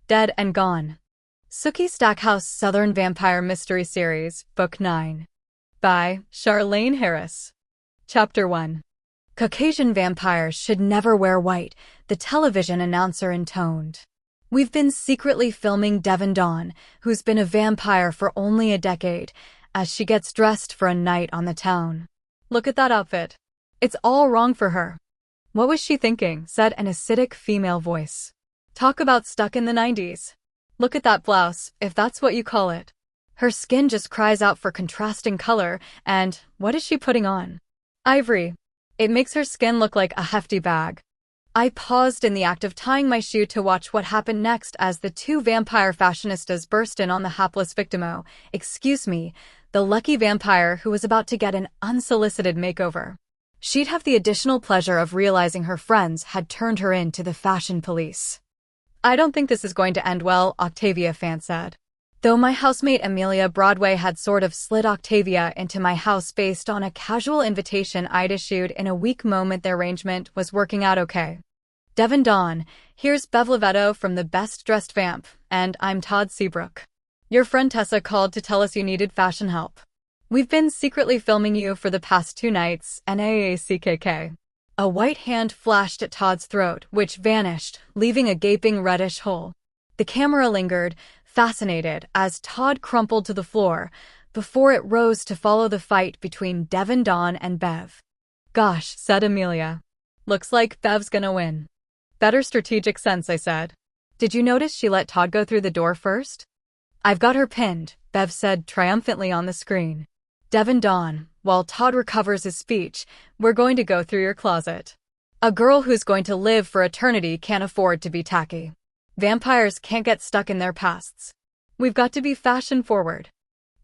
Dead and Gone. Sookie Stackhouse Southern Vampire Mystery Series, Book 9. By Charlaine Harris. Chapter 1. Caucasian vampires should never wear white, the television announcer intoned. We've been secretly filming Devon Dawn, who's been a vampire for only a decade, as she gets dressed for a night on the town. Look at that outfit. It's all wrong for her. What was she thinking? Said an acidic female voice. Talk about stuck in the 90s. Look at that blouse, if that's what you call it. Her skin just cries out for contrasting color, and what is she putting on? Ivory. It makes her skin look like a hefty bag. I paused in the act of tying my shoe to watch what happened next as the two vampire fashionistas burst in on the hapless victimo, excuse me, the lucky vampire who was about to get an unsolicited makeover. She'd have the additional pleasure of realizing her friends had turned her in to the fashion police. I don't think this is going to end well, Octavia Fan said. Though my housemate Amelia Broadway had sort of slid Octavia into my house based on a casual invitation I'd issued in a weak moment, their arrangement was working out okay. Devon Dawn, here's Bev Lovetto from the Best Dressed Vamp, and I'm Todd Seabrook. Your friend Tessa called to tell us you needed fashion help. We've been secretly filming you for the past 2 nights, NAACKK. A white hand flashed at Todd's throat, which vanished, leaving a gaping reddish hole. The camera lingered, fascinated, as Todd crumpled to the floor, before it rose to follow the fight between Devon Dawn and Bev. Gosh, said Amelia. Looks like Bev's gonna win. Better strategic sense, I said. Did you notice she let Todd go through the door first? I've got her pinned, Bev said triumphantly on the screen. Devon Dawn, while Todd recovers his speech, we're going to go through your closet. A girl who's going to live for eternity can't afford to be tacky. Vampires can't get stuck in their pasts. We've got to be fashion forward.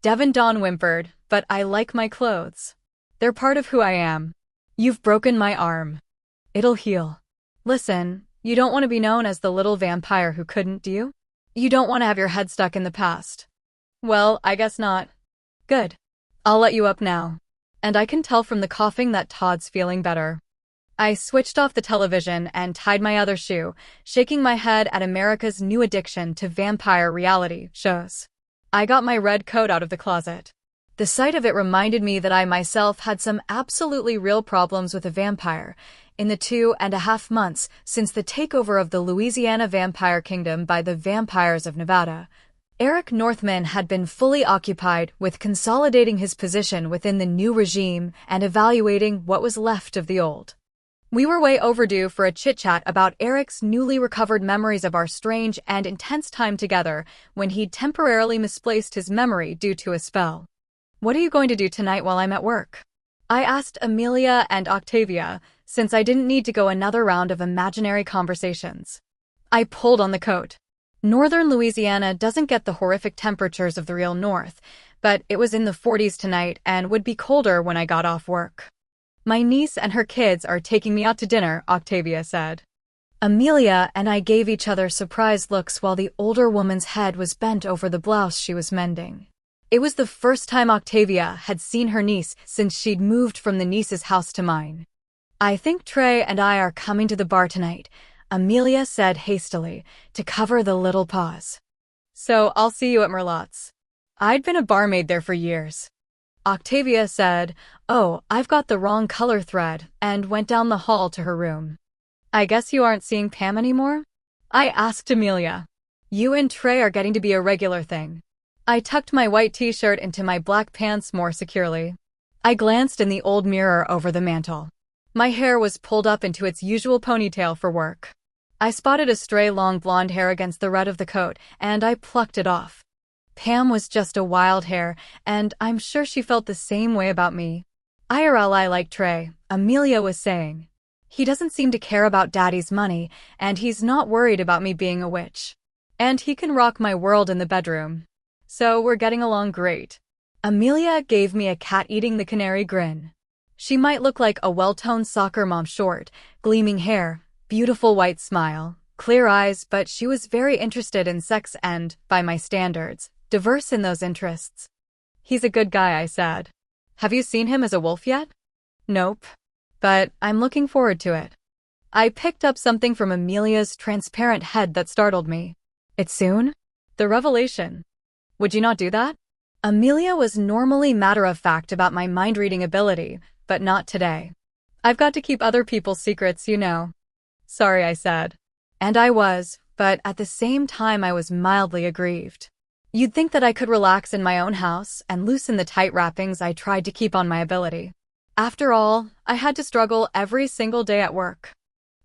Devon Dawn whimpered, but I like my clothes. They're part of who I am. You've broken my arm. It'll heal. Listen, you don't want to be known as the little vampire who couldn't, do you? You don't want to have your head stuck in the past. Well, I guess not. Good. I'll let you up now. And I can tell from the coughing that Todd's feeling better. I switched off the television and tied my other shoe, shaking my head at America's new addiction to vampire reality shows. I got my red coat out of the closet. The sight of it reminded me that I myself had some absolutely real problems with a vampire in the 2.5 months since the takeover of the Louisiana Vampire Kingdom by the vampires of Nevada. Eric Northman had been fully occupied with consolidating his position within the new regime and evaluating what was left of the old. We were way overdue for a chit-chat about Eric's newly recovered memories of our strange and intense time together when he'd temporarily misplaced his memory due to a spell. What are you going to do tonight while I'm at work? I asked Amelia and Octavia, since I didn't need to go another round of imaginary conversations. I pulled on the coat. Northern Louisiana doesn't get the horrific temperatures of the real north, but it was in the 40s tonight and would be colder when I got off work. My niece and her kids are taking me out to dinner, Octavia said. Amelia and I gave each other surprised looks while the older woman's head was bent over the blouse she was mending. It was the first time Octavia had seen her niece since she'd moved from the niece's house to mine. I think Trey and I are coming to the bar tonight, Amelia said hastily, to cover the little pause. So I'll see you at Merlotte's. I'd been a barmaid there for years. Octavia said, oh, I've got the wrong color thread, and went down the hall to her room. I guess you aren't seeing Pam anymore? I asked Amelia. You and Trey are getting to be a regular thing. I tucked my white t-shirt into my black pants more securely. I glanced in the old mirror over the mantel. My hair was pulled up into its usual ponytail for work. I spotted a stray long blonde hair against the red of the coat, and I plucked it off. Pam was just a wild hair, and I'm sure she felt the same way about me. IRL, I like Trey, Amelia was saying. He doesn't seem to care about Daddy's money, and he's not worried about me being a witch. And he can rock my world in the bedroom. So we're getting along great. Amelia gave me a cat-eating the canary grin. She might look like a well-toned soccer mom, short, gleaming hair, beautiful white smile, clear eyes, but she was very interested in sex and, by my standards, diverse in those interests. He's a good guy, I said. Have you seen him as a wolf yet? Nope. But I'm looking forward to it. I picked up something from Amelia's transparent head that startled me. It's soon? The revelation. Would you not do that? Amelia was normally matter-of-fact about my mind-reading ability, but not today. I've got to keep other people's secrets, you know. Sorry, I said. And I was, but at the same time I was mildly aggrieved. You'd think that I could relax in my own house and loosen the tight wrappings I tried to keep on my ability. After all, I had to struggle every single day at work.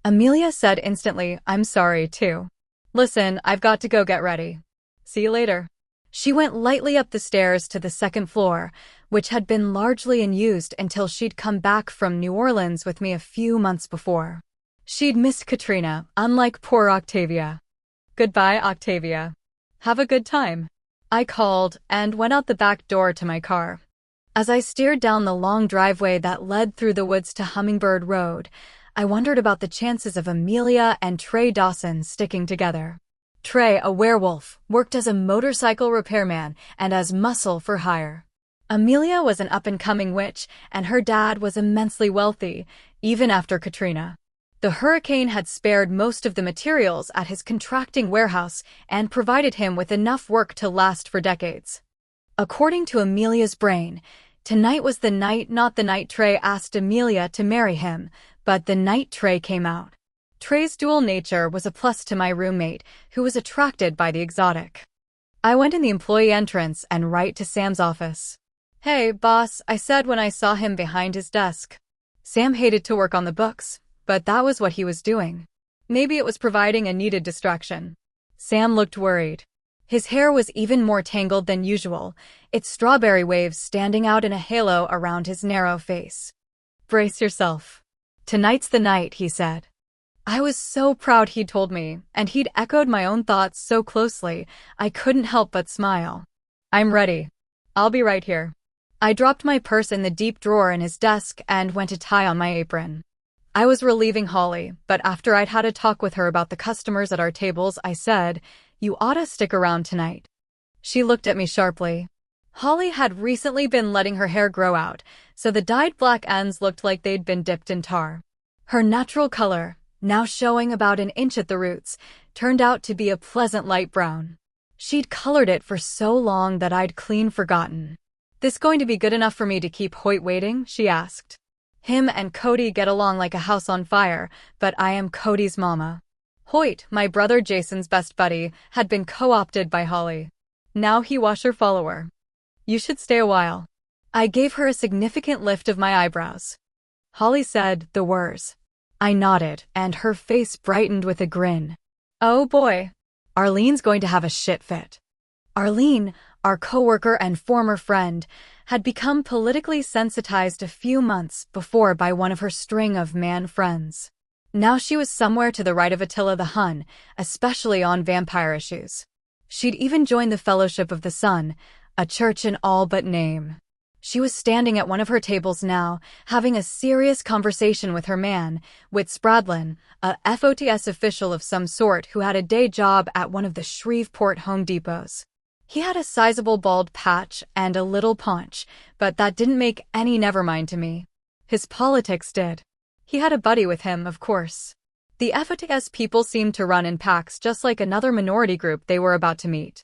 Amelia said instantly, I'm sorry, too. Listen, I've got to go get ready. See you later. She went lightly up the stairs to the second floor, which had been largely unused until she'd come back from New Orleans with me a few months before. She'd missed Katrina, unlike poor Octavia. Goodbye, Octavia. Have a good time. I called and went out the back door to my car. As I steered down the long driveway that led through the woods to Hummingbird Road, I wondered about the chances of Amelia and Trey Dawson sticking together. Trey, a werewolf, worked as a motorcycle repairman and as muscle for hire. Amelia was an up-and-coming witch, and her dad was immensely wealthy, even after Katrina. The hurricane had spared most of the materials at his contracting warehouse and provided him with enough work to last for decades. According to Amelia's brain, tonight was the night, not the night Trey asked Amelia to marry him, but the night Trey came out. Trey's dual nature was a plus to my roommate, who was attracted by the exotic. I went in the employee entrance and right to Sam's office. Hey, boss, I said when I saw him behind his desk. Sam hated to work on the books, but that was what he was doing. Maybe it was providing a needed distraction. Sam looked worried. His hair was even more tangled than usual, its strawberry waves standing out in a halo around his narrow face. Brace yourself. Tonight's the night, he said. I was so proud he'd told me, and he'd echoed my own thoughts so closely, I couldn't help but smile. I'm ready. I'll be right here. I dropped my purse in the deep drawer in his desk and went to tie on my apron. I was relieving Holly, but after I'd had a talk with her about the customers at our tables, I said, You oughta stick around tonight. She looked at me sharply. Holly had recently been letting her hair grow out, so the dyed black ends looked like they'd been dipped in tar. Her natural color, now showing about an inch at the roots, turned out to be a pleasant light brown. She'd colored it for so long that I'd clean forgotten. This going to be good enough for me to keep Hoyt waiting? She asked. Him and Cody get along like a house on fire, but I am Cody's mama. Hoyt, my brother Jason's best buddy, had been co-opted by Holly. Now he was her follower. You should stay a while. I gave her a significant lift of my eyebrows. Holly said the words. I nodded, and her face brightened with a grin. Oh boy. Arlene's going to have a shit fit. Arlene, our coworker and former friend, had become politically sensitized a few months before by one of her string of man friends. Now she was somewhere to the right of Attila the Hun, especially on vampire issues. She'd even joined the Fellowship of the Sun, a church in all but name. She was standing at one of her tables now, having a serious conversation with her man, Whit Spradlin, a FOTS official of some sort who had a day job at one of the Shreveport Home Depots. He had a sizable bald patch and a little paunch, but that didn't make any nevermind to me. His politics did. He had a buddy with him, of course. The FOTS people seemed to run in packs just like another minority group they were about to meet.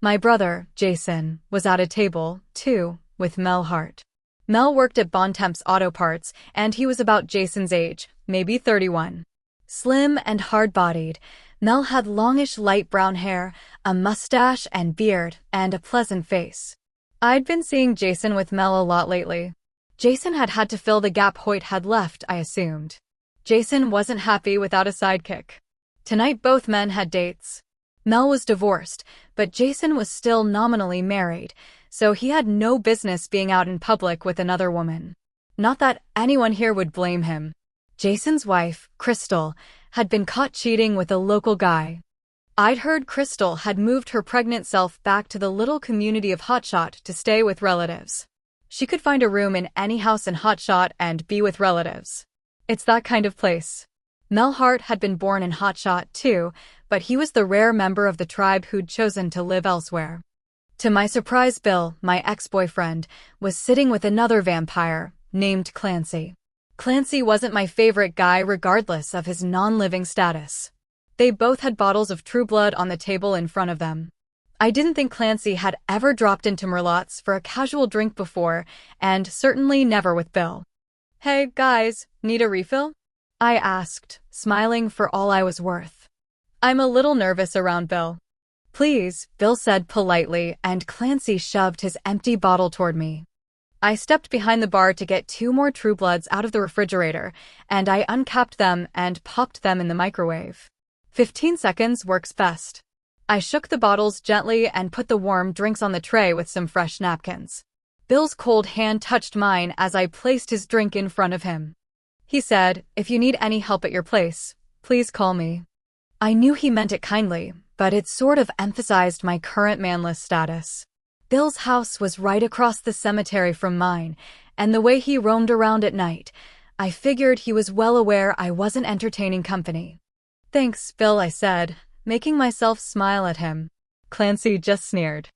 My brother, Jason, was at a table, too, with Mel Hart. Mel worked at Bontemps Auto Parts, and he was about Jason's age, maybe 31. Slim and hard-bodied, Mel had longish light brown hair, a mustache and beard, and a pleasant face. I'd been seeing Jason with Mel a lot lately. Jason had had to fill the gap Hoyt had left, I assumed. Jason wasn't happy without a sidekick. Tonight both men had dates. Mel was divorced, but Jason was still nominally married, so he had no business being out in public with another woman. Not that anyone here would blame him. Jason's wife, Crystal, had been caught cheating with a local guy. I'd heard Crystal had moved her pregnant self back to the little community of Hotshot to stay with relatives. She could find a room in any house in Hotshot and be with relatives. It's that kind of place. Mel Hart had been born in Hotshot too, but he was the rare member of the tribe who'd chosen to live elsewhere. To my surprise, Bill, my ex-boyfriend, was sitting with another vampire, named Clancy. Clancy wasn't my favorite guy regardless of his non-living status. They both had bottles of True Blood on the table in front of them. I didn't think Clancy had ever dropped into Merlotte's for a casual drink before, and certainly never with Bill. "Hey, guys, need a refill?" I asked, smiling for all I was worth. "I'm a little nervous around Bill." "Please," Bill said politely, and Clancy shoved his empty bottle toward me. I stepped behind the bar to get 2 more True Bloods out of the refrigerator, and I uncapped them and popped them in the microwave. 15 seconds works best. I shook the bottles gently and put the warm drinks on the tray with some fresh napkins. Bill's cold hand touched mine as I placed his drink in front of him. He said, "If you need any help at your place, please call me." I knew he meant it kindly, but it sort of emphasized my current manless status. Bill's house was right across the cemetery from mine, and the way he roamed around at night, I figured he was well aware I wasn't entertaining company. "Thanks, Bill," I said, making myself smile at him. Clancy just sneered.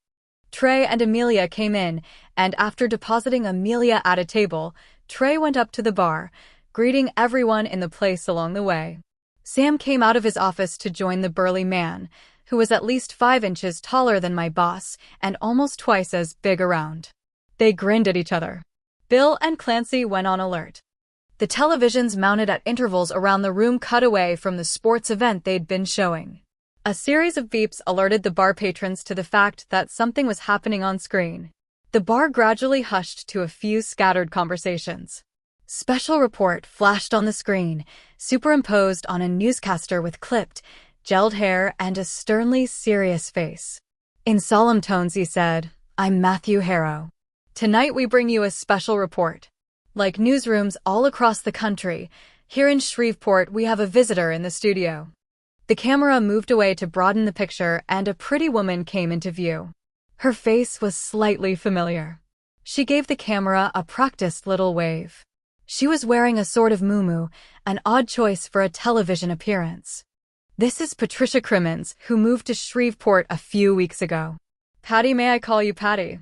Trey and Amelia came in, and after depositing Amelia at a table, Trey went up to the bar, greeting everyone in the place along the way. Sam came out of his office to join the burly man, who was at least 5 inches taller than my boss and almost twice as big around. They grinned at each other. Bill and Clancy went on alert. The televisions mounted at intervals around the room cut away from the sports event they'd been showing. A series of beeps alerted the bar patrons to the fact that something was happening on screen. The bar gradually hushed to a few scattered conversations. Special report flashed on the screen, superimposed on a newscaster with clipped, gelled hair and a sternly serious face. In solemn tones he said, "I'm Matthew Harrow. Tonight we bring you a special report. Like newsrooms all across the country, here in Shreveport we have a visitor in the studio." The camera moved away to broaden the picture and a pretty woman came into view. Her face was slightly familiar. She gave the camera a practiced little wave. She was wearing a sort of muumuu, an odd choice for a television appearance. "This is Patricia Crimmins, who moved to Shreveport a few weeks ago." "Patty, may I call you Patty?"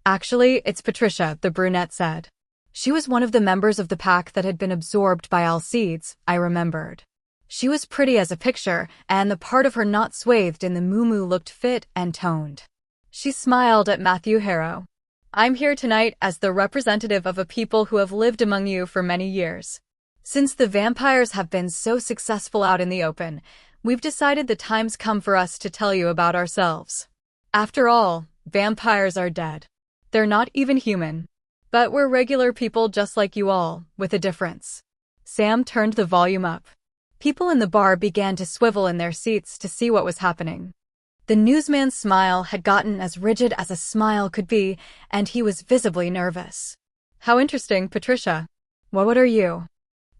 "Actually, it's Patricia," the brunette said. She was one of the members of the pack that had been absorbed by Alcides, I remembered. She was pretty as a picture, and the part of her not swathed in the muumuu looked fit and toned. She smiled at Matthew Harrow. "I'm here tonight as the representative of a people who have lived among you for many years. Since the vampires have been so successful out in the open, we've decided the time's come for us to tell you about ourselves. After all, vampires are dead. They're not even human. But we're regular people just like you all, with a difference." Sam turned the volume up. People in the bar began to swivel in their seats to see what was happening. The newsman's smile had gotten as rigid as a smile could be, and he was visibly nervous. "How interesting, Patricia. What are you?"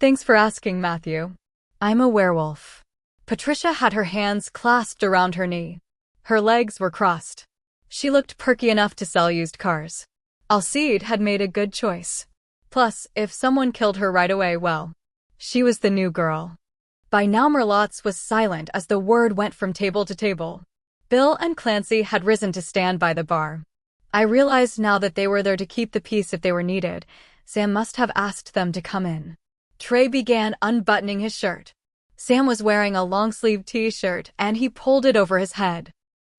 "Thanks for asking, Matthew. I'm a werewolf." Patricia had her hands clasped around her knee. Her legs were crossed. She looked perky enough to sell used cars. Alcide had made a good choice. Plus, if someone killed her right away, well, she was the new girl. By now Merlotte's was silent as the word went from table to table. Bill and Clancy had risen to stand by the bar. I realized now that they were there to keep the peace if they were needed. Sam must have asked them to come in. Trey began unbuttoning his shirt. Sam was wearing a long-sleeved t-shirt, and he pulled it over his head.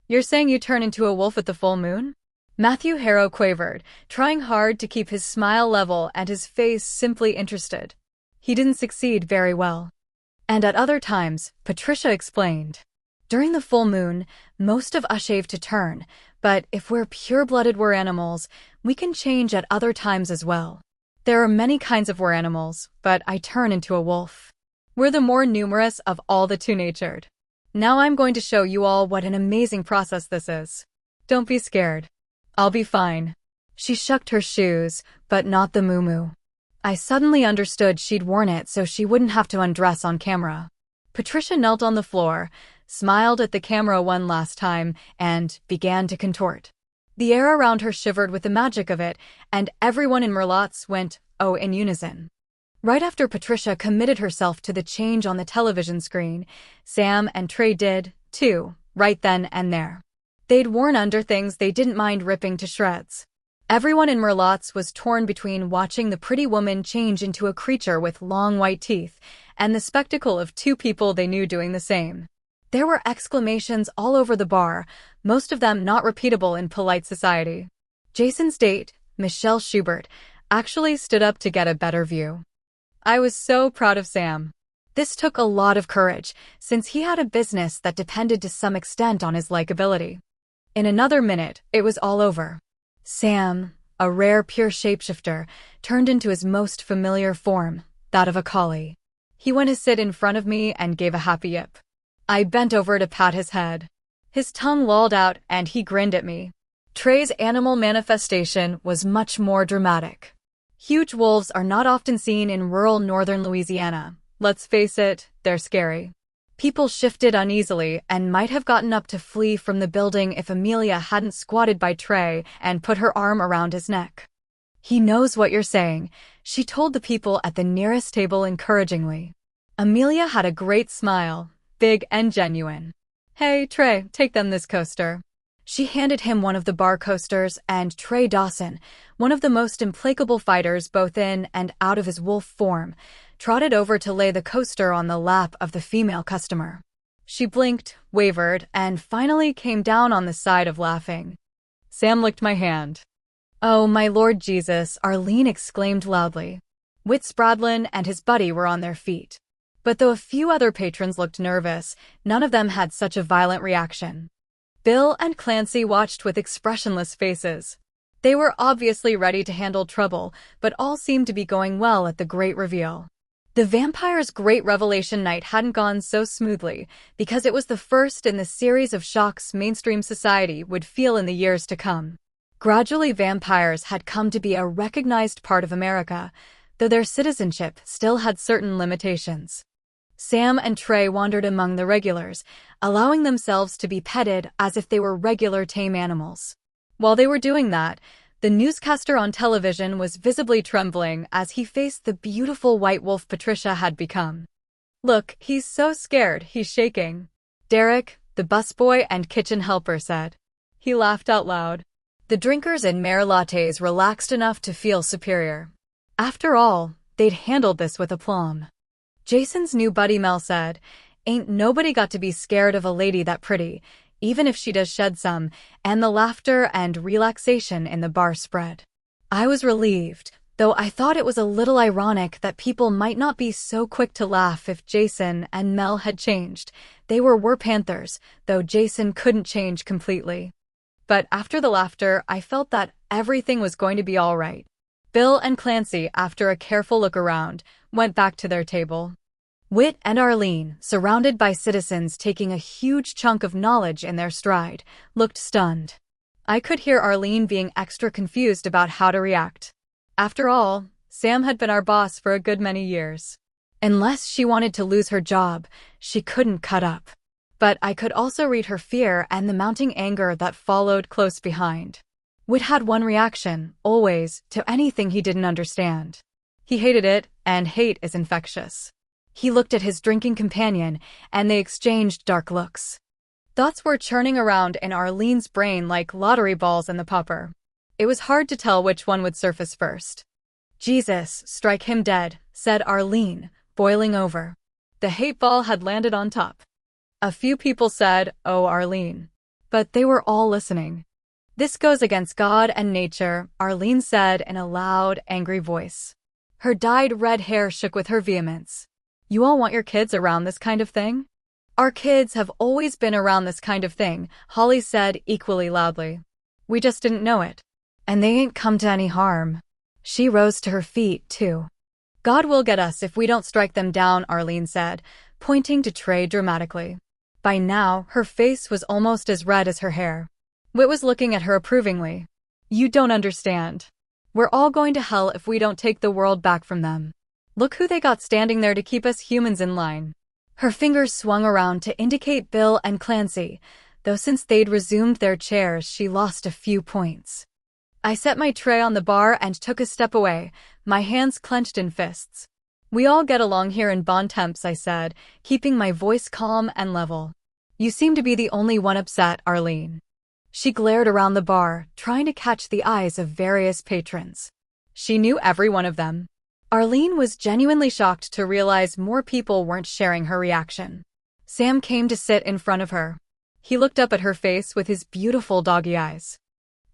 "You're saying you turn into a wolf at the full moon?" Matthew Harrow quavered, trying hard to keep his smile level and his face simply interested. He didn't succeed very well. And at other times, Patricia explained. "During the full moon, most of us shave to turn, but if we're pure-blooded were-animals, we can change at other times as well. There are many kinds of were-animals, but I turn into a wolf. We're the more numerous of all the two-natured. Now I'm going to show you all what an amazing process this is. Don't be scared. I'll be fine." She shucked her shoes, but not the muumuu. I suddenly understood she'd worn it so she wouldn't have to undress on camera. Patricia knelt on the floor, smiled at the camera one last time, and began to contort. The air around her shivered with the magic of it, and everyone in Merlotte's went, "Oh," in unison. Right after Patricia committed herself to the change on the television screen, Sam and Trey did, too, right then and there. They'd worn underthings they didn't mind ripping to shreds. Everyone in Merlotte's was torn between watching the pretty woman change into a creature with long white teeth and the spectacle of 2 people they knew doing the same. There were exclamations all over the bar, most of them not repeatable in polite society. Jason's date, Michelle Schubert, actually stood up to get a better view. I was so proud of Sam. This took a lot of courage, since he had a business that depended to some extent on his likability. In another minute, it was all over. Sam, a rare pure shapeshifter, turned into his most familiar form, that of a collie. He went to sit in front of me and gave a happy yip. I bent over to pat his head. His tongue lolled out and he grinned at me. Trey's animal manifestation was much more dramatic. Huge wolves are not often seen in rural northern Louisiana. Let's face it, they're scary. People shifted uneasily and might have gotten up to flee from the building if Amelia hadn't squatted by Trey and put her arm around his neck. "He knows what you're saying," she told the people at the nearest table encouragingly. Amelia had a great smile, big and genuine. "Hey, Trey, take them this coaster." She handed him one of the bar coasters, and Trey Dawson, one of the most implacable fighters both in and out of his wolf form, trotted over to lay the coaster on the lap of the female customer. She blinked, wavered, and finally came down on the side of laughing. Sam licked my hand. "Oh, my Lord Jesus," Arlene exclaimed loudly. Whit Spradlin and his buddy were on their feet. But though a few other patrons looked nervous, none of them had such a violent reaction. Bill and Clancy watched with expressionless faces. They were obviously ready to handle trouble, but all seemed to be going well at the great reveal. The vampire's great revelation night hadn't gone so smoothly, because it was the first in the series of shocks mainstream society would feel in the years to come. Gradually, vampires had come to be a recognized part of America, though their citizenship still had certain limitations. Sam and Trey wandered among the regulars, allowing themselves to be petted as if they were regular tame animals. While they were doing that, the newscaster on television was visibly trembling as he faced the beautiful white wolf Patricia had become. "Look, he's so scared, he's shaking," Derek, the busboy and kitchen helper, said. He laughed out loud. The drinkers in Mare Lattes relaxed enough to feel superior. After all, they'd handled this with aplomb. Jason's new buddy Mel said, "Ain't nobody got to be scared of a lady that pretty, even if she does shed some," and the laughter and relaxation in the bar spread. I was relieved, though I thought it was a little ironic that people might not be so quick to laugh if Jason and Mel had changed. They were panthers, though Jason couldn't change completely. But after the laughter, I felt that everything was going to be all right. Bill and Clancy, after a careful look around, went back to their table. Whit and Arlene, surrounded by citizens taking a huge chunk of knowledge in their stride, looked stunned. I could hear Arlene being extra confused about how to react. After all, Sam had been our boss for a good many years. Unless she wanted to lose her job, she couldn't cut up. But I could also read her fear and the mounting anger that followed close behind. Whit had one reaction, always, to anything he didn't understand. He hated it, and hate is infectious. He looked at his drinking companion, and they exchanged dark looks. Thoughts were churning around in Arlene's brain like lottery balls in the popper. It was hard to tell which one would surface first. "Jesus, strike him dead," said Arlene, boiling over. The hate ball had landed on top. A few people said, "Oh, Arlene." But they were all listening. "This goes against God and nature," Arlene said in a loud, angry voice. Her dyed red hair shook with her vehemence. "You all want your kids around this kind of thing?" "Our kids have always been around this kind of thing," Holly said equally loudly. "We just didn't know it. And they ain't come to any harm." She rose to her feet, too. "God will get us if we don't strike them down," Arlene said, pointing to Trey dramatically. By now, her face was almost as red as her hair. Whit was looking at her approvingly. "You don't understand. We're all going to hell if we don't take the world back from them. Look who they got standing there to keep us humans in line." Her fingers swung around to indicate Bill and Clancy, though since they'd resumed their chairs, she lost a few points. I set my tray on the bar and took a step away, my hands clenched in fists. "We all get along here in Bon Temps," I said, keeping my voice calm and level. "You seem to be the only one upset, Arlene." She glared around the bar, trying to catch the eyes of various patrons. She knew every one of them. Arlene was genuinely shocked to realize more people weren't sharing her reaction. Sam came to sit in front of her. He looked up at her face with his beautiful doggy eyes.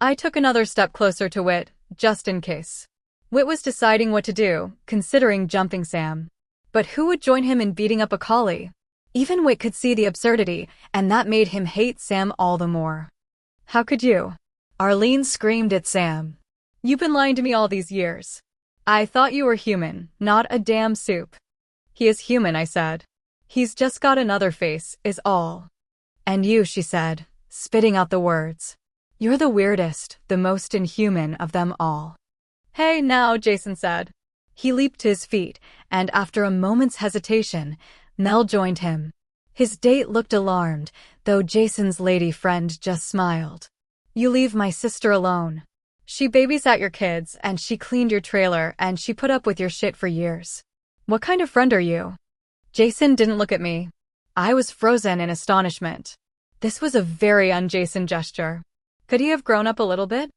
I took another step closer to Whit, just in case. Whit was deciding what to do, considering jumping Sam. But who would join him in beating up a collie? Even Whit could see the absurdity, and that made him hate Sam all the more. How could you? Arlene screamed at Sam. You've been lying to me all these years. I thought you were human, not a damn soup. He is human, I said. He's just got another face, is all. And you, she said, spitting out the words. You're the weirdest, the most inhuman of them all. Hey now, Jason said. He leaped to his feet, and after a moment's hesitation, Mel joined him. His date looked alarmed, though Jason's lady friend just smiled. You leave my sister alone. She babysat your kids, and she cleaned your trailer, and she put up with your shit for years. What kind of friend are you? Jason didn't look at me. I was frozen in astonishment. This was a very un-Jason gesture. Could he have grown up a little bit?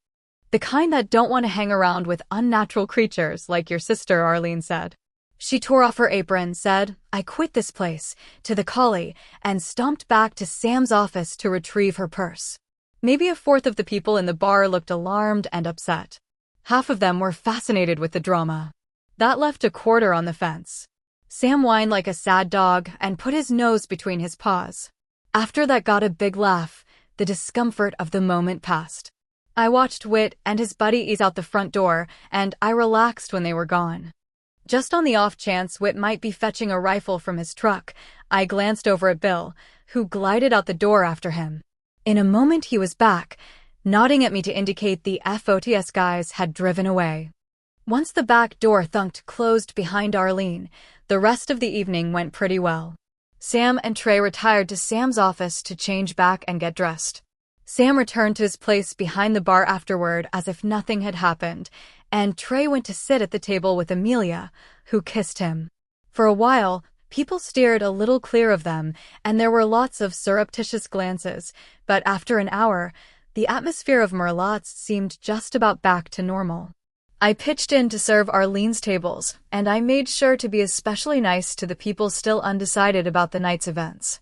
The kind that don't want to hang around with unnatural creatures like your sister, Arlene said. She tore off her apron, said, I quit this place, to the collie, and stomped back to Sam's office to retrieve her purse. Maybe a fourth of the people in the bar looked alarmed and upset. Half of them were fascinated with the drama. That left a quarter on the fence. Sam whined like a sad dog and put his nose between his paws. After that got a big laugh, the discomfort of the moment passed. I watched Whit and his buddy ease out the front door, and I relaxed when they were gone. Just on the off chance Whit might be fetching a rifle from his truck, I glanced over at Bill, who glided out the door after him. In a moment he was back, nodding at me to indicate the FOTS guys had driven away. Once the back door thunked closed behind Arlene, the rest of the evening went pretty well. Sam and Trey retired to Sam's office to change back and get dressed. Sam returned to his place behind the bar afterward as if nothing had happened, and Trey went to sit at the table with Amelia, who kissed him. For a while, people steered a little clear of them, and there were lots of surreptitious glances, but after an hour, the atmosphere of Merlotte's seemed just about back to normal. I pitched in to serve Arlene's tables, and I made sure to be especially nice to the people still undecided about the night's events.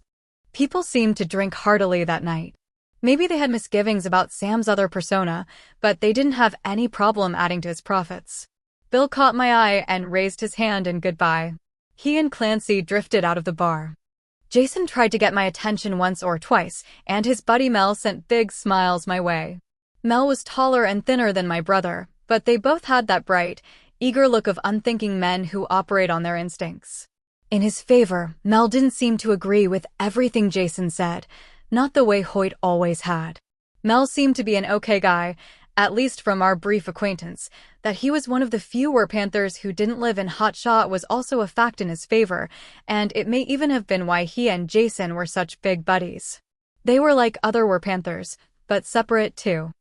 People seemed to drink heartily that night. Maybe they had misgivings about Sam's other persona, but they didn't have any problem adding to his profits. Bill caught my eye and raised his hand in goodbye. He and Clancy drifted out of the bar. Jason tried to get my attention once or twice, and his buddy Mel sent big smiles my way. Mel was taller and thinner than my brother, but they both had that bright, eager look of unthinking men who operate on their instincts. In his favor, Mel didn't seem to agree with everything Jason said, not the way Hoyt always had. Mel seemed to be an okay guy, at least from our brief acquaintance. That he was one of the few Werpanthers who didn't live in hotshot was also a fact in his favor, and it may even have been why he and Jason were such big buddies. They were like other Werpanthers, but separate too.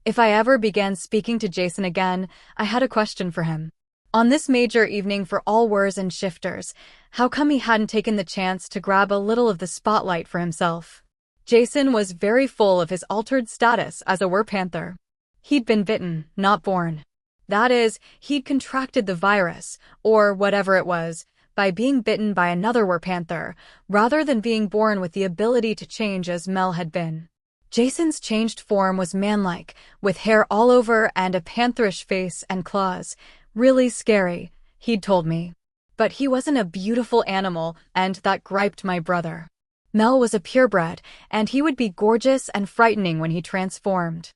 If I ever began speaking to Jason again, I had a question for him. On this major evening for all Wers and shifters, how come he hadn't taken the chance to grab a little of the spotlight for himself? Jason was very full of his altered status as a Werpanther. He'd been bitten, not born. That is, he'd contracted the virus, or whatever it was, by being bitten by another Werpanther, rather than being born with the ability to change as Mel had been. Jason's changed form was manlike, with hair all over and a pantherish face and claws. Really scary, he'd told me. But he wasn't a beautiful animal, and that griped my brother. Mel was a purebred, and he would be gorgeous and frightening when he transformed.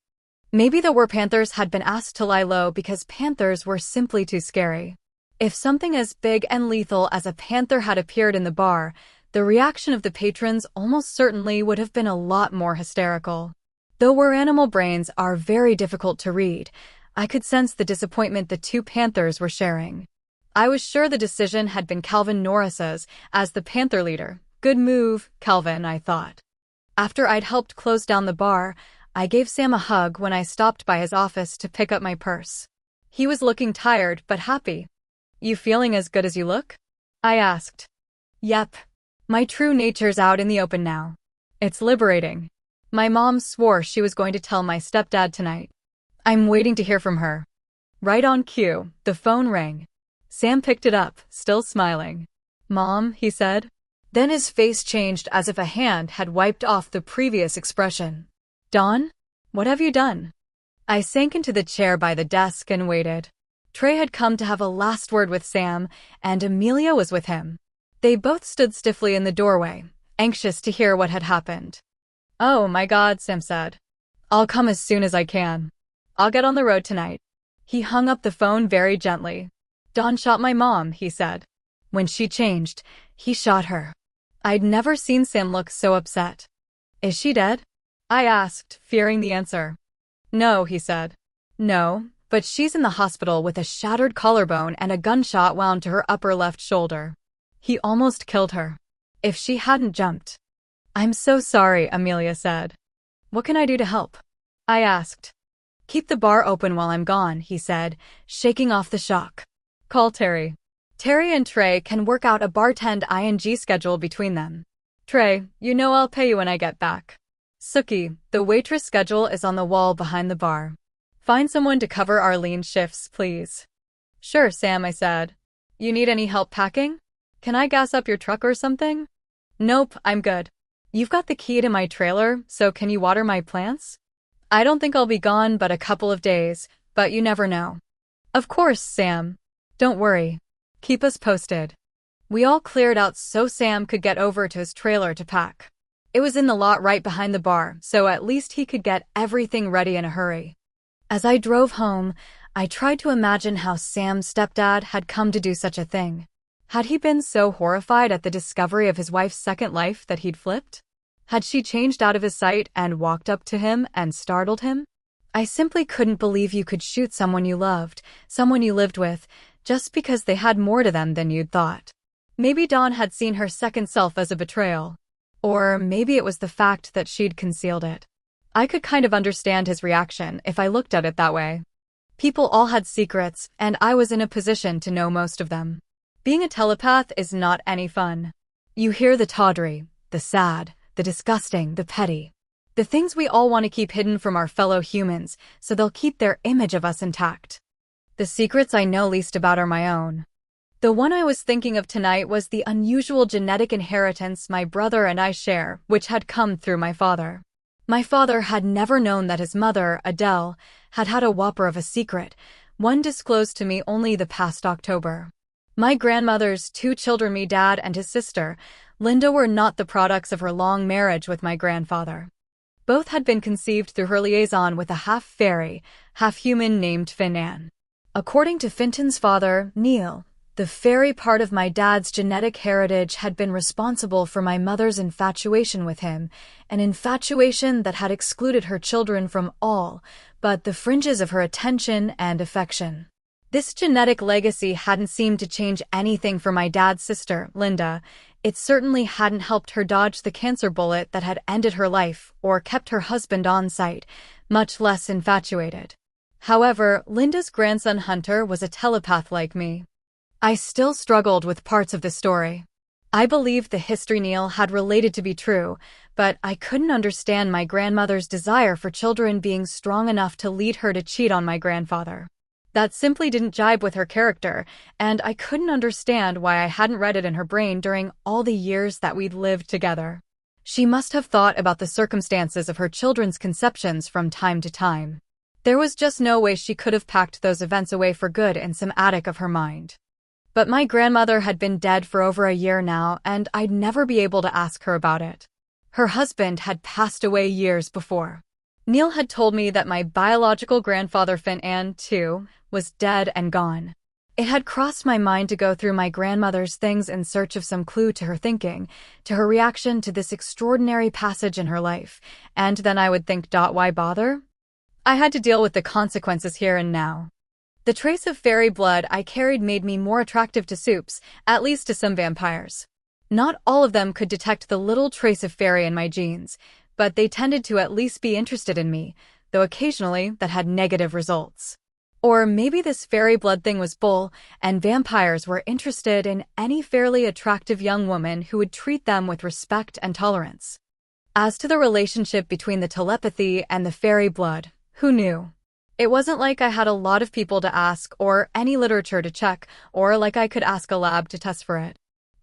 Maybe the Werpanthers had been asked to lie low because panthers were simply too scary. If something as big and lethal as a panther had appeared in the bar, the reaction of the patrons almost certainly would have been a lot more hysterical. Though Wer animal brains are very difficult to read, I could sense the disappointment the two panthers were sharing. I was sure the decision had been Calvin Norris's as the panther leader. Good move, Calvin, I thought. After I'd helped close down the bar, I gave Sam a hug when I stopped by his office to pick up my purse. He was looking tired but happy. You feeling as good as you look? I asked. Yep. My true nature's out in the open now. It's liberating. My mom swore she was going to tell my stepdad tonight. I'm waiting to hear from her. Right on cue, the phone rang. Sam picked it up, still smiling. Mom, he said. Then his face changed as if a hand had wiped off the previous expression. Dawn? What have you done? I sank into the chair by the desk and waited. Trey had come to have a last word with Sam, and Amelia was with him. They both stood stiffly in the doorway, anxious to hear what had happened. Oh my God, Sam said. I'll come as soon as I can. I'll get on the road tonight. He hung up the phone very gently. Dawn shot my mom, he said. When she changed, he shot her. I'd never seen Sam look so upset. Is she dead? I asked, fearing the answer. No, he said. No, but she's in the hospital with a shattered collarbone and a gunshot wound to her upper left shoulder. He almost killed her. If she hadn't jumped. I'm so sorry, Amelia said. What can I do to help? I asked. Keep the bar open while I'm gone, he said, shaking off the shock. Call Terry. Terry and Trey can work out a bartend ing schedule between them. Trey, you know I'll pay you when I get back. Sookie, the waitress schedule is on the wall behind the bar. Find someone to cover Arlene's shifts, please. Sure, Sam, I said. You need any help packing? Can I gas up your truck or something? Nope, I'm good. You've got the key to my trailer, so can you water my plants? I don't think I'll be gone but a couple of days, but you never know. Of course, Sam. Don't worry. Keep us posted. We all cleared out so Sam could get over to his trailer to pack. It was in the lot right behind the bar, so at least he could get everything ready in a hurry. As I drove home, I tried to imagine how Sam's stepdad had come to do such a thing. Had he been so horrified at the discovery of his wife's second life that he'd flipped? Had she changed out of his sight and walked up to him and startled him? I simply couldn't believe you could shoot someone you loved, someone you lived with, just because they had more to them than you'd thought. Maybe Dawn had seen her second self as a betrayal. Or maybe it was the fact that she'd concealed it. I could kind of understand his reaction if I looked at it that way. People all had secrets, and I was in a position to know most of them. Being a telepath is not any fun. You hear the tawdry, the sad, the disgusting, the petty. The things we all want to keep hidden from our fellow humans, so they'll keep their image of us intact. The secrets I know least about are my own. The one I was thinking of tonight was the unusual genetic inheritance my brother and I share, which had come through my father. My father had never known that his mother, Adele, had had a whopper of a secret, one disclosed to me only the past October. My grandmother's 2 children, me dad and his sister, Linda, were not the products of her long marriage with my grandfather. Both had been conceived through her liaison with a half-fairy, half-human named Finan. According to Finton's father, Neil, the fairy part of my dad's genetic heritage had been responsible for my mother's infatuation with him, an infatuation that had excluded her children from all but the fringes of her attention and affection. This genetic legacy hadn't seemed to change anything for my dad's sister, Linda. It certainly hadn't helped her dodge the cancer bullet that had ended her life or kept her husband on site, much less infatuated. However, Linda's grandson Hunter was a telepath like me. I still struggled with parts of the story. I believed the history Neil had related to be true, but I couldn't understand my grandmother's desire for children being strong enough to lead her to cheat on my grandfather. That simply didn't jibe with her character, and I couldn't understand why I hadn't read it in her brain during all the years that we'd lived together. She must have thought about the circumstances of her children's conceptions from time to time. There was just no way she could have packed those events away for good in some attic of her mind. But my grandmother had been dead for over a year now, and I'd never be able to ask her about it. Her husband had passed away years before. Neil had told me that my biological grandfather Finan, too, was dead and gone. It had crossed my mind to go through my grandmother's things in search of some clue to her thinking, to her reaction to this extraordinary passage in her life, and then I would think, why bother? I had to deal with the consequences here and now. The trace of fairy blood I carried made me more attractive to soups, at least to some vampires. Not all of them could detect the little trace of fairy in my genes, but they tended to at least be interested in me, though occasionally that had negative results. Or maybe this fairy blood thing was bull, and vampires were interested in any fairly attractive young woman who would treat them with respect and tolerance. As to the relationship between the telepathy and the fairy blood, who knew? It wasn't like I had a lot of people to ask or any literature to check, or like I could ask a lab to test for it.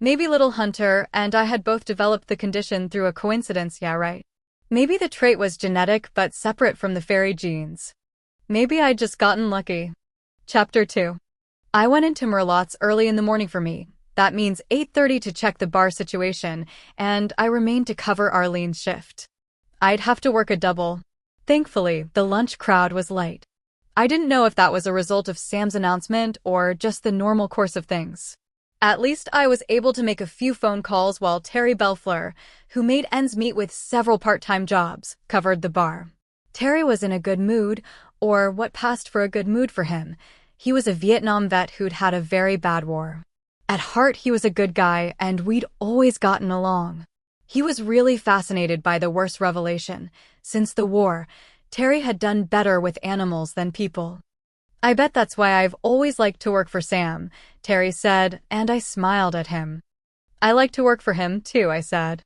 Maybe little Hunter and I had both developed the condition through a coincidence, yeah, right? Maybe the trait was genetic but separate from the fairy genes. Maybe I'd just gotten lucky. Chapter 2. I went into Merlotte's early in the morning for me. That means 8:30 to check the bar situation, and I remained to cover Arlene's shift. I'd have to work a double. Thankfully, the lunch crowd was light. I didn't know if that was a result of Sam's announcement or just the normal course of things. At least I was able to make a few phone calls while Terry Belfleur, who made ends meet with several part-time jobs, covered the bar. Terry was in a good mood, or what passed for a good mood for him. He was a Vietnam vet who'd had a very bad war. At heart, he was a good guy, and we'd always gotten along. He was really fascinated by the worst revelation. Since the war, Terry had done better with animals than people. I bet that's why I've always liked to work for Sam, Terry said, and I smiled at him. I like to work for him, too, I said.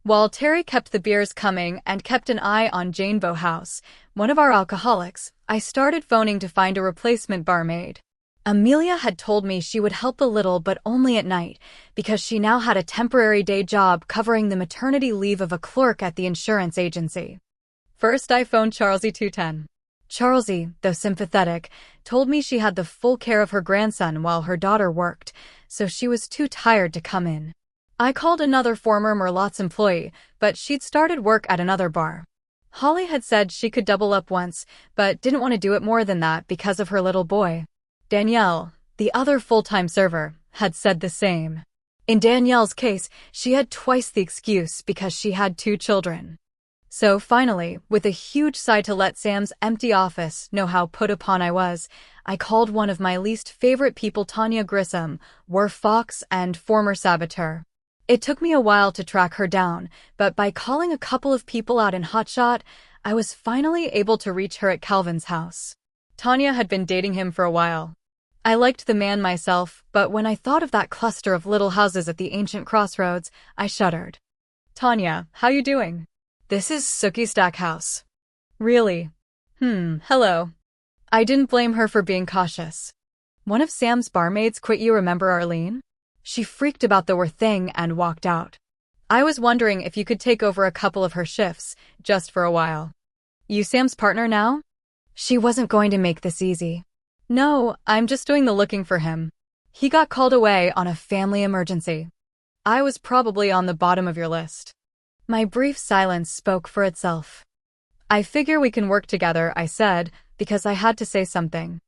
While Terry kept the beers coming and kept an eye on Jane Bohouse, one of our alcoholics, I started phoning to find a replacement barmaid. Amelia had told me she would help a little but only at night, because she now had a temporary day job covering the maternity leave of a clerk at the insurance agency. First I phoned Charlesie 210. Charlesie, though sympathetic, told me she had the full care of her grandson while her daughter worked, so she was too tired to come in. I called another former Merlotte's employee, but she'd started work at another bar. Holly had said she could double up once, but didn't want to do it more than that because of her little boy. Danielle, the other full-time server, had said the same. In Danielle's case, she had twice the excuse because she had 2 children. So finally, with a huge sigh to let Sam's empty office know how put upon I was, I called one of my least favorite people, Tanya Grissom, war fox and former saboteur. It took me a while to track her down, but by calling a couple of people out in hotshot, I was finally able to reach her at Calvin's house. Tanya had been dating him for a while. I liked the man myself, but when I thought of that cluster of little houses at the ancient crossroads, I shuddered. Tanya, how you doing? This is Sookie Stackhouse. Really? Hello. I didn't blame her for being cautious. One of Sam's barmaids quit, you remember Arlene? She freaked about the thing and walked out. I was wondering if you could take over a couple of her shifts, just for a while. You Sam's partner now? She wasn't going to make this easy. No, I'm just doing the looking for him. He got called away on a family emergency. I was probably on the bottom of your list. My brief silence spoke for itself. I figure we can work together, I said, because I had to say something.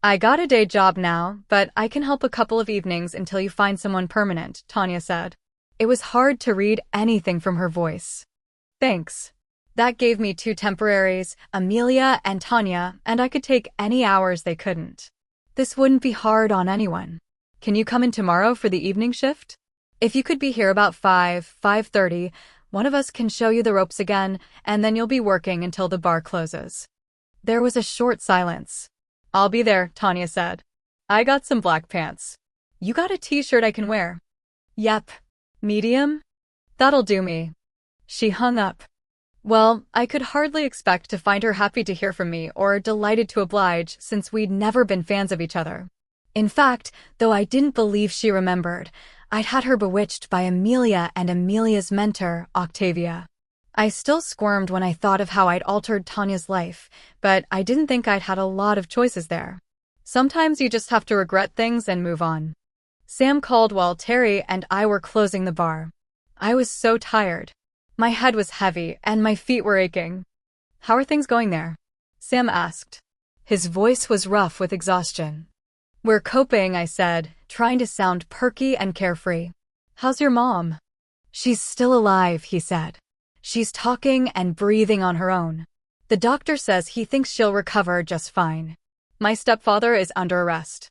I got a day job now, but I can help a couple of evenings until you find someone permanent, Tanya said. It was hard to read anything from her voice. Thanks. That gave me 2 temporaries, Amelia and Tanya, and I could take any hours they couldn't. This wouldn't be hard on anyone. Can you come in tomorrow for the evening shift? If you could be here about 5:30, one of us can show you the ropes again, and then you'll be working until the bar closes. There was a short silence. I'll be there, Tanya said. I got some black pants. You got a t-shirt I can wear? Yep. Medium? That'll do me. She hung up. Well, I could hardly expect to find her happy to hear from me or delighted to oblige since we'd never been fans of each other. In fact, though I didn't believe she remembered, I'd had her bewitched by Amelia and Amelia's mentor, Octavia. I still squirmed when I thought of how I'd altered Tanya's life, but I didn't think I'd had a lot of choices there. Sometimes you just have to regret things and move on. Sam called while Terry and I were closing the bar. I was so tired. My head was heavy and my feet were aching. How are things going there? Sam asked. His voice was rough with exhaustion. We're coping, I said, trying to sound perky and carefree. How's your mom? She's still alive, he said. She's talking and breathing on her own. The doctor says he thinks she'll recover just fine. My stepfather is under arrest.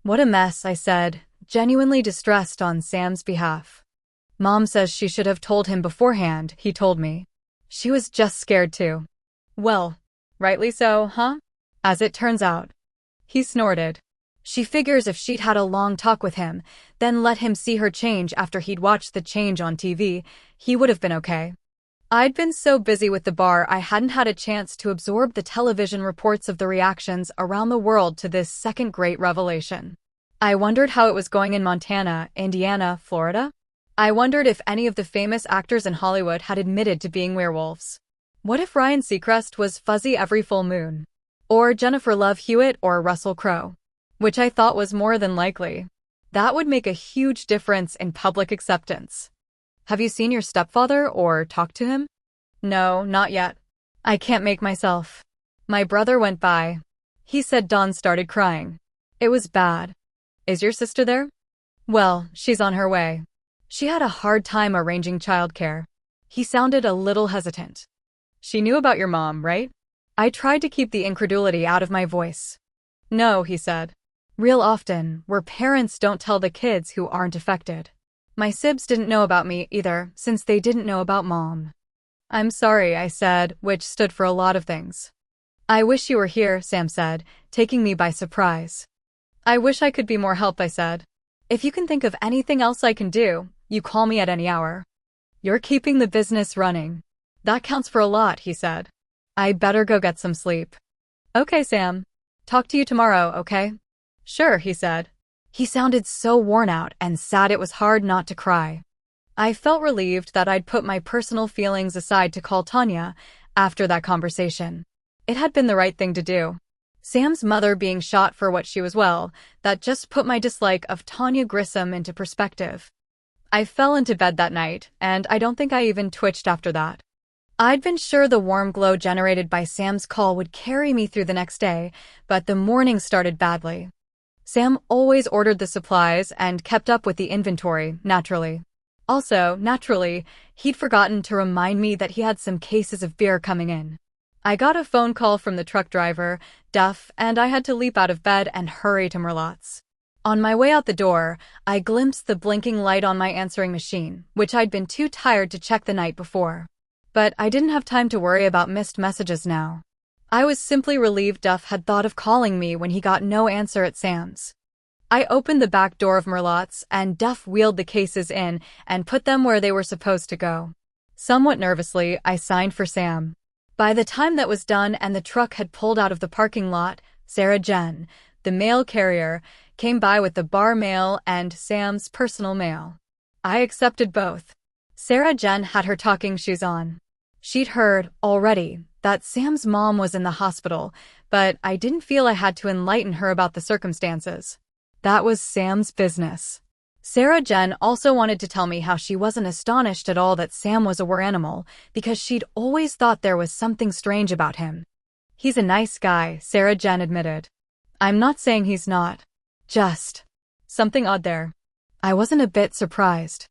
What a mess, I said, genuinely distressed on Sam's behalf. Mom says she should have told him beforehand, he told me. She was just scared too. Well, rightly so, huh? As it turns out. He snorted. She figures if she'd had a long talk with him, then let him see her change after he'd watched the change on TV, he would have been okay. I'd been so busy with the bar I hadn't had a chance to absorb the television reports of the reactions around the world to this second great revelation. I wondered how it was going in Montana, Indiana, Florida. I wondered if any of the famous actors in Hollywood had admitted to being werewolves. What if Ryan Seacrest was fuzzy every full moon? Or Jennifer Love Hewitt or Russell Crowe? Which I thought was more than likely. That would make a huge difference in public acceptance. Have you seen your stepfather or talked to him? No, not yet. I can't make myself. My brother went by. He said Dawn started crying. It was bad. Is your sister there? Well, she's on her way. She had a hard time arranging childcare. He sounded a little hesitant. She knew about your mom, right? I tried to keep the incredulity out of my voice. No, he said. Real often, where parents don't tell the kids who aren't affected. My sibs didn't know about me either, since they didn't know about mom. I'm sorry, I said, which stood for a lot of things. I wish you were here, Sam said, taking me by surprise. I wish I could be more help, I said. If you can think of anything else I can do, you call me at any hour. You're keeping the business running. That counts for a lot, he said. I better go get some sleep. Okay, Sam. Talk to you tomorrow, okay? Sure, he said. He sounded so worn out and sad it was hard not to cry. I felt relieved that I'd put my personal feelings aside to call Tanya after that conversation. It had been the right thing to do. Sam's mother being shot for what she was, well, that just put my dislike of Tanya Grissom into perspective. I fell into bed that night, and I don't think I even twitched after that. I'd been sure the warm glow generated by Sam's call would carry me through the next day, but the morning started badly. Sam always ordered the supplies and kept up with the inventory, naturally. Also, naturally, he'd forgotten to remind me that he had some cases of beer coming in. I got a phone call from the truck driver, Duff, and I had to leap out of bed and hurry to Merlotte's. On my way out the door, I glimpsed the blinking light on my answering machine, which I'd been too tired to check the night before. But I didn't have time to worry about missed messages now. I was simply relieved Duff had thought of calling me when he got no answer at Sam's. I opened the back door of Merlotte's, and Duff wheeled the cases in and put them where they were supposed to go. Somewhat nervously, I signed for Sam. By the time that was done and the truck had pulled out of the parking lot, Sarah Jen, the mail carrier, came by with the bar mail and Sam's personal mail. I accepted both. Sarah Jen had her talking shoes on. She'd heard, already, that Sam's mom was in the hospital, but I didn't feel I had to enlighten her about the circumstances. That was Sam's business. Sarah Jen also wanted to tell me how she wasn't astonished at all that Sam was a war animal, because she'd always thought there was something strange about him. He's a nice guy, Sarah Jen admitted. I'm not saying he's not. Just something odd there. I wasn't a bit surprised.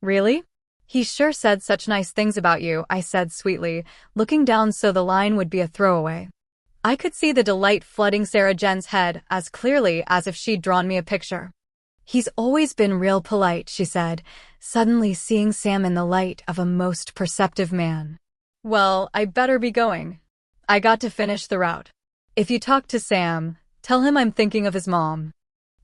Really? He sure said such nice things about you, I said sweetly, looking down so the line would be a throwaway. I could see the delight flooding Sarah Jen's head as clearly as if she'd drawn me a picture. He's always been real polite, she said, suddenly seeing Sam in the light of a most perceptive man. Well, I better be going. I got to finish the route. If you talk to Sam, tell him I'm thinking of his mom.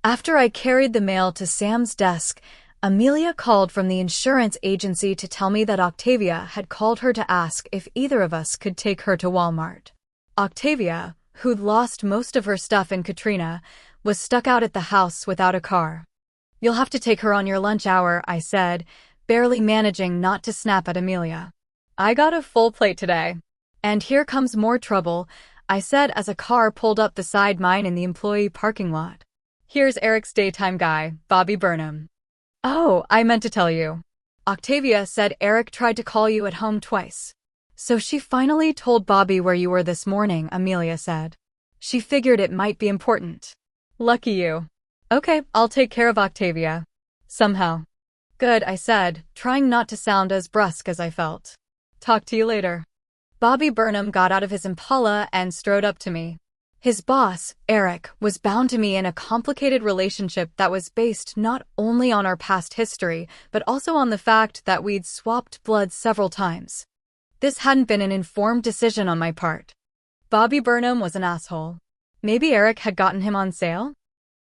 After I carried the mail to Sam's desk, Amelia called from the insurance agency to tell me that Octavia had called her to ask if either of us could take her to Walmart. Octavia, who'd lost most of her stuff in Katrina, was stuck out at the house without a car. You'll have to take her on your lunch hour, I said, barely managing not to snap at Amelia. I got a full plate today. And here comes more trouble, I said as a car pulled up beside mine in the employee parking lot. Here's Eric's daytime guy, Bobby Burnham. Oh, I meant to tell you. Octavia said Eric tried to call you at home twice. So she finally told Bobby where you were this morning, Amelia said. She figured it might be important. Lucky you. Okay, I'll take care of Octavia. Somehow. Good, I said, trying not to sound as brusque as I felt. Talk to you later. Bobby Burnham got out of his Impala and strode up to me. His boss, Eric, was bound to me in a complicated relationship that was based not only on our past history, but also on the fact that we'd swapped blood several times. This hadn't been an informed decision on my part. Bobby Burnham was an asshole. Maybe Eric had gotten him on sale?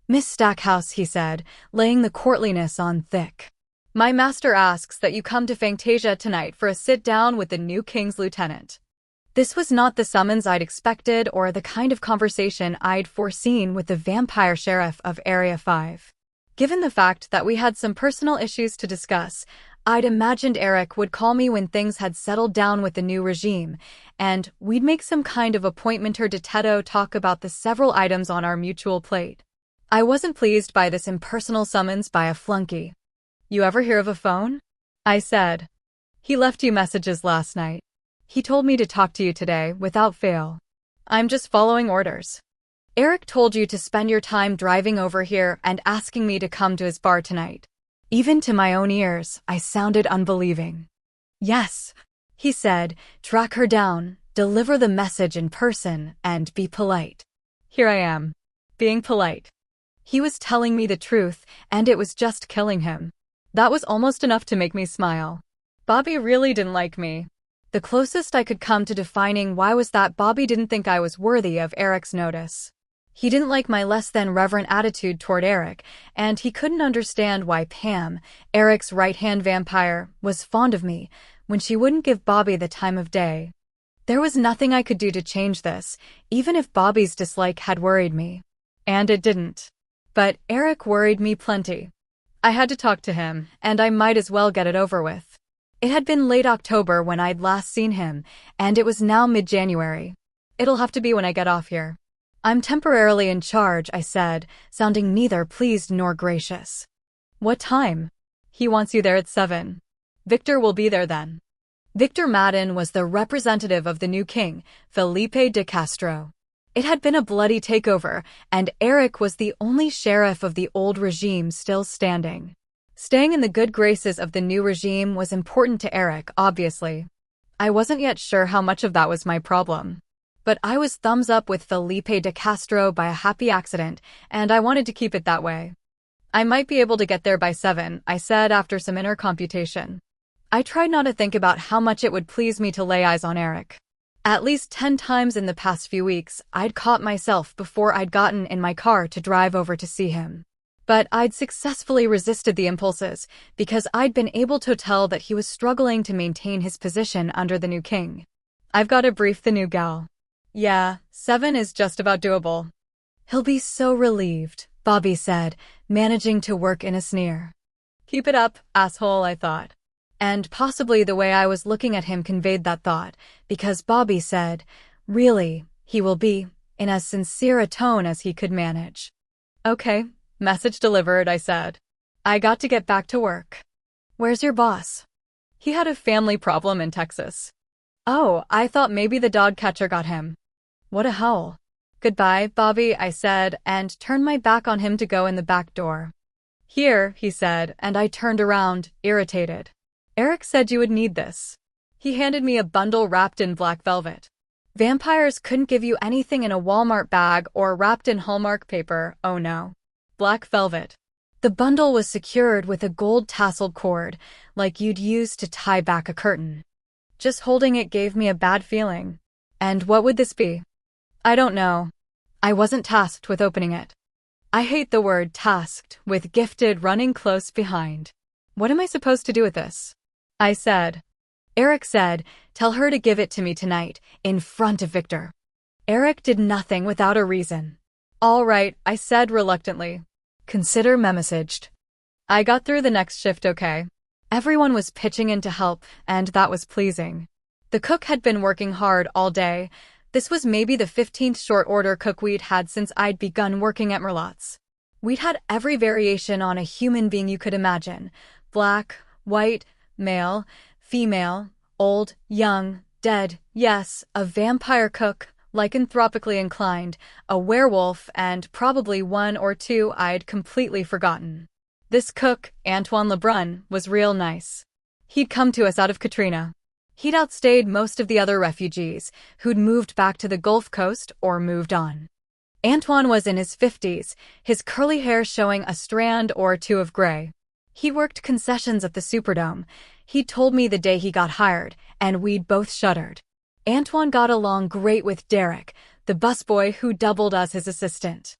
Miss Stackhouse, he said, laying the courtliness on thick. My master asks that you come to Fantasia tonight for a sit-down with the new King's Lieutenant. This was not the summons I'd expected or the kind of conversation I'd foreseen with the vampire sheriff of Area 5. Given the fact that we had some personal issues to discuss, I'd imagined Eric would call me when things had settled down with the new regime, and we'd make some kind of appointment or detecto talk about the several items on our mutual plate. I wasn't pleased by this impersonal summons by a flunky. "You ever hear of a phone?" I said. "He left you messages last night. He told me to talk to you today, without fail. I'm just following orders." "Eric told you to spend your time driving over here and asking me to come to his bar tonight." Even to my own ears, I sounded unbelieving. "Yes," he said, "track her down, deliver the message in person, and be polite." Here I am, being polite. He was telling me the truth, and it was just killing him. That was almost enough to make me smile. Bobby really didn't like me. The closest I could come to defining why was that Bobby didn't think I was worthy of Eric's notice. He didn't like my less-than-reverent attitude toward Eric, and he couldn't understand why Pam, Eric's right-hand vampire, was fond of me when she wouldn't give Bobby the time of day. There was nothing I could do to change this, even if Bobby's dislike had worried me. And it didn't. But Eric worried me plenty. I had to talk to him, and I might as well get it over with. It had been late October when I'd last seen him, and it was now mid-January. "It'll have to be when I get off here. I'm temporarily in charge," I said, sounding neither pleased nor gracious. "What time?" "He wants you there at 7. Victor will be there then." Victor Madden was the representative of the new king, Felipe de Castro. It had been a bloody takeover, and Eric was the only sheriff of the old regime still standing. Staying in the good graces of the new regime was important to Eric, obviously. I wasn't yet sure how much of that was my problem. But I was thumbs up with Felipe de Castro by a happy accident, and I wanted to keep it that way. "I might be able to get there by 7, I said after some inner computation. I tried not to think about how much it would please me to lay eyes on Eric. At least 10 times in the past few weeks, I'd caught myself before I'd gotten in my car to drive over to see him. But I'd successfully resisted the impulses because I'd been able to tell that he was struggling to maintain his position under the new king. "I've got to brief the new gal." "Yeah, 7 is just about doable." "He'll be so relieved," Bobby said, managing to work in a sneer. "Keep it up, asshole," I thought. And possibly the way I was looking at him conveyed that thought, because Bobby said, "Really, he will be," in as sincere a tone as he could manage. "Okay. Message delivered," I said. I got to get back to work. "Where's your boss?" "He had a family problem in Texas." "Oh, I thought maybe the dog catcher got him." What a howl. "Goodbye, Bobby," I said, and turned my back on him to go in the back door. "Here," he said, and I turned around, irritated. "Eric said you would need this." He handed me a bundle wrapped in black velvet. Vampires couldn't give you anything in a Walmart bag or wrapped in Hallmark paper, oh no. Black velvet. The bundle was secured with a gold tasseled cord, like you'd use to tie back a curtain. Just holding it gave me a bad feeling. And what would this be? I don't know. I wasn't tasked with opening it. I hate the word tasked, with gifted running close behind. What am I supposed to do with this? I said. Eric said, "Tell her to give it to me tonight, in front of Victor." Eric did nothing without a reason. "All right," I said reluctantly. "Consider messaged." I got through the next shift okay. Everyone was pitching in to help, and that was pleasing. The cook had been working hard all day. This was maybe the 15th short order cook we'd had since I'd begun working at Merlot's. We'd had every variation on a human being you could imagine. Black, white, male, female, old, young, dead, yes, a vampire cook, lycanthropically inclined, a werewolf, and probably one or two I'd completely forgotten. This cook, Antoine Lebrun, was real nice. He'd come to us out of Katrina. He'd outstayed most of the other refugees, who'd moved back to the Gulf Coast or moved on. Antoine was in his 50s, his curly hair showing a strand or two of gray. He worked concessions at the Superdome. He'd told me the day he got hired, and we'd both shuddered. Antoine got along great with Derek, the busboy who doubled as his assistant.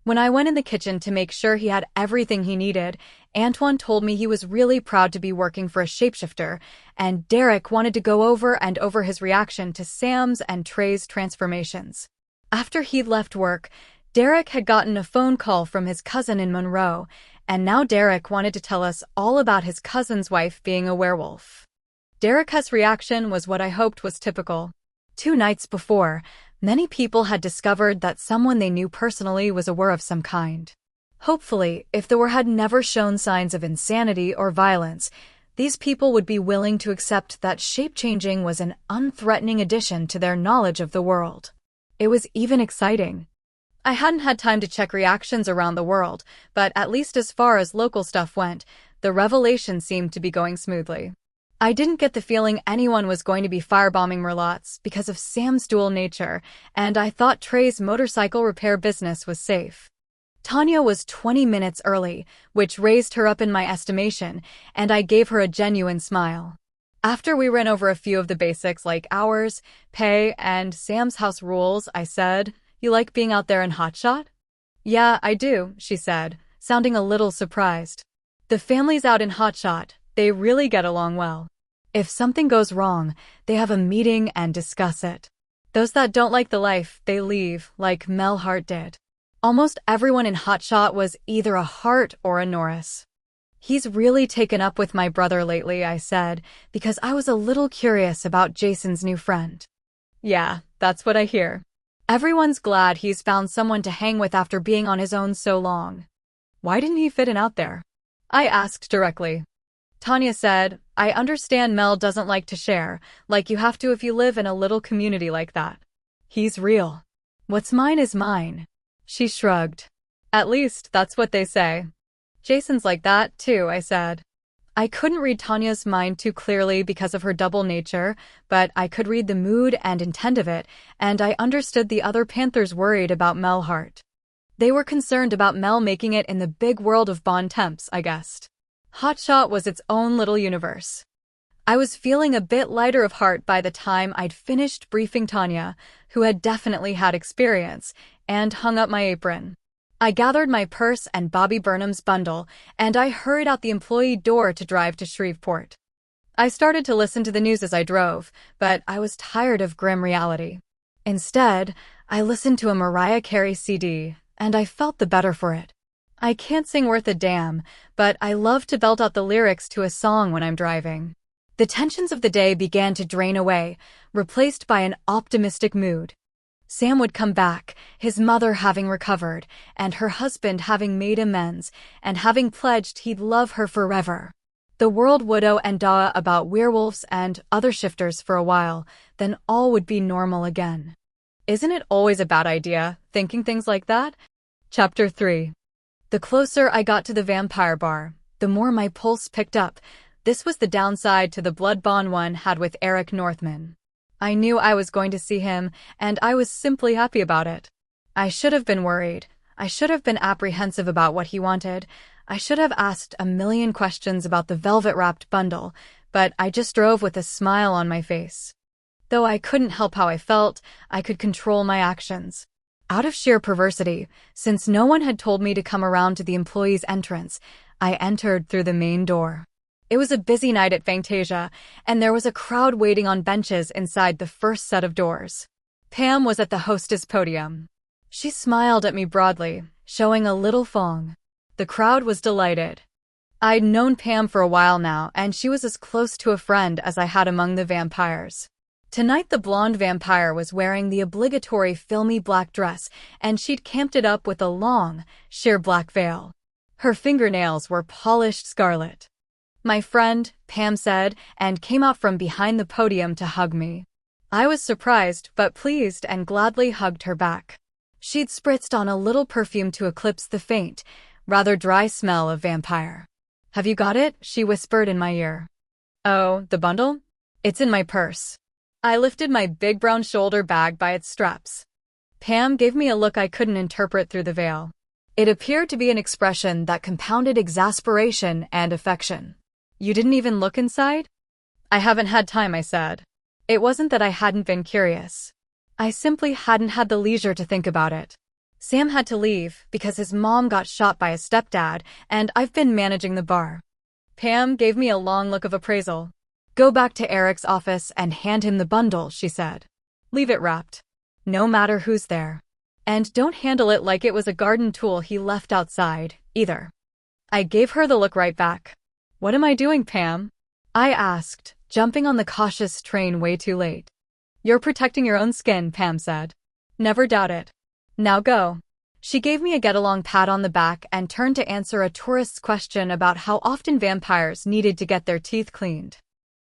When I went in the kitchen to make sure he had everything he needed, Antoine told me he was really proud to be working for a shapeshifter, and Derek wanted to go over and over his reaction to Sam's and Trey's transformations. After he'd left work, Derek had gotten a phone call from his cousin in Monroe, and now Derek wanted to tell us all about his cousin's wife being a werewolf. Derek's reaction was what I hoped was typical. 2 nights before, many people had discovered that someone they knew personally was a were of some kind. Hopefully, if the were had never shown signs of insanity or violence, these people would be willing to accept that shape-changing was an unthreatening addition to their knowledge of the world. It was even exciting. I hadn't had time to check reactions around the world, but at least as far as local stuff went, the revelation seemed to be going smoothly. I didn't get the feeling anyone was going to be firebombing Merlotte's because of Sam's dual nature, and I thought Trey's motorcycle repair business was safe. Tanya was 20 minutes early, which raised her up in my estimation, and I gave her a genuine smile. After we ran over a few of the basics like hours, pay, and Sam's house rules, I said, "You like being out there in hotshot?" "Yeah, I do," she said, sounding a little surprised. "The families out in hotshot, they really get along well. If something goes wrong, they have a meeting and discuss it. Those that don't like the life, they leave, like Mel Hart did." Almost everyone in hotshot was either a Hart or a Norris. "He's really taken up with my brother lately," I said, because I was a little curious about Jason's new friend. "Yeah, that's what I hear. Everyone's glad he's found someone to hang with after being on his own so long." "Why didn't he fit in out there?" I asked directly. Tanya said, "I understand Mel doesn't like to share, like you have to if you live in a little community like that. He's real. What's mine is mine." She shrugged. "At least, that's what they say." "Jason's like that, too," I said. I couldn't read Tanya's mind too clearly because of her double nature, but I could read the mood and intent of it, and I understood the other Panthers worried about Mel Hart. They were concerned about Mel making it in the big world of Bon Temps, I guessed. Hotshot was its own little universe. I was feeling a bit lighter of heart by the time I'd finished briefing Tanya, who had definitely had experience, and hung up my apron. I gathered my purse and Bobby Burnham's bundle, and I hurried out the employee door to drive to Shreveport. I started to listen to the news as I drove, but I was tired of grim reality. Instead, I listened to a Mariah Carey CD, and I felt the better for it. I can't sing worth a damn, but I love to belt out the lyrics to a song when I'm driving. The tensions of the day began to drain away, replaced by an optimistic mood. Sam would come back, his mother having recovered, and her husband having made amends, and having pledged he'd love her forever. The world would owe and daw about werewolves and other shifters for a while, then all would be normal again. Isn't it always a bad idea, thinking things like that? Chapter 3. The closer I got to the vampire bar, the more my pulse picked up. This was the downside to the blood bond one had with Eric Northman. I knew I was going to see him, and I was simply happy about it. I should have been worried. I should have been apprehensive about what he wanted. I should have asked a million questions about the velvet-wrapped bundle, but I just drove with a smile on my face. Though I couldn't help how I felt, I could control my actions. Out of sheer perversity, since no one had told me to come around to the employee's entrance, I entered through the main door. It was a busy night at Fantasia, and there was a crowd waiting on benches inside the first set of doors. Pam was at the hostess podium. She smiled at me broadly, showing a little fong. The crowd was delighted. I'd known Pam for a while now, and she was as close to a friend as I had among the vampires. Tonight the blonde vampire was wearing the obligatory filmy black dress, and she'd camped it up with a long, sheer black veil. Her fingernails were polished scarlet. "My friend," Pam said, and came out from behind the podium to hug me. I was surprised but pleased and gladly hugged her back. She'd spritzed on a little perfume to eclipse the faint, rather dry smell of vampire. "Have you got it?" she whispered in my ear. "Oh, the bundle? It's in my purse." I lifted my big brown shoulder bag by its straps. Pam gave me a look I couldn't interpret through the veil. It appeared to be an expression that compounded exasperation and affection. "You didn't even look inside?" "I haven't had time," I said. It wasn't that I hadn't been curious. I simply hadn't had the leisure to think about it. Sam had to leave because his mom got shot by his stepdad, and I've been managing the bar. Pam gave me a long look of appraisal. Go back to Eric's office and hand him the bundle, she said. Leave it wrapped. No matter who's there. And don't handle it like it was a garden tool he left outside, either. I gave her the look right back. What am I doing, Pam? I asked, jumping on the cautious train way too late. You're protecting your own skin, Pam said. Never doubt it. Now go. She gave me a get-along pat on the back and turned to answer a tourist's question about how often vampires needed to get their teeth cleaned.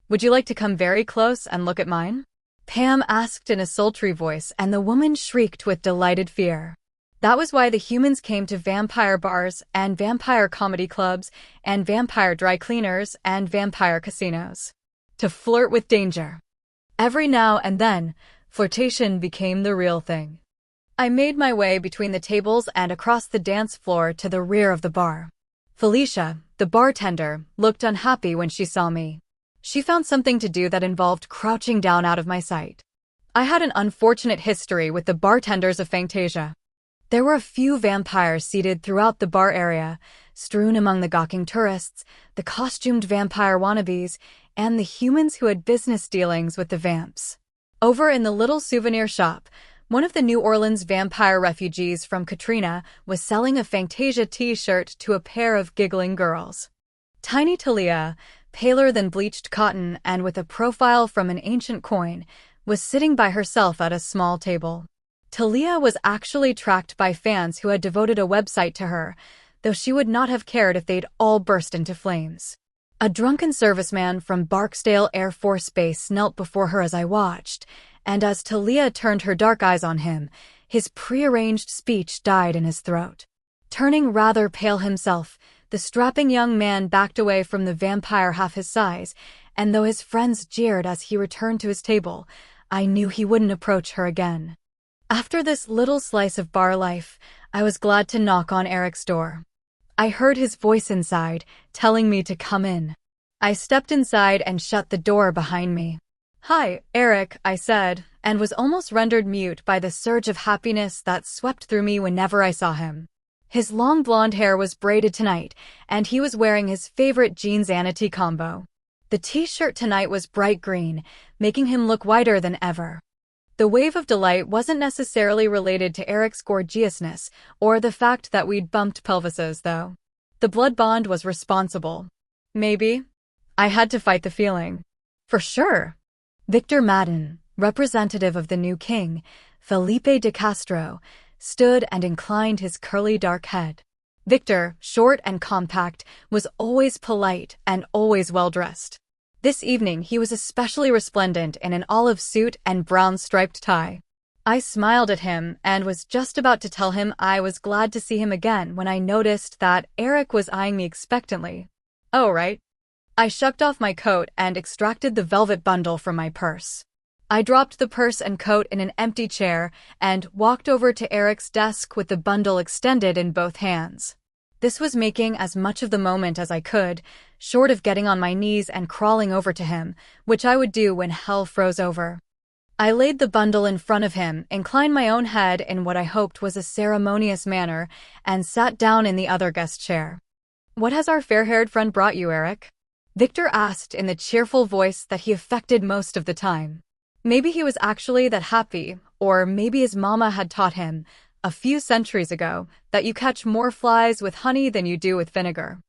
Would you like to come very close and look at mine? Pam asked in a sultry voice, and the woman shrieked with delighted fear. That was why the humans came to vampire bars and vampire comedy clubs and vampire dry cleaners and vampire casinos. To flirt with danger. Every now and then, flirtation became the real thing. I made my way between the tables and across the dance floor to the rear of the bar. Felicia, the bartender, looked unhappy when she saw me. She found something to do that involved crouching down out of my sight. I had an unfortunate history with the bartenders of Fantasia. There were a few vampires seated throughout the bar area, strewn among the gawking tourists, the costumed vampire wannabes, and the humans who had business dealings with the vamps. Over in the little souvenir shop, one of the New Orleans vampire refugees from Katrina was selling a Fantasia t-shirt to a pair of giggling girls. Tiny Talia, paler than bleached cotton and with a profile from an ancient coin, was sitting by herself at a small table. Talia was actually tracked by fans who had devoted a website to her, though she would not have cared if they'd all burst into flames. A drunken serviceman from Barksdale Air Force Base knelt before her as I watched, and as Talia turned her dark eyes on him, his prearranged speech died in his throat. Turning rather pale himself, the strapping young man backed away from the vampire half his size, and though his friends jeered as he returned to his table, I knew he wouldn't approach her again. After this little slice of bar life, I was glad to knock on Eric's door. I heard his voice inside, telling me to come in. I stepped inside and shut the door behind me. Hi, Eric, I said, and was almost rendered mute by the surge of happiness that swept through me whenever I saw him. His long blonde hair was braided tonight, and he was wearing his favorite jeans Anity combo. The t-shirt tonight was bright green, making him look whiter than ever. The wave of delight wasn't necessarily related to Eric's gorgeousness or the fact that we'd bumped pelvises, though. The blood bond was responsible. Maybe. I had to fight the feeling. For sure. Victor Madden, representative of the new king, Felipe de Castro, stood and inclined his curly dark head. Victor, short and compact, was always polite and always well-dressed. This evening he was especially resplendent in an olive suit and brown striped tie. I smiled at him and was just about to tell him I was glad to see him again when I noticed that Eric was eyeing me expectantly. Oh, right. I shucked off my coat and extracted the velvet bundle from my purse. I dropped the purse and coat in an empty chair and walked over to Eric's desk with the bundle extended in both hands. This was making as much of the moment as I could, short of getting on my knees and crawling over to him, which I would do when hell froze over. I laid the bundle in front of him, inclined my own head in what I hoped was a ceremonious manner, and sat down in the other guest chair. What has our fair-haired friend brought you, Eric? Victor asked in the cheerful voice that he affected most of the time. Maybe he was actually that happy, or maybe his mama had taught him, a few centuries ago, that you catch more flies with honey than you do with vinegar.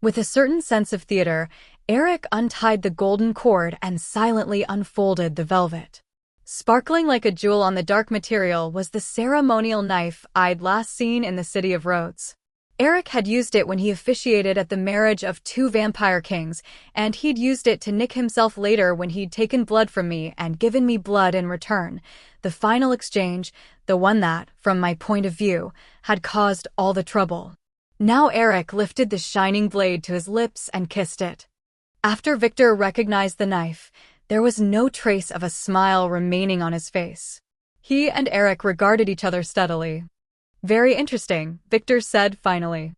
With a certain sense of theater, Eric untied the golden cord and silently unfolded the velvet. Sparkling like a jewel on the dark material was the ceremonial knife I'd last seen in the city of Rhodes. Eric had used it when he officiated at the marriage of two vampire kings, and he'd used it to nick himself later when he'd taken blood from me and given me blood in return. The final exchange, the one that, from my point of view, had caused all the trouble. Now Eric lifted the shining blade to his lips and kissed it. After Victor recognized the knife, there was no trace of a smile remaining on his face. He and Eric regarded each other steadily. Very interesting, Victor said finally.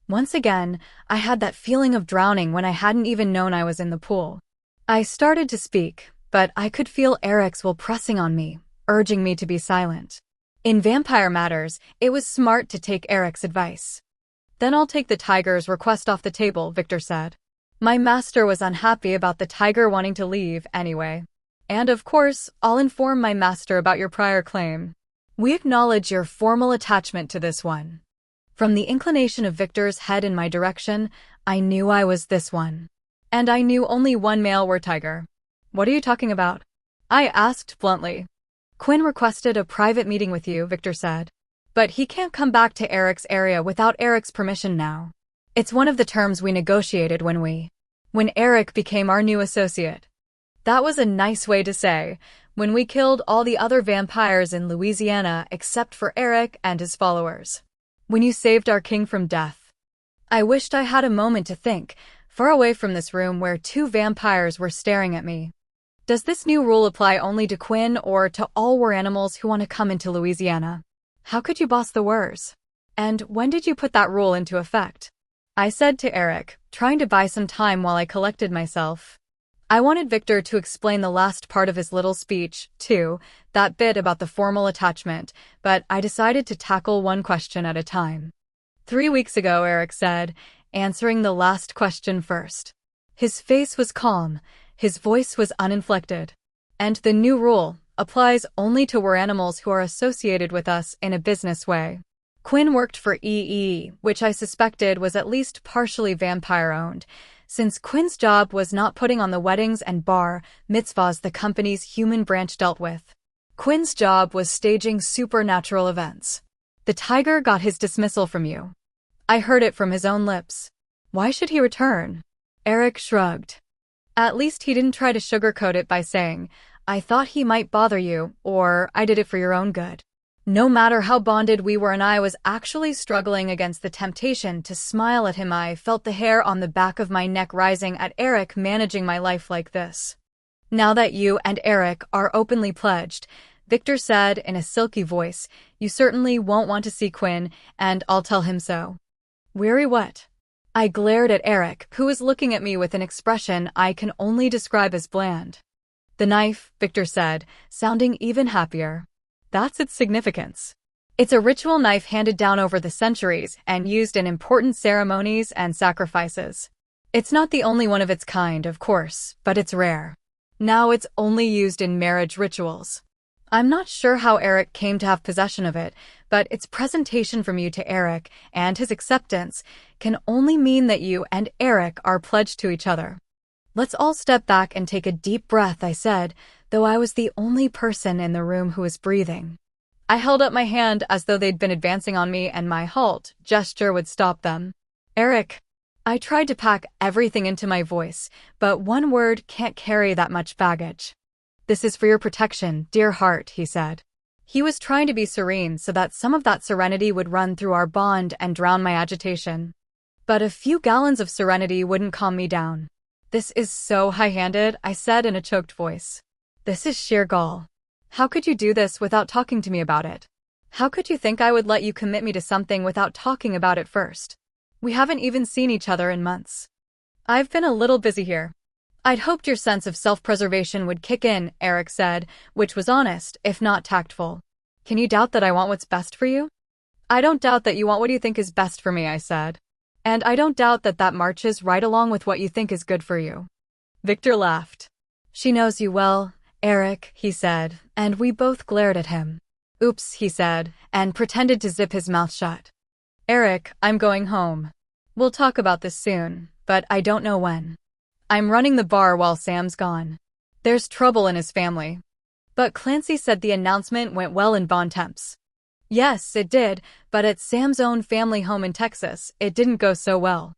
Once again, I had that feeling of drowning when I hadn't even known I was in the pool. I started to speak, but I could feel Eric's will pressing on me, urging me to be silent. In vampire matters, it was smart to take Eric's advice. Then I'll take the tiger's request off the table, Victor said. My master was unhappy about the tiger wanting to leave anyway. And of course, I'll inform my master about your prior claim. We acknowledge your formal attachment to this one. From the inclination of Victor's head in my direction, I knew I was this one. And I knew only one male were tiger. What are you talking about? I asked bluntly. Quinn requested a private meeting with you, Victor said. But he can't come back to Eric's area without Eric's permission now. It's one of the terms we negotiated when Eric became our new associate. That was a nice way to say, when we killed all the other vampires in Louisiana except for Eric and his followers. When you saved our king from death. I wished I had a moment to think, far away from this room where two vampires were staring at me. Does this new rule apply only to Quinn or to all war animals who want to come into Louisiana? How could you boss the wars? And when did you put that rule into effect? I said to Eric, trying to buy some time while I collected myself. I wanted Victor to explain the last part of his little speech, too, that bit about the formal attachment, but I decided to tackle one question at a time. 3 weeks ago, Eric said, answering the last question first. His face was calm, his voice was uninflected. And the new rule applies only to war animals who are associated with us in a business way. Quinn worked for EE, which I suspected was at least partially vampire-owned, since Quinn's job was not putting on the weddings and bar mitzvahs the company's human branch dealt with. Quinn's job was staging supernatural events. The tiger got his dismissal from you. I heard it from his own lips. Why should he return? Eric shrugged. At least he didn't try to sugarcoat it by saying, I thought he might bother you, or I did it for your own good. No matter how bonded we were and I was actually struggling against the temptation to smile at him. I felt the hair on the back of my neck rising at Eric managing my life like this. Now that you and Eric are openly pledged, Victor said in a silky voice, you certainly won't want to see Quinn, and I'll tell him so. Weary what? I glared at Eric, who was looking at me with an expression I can only describe as bland. The knife, Victor said, sounding even happier. That's its significance. It's a ritual knife handed down over the centuries and used in important ceremonies and sacrifices. It's not the only one of its kind, of course, but it's rare. Now it's only used in marriage rituals. I'm not sure how Eric came to have possession of it, but its presentation from you to Eric and his acceptance can only mean that you and Eric are pledged to each other. Let's all step back and take a deep breath, I said, though I was the only person in the room who was breathing. I held up my hand as though they'd been advancing on me and my halt gesture would stop them. Eric. I tried to pack everything into my voice, but one word can't carry that much baggage. This is for your protection, dear heart, he said. He was trying to be serene so that some of that serenity would run through our bond and drown my agitation. But a few gallons of serenity wouldn't calm me down. This is so high-handed, I said in a choked voice. This is sheer gall. How could you do this without talking to me about it? How could you think I would let you commit me to something without talking about it first? We haven't even seen each other in months. I've been a little busy here. I'd hoped your sense of self-preservation would kick in, Eric said, which was honest, if not tactful. Can you doubt that I want what's best for you? I don't doubt that you want what you think is best for me, I said. And I don't doubt that that marches right along with what you think is good for you. Victor laughed. She knows you well, Eric, he said, and we both glared at him. Oops, he said, and pretended to zip his mouth shut. Eric, I'm going home. We'll talk about this soon, but I don't know when. I'm running the bar while Sam's gone. There's trouble in his family. But Clancy said the announcement went well in Bon Temps. Yes, it did, but at Sam's own family home in Texas, it didn't go so well.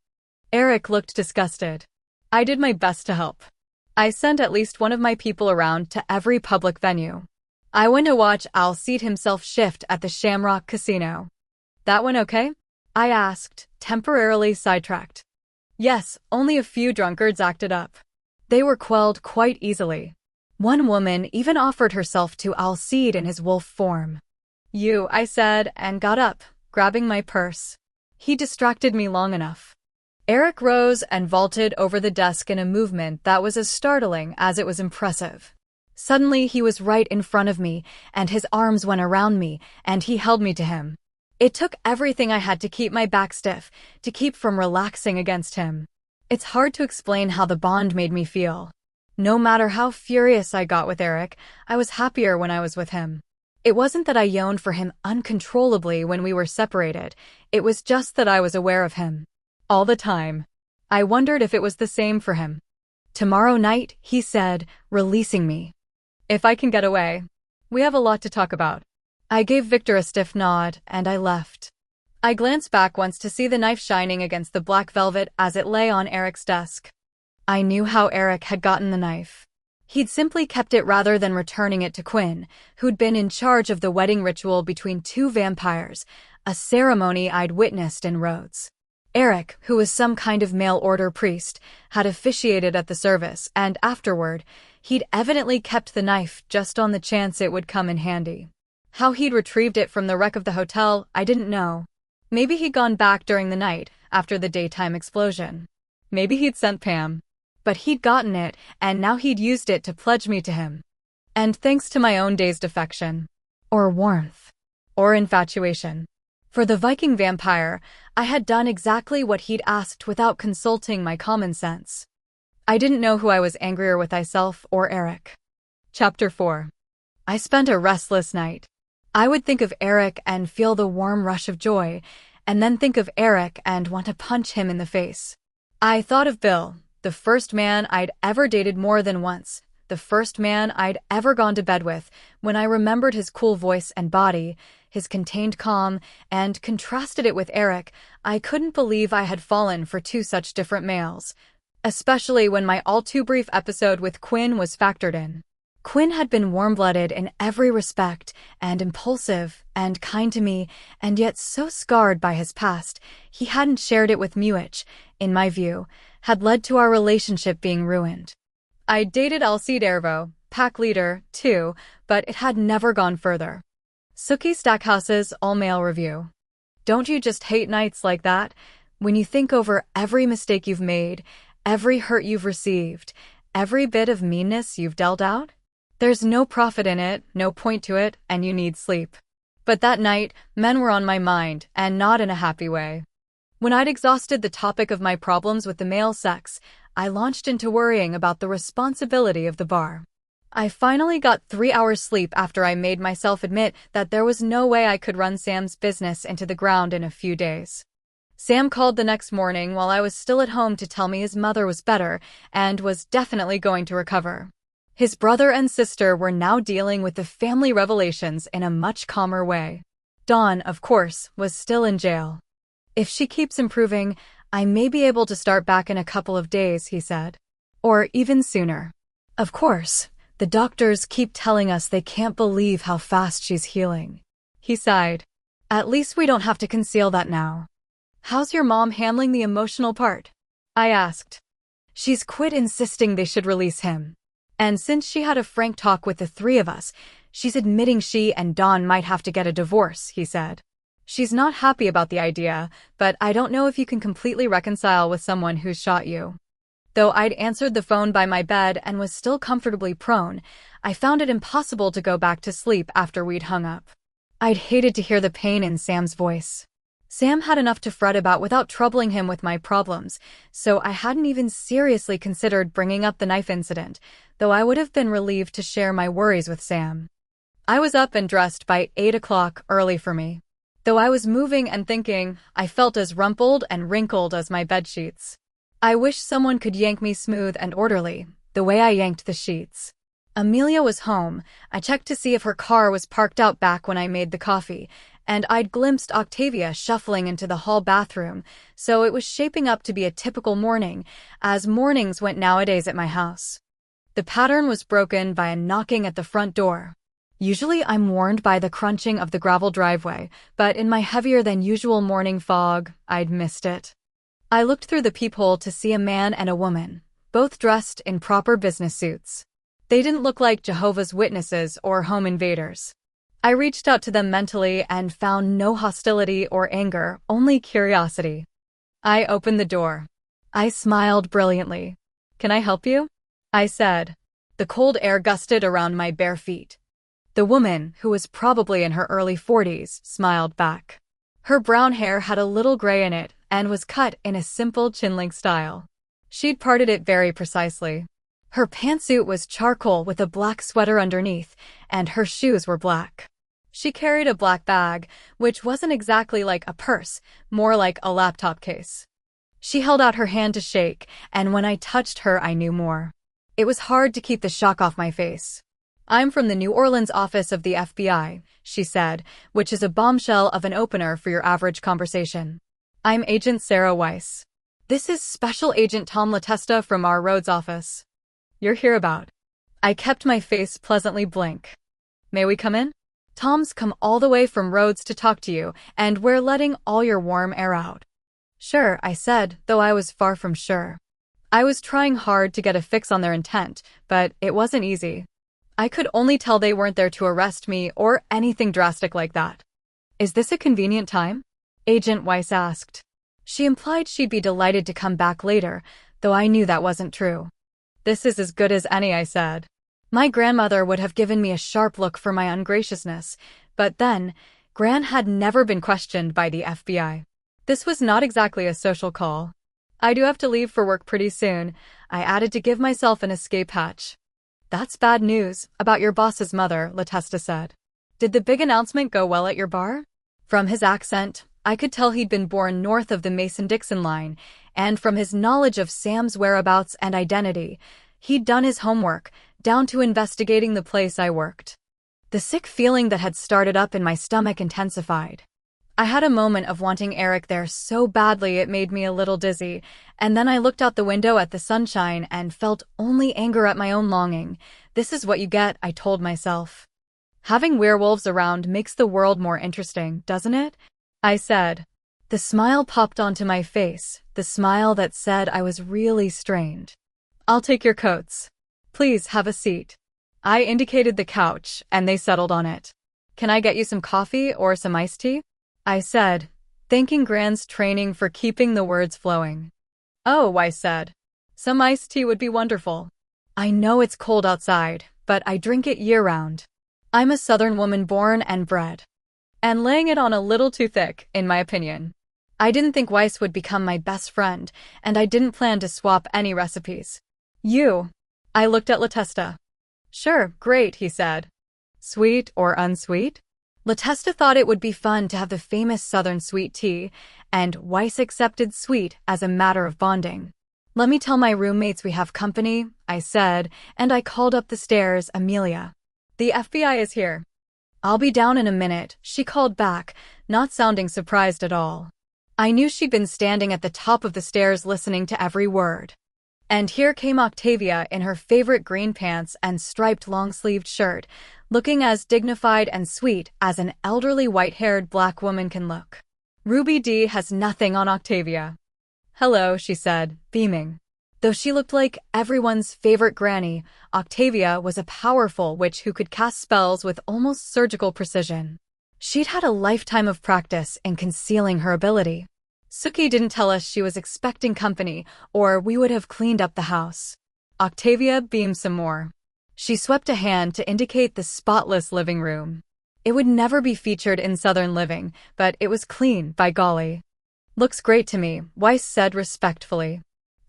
Eric looked disgusted. I did my best to help. I sent at least one of my people around to every public venue. I went to watch Al seat himself shift at the Shamrock Casino. That went okay? I asked, temporarily sidetracked. Yes, only a few drunkards acted up. They were quelled quite easily. One woman even offered herself to Alcide in his wolf form. You, I said, and got up, grabbing my purse. He distracted me long enough. Eric rose and vaulted over the desk in a movement that was as startling as it was impressive. Suddenly he was right in front of me, and his arms went around me, and he held me to him. It took everything I had to keep my back stiff, to keep from relaxing against him. It's hard to explain how the bond made me feel. No matter how furious I got with Eric, I was happier when I was with him. It wasn't that I yearned for him uncontrollably when we were separated, it was just that I was aware of him. All the time. I wondered if it was the same for him. "Tomorrow night," he said, releasing me. "If I can get away. We have a lot to talk about." I gave Victor a stiff nod, and I left. I glanced back once to see the knife shining against the black velvet as it lay on Eric's desk. I knew how Eric had gotten the knife. He'd simply kept it rather than returning it to Quinn, who'd been in charge of the wedding ritual between two vampires, a ceremony I'd witnessed in Rhodes. Eric, who was some kind of mail order priest, had officiated at the service, and afterward, he'd evidently kept the knife just on the chance it would come in handy. How he'd retrieved it from the wreck of the hotel, I didn't know. Maybe he'd gone back during the night, after the daytime explosion. Maybe he'd sent Pam. But he'd gotten it, and now he'd used it to pledge me to him. And thanks to my own dazed affection. Or warmth. Or infatuation. For the Viking vampire, I had done exactly what he'd asked without consulting my common sense. I didn't know who I was angrier with, myself or Eric. Chapter 4. I spent a restless night. I would think of Eric and feel the warm rush of joy, and then think of Eric and want to punch him in the face. I thought of Bill, the first man I'd ever dated more than once, the first man I'd ever gone to bed with, when I remembered his cool voice and body, his contained calm, and contrasted it with Eric. I couldn't believe I had fallen for two such different males, especially when my all-too-brief episode with Quinn was factored in. Quinn had been warm-blooded in every respect, and impulsive, and kind to me, and yet so scarred by his past, he hadn't shared it with me, which, in my view, had led to our relationship being ruined. I dated Alcide Ervo, pack leader, too, but it had never gone further. Sookie Stackhouse's all-male review. Don't you just hate nights like that, when you think over every mistake you've made, every hurt you've received, every bit of meanness you've dealt out? There's no profit in it, no point to it, and you need sleep. But that night, men were on my mind, and not in a happy way. When I'd exhausted the topic of my problems with the male sex, I launched into worrying about the responsibility of the bar. I finally got 3 hours sleep after I made myself admit that there was no way I could run Sam's business into the ground in a few days. Sam called the next morning while I was still at home to tell me his mother was better and was definitely going to recover. His brother and sister were now dealing with the family revelations in a much calmer way. Dawn, of course, was still in jail. "If she keeps improving, I may be able to start back in a couple of days," he said. "Or even sooner. Of course, the doctors keep telling us they can't believe how fast she's healing." He sighed. "At least we don't have to conceal that now." "How's your mom handling the emotional part?" I asked. "She's quit insisting they should release him. And since she had a frank talk with the three of us, she's admitting she and Dawn might have to get a divorce," he said. "She's not happy about the idea, but I don't know if you can completely reconcile with someone who's shot you." Though I'd answered the phone by my bed and was still comfortably prone, I found it impossible to go back to sleep after we'd hung up. I'd hated to hear the pain in Sam's voice. Sam had enough to fret about without troubling him with my problems, so I hadn't even seriously considered bringing up the knife incident, though I would have been relieved to share my worries with Sam. I was up and dressed by 8 o'clock, early for me. Though I was moving and thinking, I felt as rumpled and wrinkled as my bedsheets. I wish someone could yank me smooth and orderly, the way I yanked the sheets. Amelia was home. I checked to see if her car was parked out back when I made the coffee, and I'd glimpsed Octavia shuffling into the hall bathroom, so it was shaping up to be a typical morning, as mornings went nowadays at my house. The pattern was broken by a knocking at the front door. Usually I'm warned by the crunching of the gravel driveway, but in my heavier-than-usual morning fog, I'd missed it. I looked through the peephole to see a man and a woman, both dressed in proper business suits. They didn't look like Jehovah's Witnesses or home invaders. I reached out to them mentally and found no hostility or anger, only curiosity. I opened the door. I smiled brilliantly. "Can I help you?" I said. The cold air gusted around my bare feet. The woman, who was probably in her early 40s, smiled back. Her brown hair had a little gray in it and was cut in a simple chin-length style. She'd parted it very precisely. Her pantsuit was charcoal with a black sweater underneath, and her shoes were black. She carried a black bag, which wasn't exactly like a purse, more like a laptop case. She held out her hand to shake, and when I touched her, I knew more. It was hard to keep the shock off my face. "I'm from the New Orleans office of the FBI," she said, which is a bombshell of an opener for your average conversation. "I'm Agent Sarah Weiss. This is Special Agent Tom Latesta from our Rhodes office. You're here about." I kept my face pleasantly blank. "May we come in? Tom's come all the way from Rhodes to talk to you, and we're letting all your warm air out." "Sure," I said, though I was far from sure. I was trying hard to get a fix on their intent, but it wasn't easy. I could only tell they weren't there to arrest me or anything drastic like that. "Is this a convenient time?" Agent Weiss asked. She implied she'd be delighted to come back later, though I knew that wasn't true. "This is as good as any," I said. My grandmother would have given me a sharp look for my ungraciousness, but then, Gran had never been questioned by the FBI. This was not exactly a social call. "I do have to leave for work pretty soon," I added to give myself an escape hatch. "That's bad news about your boss's mother," Latesta said. "Did the big announcement go well at your bar?" From his accent, I could tell he'd been born north of the Mason-Dixon line, and from his knowledge of Sam's whereabouts and identity, he'd done his homework, down to investigating the place I worked. The sick feeling that had started up in my stomach intensified. I had a moment of wanting Eric there so badly it made me a little dizzy, and then I looked out the window at the sunshine and felt only anger at my own longing. "This is what you get," I told myself. "Having werewolves around makes the world more interesting, doesn't it?" I said. The smile popped onto my face, the smile that said I was really strained. "I'll take your coats. Please have a seat." I indicated the couch, and they settled on it. "Can I get you some coffee or some iced tea?" I said, thanking Gran's training for keeping the words flowing. "Oh," I said. "Some iced tea would be wonderful. I know it's cold outside, but I drink it year-round. I'm a Southern woman born and bred. And laying it on a little too thick, in my opinion. I didn't think Weiss would become my best friend, and I didn't plan to swap any recipes. "You?" I looked at Latesta. "Sure, great," he said. "Sweet or unsweet?" Latesta thought it would be fun to have the famous Southern sweet tea, and Weiss accepted sweet as a matter of bonding. "Let me tell my roommates we have company," I said, and I called up the stairs Amelia. "The FBI is here." "I'll be down in a minute," she called back, not sounding surprised at all. I knew she'd been standing at the top of the stairs listening to every word. And here came Octavia in her favorite green pants and striped long-sleeved shirt, looking as dignified and sweet as an elderly white-haired black woman can look. Ruby D has nothing on Octavia. "Hello," she said, beaming. Though she looked like everyone's favorite granny, Octavia was a powerful witch who could cast spells with almost surgical precision. She'd had a lifetime of practice in concealing her ability. Sookie didn't tell us she was expecting company, or we would have cleaned up the house. Octavia beamed some more. She swept a hand to indicate the spotless living room. It would never be featured in Southern living, but it was clean, by golly. "Looks great to me," Weiss said respectfully.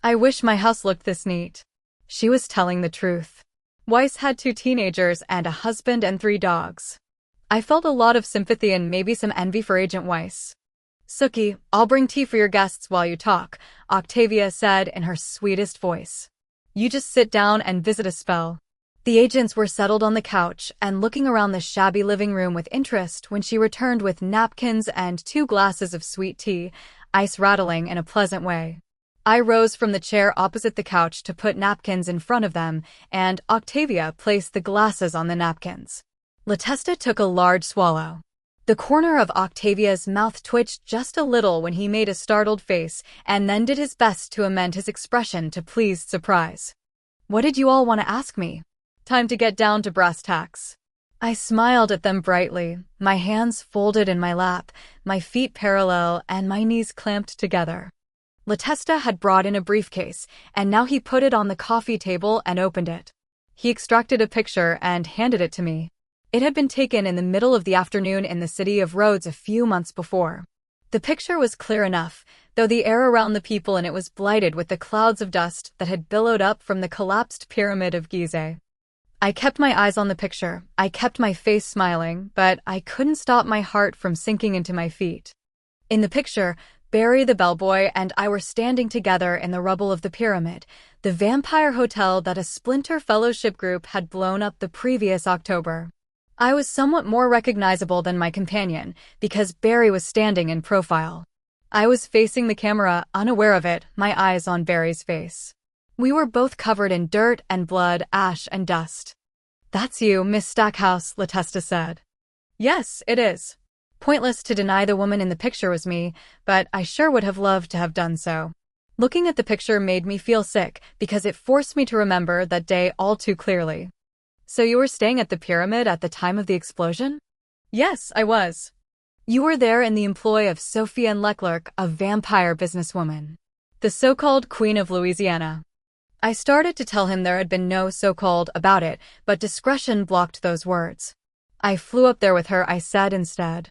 "I wish my house looked this neat." She was telling the truth. Weiss had 2 teenagers and a husband and 3 dogs. I felt a lot of sympathy and maybe some envy for Agent Weiss. "Sookie, I'll bring tea for your guests while you talk," Octavia said in her sweetest voice. "You just sit down and visit a spell." The agents were settled on the couch and looking around the shabby living room with interest when she returned with napkins and 2 glasses of sweet tea, ice rattling in a pleasant way. I rose from the chair opposite the couch to put napkins in front of them, and Octavia placed the glasses on the napkins. Latesta took a large swallow. The corner of Octavia's mouth twitched just a little when he made a startled face and then did his best to amend his expression to pleased surprise. "What did you all want to ask me?" "Time to get down to brass tacks." I smiled at them brightly, my hands folded in my lap, my feet parallel and my knees clamped together. Latesta had brought in a briefcase, and now he put it on the coffee table and opened it. He extracted a picture and handed it to me. It had been taken in the middle of the afternoon in the city of Rhodes a few months before. The picture was clear enough, though the air around the people in it was blighted with the clouds of dust that had billowed up from the collapsed pyramid of Gizeh. I kept my eyes on the picture, I kept my face smiling, but I couldn't stop my heart from sinking into my feet. In the picture, Barry the bellboy and I were standing together in the rubble of the pyramid, the vampire hotel that a splinter fellowship group had blown up the previous October. I was somewhat more recognizable than my companion, because Barry was standing in profile. I was facing the camera, unaware of it, my eyes on Barry's face. We were both covered in dirt and blood, ash and dust. "That's you, Miss Stackhouse," Latesta said. "Yes, it is." Pointless to deny the woman in the picture was me, but I sure would have loved to have done so. Looking at the picture made me feel sick, because it forced me to remember that day all too clearly. "So you were staying at the pyramid at the time of the explosion?" "Yes, I was." "You were there in the employ of Sookie and Leclerc, a vampire businesswoman, the so-called Queen of Louisiana." I started to tell him there had been no so-called about it, but discretion blocked those words. "I flew up there with her," I said instead.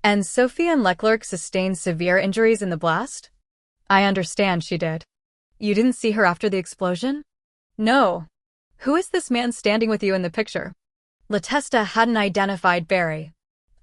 "And Sookie and Leclerc sustained severe injuries in the blast?" "I understand she did." "You didn't see her after the explosion?" "No." "Who is this man standing with you in the picture?" Latesta hadn't identified Barry.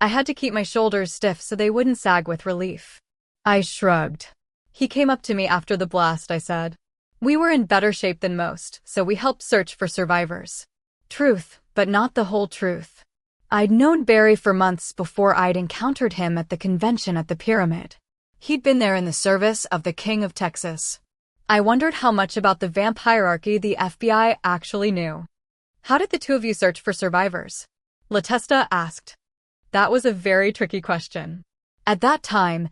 I had to keep my shoulders stiff so they wouldn't sag with relief. I shrugged. "He came up to me after the blast," I said. "We were in better shape than most, so we helped search for survivors." Truth, but not the whole truth. I'd known Barry for months before I'd encountered him at the convention at the pyramid. He'd been there in the service of the King of Texas. I wondered how much about the vamp hierarchy the FBI actually knew. "How did the two of you search for survivors?" Latesta asked. That was a very tricky question. At that time,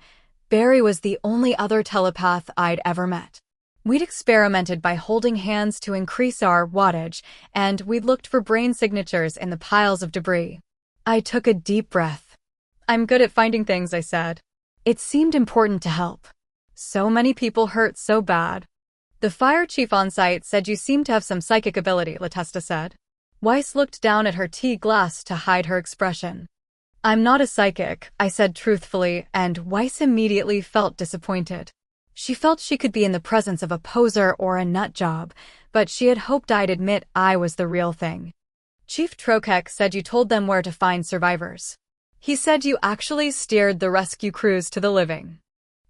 Barry was the only other telepath I'd ever met. We'd experimented by holding hands to increase our wattage, and we'd looked for brain signatures in the piles of debris. I took a deep breath. "I'm good at finding things," I said. It seemed important to help. So many people hurt so bad. "The fire chief on site said you seem to have some psychic ability," Latesta said. Weiss looked down at her tea glass to hide her expression. "I'm not a psychic," I said truthfully, and Weiss immediately felt disappointed. She felt she could be in the presence of a poser or a nut job, but she had hoped I'd admit I was the real thing. "Chief Trokek said you told them where to find survivors. He said you actually steered the rescue crews to the living."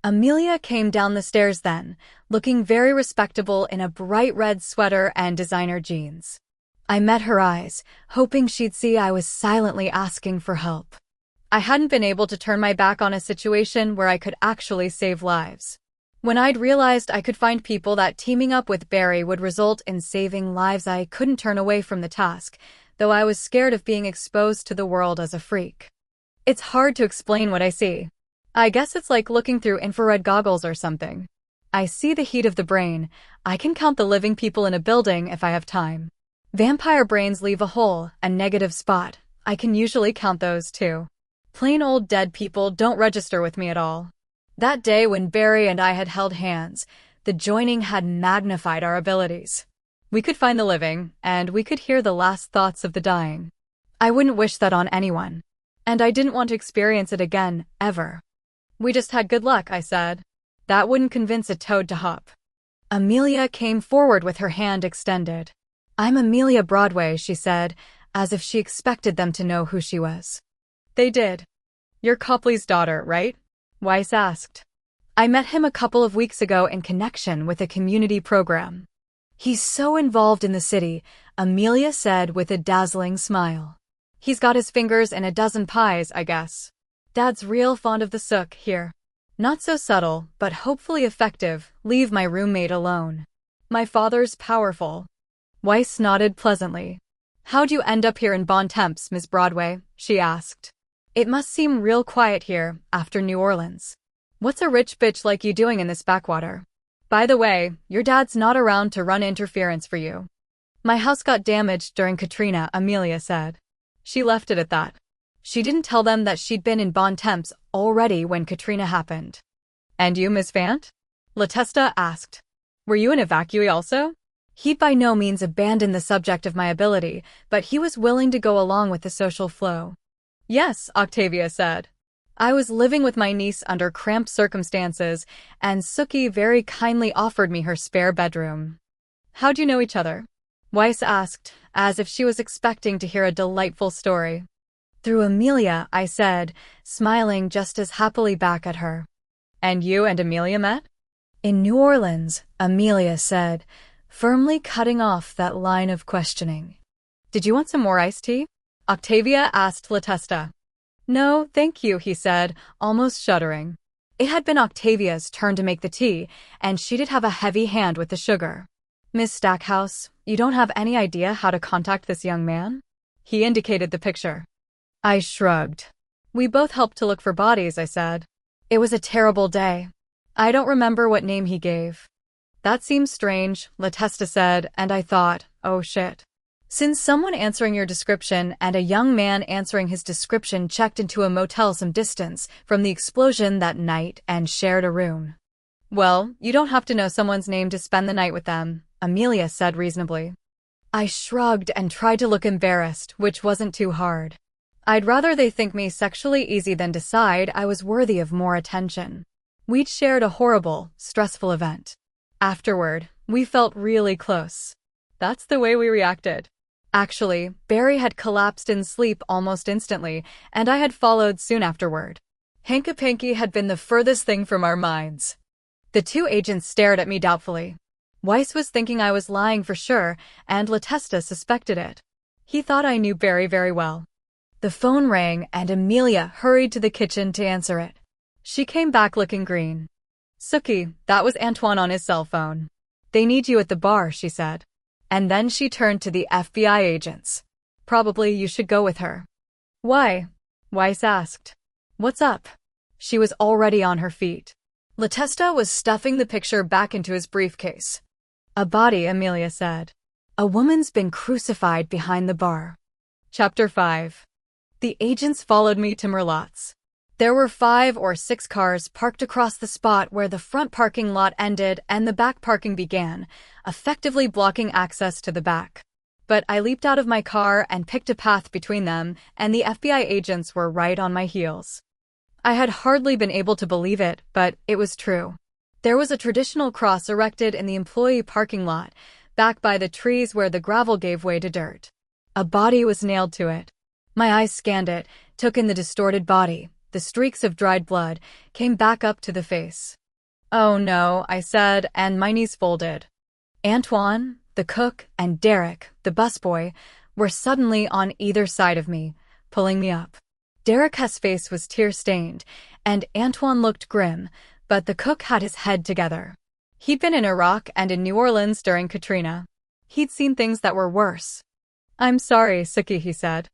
Amelia came down the stairs then, looking very respectable in a bright red sweater and designer jeans. I met her eyes, hoping she'd see I was silently asking for help. I hadn't been able to turn my back on a situation where I could actually save lives. When I'd realized I could find people that teaming up with Barry would result in saving lives, I couldn't turn away from the task, though I was scared of being exposed to the world as a freak. It's hard to explain what I see. I guess it's like looking through infrared goggles or something. I see the heat of the brain. I can count the living people in a building if I have time. Vampire brains leave a hole, a negative spot. I can usually count those too. Plain old dead people don't register with me at all. That day when Barry and I had held hands, the joining had magnified our abilities. We could find the living, and we could hear the last thoughts of the dying. I wouldn't wish that on anyone. And I didn't want to experience it again, ever. "We just had good luck," I said. That wouldn't convince a toad to hop. Amelia came forward with her hand extended. "I'm Amelia Broadway," she said, as if she expected them to know who she was. They did. "You're Copley's daughter, right?" Weiss asked. "I met him a couple of weeks ago in connection with a community program." "He's so involved in the city," Amelia said with a dazzling smile. "He's got his fingers in a dozen pies, I guess. Dad's real fond of the sook here. Not so subtle, but hopefully effective. Leave my roommate alone. My father's powerful." Weiss nodded pleasantly. "How'd you end up here in Bon Temps, Miss Broadway?" she asked. "It must seem real quiet here, after New Orleans. What's a rich bitch like you doing in this backwater? By the way, your dad's not around to run interference for you." "My house got damaged during Katrina," Amelia said. She left it at that. She didn't tell them that she'd been in Bon Temps already when Katrina happened. "And you, Miss Fant?" Latesta asked. "Were you an evacuee also?" He'd by no means abandoned the subject of my ability, but he was willing to go along with the social flow. Yes, Octavia said. I was living with my niece under cramped circumstances, and Sookie very kindly offered me her spare bedroom. How'd you know each other? Weiss asked, as if she was expecting to hear a delightful story. Through Amelia, I said, smiling just as happily back at her. And you and Amelia met? In New Orleans, Amelia said, firmly cutting off that line of questioning. Did you want some more iced tea? Octavia asked Latesta. No, thank you, he said, almost shuddering. It had been Octavia's turn to make the tea, and she did have a heavy hand with the sugar. Miss Stackhouse, you don't have any idea how to contact this young man? He indicated the picture. I shrugged. We both helped to look for bodies, I said. It was a terrible day. I don't remember what name he gave. That seems strange, Latesta said, and I thought, oh shit. Since someone answering your description and a young man answering his description checked into a motel some distance from the explosion that night and shared a room. Well, you don't have to know someone's name to spend the night with them, Amelia said reasonably. I shrugged and tried to look embarrassed, which wasn't too hard. I'd rather they think me sexually easy than decide I was worthy of more attention. We'd shared a horrible, stressful event. Afterward, we felt really close. That's the way we reacted. Actually, Barry had collapsed in sleep almost instantly, and I had followed soon afterward. Hanky-panky had been the furthest thing from our minds. The two agents stared at me doubtfully. Weiss was thinking I was lying for sure, and Latesta suspected it. He thought I knew Barry very well. The phone rang, and Amelia hurried to the kitchen to answer it. She came back looking green. Sookie, that was Antoine on his cell phone. They need you at the bar, she said. And then she turned to the FBI agents. Probably you should go with her. Why? Weiss asked. What's up? She was already on her feet. Latesta was stuffing the picture back into his briefcase. A body, Amelia said. A woman's been crucified behind the bar. Chapter 5. The agents followed me to Merlotte's. There were 5 or 6 cars parked across the spot where the front parking lot ended and the back parking began, effectively blocking access to the back. But I leaped out of my car and picked a path between them, and the FBI agents were right on my heels. I had hardly been able to believe it, but it was true. There was a traditional cross erected in the employee parking lot, back by the trees where the gravel gave way to dirt. A body was nailed to it. My eyes scanned it, took in the distorted body. The streaks of dried blood came back up to the face. Oh no, I said, and my knees folded. Antoine, the cook, and Derek, the busboy, were suddenly on either side of me, pulling me up. Derek's face was tear-stained, and Antoine looked grim, but the cook had his head together. He'd been in Iraq and in New Orleans during Katrina. He'd seen things that were worse. I'm sorry, Sookie, he said.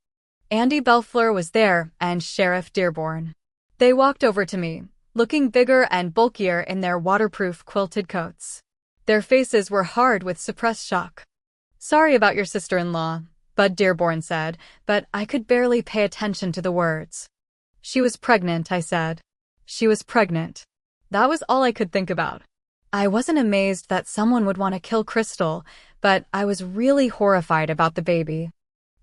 Andy Belfleur was there, and Sheriff Dearborn. They walked over to me, looking bigger and bulkier in their waterproof quilted coats. Their faces were hard with suppressed shock. Sorry about your sister-in-law, Bud Dearborn said, but I could barely pay attention to the words. She was pregnant, I said. She was pregnant. That was all I could think about. I wasn't amazed that someone would want to kill Crystal, but I was really horrified about the baby.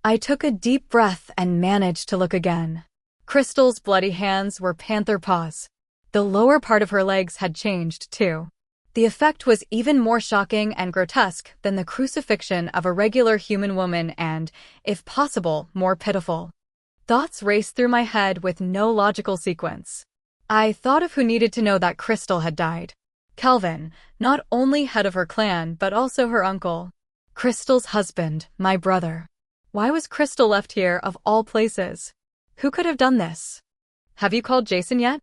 I took a deep breath and managed to look again. Crystal's bloody hands were panther paws. The lower part of her legs had changed, too. The effect was even more shocking and grotesque than the crucifixion of a regular human woman and, if possible, more pitiful. Thoughts raced through my head with no logical sequence. I thought of who needed to know that Crystal had died. Kelvin, not only head of her clan but also her uncle. Crystal's husband, my brother. Why was Crystal left here, of all places? Who could have done this? Have you called Jason yet?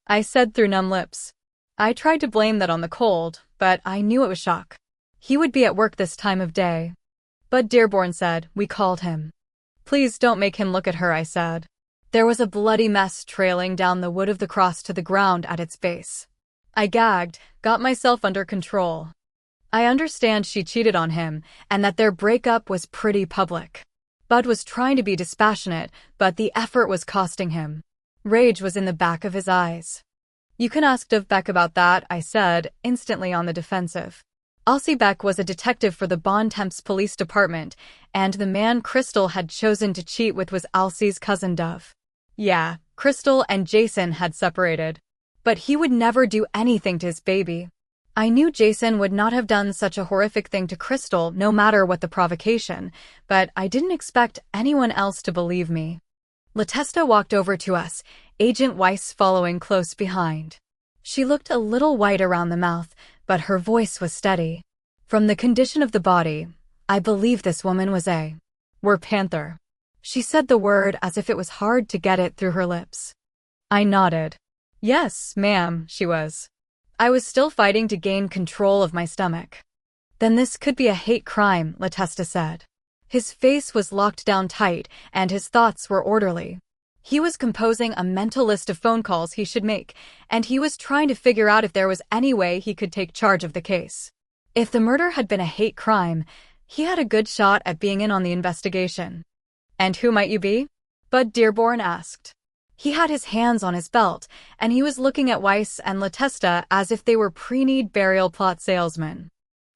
I said through numb lips. I tried to blame that on the cold, but I knew it was shock. He would be at work this time of day. Bud Dearborn said, we called him. Please don't make him look at her, I said. There was a bloody mess trailing down the wood of the cross to the ground at its base. I gagged, got myself under control. I understand she cheated on him, and that their breakup was pretty public. Bud was trying to be dispassionate, but the effort was costing him. Rage was in the back of his eyes. You can ask Dov Beck about that, I said, instantly on the defensive. Elsie Beck was a detective for the Bontemps Police Department, and the man Crystal had chosen to cheat with was Elsie's cousin Dove. Yeah, Crystal and Jason had separated. But he would never do anything to his baby. I knew Jason would not have done such a horrific thing to Crystal no matter what the provocation, but I didn't expect anyone else to believe me. Latesta walked over to us, Agent Weiss following close behind. She looked a little white around the mouth, but her voice was steady. From the condition of the body, I believe this woman was were Panther. She said the word as if it was hard to get it through her lips. I nodded. Yes, ma'am, she was. I was still fighting to gain control of my stomach. Then this could be a hate crime, Latesta said. His face was locked down tight, and his thoughts were orderly. He was composing a mental list of phone calls he should make, and he was trying to figure out if there was any way he could take charge of the case. If the murder had been a hate crime, he had a good shot at being in on the investigation. And who might you be? Bud Dearborn asked. He had his hands on his belt, and he was looking at Weiss and Latesta as if they were pre-need burial plot salesmen.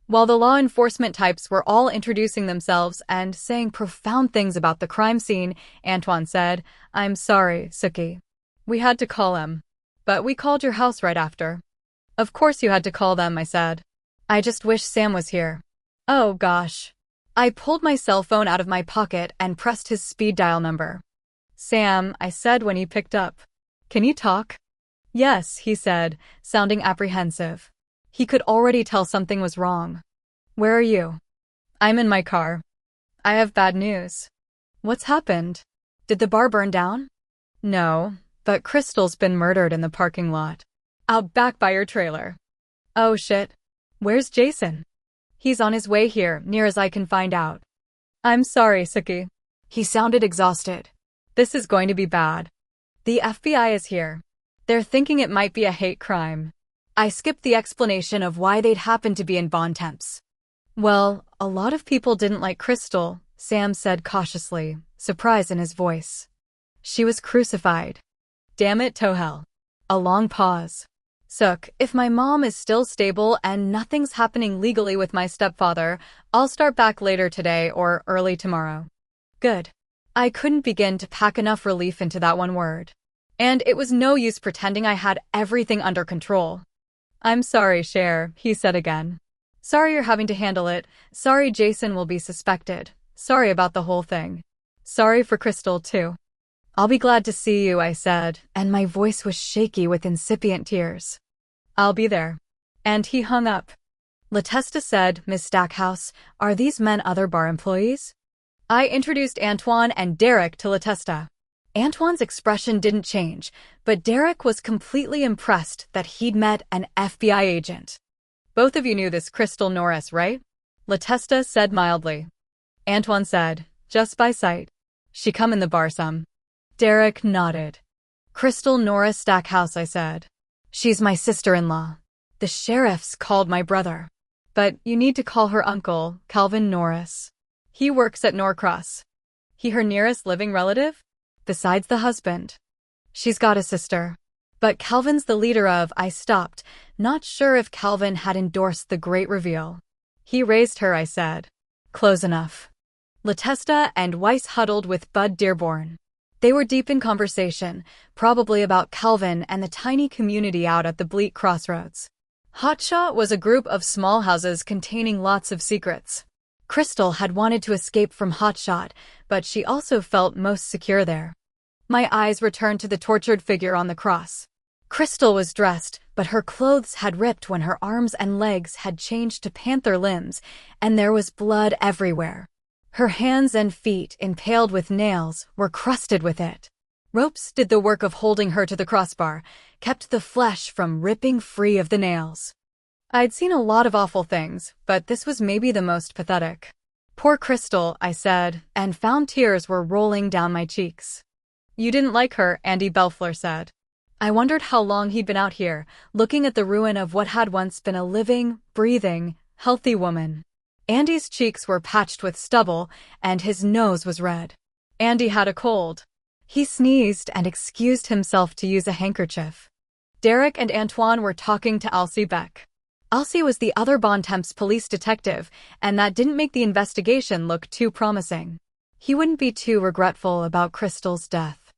While the law enforcement types were all introducing themselves and saying profound things about the crime scene, Antoine said, I'm sorry, Sookie. We had to call him. But we called your house right after. Of course you had to call them, I said. I just wish Sam was here. Oh gosh. I pulled my cell phone out of my pocket and pressed his speed dial number. Sam, I said when he picked up. Can you talk? Yes, he said, sounding apprehensive. He could already tell something was wrong. Where are you? I'm in my car. I have bad news. What's happened? Did the bar burn down? No, but Crystal's been murdered in the parking lot. Out back by your trailer. Oh shit. Where's Jason? He's on his way here, near as I can find out. I'm sorry, Sookie. He sounded exhausted. This is going to be bad. The FBI is here. They're thinking it might be a hate crime. I skipped the explanation of why they'd happened to be in Bontemps. Well, a lot of people didn't like Crystal, Sam said cautiously, surprise in his voice. She was crucified. Damn it, Tohel. A long pause. Sook, if my mom is still stable and nothing's happening legally with my stepfather, I'll start back later today or early tomorrow. Good. I couldn't begin to pack enough relief into that one word. And it was no use pretending I had everything under control. I'm sorry, Cher, he said again. Sorry you're having to handle it. Sorry Jason will be suspected. Sorry about the whole thing. Sorry for Crystal, too. I'll be glad to see you, I said, and my voice was shaky with incipient tears. I'll be there. And he hung up. Latesta said, Miss Stackhouse, are these men other bar employees? I introduced Antoine and Derek to Latesta. Antoine's expression didn't change, but Derek was completely impressed that he'd met an FBI agent. Both of you knew this Crystal Norris, right? Latesta said mildly. Antoine said, just by sight. She come in the bar some. Derek nodded. Crystal Norris Stackhouse, I said. She's my sister-in-law. The sheriff's called my brother. But you need to call her uncle, Calvin Norris. He works at Norcross. He her nearest living relative? Besides the husband. She's got a sister. But Calvin's the leader of, I stopped, not sure if Calvin had endorsed the great reveal. He raised her, I said. Close enough. Latesta and Weiss huddled with Bud Dearborn. They were deep in conversation, probably about Calvin and the tiny community out at the bleak crossroads. Hotshot was a group of small houses containing lots of secrets. Crystal had wanted to escape from Hotshot, but she also felt most secure there. My eyes returned to the tortured figure on the cross. Crystal was dressed, but her clothes had ripped when her arms and legs had changed to panther limbs, and there was blood everywhere. Her hands and feet, impaled with nails, were crusted with it. Ropes did the work of holding her to the crossbar, kept the flesh from ripping free of the nails. I'd seen a lot of awful things, but this was maybe the most pathetic. Poor Crystal, I said, and found tears were rolling down my cheeks. You didn't like her, Andy Belfleur said. I wondered how long he'd been out here, looking at the ruin of what had once been a living, breathing, healthy woman. Andy's cheeks were patched with stubble, and his nose was red. Andy had a cold. He sneezed and excused himself to use a handkerchief. Derek and Antoine were talking to Elsie Beck. Elsie was the other Bontemps police detective, and that didn't make the investigation look too promising. He wouldn't be too regretful about Crystal's death.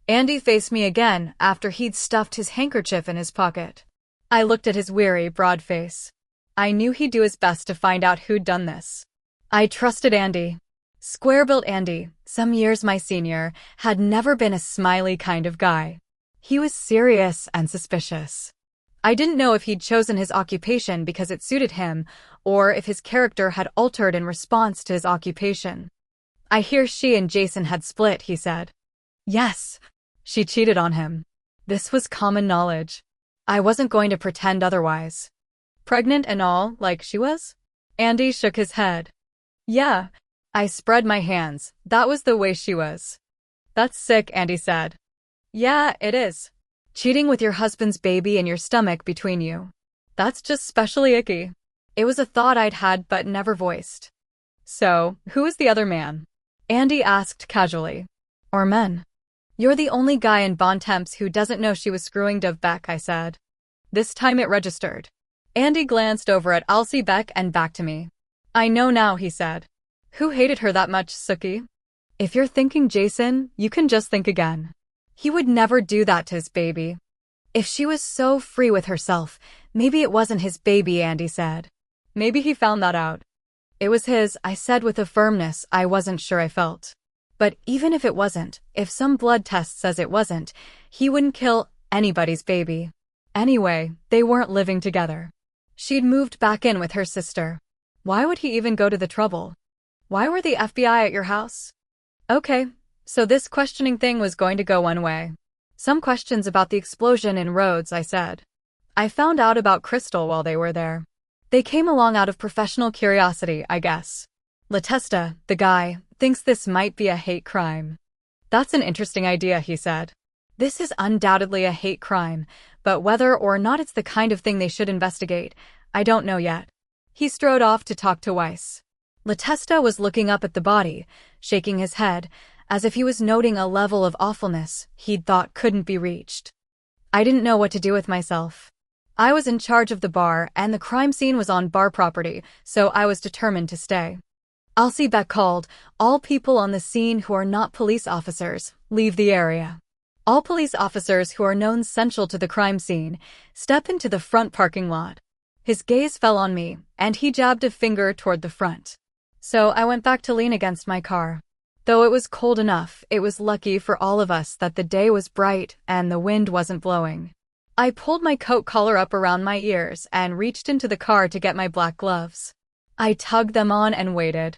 Andy faced me again after he'd stuffed his handkerchief in his pocket. I looked at his weary, broad face. I knew he'd do his best to find out who'd done this. I trusted Andy. Square-built Andy, some years my senior, had never been a smiley kind of guy. He was serious and suspicious. I didn't know if he'd chosen his occupation because it suited him, or if his character had altered in response to his occupation. I hear she and Jason had split, he said. Yes, she cheated on him. This was common knowledge. I wasn't going to pretend otherwise. Pregnant and all, like she was? Andy shook his head. Yeah. I spread my hands. That was the way she was. That's sick, Andy said. Yeah, it is. Cheating with your husband's baby in your stomach between you. That's just specially icky. It was a thought I'd had but never voiced. So, who is the other man? Andy asked casually. Or men? You're the only guy in Bontemps who doesn't know she was screwing Dov Beck, I said. This time it registered. Andy glanced over at Elsie Beck and back to me. I know now, he said. Who hated her that much, Sookie? If you're thinking Jason, you can just think again. He would never do that to his baby. If she was so free with herself, maybe it wasn't his baby, Andy said. Maybe he found that out. It was his, I said with a firmness I wasn't sure I felt. But even if it wasn't, if some blood test says it wasn't, he wouldn't kill anybody's baby. Anyway, they weren't living together. She'd moved back in with her sister. Why would he even go to the trouble? Why were the FBI at your house? Okay, so this questioning thing was going to go one way. Some questions about the explosion in Rhodes, I said. I found out about Crystal while they were there. They came along out of professional curiosity, I guess. Latesta, the guy, thinks this might be a hate crime. That's an interesting idea, he said. This is undoubtedly a hate crime, but whether or not it's the kind of thing they should investigate, I don't know yet. He strode off to talk to Weiss. Latesta was looking up at the body, shaking his head, as if he was noting a level of awfulness he'd thought couldn't be reached. I didn't know what to do with myself. I was in charge of the bar, and the crime scene was on bar property, so I was determined to stay. Elsie Beck called, all people on the scene who are not police officers, leave the area. All police officers who are known central to the crime scene, step into the front parking lot. His gaze fell on me, and he jabbed a finger toward the front. So I went back to lean against my car. Though it was cold enough, it was lucky for all of us that the day was bright and the wind wasn't blowing. I pulled my coat collar up around my ears and reached into the car to get my black gloves. I tugged them on and waited.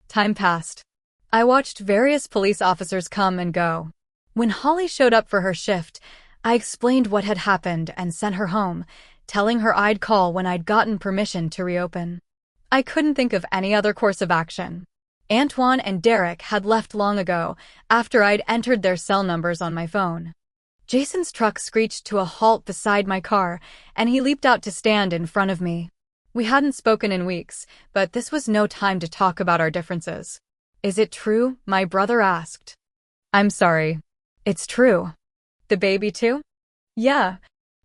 Time passed. I watched various police officers come and go. When Holly showed up for her shift, I explained what had happened and sent her home, telling her I'd call when I'd gotten permission to reopen. I couldn't think of any other course of action. Antoine and Derek had left long ago, after I'd entered their cell numbers on my phone. Jason's truck screeched to a halt beside my car, and he leaped out to stand in front of me. We hadn't spoken in weeks, but this was no time to talk about our differences. Is it true? My brother asked. I'm sorry. It's true. The baby too? Yeah.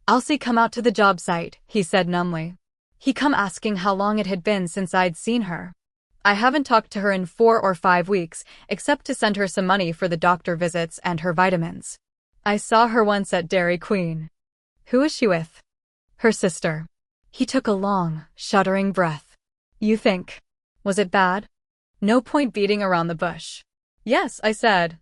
Elsie come out to the job site, he said numbly. He come asking how long it had been since I'd seen her. I haven't talked to her in 4 or 5 weeks, except to send her some money for the doctor visits and her vitamins. I saw her once at Dairy Queen. Who is she with? Her sister. He took a long, shuddering breath. You think? Was it bad? No point beating around the bush. Yes, I said.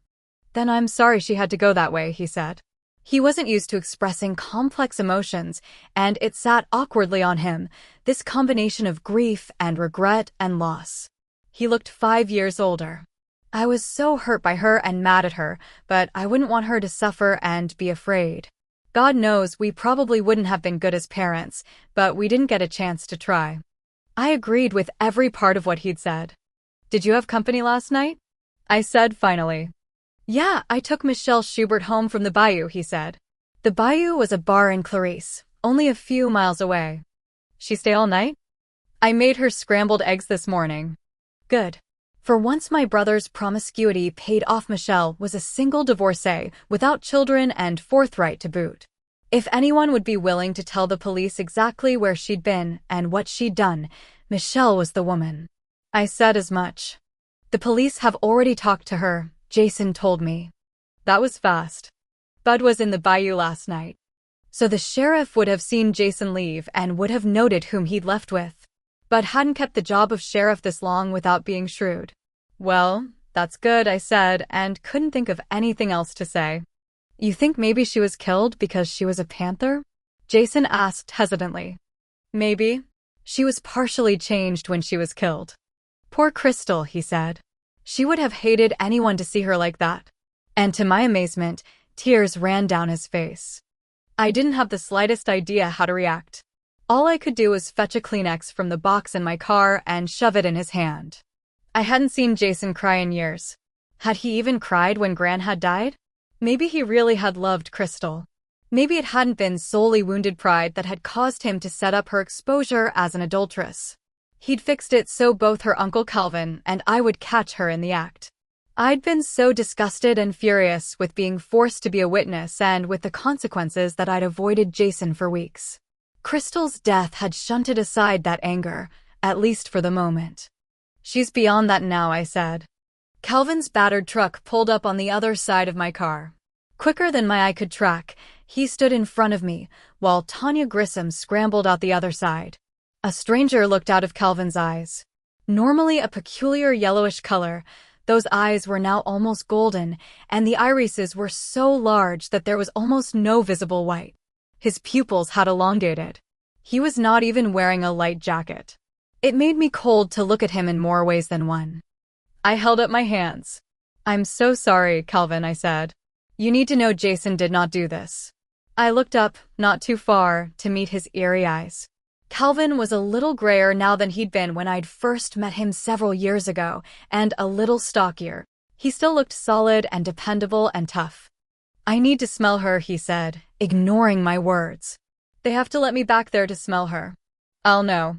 Then I'm sorry she had to go that way, he said. He wasn't used to expressing complex emotions, and it sat awkwardly on him, this combination of grief and regret and loss. He looked 5 years older. I was so hurt by her and mad at her, but I wouldn't want her to suffer and be afraid. God knows we probably wouldn't have been good as parents, but we didn't get a chance to try. I agreed with every part of what he'd said. Did you have company last night? I said finally. Yeah, I took Michelle Schubert home from the Bayou, he said. The Bayou was a bar in Clarice, only a few miles away. She stay all night? I made her scrambled eggs this morning. Good. For once my brother's promiscuity paid off. Michelle was a single divorcee, without children and forthright to boot. If anyone would be willing to tell the police exactly where she'd been and what she'd done, Michelle was the woman. I said as much. The police have already talked to her, Jason told me. That was fast. Bud was in the bayou last night. So the sheriff would have seen Jason leave and would have noted whom he'd left with. Bud hadn't kept the job of sheriff this long without being shrewd. Well, that's good, I said, and couldn't think of anything else to say. You think maybe she was killed because she was a panther? Jason asked hesitantly. Maybe. She was partially changed when she was killed. Poor Crystal, he said. She would have hated anyone to see her like that. And to my amazement, tears ran down his face. I didn't have the slightest idea how to react. All I could do was fetch a Kleenex from the box in my car and shove it in his hand. I hadn't seen Jason cry in years. Had he even cried when Gran had died? Maybe he really had loved Crystal. Maybe it hadn't been solely wounded pride that had caused him to set up her exposure as an adulteress. He'd fixed it so both her Uncle Calvin and I would catch her in the act. I'd been so disgusted and furious with being forced to be a witness and with the consequences that I'd avoided Jason for weeks. Crystal's death had shunted aside that anger, at least for the moment. She's beyond that now, I said. Calvin's battered truck pulled up on the other side of my car. Quicker than my eye could track, he stood in front of me, while Tanya Grissom scrambled out the other side. A stranger looked out of Calvin's eyes. Normally a peculiar yellowish color, those eyes were now almost golden, and the irises were so large that there was almost no visible white. His pupils had elongated. He was not even wearing a light jacket. It made me cold to look at him in more ways than one. I held up my hands. I'm so sorry, Calvin, I said. You need to know Jason did not do this. I looked up, not too far, to meet his eerie eyes. Calvin was a little grayer now than he'd been when I'd first met him several years ago, and a little stockier. He still looked solid and dependable and tough. I need to smell her, he said, ignoring my words. They have to let me back there to smell her. I'll know.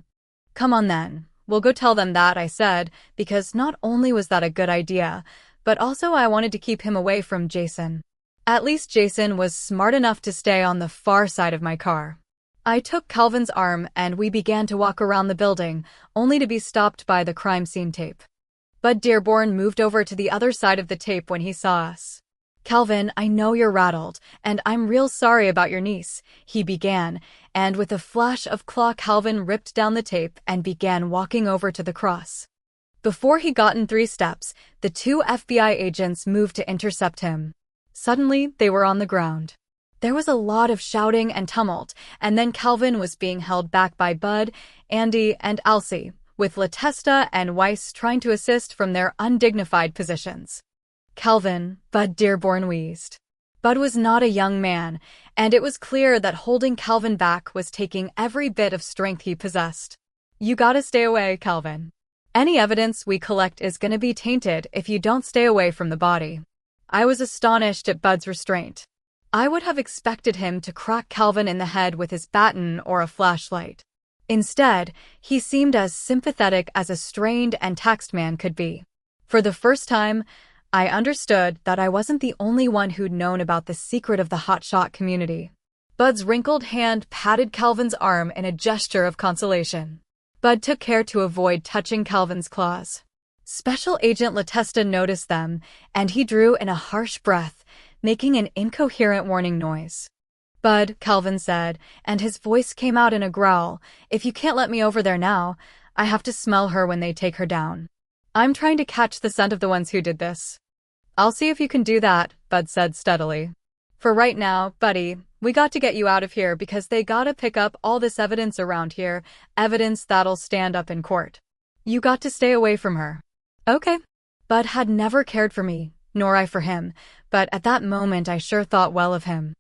Come on then. We'll go tell them that, I said, because not only was that a good idea, but also I wanted to keep him away from Jason. At least Jason was smart enough to stay on the far side of my car. I took Calvin's arm and we began to walk around the building, only to be stopped by the crime scene tape. Bud Dearborn moved over to the other side of the tape when he saw us. Calvin, I know you're rattled, and I'm real sorry about your niece, he began, and with a flash of claw Calvin ripped down the tape and began walking over to the cross. Before he gotten 3 steps, the 2 FBI agents moved to intercept him. Suddenly, they were on the ground. There was a lot of shouting and tumult, and then Calvin was being held back by Bud, Andy, and Elsie, with Latesta and Weiss trying to assist from their undignified positions. Calvin, Bud Dearborn wheezed. Bud was not a young man, and it was clear that holding Calvin back was taking every bit of strength he possessed. You gotta stay away, Calvin. Any evidence we collect is gonna be tainted if you don't stay away from the body. I was astonished at Bud's restraint. I would have expected him to crack Calvin in the head with his baton or a flashlight. Instead, he seemed as sympathetic as a strained and taxed man could be. For the first time, I understood that I wasn't the only one who'd known about the secret of the hotshot community. Bud's wrinkled hand patted Calvin's arm in a gesture of consolation. Bud took care to avoid touching Calvin's claws. Special Agent Latesta noticed them, and he drew in a harsh breath, making an incoherent warning noise. Bud, Calvin said, and his voice came out in a growl, if you can't let me over there now, I have to smell her when they take her down. I'm trying to catch the scent of the ones who did this. I'll see if you can do that, Bud said steadily. For right now, buddy, we got to get you out of here because they gotta pick up all this evidence around here, evidence that'll stand up in court. You got to stay away from her. Okay. Bud had never cared for me, nor I for him, but at that moment I sure thought well of him.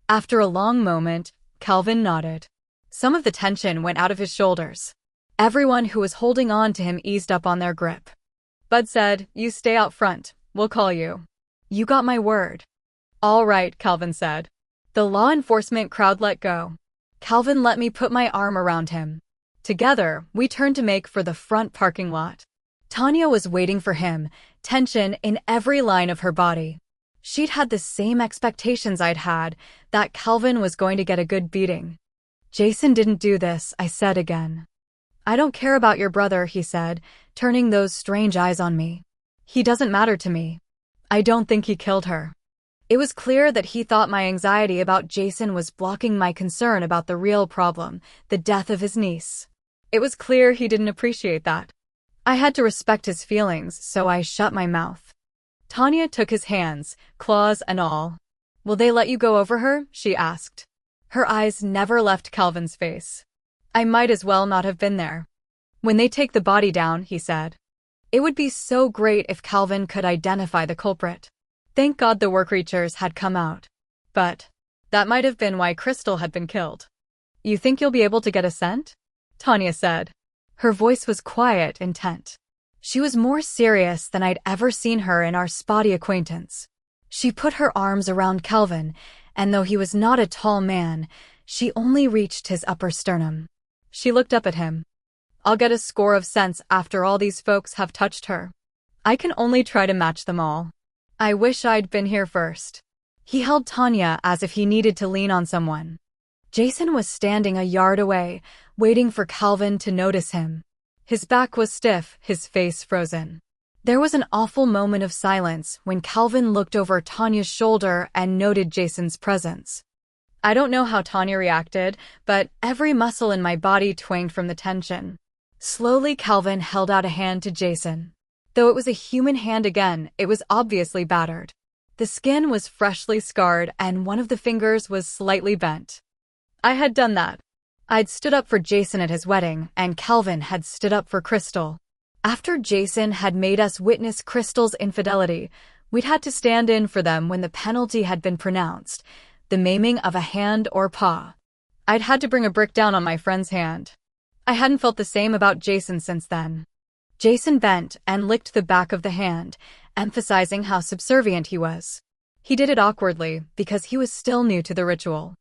After a long moment, Calvin nodded. Some of the tension went out of his shoulders. Everyone who was holding on to him eased up on their grip. Bud said, you stay out front. We'll call you. You got my word. All right, Calvin said. The law enforcement crowd let go. Calvin let me put my arm around him. Together, we turned to make for the front parking lot. Tanya was waiting for him, tension in every line of her body. She'd had the same expectations I'd had, that Calvin was going to get a good beating. Jason didn't do this, I said again. I don't care about your brother, he said, turning those strange eyes on me. He doesn't matter to me. I don't think he killed her. It was clear that he thought my anxiety about Jason was blocking my concern about the real problem, the death of his niece. It was clear he didn't appreciate that. I had to respect his feelings, so I shut my mouth. Tanya took his hands, claws and all. Will they let you go over her? She asked. Her eyes never left Calvin's face. I might as well not have been there. When they take the body down, he said. It would be so great if Calvin could identify the culprit. Thank God the work creatures had come out. But that might have been why Crystal had been killed. You think you'll be able to get a scent? Tanya said. Her voice was quiet, intent. She was more serious than I'd ever seen her in our spotty acquaintance. She put her arms around Calvin, and though he was not a tall man, she only reached his upper sternum. She looked up at him. I'll get a score of scents after all these folks have touched her. I can only try to match them all. I wish I'd been here first. He held Tanya as if he needed to lean on someone. Jason was standing a yard away, waiting for Calvin to notice him. His back was stiff, his face frozen. There was an awful moment of silence when Calvin looked over Tanya's shoulder and noted Jason's presence. I don't know how Tanya reacted, but every muscle in my body twanged from the tension. Slowly, Calvin held out a hand to Jason. Though it was a human hand again, it was obviously battered. The skin was freshly scarred and one of the fingers was slightly bent. I had done that. I'd stood up for Jason at his wedding, and Calvin had stood up for Crystal. After Jason had made us witness Crystal's infidelity, we'd had to stand in for them when the penalty had been pronounced, the maiming of a hand or paw. I'd had to bring a brick down on my friend's hand. I hadn't felt the same about Jason since then. Jason bent and licked the back of the hand, emphasizing how subservient he was. He did it awkwardly because he was still new to the ritual.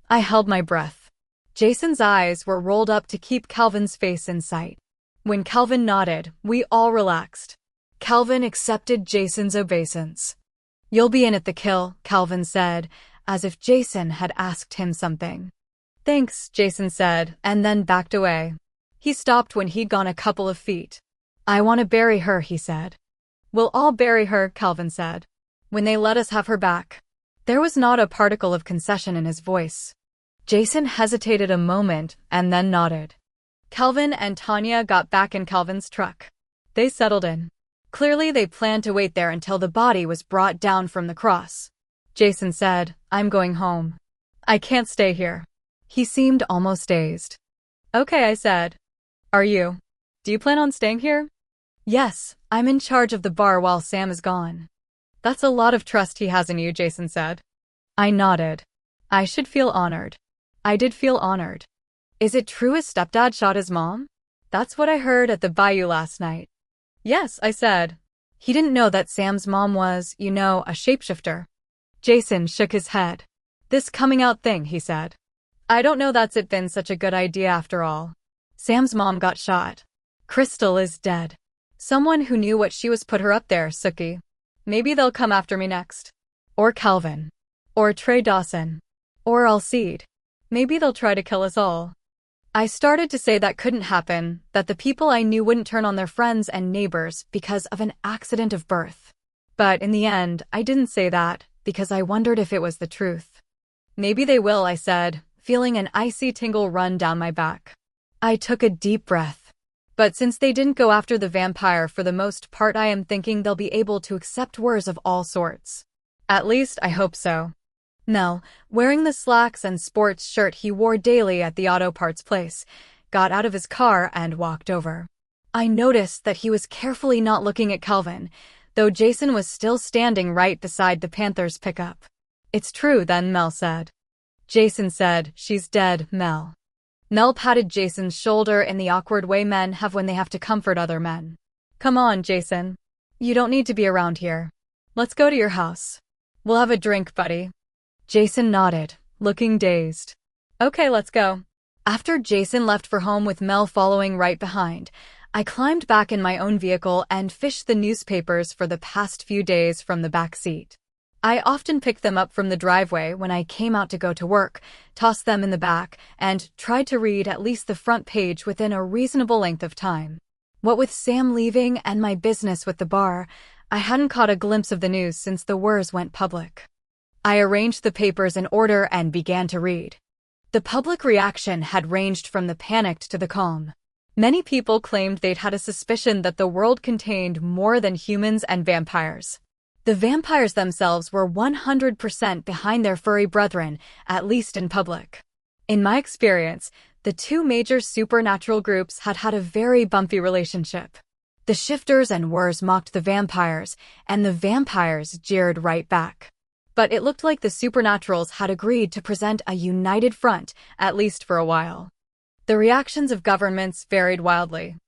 I held my breath. Jason's eyes were rolled up to keep Calvin's face in sight. When Calvin nodded, we all relaxed. Calvin accepted Jason's obeisance. You'll be in at the kill, Calvin said, as if Jason had asked him something. Thanks, Jason said, and then backed away. He stopped when he'd gone a couple of feet. I want to bury her, he said. We'll all bury her, Calvin said. When they let us have her back. There was not a particle of concession in his voice. Jason hesitated a moment and then nodded. Calvin and Tanya got back in Calvin's truck. They settled in. Clearly they planned to wait there until the body was brought down from the cross. Jason said, I'm going home. I can't stay here. He seemed almost dazed. Okay, I said. Are you? Do you plan on staying here? Yes, I'm in charge of the bar while Sam is gone. That's a lot of trust he has in you, Jason said. I nodded. I should feel honored. I did feel honored. Is it true his stepdad shot his mom? That's what I heard at the bayou last night. Yes, I said. He didn't know that Sam's mom was, a shapeshifter. Jason shook his head. This coming out thing, he said. I don't know that's been such a good idea after all. Sam's mom got shot. Crystal is dead. Someone who knew what she was put her up there, Sookie. Maybe they'll come after me next. Or Calvin. Or Trey Dawson. Or Alcide. Maybe they'll try to kill us all. I started to say that couldn't happen, that the people I knew wouldn't turn on their friends and neighbors because of an accident of birth. But in the end, I didn't say that, because I wondered if it was the truth. Maybe they will, I said, feeling an icy tingle run down my back. I took a deep breath. But since they didn't go after the vampire for the most part, I am thinking they'll be able to accept wars of all sorts. At least, I hope so. Mel, wearing the slacks and sports shirt he wore daily at the auto parts place, got out of his car and walked over. I noticed that he was carefully not looking at Calvin, though Jason was still standing right beside the Panthers pickup. It's true then, Mel said. Jason said, she's dead, Mel. Mel patted Jason's shoulder in the awkward way men have when they have to comfort other men. Come on, Jason. You don't need to be around here. Let's go to your house. We'll have a drink, buddy. Jason nodded, looking dazed. Okay, let's go. After Jason left for home with Mel following right behind, I climbed back in my own vehicle and fished the newspapers for the past few days from the back seat. I often picked them up from the driveway when I came out to go to work, tossed them in the back, and tried to read at least the front page within a reasonable length of time. What with Sam leaving and my business with the bar, I hadn't caught a glimpse of the news since the wars went public. I arranged the papers in order and began to read. The public reaction had ranged from the panicked to the calm. Many people claimed they'd had a suspicion that the world contained more than humans and vampires. The vampires themselves were 100% behind their furry brethren, at least in public. In my experience, the two major supernatural groups had had a very bumpy relationship. The shifters and wers mocked the vampires, and the vampires jeered right back. But it looked like the supernaturals had agreed to present a united front, at least for a while. The reactions of governments varied wildly.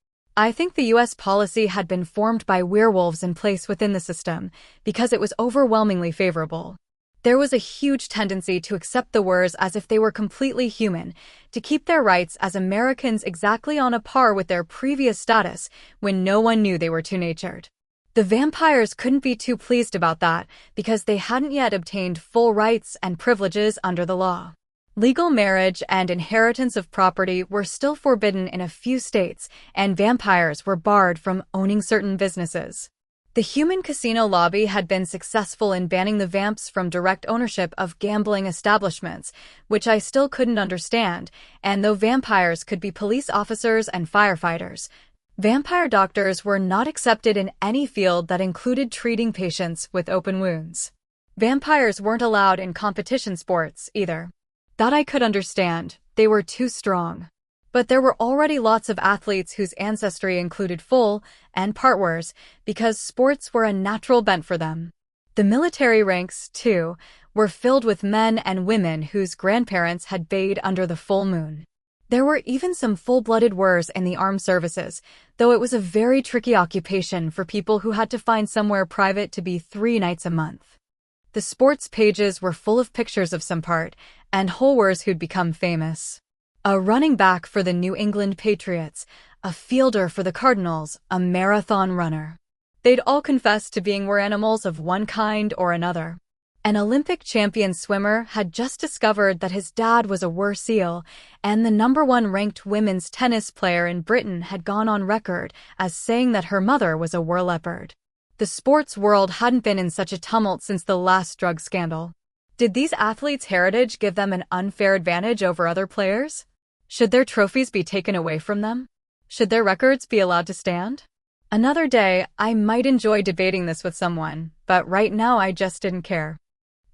I think the U.S. policy had been formed by werewolves in place within the system, because it was overwhelmingly favorable. There was a huge tendency to accept the wers as if they were completely human, to keep their rights as Americans exactly on a par with their previous status when no one knew they were two-natured. The vampires couldn't be too pleased about that because they hadn't yet obtained full rights and privileges under the law. Legal marriage and inheritance of property were still forbidden in a few states, and vampires were barred from owning certain businesses. The human casino lobby had been successful in banning the vamps from direct ownership of gambling establishments, which I still couldn't understand, and though vampires could be police officers and firefighters, vampire doctors were not accepted in any field that included treating patients with open wounds. Vampires weren't allowed in competition sports, either. That I could understand, they were too strong. But there were already lots of athletes whose ancestry included full and part wers, because sports were a natural bent for them. The military ranks, too, were filled with men and women whose grandparents had bathed under the full moon. There were even some full-blooded wers in the armed services, though it was a very tricky occupation for people who had to find somewhere private to be 3 nights a month. The sports pages were full of pictures of some part, and whole wers who'd become famous. A running back for the New England Patriots, a fielder for the Cardinals, a marathon runner. They'd all confessed to being were animals of one kind or another. An Olympic champion swimmer had just discovered that his dad was a wer seal, and the #1 ranked women's tennis player in Britain had gone on record as saying that her mother was a wer leopard. The sports world hadn't been in such a tumult since the last drug scandal. Did these athletes' heritage give them an unfair advantage over other players? Should their trophies be taken away from them? Should their records be allowed to stand? Another day, I might enjoy debating this with someone, but right now I just didn't care.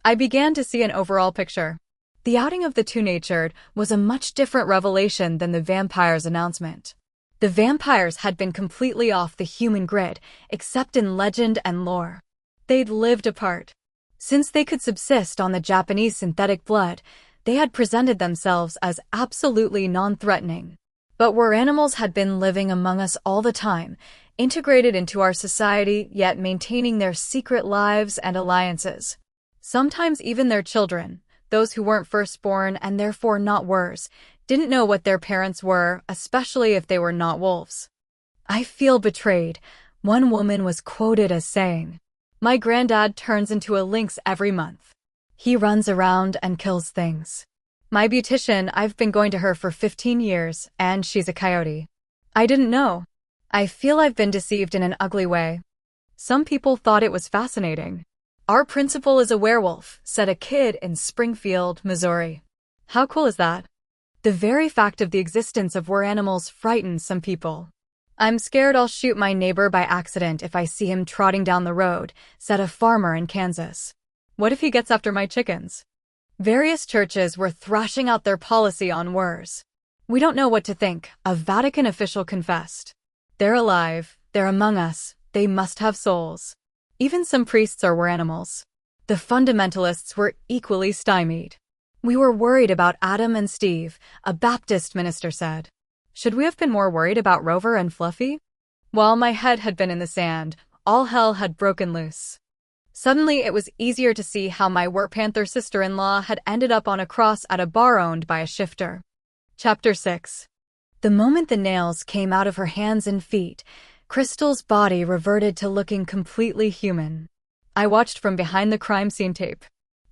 I began to see an overall picture. The outing of the two-natured was a much different revelation than the vampires' announcement. The vampires had been completely off the human grid, except in legend and lore. They'd lived apart. Since they could subsist on the Japanese synthetic blood, they had presented themselves as absolutely non-threatening. But were animals had been living among us all the time, integrated into our society, yet maintaining their secret lives and alliances. Sometimes even their children, those who weren't firstborn and therefore not wers, didn't know what their parents were, especially if they were not wolves. I feel betrayed, one woman was quoted as saying. My granddad turns into a lynx every month. He runs around and kills things. My beautician, I've been going to her for 15 years, and she's a coyote. I didn't know. I feel I've been deceived in an ugly way. Some people thought it was fascinating. Our principal is a werewolf, said a kid in Springfield, Missouri. How cool is that? The very fact of the existence of wer animals frightens some people. I'm scared I'll shoot my neighbor by accident if I see him trotting down the road, said a farmer in Kansas. What if he gets after my chickens? Various churches were thrashing out their policy on wers. We don't know what to think, a Vatican official confessed. They're alive, they're among us, they must have souls. Even some priests are wer animals. The fundamentalists were equally stymied. We were worried about Adam and Steve, a Baptist minister said. Should we have been more worried about Rover and Fluffy? While my head had been in the sand, all hell had broken loose. Suddenly it was easier to see how my wer panther sister-in-law had ended up on a cross at a bar owned by a shifter. Chapter 6. The moment the nails came out of her hands and feet, Crystal's body reverted to looking completely human. I watched from behind the crime scene tape.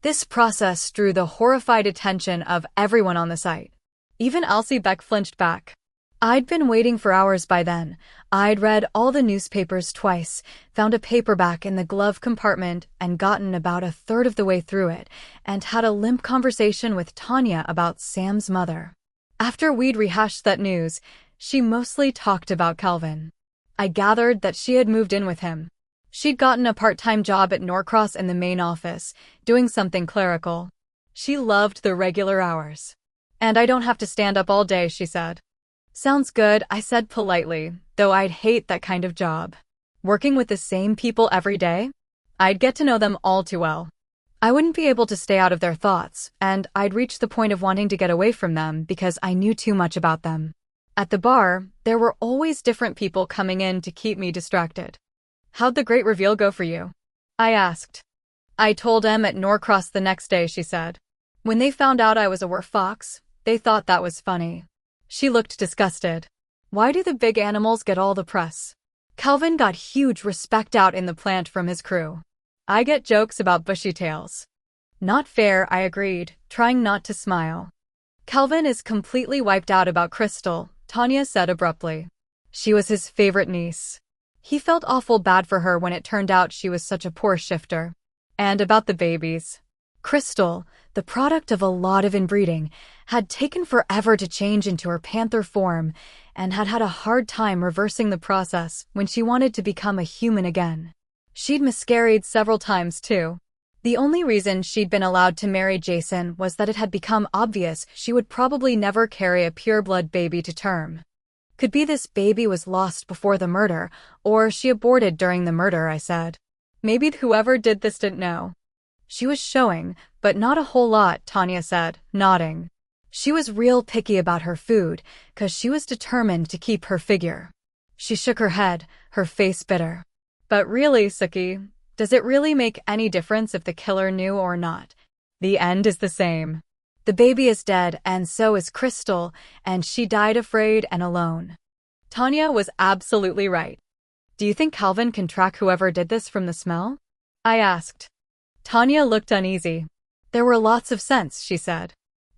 This process drew the horrified attention of everyone on the site. Even Elsie Beck flinched back. I'd been waiting for hours by then. I'd read all the newspapers twice, found a paperback in the glove compartment and gotten about a third of the way through it, and had a limp conversation with Tanya about Sam's mother. After we'd rehashed that news, she mostly talked about Calvin. I gathered that she had moved in with him. She'd gotten a part-time job at Norcross in the main office, doing something clerical. She loved the regular hours. And I don't have to stand up all day, she said. Sounds good, I said politely, though I'd hate that kind of job. Working with the same people every day? I'd get to know them all too well. I wouldn't be able to stay out of their thoughts, and I'd reach the point of wanting to get away from them because I knew too much about them. At the bar, there were always different people coming in to keep me distracted. How'd the great reveal go for you? I asked. I told Em at Norcross the next day, she said. When they found out I was a werewolf fox, they thought that was funny. She looked disgusted. Why do the big animals get all the press? Calvin got huge respect out in the plant from his crew. I get jokes about bushy tails. Not fair, I agreed, trying not to smile. Calvin is completely wiped out about Crystal, Tanya said abruptly. She was his favorite niece. He felt awful bad for her when it turned out she was such a poor shifter. And about the babies. Crystal, the product of a lot of inbreeding, had taken forever to change into her panther form and had had a hard time reversing the process when she wanted to become a human again. She'd miscarried several times too. The only reason she'd been allowed to marry Jason was that it had become obvious she would probably never carry a pureblood baby to term. Could be this baby was lost before the murder, or she aborted during the murder, I said. Maybe whoever did this didn't know. She was showing, but not a whole lot, Tanya said, nodding. She was real picky about her food, 'cause she was determined to keep her figure. She shook her head, her face bitter. But really, Sookie, does it really make any difference if the killer knew or not? The end is the same. The baby is dead, and so is Crystal, and she died afraid and alone. Tanya was absolutely right. Do you think Calvin can track whoever did this from the smell? I asked. Tanya looked uneasy. There were lots of scents, she said.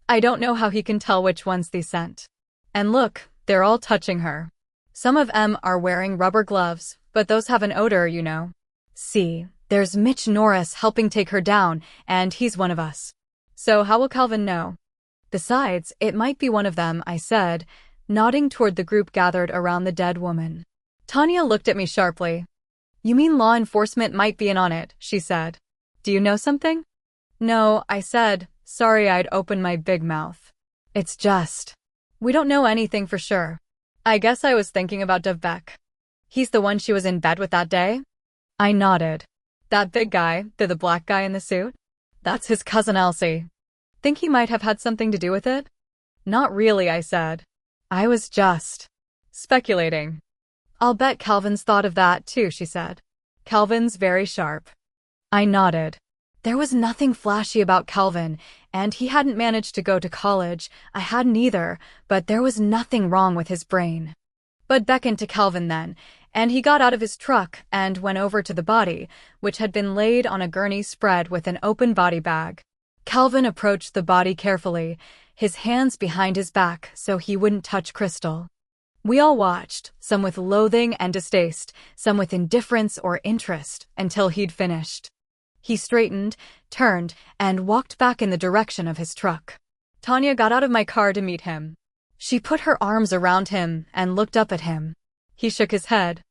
I don't know how he can tell which one's the scent. And look, they're all touching her. Some of them are wearing rubber gloves, but those have an odor, you know. See, there's Mitch Norris helping take her down, and he's one of us. So how will Calvin know? Besides, it might be one of them, I said, nodding toward the group gathered around the dead woman. Tanya looked at me sharply. You mean law enforcement might be in on it, she said. Do you know something? No, I said, sorry I'd opened my big mouth. It's just. We don't know anything for sure. I guess I was thinking about Dov Beck. He's the one she was in bed with that day? I nodded. That big guy, the black guy in the suit? That's his cousin Elsie. Think he might have had something to do with it? Not really, I said. I was just speculating. I'll bet Calvin's thought of that too, she said. Calvin's very sharp. I nodded. There was nothing flashy about Calvin, and he hadn't managed to go to college. I hadn't either, but there was nothing wrong with his brain. Bud beckoned to Calvin then, and he got out of his truck and went over to the body, which had been laid on a gurney spread with an open body bag. Calvin approached the body carefully, his hands behind his back so he wouldn't touch Crystal. We all watched, some with loathing and distaste, some with indifference or interest, until he'd finished. He straightened, turned, and walked back in the direction of his truck. Tanya got out of my car to meet him. She put her arms around him and looked up at him. He shook his head.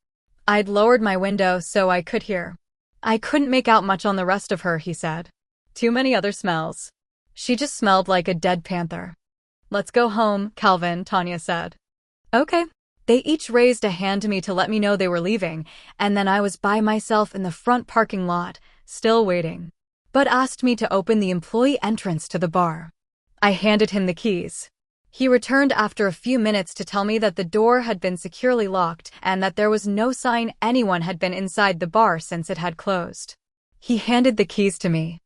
I'd lowered my window so I could hear. I couldn't make out much on the rest of her, he said. Too many other smells. She just smelled like a dead panther. Let's go home, Calvin, Tanya said. Okay. They each raised a hand to me to let me know they were leaving, and then I was by myself in the front parking lot, still waiting. Bud asked me to open the employee entrance to the bar. I handed him the keys. He returned after a few minutes to tell me that the door had been securely locked and that there was no sign anyone had been inside the bar since it had closed. He handed the keys to me.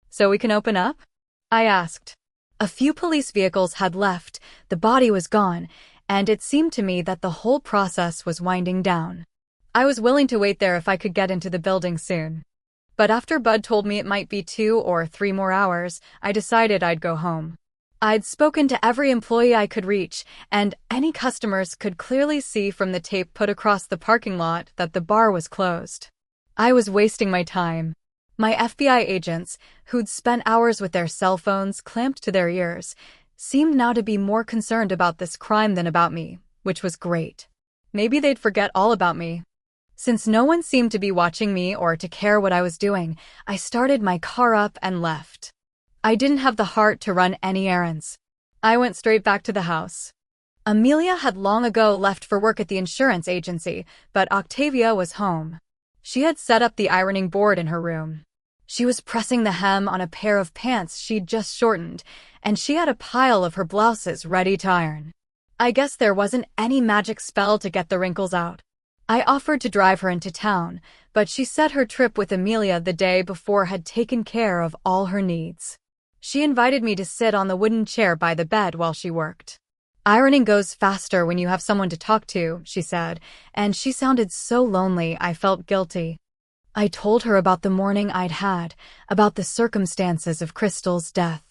So we can open up? I asked. A few police vehicles had left, the body was gone, and it seemed to me that the whole process was winding down. I was willing to wait there if I could get into the building soon. But after Bud told me it might be 2 or 3 more hours, I decided I'd go home. I'd spoken to every employee I could reach, and any customers could clearly see from the tape put across the parking lot that the bar was closed. I was wasting my time. My FBI agents, who'd spent hours with their cell phones clamped to their ears, seemed now to be more concerned about this crime than about me, which was great. Maybe they'd forget all about me. Since no one seemed to be watching me or to care what I was doing, I started my car up and left. I didn't have the heart to run any errands. I went straight back to the house. Amelia had long ago left for work at the insurance agency, but Octavia was home. She had set up the ironing board in her room. She was pressing the hem on a pair of pants she'd just shortened, and she had a pile of her blouses ready to iron. I guess there wasn't any magic spell to get the wrinkles out. I offered to drive her into town, but she said her trip with Amelia the day before had taken care of all her needs. She invited me to sit on the wooden chair by the bed while she worked. Ironing goes faster when you have someone to talk to, she said, and she sounded so lonely I felt guilty. I told her about the morning I'd had, about the circumstances of Crystal's death.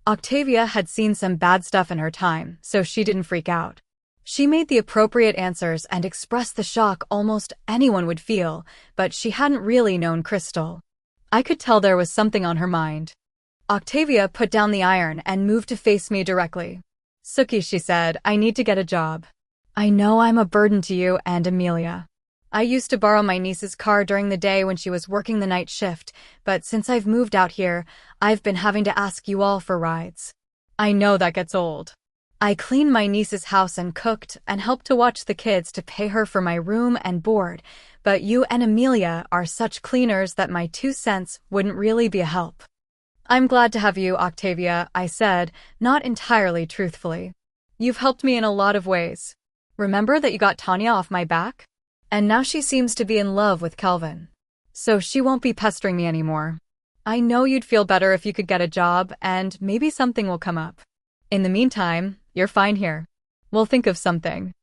Octavia had seen some bad stuff in her time, so she didn't freak out. She made the appropriate answers and expressed the shock almost anyone would feel, but she hadn't really known Crystal. I could tell there was something on her mind. Octavia put down the iron and moved to face me directly. "Sookie," she said, "I need to get a job. I know I'm a burden to you and Amelia. I used to borrow my niece's car during the day when she was working the night shift, but since I've moved out here, I've been having to ask you all for rides. I know that gets old. I cleaned my niece's house and cooked and helped to watch the kids to pay her for my room and board, but you and Amelia are such cleaners that my 2 cents wouldn't really be a help." "I'm glad to have you, Octavia," I said, not entirely truthfully. "You've helped me in a lot of ways. Remember that you got Tanya off my back? And now she seems to be in love with Calvin. So she won't be pestering me anymore. I know you'd feel better if you could get a job, and maybe something will come up. In the meantime, you're fine here. We'll think of something."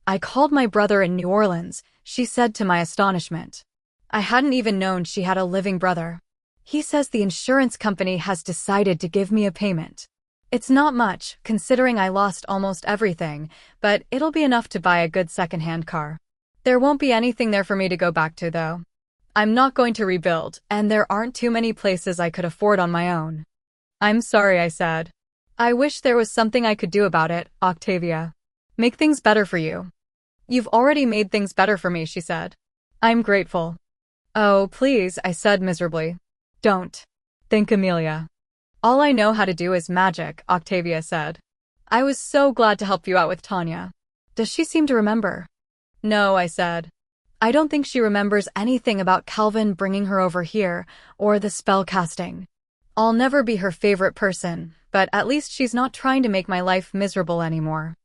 "I called my brother in New Orleans," she said to my astonishment. I hadn't even known she had a living brother. "He says the insurance company has decided to give me a payment. It's not much, considering I lost almost everything, but it'll be enough to buy a good second-hand car. There won't be anything there for me to go back to, though. I'm not going to rebuild, and there aren't too many places I could afford on my own." "I'm sorry," I said. "I wish there was something I could do about it, Octavia. Make things better for you." "You've already made things better for me," she said. "I'm grateful." "Oh, please," I said miserably. "Don't. Think Amelia." "All I know how to do is magic," Octavia said. "I was so glad to help you out with Tanya. Does she seem to remember?" "No," I said. "I don't think she remembers anything about Calvin bringing her over here, or the spell casting. I'll never be her favorite person, but at least she's not trying to make my life miserable anymore."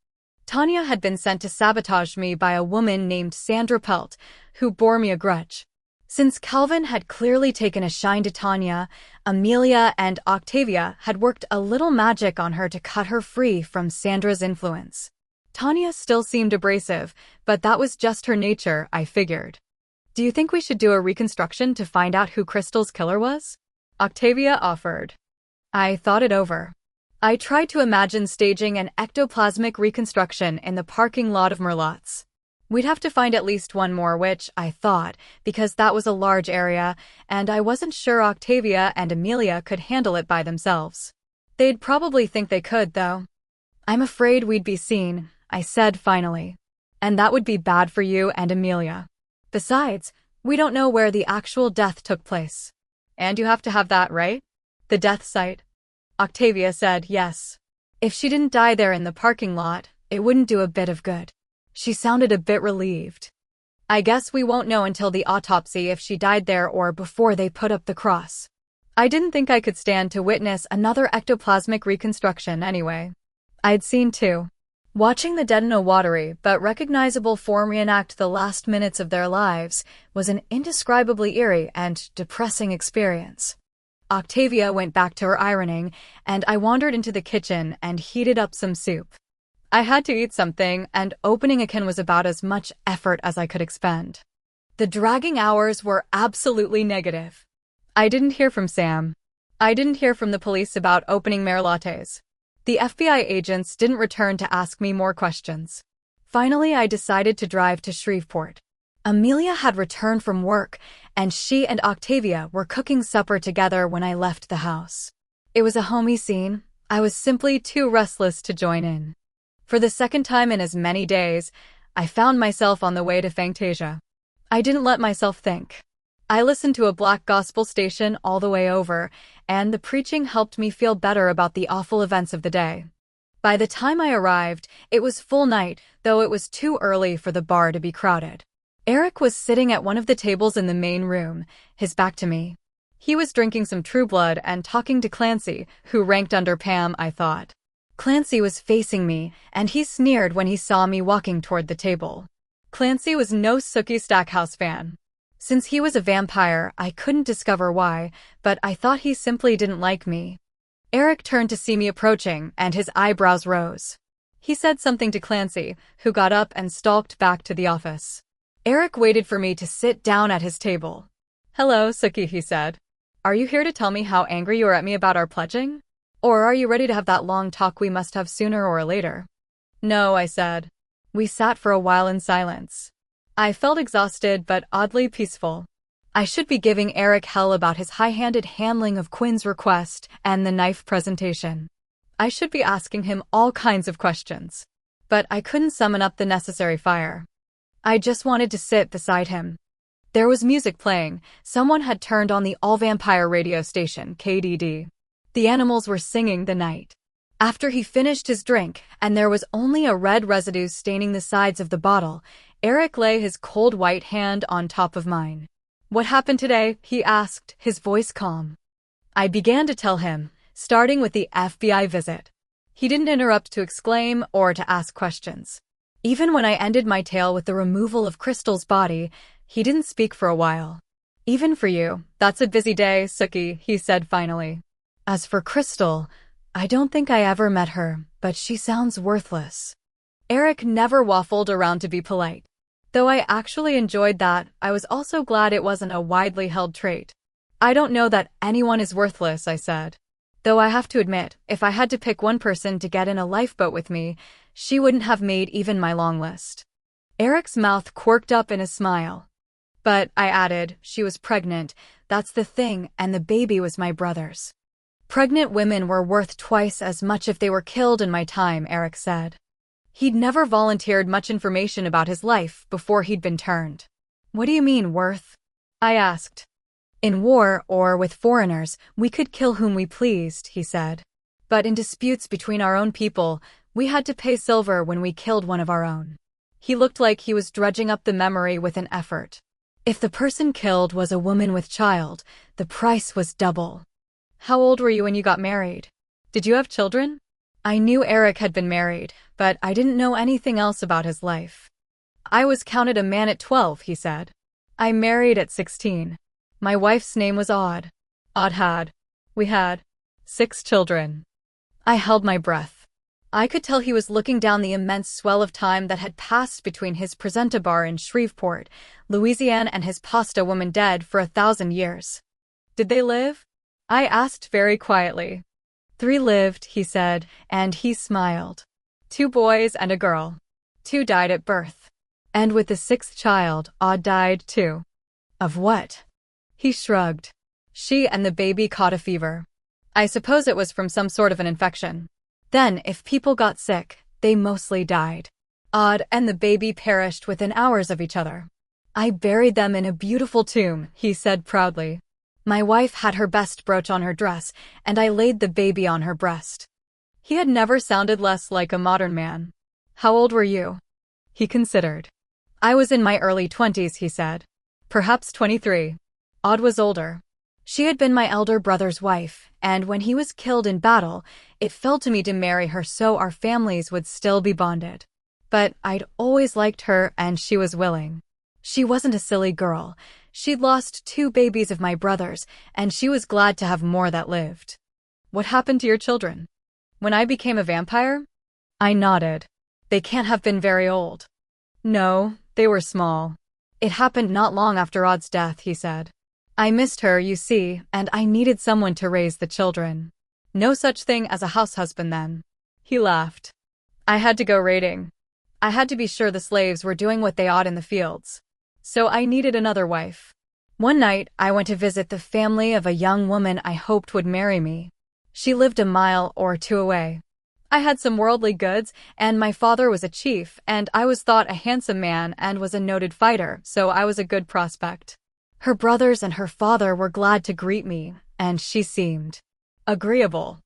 Tanya had been sent to sabotage me by a woman named Sandra Pelt, who bore me a grudge. Since Calvin had clearly taken a shine to Tanya, Amelia and Octavia had worked a little magic on her to cut her free from Sandra's influence. Tanya still seemed abrasive, but that was just her nature, I figured. "Do you think we should do a reconstruction to find out who Crystal's killer was?" Octavia offered. I thought it over. I tried to imagine staging an ectoplasmic reconstruction in the parking lot of Merlotte's. We'd have to find at least one more, which I thought, because that was a large area, and I wasn't sure Octavia and Amelia could handle it by themselves. They'd probably think they could, though. "I'm afraid we'd be seen," I said finally. "And that would be bad for you and Amelia. Besides, we don't know where the actual death took place. And you have to have that, right? The death site?" Octavia said yes. If she didn't die there in the parking lot, it wouldn't do a bit of good. She sounded a bit relieved. "I guess we won't know until the autopsy if she died there or before they put up the cross." I didn't think I could stand to witness another ectoplasmic reconstruction anyway. I'd seen two. Watching the dead in a watery but recognizable form reenact the last minutes of their lives was an indescribably eerie and depressing experience. Octavia went back to her ironing, and I wandered into the kitchen and heated up some soup. I had to eat something, and opening a can was about as much effort as I could expend. The dragging hours were absolutely negative. I didn't hear from Sam. I didn't hear from the police about opening Mare lattes. The FBI agents didn't return to ask me more questions. Finally, I decided to drive to Shreveport. Amelia had returned from work, and she and Octavia were cooking supper together when I left the house. It was a homey scene. I was simply too restless to join in. For the second time in as many days, I found myself on the way to Fantasia. I didn't let myself think. I listened to a black gospel station all the way over, and the preaching helped me feel better about the awful events of the day. By the time I arrived, it was full night, though it was too early for the bar to be crowded. Eric was sitting at one of the tables in the main room, his back to me. He was drinking some True Blood and talking to Clancy, who ranked under Pam, I thought. Clancy was facing me, and he sneered when he saw me walking toward the table. Clancy was no Sookie Stackhouse fan. Since he was a vampire, I couldn't discover why, but I thought he simply didn't like me. Eric turned to see me approaching, and his eyebrows rose. He said something to Clancy, who got up and stalked back to the office. Eric waited for me to sit down at his table. "Hello, Sookie," he said. "Are you here to tell me how angry you are at me about our pledging? Or are you ready to have that long talk we must have sooner or later?" "No," I said. We sat for a while in silence. I felt exhausted but oddly peaceful. I should be giving Eric hell about his high-handed handling of Quinn's request and the knife presentation. I should be asking him all kinds of questions. But I couldn't summon up the necessary fire. I just wanted to sit beside him. There was music playing. Someone had turned on the all-vampire radio station, KDD. The animals were singing the night. After he finished his drink, and there was only a red residue staining the sides of the bottle, Eric lay his cold white hand on top of mine. "What happened today?" he asked, his voice calm. I began to tell him, starting with the FBI visit. He didn't interrupt to exclaim or to ask questions. Even when I ended my tale with the removal of Crystal's body, he didn't speak for a while. "Even for you, that's a busy day, Sookie," he said finally. "As for Crystal, I don't think I ever met her, but she sounds worthless." Eric never waffled around to be polite. Though I actually enjoyed that, I was also glad it wasn't a widely held trait. "I don't know that anyone is worthless," I said. Though I have to admit, if I had to pick one person to get in a lifeboat with me, she wouldn't have made even my long list. Eric's mouth quirked up in a smile. "But," I added, "she was pregnant, that's the thing, and the baby was my brother's." "Pregnant women were worth twice as much if they were killed in my time," Eric said. He'd never volunteered much information about his life before he'd been turned. "What do you mean, worth?" I asked. "In war, or with foreigners, we could kill whom we pleased," he said. "But in disputes between our own people, we had to pay silver when we killed one of our own." He looked like he was dredging up the memory with an effort. "If the person killed was a woman with child, the price was double." "How old were you when you got married? Did you have children?" I knew Eric had been married, but I didn't know anything else about his life. "I was counted a man at 12, he said. "I married at 16. My wife's name was Odd. We had 6 children." I held my breath. I could tell he was looking down the immense swell of time that had passed between his Presenta bar in Shreveport, Louisiana, and his pasta woman dead for 1,000 years. "Did they live?" I asked very quietly. 3 lived, he said, and he smiled. 2 boys and a girl. 2 died at birth. And with the 6th child, Odd died too. "Of what?" He shrugged. "She and the baby caught a fever. I suppose it was from some sort of an infection. Then, if people got sick, they mostly died. Odd and the baby perished within hours of each other. I buried them in a beautiful tomb," he said proudly. "My wife had her best brooch on her dress, and I laid the baby on her breast." He had never sounded less like a modern man. "How old were you?" He considered. "I was in my early 20s, he said. "Perhaps 23. Odd was older. She had been my elder brother's wife, and when he was killed in battle, it fell to me to marry her so our families would still be bonded. But I'd always liked her, and she was willing. She wasn't a silly girl. She'd lost 2 babies of my brother's, and she was glad to have more that lived." "What happened to your children?" "When I became a vampire?" I nodded. "They can't have been very old." "No, they were small. It happened not long after Odd's death," he said. I missed her, you see, and I needed someone to raise the children. No such thing as a house husband then. He laughed. I had to go raiding. I had to be sure the slaves were doing what they ought in the fields. So I needed another wife. One night, I went to visit the family of a young woman I hoped would marry me. She lived a mile or two away. I had some worldly goods, and my father was a chief, and I was thought a handsome man and was a noted fighter, so I was a good prospect. Her brothers and her father were glad to greet me, and she seemed agreeable.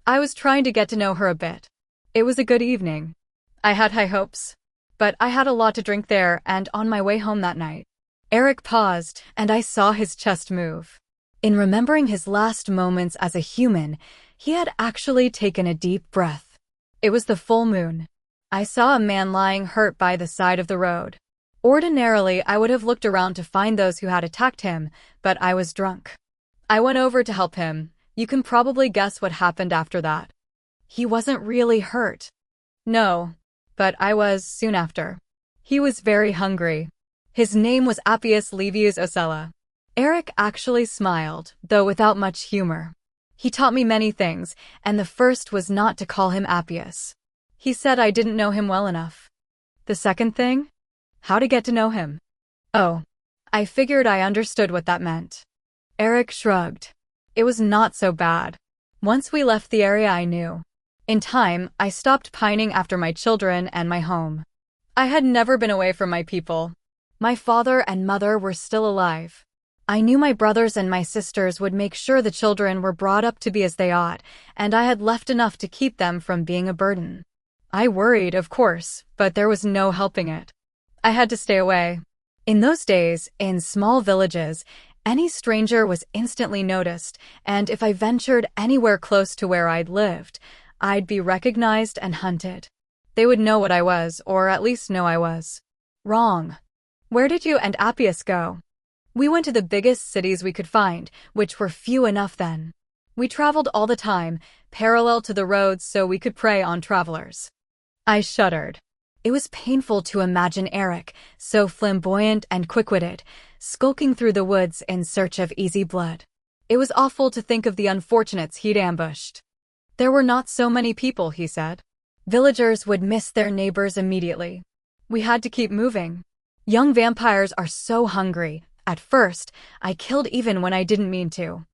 I was trying to get to know her a bit. It was a good evening. I had high hopes. But I had a lot to drink there, and on my way home that night, Eric paused, and I saw his chest move. In remembering his last moments as a human, he had actually taken a deep breath. It was the full moon. I saw a man lying hurt by the side of the road. Ordinarily, I would have looked around to find those who had attacked him, but I was drunk. I went over to help him. You can probably guess what happened after that. He wasn't really hurt. No, but I was soon after. He was very hungry. His name was Appius Livius Ocella. Eric actually smiled, though without much humor. He taught me many things, and the first was not to call him Appius. He said I didn't know him well enough. The second thing? How to get to know him. Oh, I figured I understood what that meant. Eric shrugged. It was not so bad. Once we left the area I knew. In time, I stopped pining after my children and my home. I had never been away from my people. My father and mother were still alive. I knew my brothers and my sisters would make sure the children were brought up to be as they ought, and I had left enough to keep them from being a burden. I worried, of course, but there was no helping it. I had to stay away. In those days, in small villages, any stranger was instantly noticed, and if I ventured anywhere close to where I'd lived, I'd be recognized and hunted. They would know what I was, or at least know I was wrong. Where did you and Appius go? We went to the biggest cities we could find, which were few enough then. We traveled all the time, parallel to the roads so we could prey on travelers. I shuddered. It was painful to imagine Eric, so flamboyant and quick-witted, skulking through the woods in search of easy blood. It was awful to think of the unfortunates he'd ambushed. There were not so many people, he said. Villagers would miss their neighbors immediately. We had to keep moving. Young vampires are so hungry. At first, I killed even when I didn't mean to.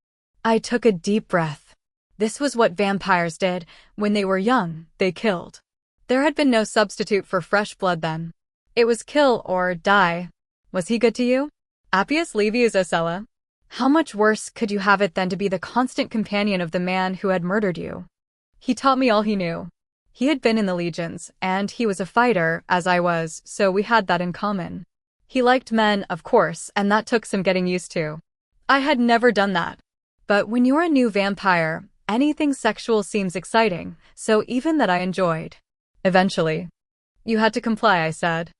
I took a deep breath. This was what vampires did. When they were young, they killed. There had been no substitute for fresh blood then. It was kill or die. Was he good to you? Appius Livius Ocella? How much worse could you have it than to be the constant companion of the man who had murdered you? He taught me all he knew. He had been in the legions, and he was a fighter, as I was, so we had that in common. He liked men, of course, and that took some getting used to. I had never done that. But when you're a new vampire, anything sexual seems exciting, so even that I enjoyed. Eventually. You had to comply, I said.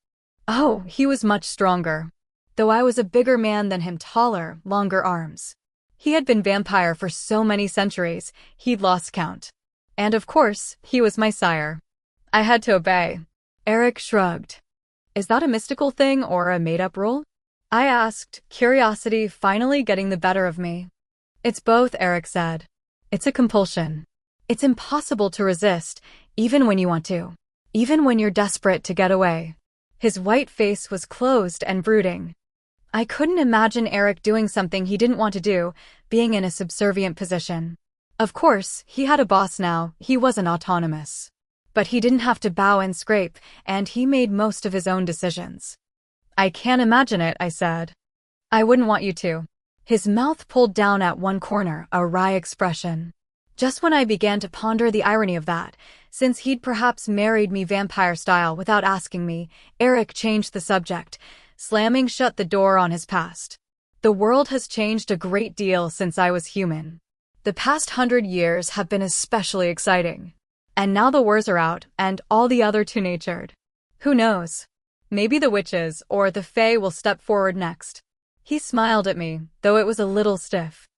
Oh, he was much stronger. Though I was a bigger man than him, taller, longer arms. He had been vampire for so many centuries, he'd lost count. And of course, he was my sire. I had to obey. Eric shrugged. Is that a mystical thing or a made-up rule? I asked, curiosity finally getting the better of me. It's both, Eric said. It's a compulsion. It's impossible to resist, even when you want to. Even when you're desperate to get away. His white face was closed and brooding. I couldn't imagine Eric doing something he didn't want to do, being in a subservient position. Of course, he had a boss now, he wasn't autonomous. But he didn't have to bow and scrape, and he made most of his own decisions. I can't imagine it, I said. I wouldn't want you to. His mouth pulled down at one corner, a wry expression. Just when I began to ponder the irony of that, since he'd perhaps married me vampire-style without asking me, Eric changed the subject, slamming shut the door on his past. The world has changed a great deal since I was human. The past 100 years have been especially exciting. And now the wars are out, and all the other two-natured. Who knows? Maybe the witches or the fae will step forward next. He smiled at me, though it was a little stiff.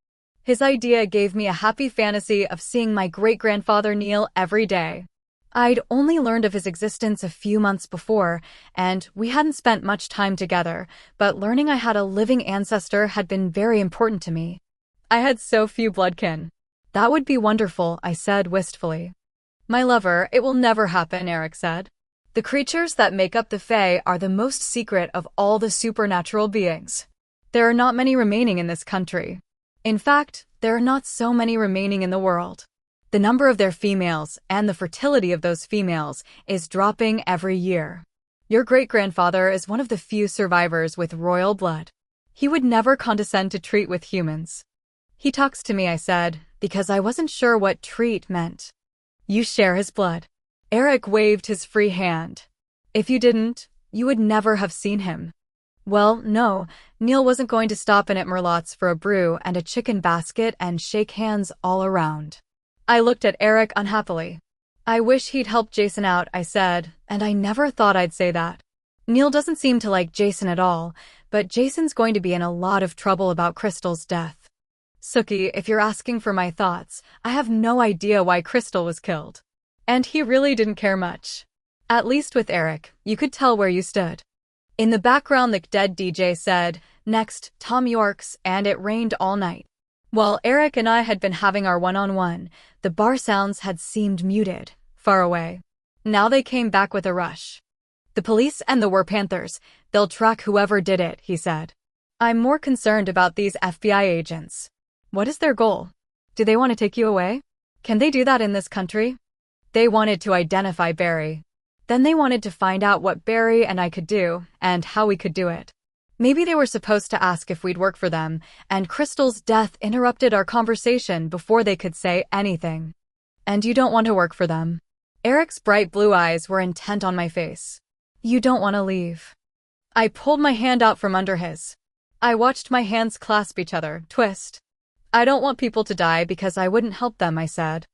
His idea gave me a happy fantasy of seeing my great-grandfather kneel every day. I'd only learned of his existence a few months before, and we hadn't spent much time together, but learning I had a living ancestor had been very important to me. I had so few bloodkin. That would be wonderful, I said wistfully. My lover, it will never happen, Eric said. The creatures that make up the Fae are the most secret of all the supernatural beings. There are not many remaining in this country. In fact, there are not so many remaining in the world. The number of their females and the fertility of those females is dropping every year. Your great-grandfather is one of the few survivors with royal blood. He would never condescend to treat with humans. He talks to me, I said, because I wasn't sure what treat meant. You share his blood. Eric waved his free hand. If you didn't, you would never have seen him. Well, no, Neil wasn't going to stop in at Merlotte's for a brew and a chicken basket and shake hands all around. I looked at Eric unhappily. I wish he'd helped Jason out, I said, and I never thought I'd say that. Neil doesn't seem to like Jason at all, but Jason's going to be in a lot of trouble about Crystal's death. Sookie, if you're asking for my thoughts, I have no idea why Crystal was killed. And he really didn't care much. At least with Eric, you could tell where you stood. In the background, the dead DJ said, "Next, Tom York's, and it rained all night." While Eric and I had been having our one-on-one, the bar sounds had seemed muted, far away. Now they came back with a rush. The police and the Werpanthers, they'll track whoever did it, he said. I'm more concerned about these FBI agents. What is their goal? Do they want to take you away? Can they do that in this country? They wanted to identify Barry. Then they wanted to find out what Barry and I could do, and how we could do it. Maybe they were supposed to ask if we'd work for them, and Crystal's death interrupted our conversation before they could say anything. And you don't want to work for them? Eric's bright blue eyes were intent on my face. You don't want to leave. I pulled my hand out from under his. I watched my hands clasp each other, twist. I don't want people to die because I wouldn't help them, I said.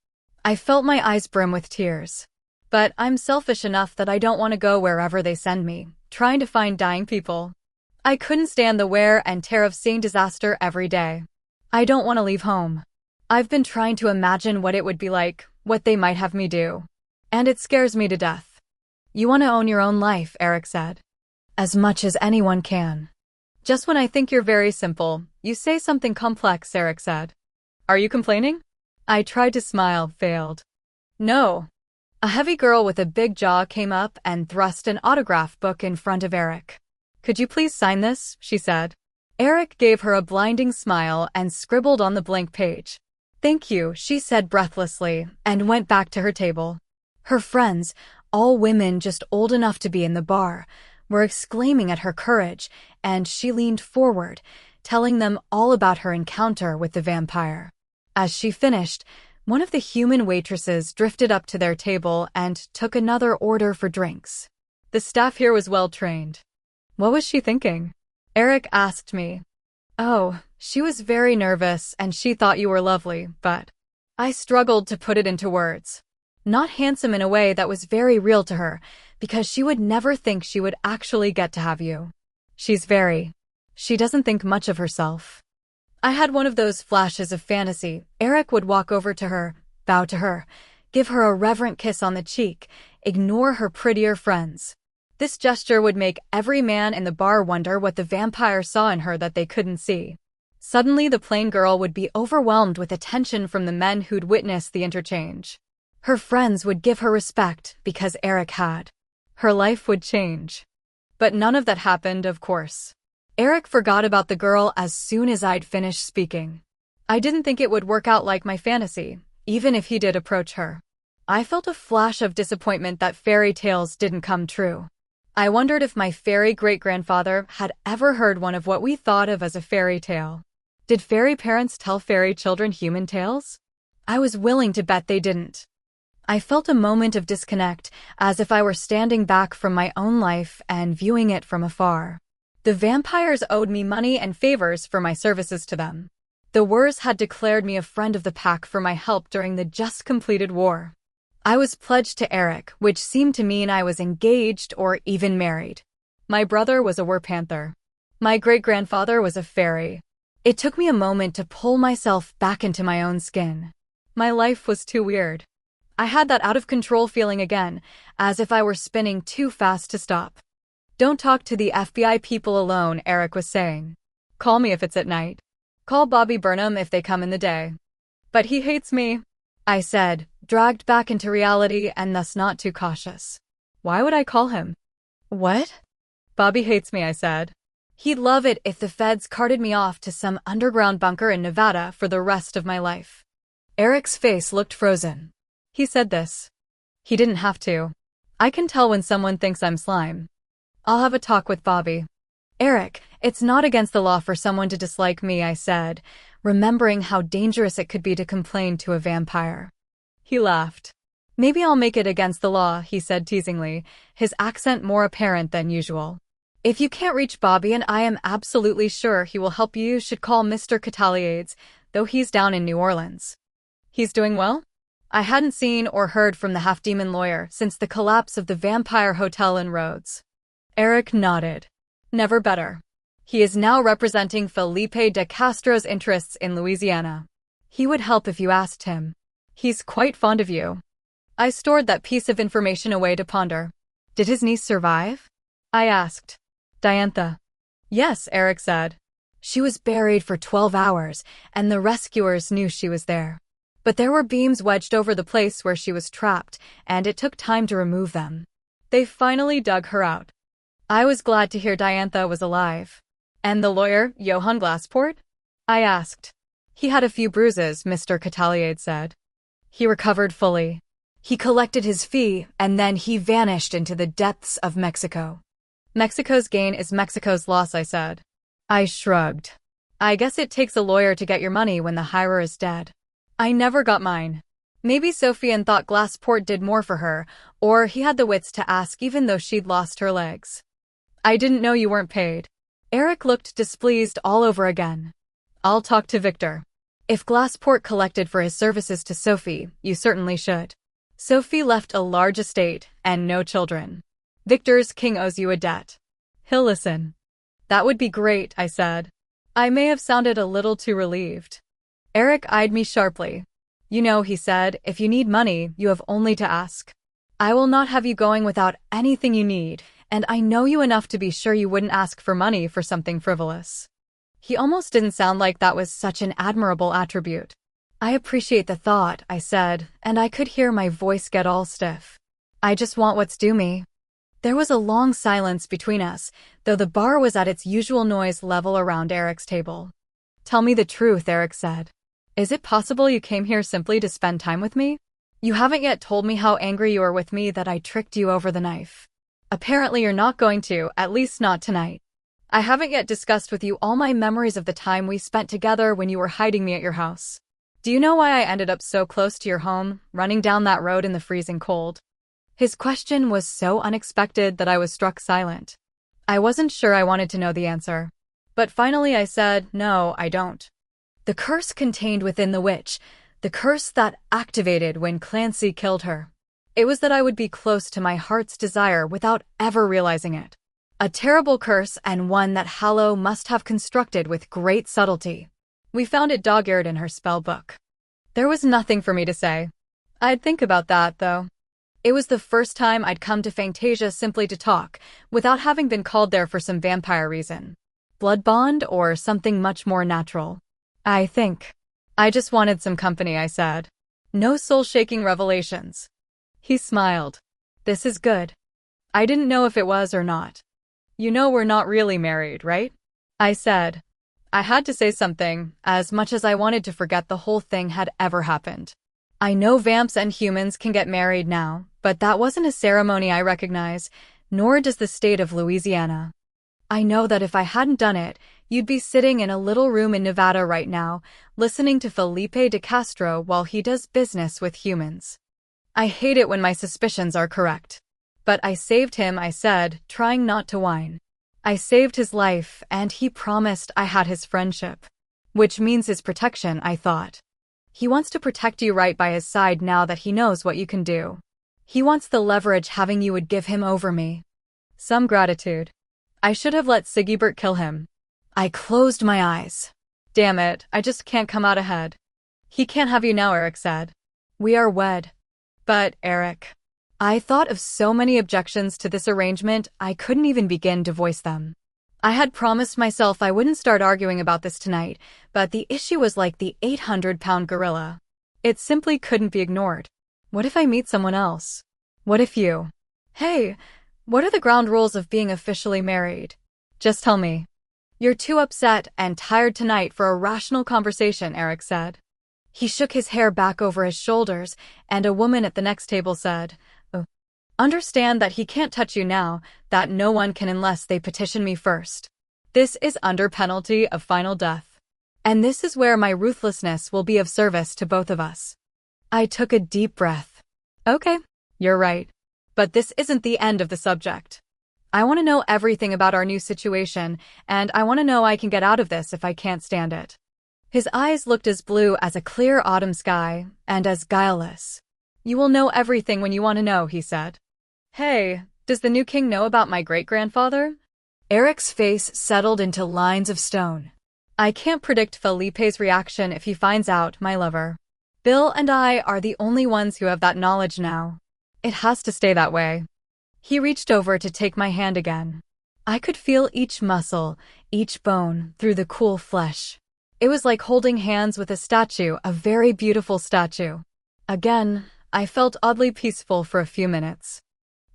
I felt my eyes brim with tears. But I'm selfish enough that I don't want to go wherever they send me, trying to find dying people. I couldn't stand the wear and tear of seeing disaster every day. I don't want to leave home. I've been trying to imagine what it would be like, what they might have me do. And it scares me to death. You want to own your own life, Eric said. As much as anyone can. Just when I think you're very simple, you say something complex, Eric said. Are you complaining? I tried to smile, failed. No. A heavy girl with a big jaw came up and thrust an autograph book in front of Eric. Could you please sign this? She said. Eric gave her a blinding smile and scribbled on the blank page. Thank you, she said breathlessly, and went back to her table. Her friends, all women just old enough to be in the bar, were exclaiming at her courage, and she leaned forward, telling them all about her encounter with the vampire. As she finished, one of the human waitresses drifted up to their table and took another order for drinks. The staff here was well trained. What was she thinking? Eric asked me. Oh, she was very nervous and she thought you were lovely, but I struggled to put it into words. Not handsome in a way that was very real to her, because she would never think she would actually get to have you. She doesn't think much of herself. I had one of those flashes of fantasy. Eric would walk over to her, bow to her, give her a reverent kiss on the cheek, ignore her prettier friends. This gesture would make every man in the bar wonder what the vampire saw in her that they couldn't see. Suddenly the plain girl would be overwhelmed with attention from the men who'd witnessed the interchange. Her friends would give her respect because Eric had. Her life would change. But none of that happened, of course. Eric forgot about the girl as soon as I'd finished speaking. I didn't think it would work out like my fantasy, even if he did approach her. I felt a flash of disappointment that fairy tales didn't come true. I wondered if my fairy great-grandfather had ever heard one of what we thought of as a fairy tale. Did fairy parents tell fairy children human tales? I was willing to bet they didn't. I felt a moment of disconnect, as if I were standing back from my own life and viewing it from afar. The vampires owed me money and favors for my services to them. The Wurs had declared me a friend of the pack for my help during the just-completed war. I was pledged to Eric, which seemed to mean I was engaged or even married. My brother was a Werpanther. My great-grandfather was a fairy. It took me a moment to pull myself back into my own skin. My life was too weird. I had that out-of-control feeling again, as if I were spinning too fast to stop. Don't talk to the FBI people alone, Eric was saying. Call me if it's at night. Call Bobby Burnham if they come in the day. But he hates me, I said, dragged back into reality and thus not too cautious. Why would I call him? What? Bobby hates me, I said. He'd love it if the feds carted me off to some underground bunker in Nevada for the rest of my life. Eric's face looked frozen. He said this. He didn't have to. I can tell when someone thinks I'm slime. I'll have a talk with Bobby. Eric, it's not against the law for someone to dislike me, I said, remembering how dangerous it could be to complain to a vampire. He laughed. Maybe I'll make it against the law, he said teasingly, his accent more apparent than usual. If you can't reach Bobby, and I am absolutely sure he will help, you should call Mr. Cataliades, though he's down in New Orleans. He's doing well? I hadn't seen or heard from the half-demon lawyer since the collapse of the Vampire Hotel in Rhodes. Eric nodded. Never better. He is now representing Felipe de Castro's interests in Louisiana. He would help if you asked him. He's quite fond of you. I stored that piece of information away to ponder. Did his niece survive? I asked. Diantha. Yes, Eric said. She was buried for 12 hours, and the rescuers knew she was there. But there were beams wedged over the place where she was trapped, and it took time to remove them. They finally dug her out. I was glad to hear Diantha was alive. And the lawyer, Johann Glassport? I asked. He had a few bruises, Mr. Cataliades said. He recovered fully. He collected his fee, and then he vanished into the depths of Mexico. Mexico's gain is Mexico's loss, I said. I shrugged. I guess it takes a lawyer to get your money when the hirer is dead. I never got mine. Maybe Sophie thought Glassport did more for her, or he had the wits to ask even though she'd lost her legs. I didn't know you weren't paid. Eric looked displeased all over again. I'll talk to Victor. If Glassport collected for his services to Sophie, you certainly should. Sophie left a large estate and no children. Victor's king owes you a debt. He'll listen. That would be great, I said. I may have sounded a little too relieved. Eric eyed me sharply. You know, he said, if you need money, you have only to ask. I will not have you going without anything you need, and I know you enough to be sure you wouldn't ask for money for something frivolous. He almost didn't sound like that was such an admirable attribute. I appreciate the thought, I said, and I could hear my voice get all stiff. I just want what's due me. There was a long silence between us, though the bar was at its usual noise level around Eric's table. Tell me the truth, Eric said. Is it possible you came here simply to spend time with me? You haven't yet told me how angry you are with me that I tricked you over the knife. Apparently you're not going to, at least not tonight. I haven't yet discussed with you all my memories of the time we spent together when you were hiding me at your house. Do you know why I ended up so close to your home, running down that road in the freezing cold? His question was so unexpected that I was struck silent. I wasn't sure I wanted to know the answer. But finally I said, no, I don't. The curse contained within the witch, the curse that activated when Clancy killed her. It was that I would be close to my heart's desire without ever realizing it. A terrible curse, and one that Hallow must have constructed with great subtlety. We found it dog-eared in her spell book. There was nothing for me to say. I'd think about that, though. It was the first time I'd come to Fantasia simply to talk, without having been called there for some vampire reason. Blood bond or something much more natural. I think. I just wanted some company, I said. No soul-shaking revelations. He smiled. This is good. I didn't know if it was or not. You know we're not really married, right? I said. I had to say something, as much as I wanted to forget the whole thing had ever happened. I know vamps and humans can get married now, but that wasn't a ceremony I recognize, nor does the state of Louisiana. I know that if I hadn't done it, you'd be sitting in a little room in Nevada right now, listening to Felipe de Castro while he does business with humans. I hate it when my suspicions are correct. But I saved him, I said, trying not to whine. I saved his life, and he promised I had his friendship. Which means his protection, I thought. He wants to protect you right by his side now that he knows what you can do. He wants the leverage having you would give him over me. Some gratitude. I should have let Sigebert kill him. I closed my eyes. Damn it, I just can't come out ahead. He can't have you now, Eric said. We are wed. But, Eric, I thought of so many objections to this arrangement, I couldn't even begin to voice them. I had promised myself I wouldn't start arguing about this tonight, but the issue was like the 800-pound gorilla. It simply couldn't be ignored. What if I meet someone else? What if you? Hey, what are the ground rules of being officially married? Just tell me. You're too upset and tired tonight for a rational conversation, Eric said. He shook his hair back over his shoulders, and a woman at the next table said, "Oh, understand that he can't touch you now, that no one can unless they petition me first. This is under penalty of final death. And this is where my ruthlessness will be of service to both of us." I took a deep breath. Okay, you're right. But this isn't the end of the subject. I want to know everything about our new situation, and I want to know I can get out of this if I can't stand it. His eyes looked as blue as a clear autumn sky, and as guileless. You will know everything when you want to know, he said. Hey, does the new king know about my great-grandfather? Eric's face settled into lines of stone. I can't predict Felipe's reaction if he finds out, my lover. Bill and I are the only ones who have that knowledge now. It has to stay that way. He reached over to take my hand again. I could feel each muscle, each bone, through the cool flesh. It was like holding hands with a statue, a very beautiful statue. Again, I felt oddly peaceful for a few minutes.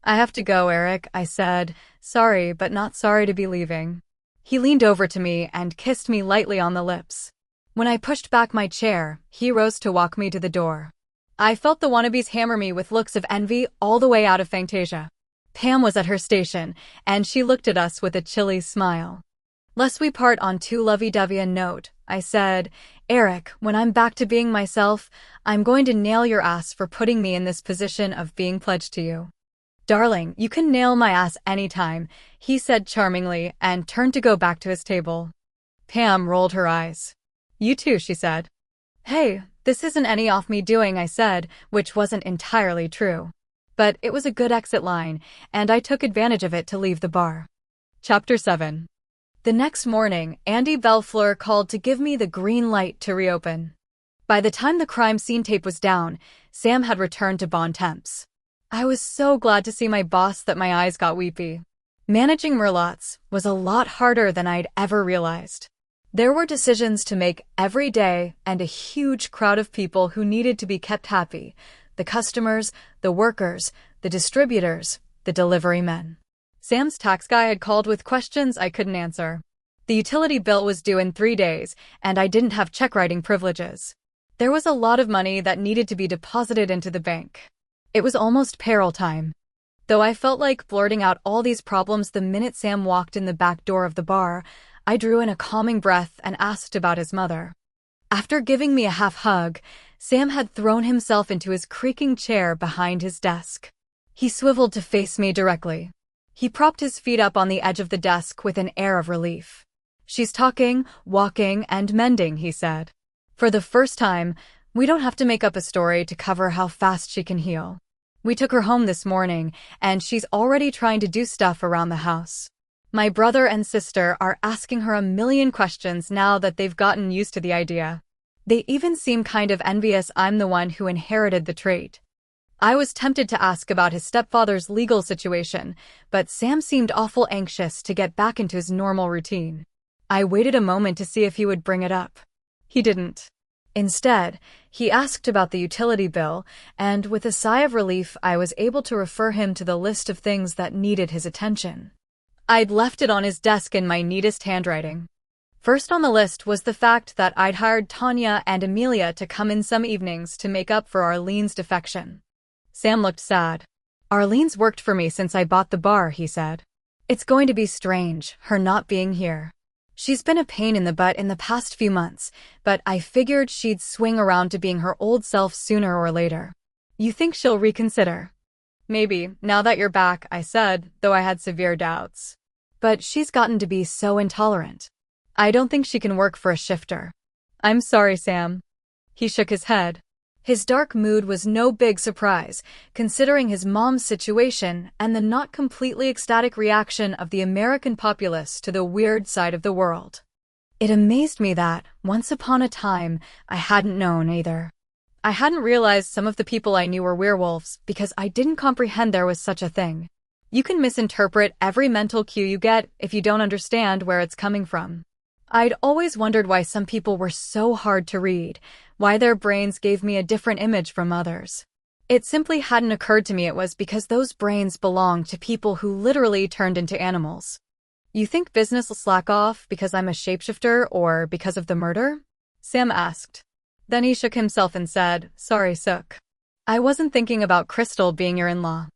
I have to go, Eric, I said, sorry but not sorry to be leaving. He leaned over to me and kissed me lightly on the lips. When I pushed back my chair, he rose to walk me to the door. I felt the wannabes hammer me with looks of envy all the way out of Fantasia. Pam was at her station, and she looked at us with a chilly smile. Lest we part on too lovey-dovey a note, I said, Eric, when I'm back to being myself, I'm going to nail your ass for putting me in this position of being pledged to you. Darling, you can nail my ass anytime, he said charmingly and turned to go back to his table. Pam rolled her eyes. You too, she said. Hey, this isn't any off me doing, I said, which wasn't entirely true. But it was a good exit line, and I took advantage of it to leave the bar. Chapter 7. The next morning, Andy Belfleur called to give me the green light to reopen. By the time the crime scene tape was down, Sam had returned to Bon Temps. I was so glad to see my boss that my eyes got weepy. Managing Merlots was a lot harder than I'd ever realized. There were decisions to make every day and a huge crowd of people who needed to be kept happy. The customers, the workers, the distributors, the delivery men. Sam's tax guy had called with questions I couldn't answer. The utility bill was due in 3 days, and I didn't have check writing privileges. There was a lot of money that needed to be deposited into the bank. It was almost payroll time. Though I felt like blurting out all these problems the minute Sam walked in the back door of the bar, I drew in a calming breath and asked about his mother. After giving me a half hug, Sam had thrown himself into his creaking chair behind his desk. He swiveled to face me directly. He propped his feet up on the edge of the desk with an air of relief. She's talking, walking, and mending, he said. For the first time, we don't have to make up a story to cover how fast she can heal. We took her home this morning, and she's already trying to do stuff around the house. My brother and sister are asking her a million questions now that they've gotten used to the idea. They even seem kind of envious I'm the one who inherited the trait. I was tempted to ask about his stepfather's legal situation, but Sam seemed awful anxious to get back into his normal routine. I waited a moment to see if he would bring it up. He didn't. Instead, he asked about the utility bill, and with a sigh of relief, I was able to refer him to the list of things that needed his attention. I'd left it on his desk in my neatest handwriting. First on the list was the fact that I'd hired Tanya and Amelia to come in some evenings to make up for Arlene's defection. Sam looked sad. Arlene's worked for me since I bought the bar, he said. It's going to be strange, her not being here. She's been a pain in the butt in the past few months, but I figured she'd swing around to being her old self sooner or later. You think she'll reconsider? Maybe, now that you're back, I said, though I had severe doubts. But she's gotten to be so intolerant. I don't think she can work for a shifter. I'm sorry, Sam. He shook his head. His dark mood was no big surprise, considering his mom's situation and the not completely ecstatic reaction of the American populace to the weird side of the world. It amazed me that, once upon a time, I hadn't known either. I hadn't realized some of the people I knew were werewolves because I didn't comprehend there was such a thing. You can misinterpret every mental cue you get if you don't understand where it's coming from. I'd always wondered why some people were so hard to read, why their brains gave me a different image from others. It simply hadn't occurred to me it was because those brains belonged to people who literally turned into animals. You think business will slack off because I'm a shapeshifter or because of the murder? Sam asked. Then he shook himself and said, Sorry, Sook. I wasn't thinking about Crystal being your in-law.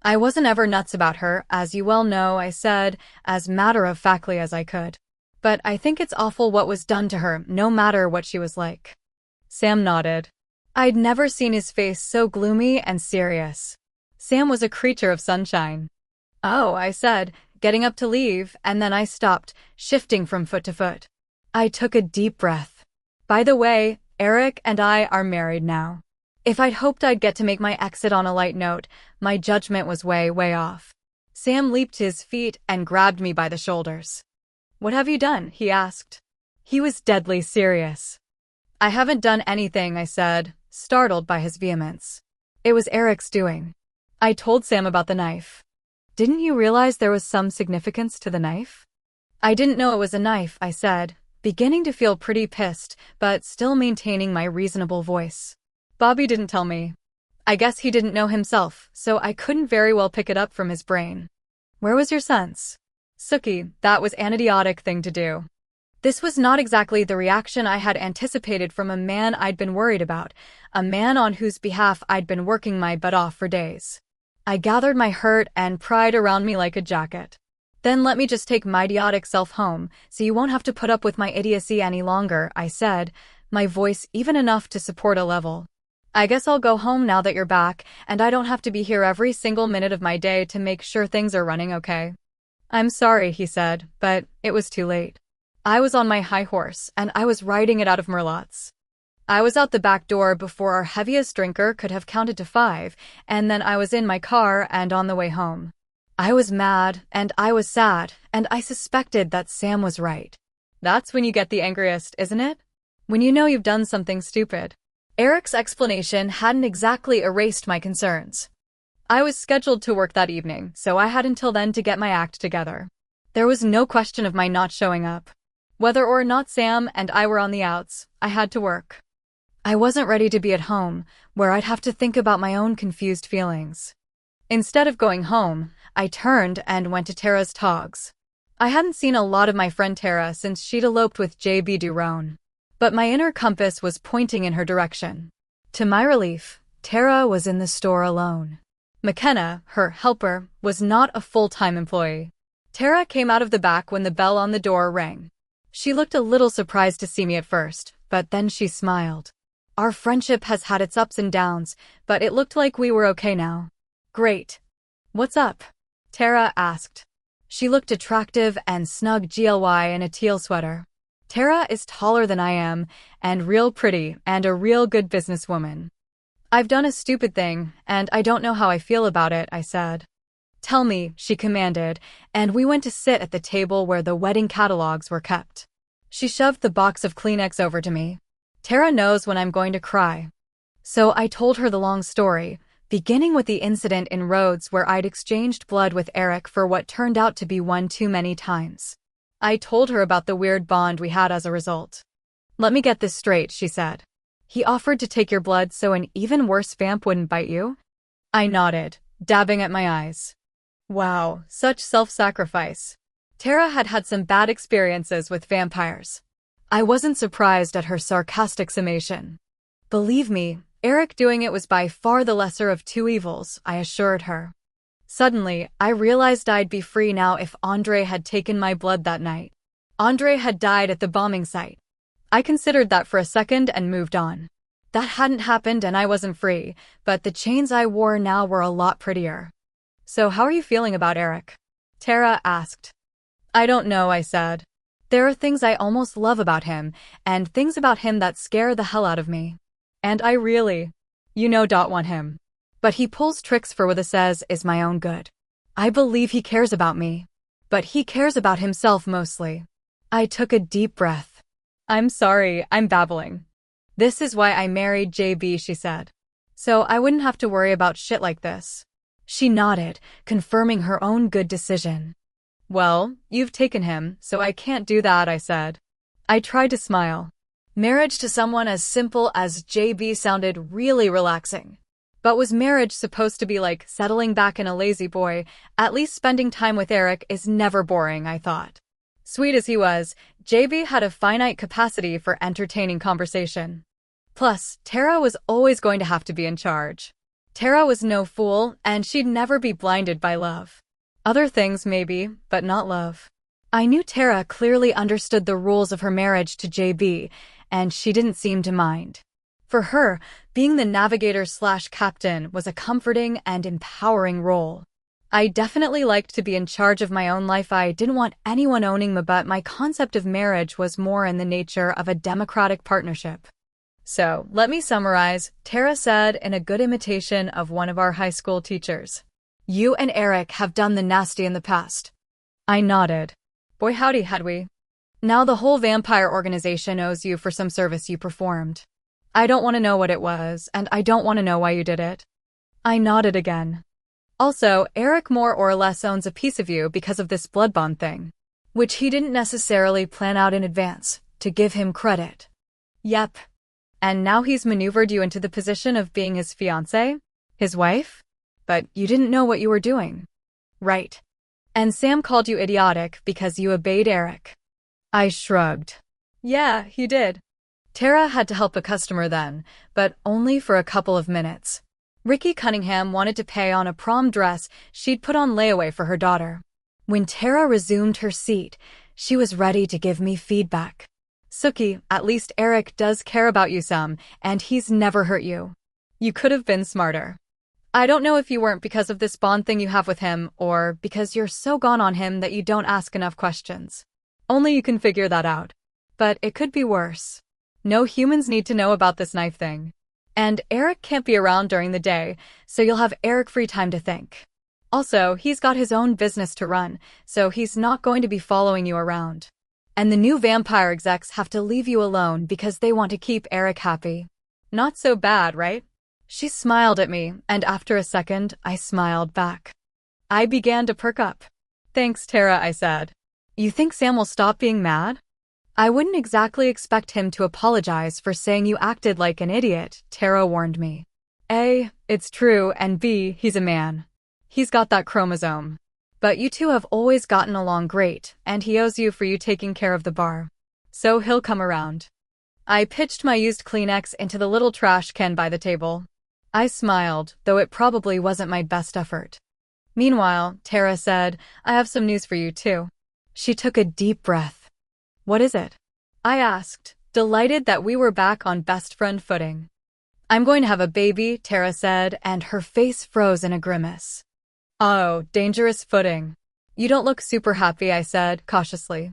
I wasn't ever nuts about her, as you well know, I said, as matter-of-factly as I could. But I think it's awful what was done to her, no matter what she was like. Sam nodded. I'd never seen his face so gloomy and serious. Sam was a creature of sunshine. Oh, I said, getting up to leave, and then I stopped, shifting from foot to foot. I took a deep breath. By the way, Eric and I are married now. If I'd hoped I'd get to make my exit on a light note, my judgment was way off. Sam leaped to his feet and grabbed me by the shoulders. What have you done? He asked. He was deadly serious. I haven't done anything, I said, startled by his vehemence. It was Eric's doing. I told Sam about the knife. Didn't you realize there was some significance to the knife? I didn't know it was a knife, I said, beginning to feel pretty pissed, but still maintaining my reasonable voice. Bobby didn't tell me. I guess he didn't know himself, so I couldn't very well pick it up from his brain. Where was your sense? Sookie, that was an idiotic thing to do. This was not exactly the reaction I had anticipated from a man I'd been worried about, a man on whose behalf I'd been working my butt off for days. I gathered my hurt and pride around me like a jacket. Then let me just take my idiotic self home, so you won't have to put up with my idiocy any longer, I said, my voice even enough to support a level. I guess I'll go home now that you're back, and I don't have to be here every single minute of my day to make sure things are running okay. I'm sorry, he said, but it was too late. I was on my high horse, and I was riding it out of Merlot's. I was out the back door before our heaviest drinker could have counted to 5, and then I was in my car and on the way home. I was mad, and I was sad, and I suspected that Sam was right. That's when you get the angriest, isn't it? When you know you've done something stupid. Eric's explanation hadn't exactly erased my concerns. I was scheduled to work that evening, so I had until then to get my act together. There was no question of my not showing up. Whether or not Sam and I were on the outs, I had to work. I wasn't ready to be at home, where I'd have to think about my own confused feelings. Instead of going home, I turned and went to Tara's Togs. I hadn't seen a lot of my friend Tara since she'd eloped with J.B. Durone. But my inner compass was pointing in her direction. To my relief, Tara was in the store alone. McKenna, her helper, was not a full-time employee. Tara came out of the back when the bell on the door rang. She looked a little surprised to see me at first, but then she smiled. Our friendship has had its ups and downs, but it looked like we were okay now. Great. What's up? Tara asked. She looked attractive and snug GLY in a teal sweater. Tara is taller than I am, and real pretty, and a real good businesswoman. I've done a stupid thing, and I don't know how I feel about it, I said. Tell me, she commanded, and we went to sit at the table where the wedding catalogs were kept. She shoved the box of Kleenex over to me. Tara knows when I'm going to cry. So I told her the long story, beginning with the incident in Rhodes where I'd exchanged blood with Eric for what turned out to be one too many times. I told her about the weird bond we had as a result. Let me get this straight, she said. He offered to take your blood so an even worse vamp wouldn't bite you? I nodded, dabbing at my eyes. Wow, such self-sacrifice. Tara had had some bad experiences with vampires. I wasn't surprised at her sarcastic summation. Believe me, Eric doing it was by far the lesser of two evils, I assured her. Suddenly, I realized I'd be free now if Andre had taken my blood that night. Andre had died at the bombing site. I considered that for a second and moved on. That hadn't happened and I wasn't free, but the chains I wore now were a lot prettier. So how are you feeling about Eric? Tara asked. I don't know, I said. There are things I almost love about him, and things about him that scare the hell out of me. And I really, want him. But he pulls tricks for what he says is my own good. I believe he cares about me. But he cares about himself mostly. I took a deep breath. I'm sorry, I'm babbling. This is why I married JB, she said. So I wouldn't have to worry about shit like this. She nodded, confirming her own good decision. Well, you've taken him, so I can't do that, I said. I tried to smile. Marriage to someone as simple as JB sounded really relaxing. But was marriage supposed to be like settling back in a lazy boy? At least spending time with Eric is never boring, I thought. Sweet as he was, JB had a finite capacity for entertaining conversation. Plus, Tara was always going to have to be in charge. Tara was no fool, and she'd never be blinded by love. Other things maybe, but not love. I knew Tara clearly understood the rules of her marriage to JB, and she didn't seem to mind. For her, being the navigator/captain was a comforting and empowering role. I definitely liked to be in charge of my own life. I didn't want anyone owning me, but my concept of marriage was more in the nature of a democratic partnership. So, let me summarize, Tara said in a good imitation of one of our high school teachers. You and Eric have done the nasty in the past. I nodded. Boy howdy had we. Now the whole vampire organization owes you for some service you performed. I don't want to know what it was, and I don't want to know why you did it. I nodded again. Also, Eric more or less owns a piece of you because of this blood bond thing, which he didn't necessarily plan out in advance, to give him credit. Yep. And now he's maneuvered you into the position of being his fiancée? His wife? But you didn't know what you were doing. Right. And Sam called you idiotic because you obeyed Eric. I shrugged. Yeah, he did. Tara had to help a customer then, but only for a couple of minutes. Ricky Cunningham wanted to pay on a prom dress she'd put on layaway for her daughter. When Tara resumed her seat, she was ready to give me feedback. Sookie, at least Eric does care about you some, and he's never hurt you. You could have been smarter. I don't know if you weren't because of this bond thing you have with him, or because you're so gone on him that you don't ask enough questions. Only you can figure that out. But it could be worse. No humans need to know about this knife thing. And Eric can't be around during the day, so you'll have Eric free time to think. Also, he's got his own business to run, so he's not going to be following you around. And the new vampire execs have to leave you alone because they want to keep Eric happy. Not so bad, right? She smiled at me, and after a second, I smiled back. I began to perk up. Thanks, Tara, I said. You think Sam will stop being mad? I wouldn't exactly expect him to apologize for saying you acted like an idiot, Tara warned me. A, it's true, and B, he's a man. He's got that chromosome. But you two have always gotten along great, and he owes you for you taking care of the bar. So he'll come around. I pitched my used Kleenex into the little trash can by the table. I smiled, though it probably wasn't my best effort. Meanwhile, Tara said, I have some news for you too. She took a deep breath. What is it? I asked, delighted that we were back on best friend footing. I'm going to have a baby, Tara said, and her face froze in a grimace. Oh, dangerous footing. You don't look super happy, I said, cautiously.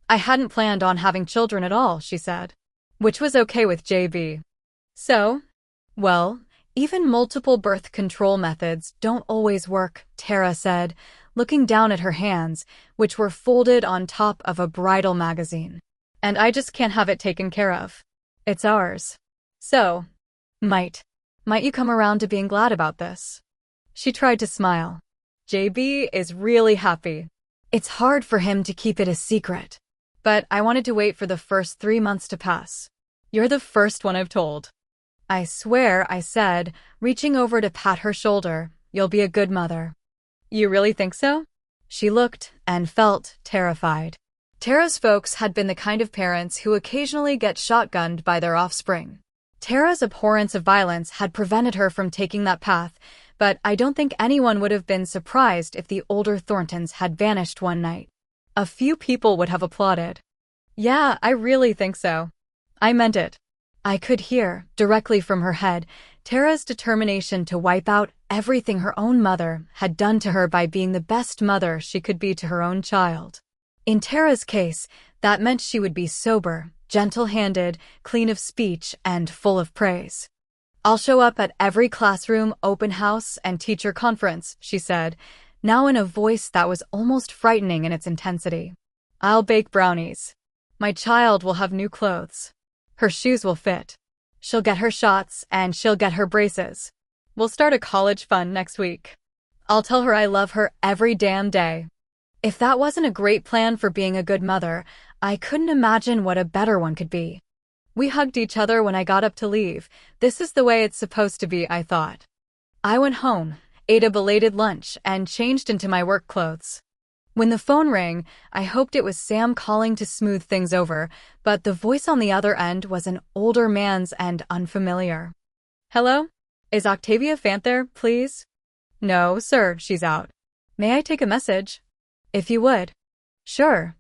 I hadn't planned on having children at all, she said. Which was okay with JB. So? Well, even multiple birth control methods don't always work, Tara said, looking down at her hands, which were folded on top of a bridal magazine. And I just can't have it taken care of. It's ours. So, might you come around to being glad about this? She tried to smile. JB is really happy. It's hard for him to keep it a secret. But I wanted to wait for the first 3 months to pass. You're the first one I've told. I swear, I said, reaching over to pat her shoulder, you'll be a good mother. You really think so? She looked and felt terrified. Tara's folks had been the kind of parents who occasionally get shotgunned by their offspring. Tara's abhorrence of violence had prevented her from taking that path, but I don't think anyone would have been surprised if the older Thorntons had vanished one night. A few people would have applauded. Yeah, I really think so. I meant it. I could hear, directly from her head, Tara's determination to wipe out everything her own mother had done to her by being the best mother she could be to her own child. In Tara's case, that meant she would be sober, gentle-handed, clean of speech, and full of praise. I'll show up at every classroom, open house, and teacher conference, she said, now in a voice that was almost frightening in its intensity. I'll bake brownies. My child will have new clothes. Her shoes will fit. She'll get her shots and she'll get her braces. We'll start a college fund next week. I'll tell her I love her every damn day. If that wasn't a great plan for being a good mother, I couldn't imagine what a better one could be. We hugged each other when I got up to leave. This is the way it's supposed to be, I thought. I went home, ate a belated lunch, and changed into my work clothes. When the phone rang, I hoped it was Sam calling to smooth things over, but the voice on the other end was an older man's and unfamiliar. Hello? Is Octavia Fant there, please? No, sir, she's out. May I take a message? If you would. Sure.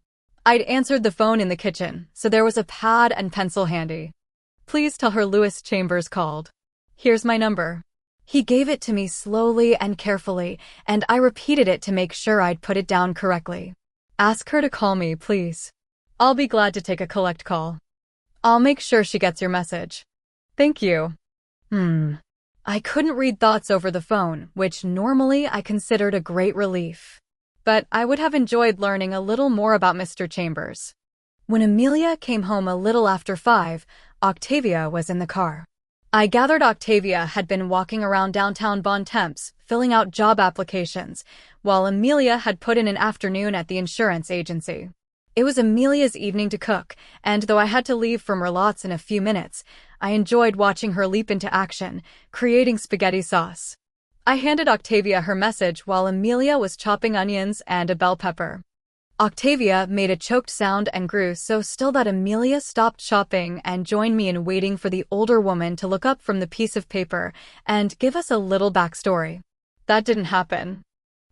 I'd answered the phone in the kitchen, so there was a pad and pencil handy. Please tell her Lewis Chambers called. Here's my number. He gave it to me slowly and carefully, and I repeated it to make sure I'd put it down correctly. Ask her to call me, please. I'll be glad to take a collect call. I'll make sure she gets your message. Thank you. I couldn't read thoughts over the phone, which normally I considered a great relief. But I would have enjoyed learning a little more about Mr. Chambers. When Amelia came home a little after 5, Octavia was in the car. I gathered Octavia had been walking around downtown Bon Temps, filling out job applications, while Amelia had put in an afternoon at the insurance agency. It was Amelia's evening to cook, and though I had to leave for Merlotte's in a few minutes, I enjoyed watching her leap into action, creating spaghetti sauce. I handed Octavia her message while Amelia was chopping onions and a bell pepper. Octavia made a choked sound and grew so still that Amelia stopped chopping and joined me in waiting for the older woman to look up from the piece of paper and give us a little backstory. That didn't happen.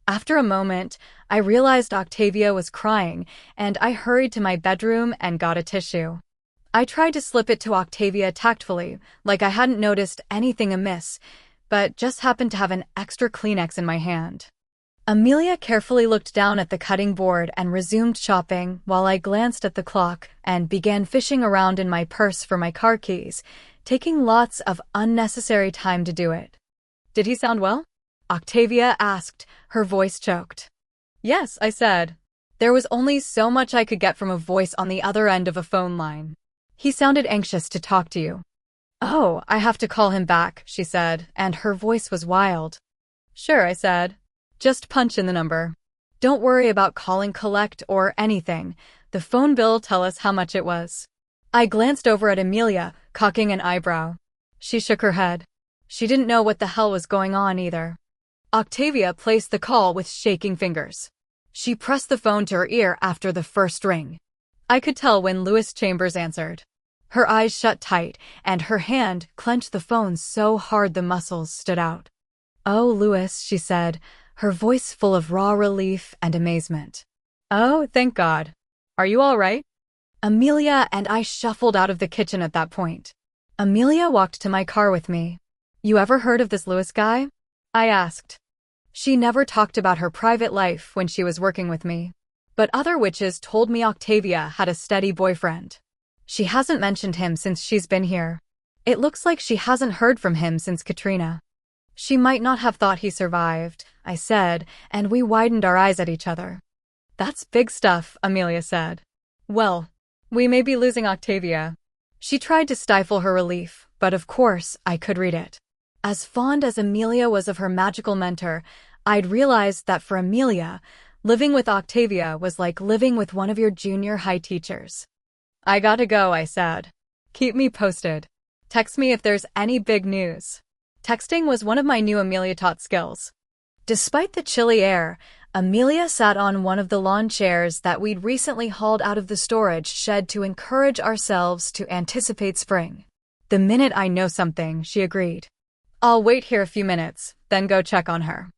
After a moment, I realized Octavia was crying, and I hurried to my bedroom and got a tissue. I tried to slip it to Octavia tactfully, like I hadn't noticed anything amiss, but just happened to have an extra Kleenex in my hand. Amelia carefully looked down at the cutting board and resumed chopping while I glanced at the clock and began fishing around in my purse for my car keys, taking lots of unnecessary time to do it. Did he sound well? Octavia asked, her voice choked. Yes, I said. There was only so much I could get from a voice on the other end of a phone line. He sounded anxious to talk to you. Oh, I have to call him back, she said, and her voice was wild. Sure, I said. Just punch in the number. Don't worry about calling collect or anything. The phone bill tell us how much it was. I glanced over at Amelia, cocking an eyebrow. She shook her head. She didn't know what the hell was going on either. Octavia placed the call with shaking fingers. She pressed the phone to her ear after the first ring. I could tell when Lewis Chambers answered. Her eyes shut tight, and her hand clenched the phone so hard the muscles stood out. Oh, Lewis, she said, her voice full of raw relief and amazement. Oh, thank God. Are you all right? Amelia and I shuffled out of the kitchen at that point. Amelia walked to my car with me. You ever heard of this Lewis guy? I asked. She never talked about her private life when she was working with me. But other witches told me Octavia had a steady boyfriend. She hasn't mentioned him since she's been here. It looks like she hasn't heard from him since Katrina. She might not have thought he survived, I said, and we widened our eyes at each other. That's big stuff, Amelia said. Well, we may be losing Octavia. She tried to stifle her relief, but of course I could read it. As fond as Amelia was of her magical mentor, I'd realized that for Amelia, living with Octavia was like living with one of your junior high teachers. I gotta go, I said. Keep me posted. Text me if there's any big news. Texting was one of my new Amelia-taught skills. Despite the chilly air, Amelia sat on one of the lawn chairs that we'd recently hauled out of the storage shed to encourage ourselves to anticipate spring. The minute I know something, she agreed. I'll wait here a few minutes, then go check on her.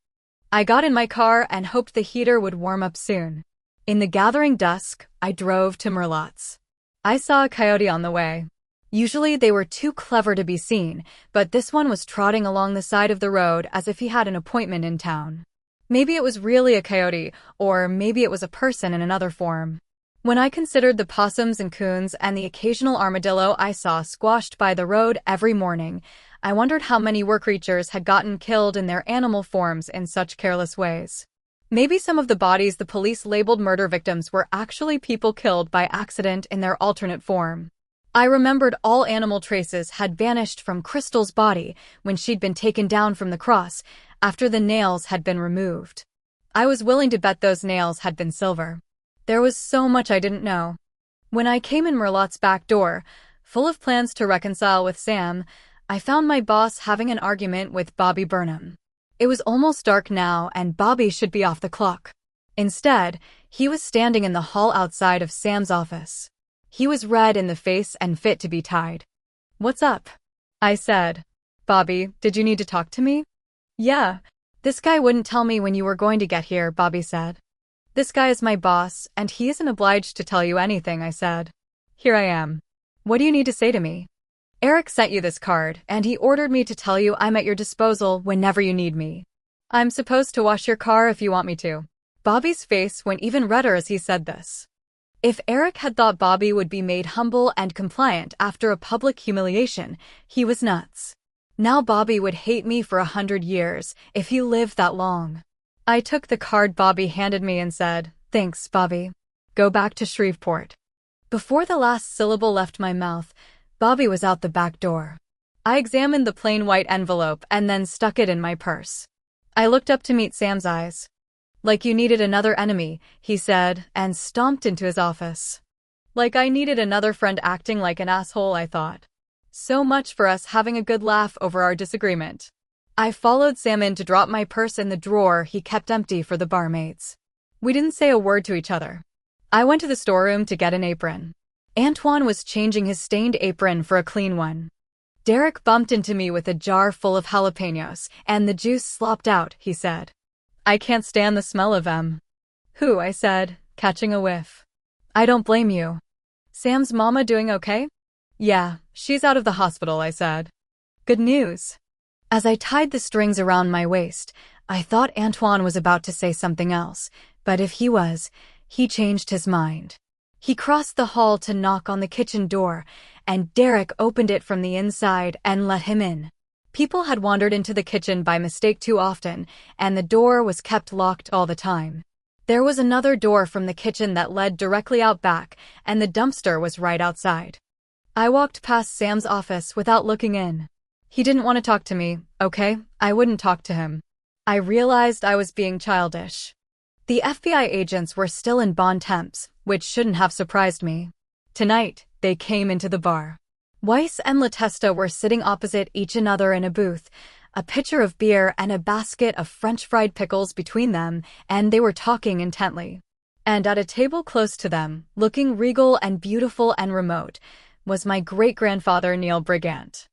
I got in my car and hoped the heater would warm up soon. In the gathering dusk, I drove to Merlotte's. I saw a coyote on the way. Usually they were too clever to be seen, but this one was trotting along the side of the road as if he had an appointment in town. Maybe it was really a coyote, or maybe it was a person in another form. When I considered the possums and coons and the occasional armadillo I saw squashed by the road every morning, I wondered how many work creatures had gotten killed in their animal forms in such careless ways. Maybe some of the bodies the police labeled murder victims were actually people killed by accident in their alternate form. I remembered all animal traces had vanished from Crystal's body when she'd been taken down from the cross after the nails had been removed. I was willing to bet those nails had been silver. There was so much I didn't know. When I came in Merlotte's back door, full of plans to reconcile with Sam, I found my boss having an argument with Bobby Burnham. It was almost dark now and Bobby should be off the clock. Instead, he was standing in the hall outside of Sam's office. He was red in the face and fit to be tied. "What's up?" I said. "Bobby, did you need to talk to me?" "Yeah. This guy wouldn't tell me when you were going to get here," Bobby said. "This guy is my boss, and he isn't obliged to tell you anything," I said. "Here I am. What do you need to say to me?" "Eric sent you this card, and he ordered me to tell you I'm at your disposal whenever you need me. I'm supposed to wash your car if you want me to." Bobby's face went even redder as he said this. If Eric had thought Bobby would be made humble and compliant after a public humiliation, he was nuts. Now Bobby would hate me for 100 years if he lived that long. I took the card Bobby handed me and said, "Thanks, Bobby. Go back to Shreveport." Before the last syllable left my mouth, Bobby was out the back door. I examined the plain white envelope and then stuck it in my purse. I looked up to meet Sam's eyes. "Like you needed another enemy," he said, and stomped into his office. Like I needed another friend acting like an asshole, I thought. So much for us having a good laugh over our disagreement. I followed Sam in to drop my purse in the drawer he kept empty for the barmaids. We didn't say a word to each other. I went to the storeroom to get an apron. Antoine was changing his stained apron for a clean one. Derek bumped into me with a jar full of jalapenos, and the juice slopped out, he said. "I can't stand the smell of them." "Who?" I said, catching a whiff. "I don't blame you." "Sam's mama doing okay?" "Yeah, she's out of the hospital," I said. "Good news." As I tied the strings around my waist, I thought Antoine was about to say something else, but if he was, he changed his mind. He crossed the hall to knock on the kitchen door, and Derek opened it from the inside and let him in. People had wandered into the kitchen by mistake too often, and the door was kept locked all the time. There was another door from the kitchen that led directly out back, and the dumpster was right outside. I walked past Sam's office without looking in. He didn't want to talk to me, okay? I wouldn't talk to him. I realized I was being childish. The FBI agents were still in Bon Temps, which shouldn't have surprised me. Tonight, they came into the bar. Weiss and Latesta were sitting opposite each other in a booth, a pitcher of beer and a basket of French fried pickles between them, and they were talking intently. And at a table close to them, looking regal and beautiful and remote, was my great-grandfather Neil Brigant.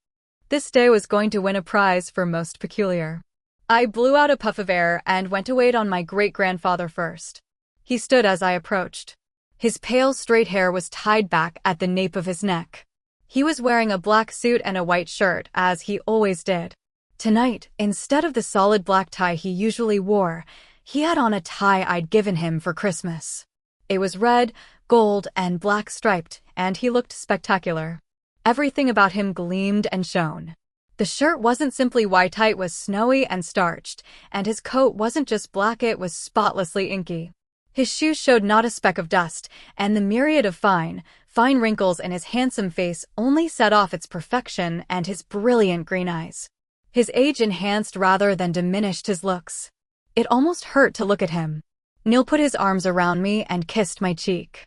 This day was going to win a prize for most peculiar. I blew out a puff of air and went to wait on my great-grandfather first. He stood as I approached. His pale straight hair was tied back at the nape of his neck. He was wearing a black suit and a white shirt, as he always did. Tonight, instead of the solid black tie he usually wore, he had on a tie I'd given him for Christmas. It was red, gold, and black striped, and he looked spectacular. Everything about him gleamed and shone. The shirt wasn't simply white, it was snowy and starched, and his coat wasn't just black, it was spotlessly inky. His shoes showed not a speck of dust, and the myriad of fine wrinkles in his handsome face only set off its perfection and his brilliant green eyes. His age enhanced rather than diminished his looks. It almost hurt to look at him. Neil put his arms around me and kissed my cheek.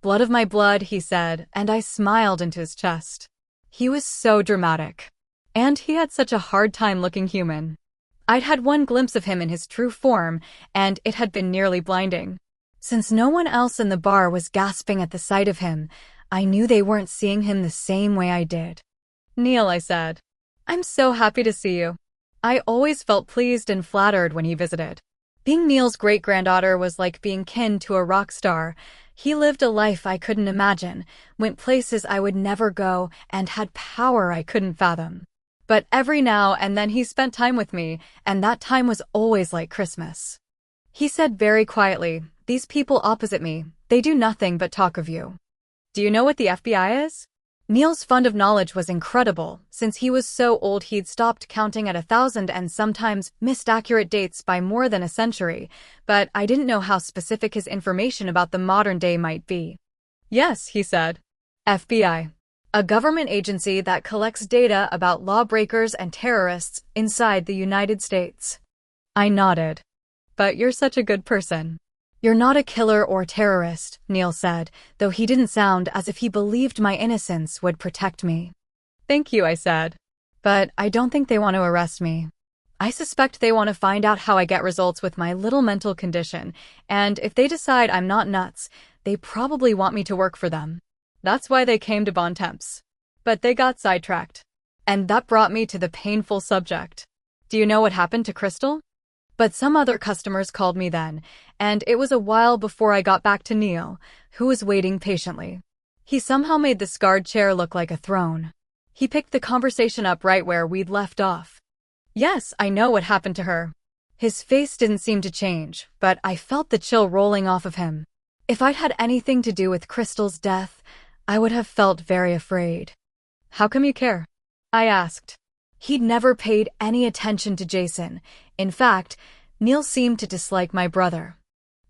"Blood of my blood," he said, and I smiled into his chest. He was so dramatic. And he had such a hard time looking human. I'd had one glimpse of him in his true form, and it had been nearly blinding. Since no one else in the bar was gasping at the sight of him, I knew they weren't seeing him the same way I did. "Neil," I said, "I'm so happy to see you." I always felt pleased and flattered when he visited. Being Neil's great-granddaughter was like being kin to a rock star. He lived a life I couldn't imagine, went places I would never go, and had power I couldn't fathom. But every now and then he spent time with me, and that time was always like Christmas. He said very quietly, "These people opposite me, they do nothing but talk of you. Do you know what the FBI is?" Neil's fund of knowledge was incredible. Since he was so old he'd stopped counting at 1,000 and sometimes missed accurate dates by more than a century, but I didn't know how specific his information about the modern day might be. "Yes," he said. "FBI. a government agency that collects data about lawbreakers and terrorists inside the United States. I nodded. But you're such a good person. You're not a killer or terrorist, Neil said, though he didn't sound as if he believed my innocence would protect me. Thank you, I said. But I don't think they want to arrest me. I suspect they want to find out how I get results with my little mental condition, and if they decide I'm not nuts, they probably want me to work for them. That's why they came to Bon Temps. But they got sidetracked. And that brought me to the painful subject. Do you know what happened to Crystal? But some other customers called me then, and it was a while before I got back to Neil, who was waiting patiently. He somehow made the scarred chair look like a throne. He picked the conversation up right where we'd left off. Yes, I know what happened to her. His face didn't seem to change, but I felt the chill rolling off of him. If I'd had anything to do with Crystal's death, I would have felt very afraid. How come you care? I asked. He'd never paid any attention to Jason. In fact, Neil seemed to dislike my brother.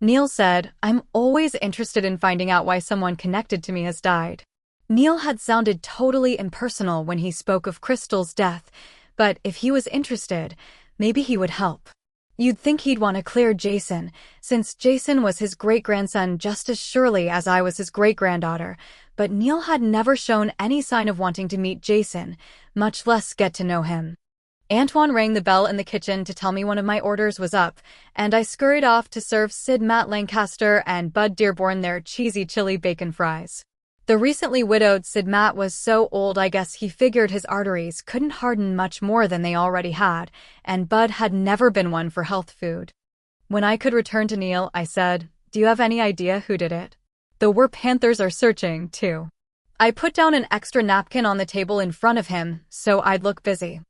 Neil said, I'm always interested in finding out why someone connected to me has died. Neil had sounded totally impersonal when he spoke of Crystal's death, but if he was interested, maybe he would help. You'd think he'd want to clear Jason, since Jason was his great-grandson just as surely as I was his great-granddaughter, but Neil had never shown any sign of wanting to meet Jason, much less get to know him. Antoine rang the bell in the kitchen to tell me one of my orders was up, and I scurried off to serve Sid Matt Lancaster and Bud Dearborn their cheesy chili bacon fries. The recently widowed Sid Matt was so old I guess he figured his arteries couldn't harden much more than they already had, and Bud had never been one for health food. When I could return to Neil, I said, Do you have any idea who did it? The Were Panthers are searching, too. I put down an extra napkin on the table in front of him, so I'd look busy.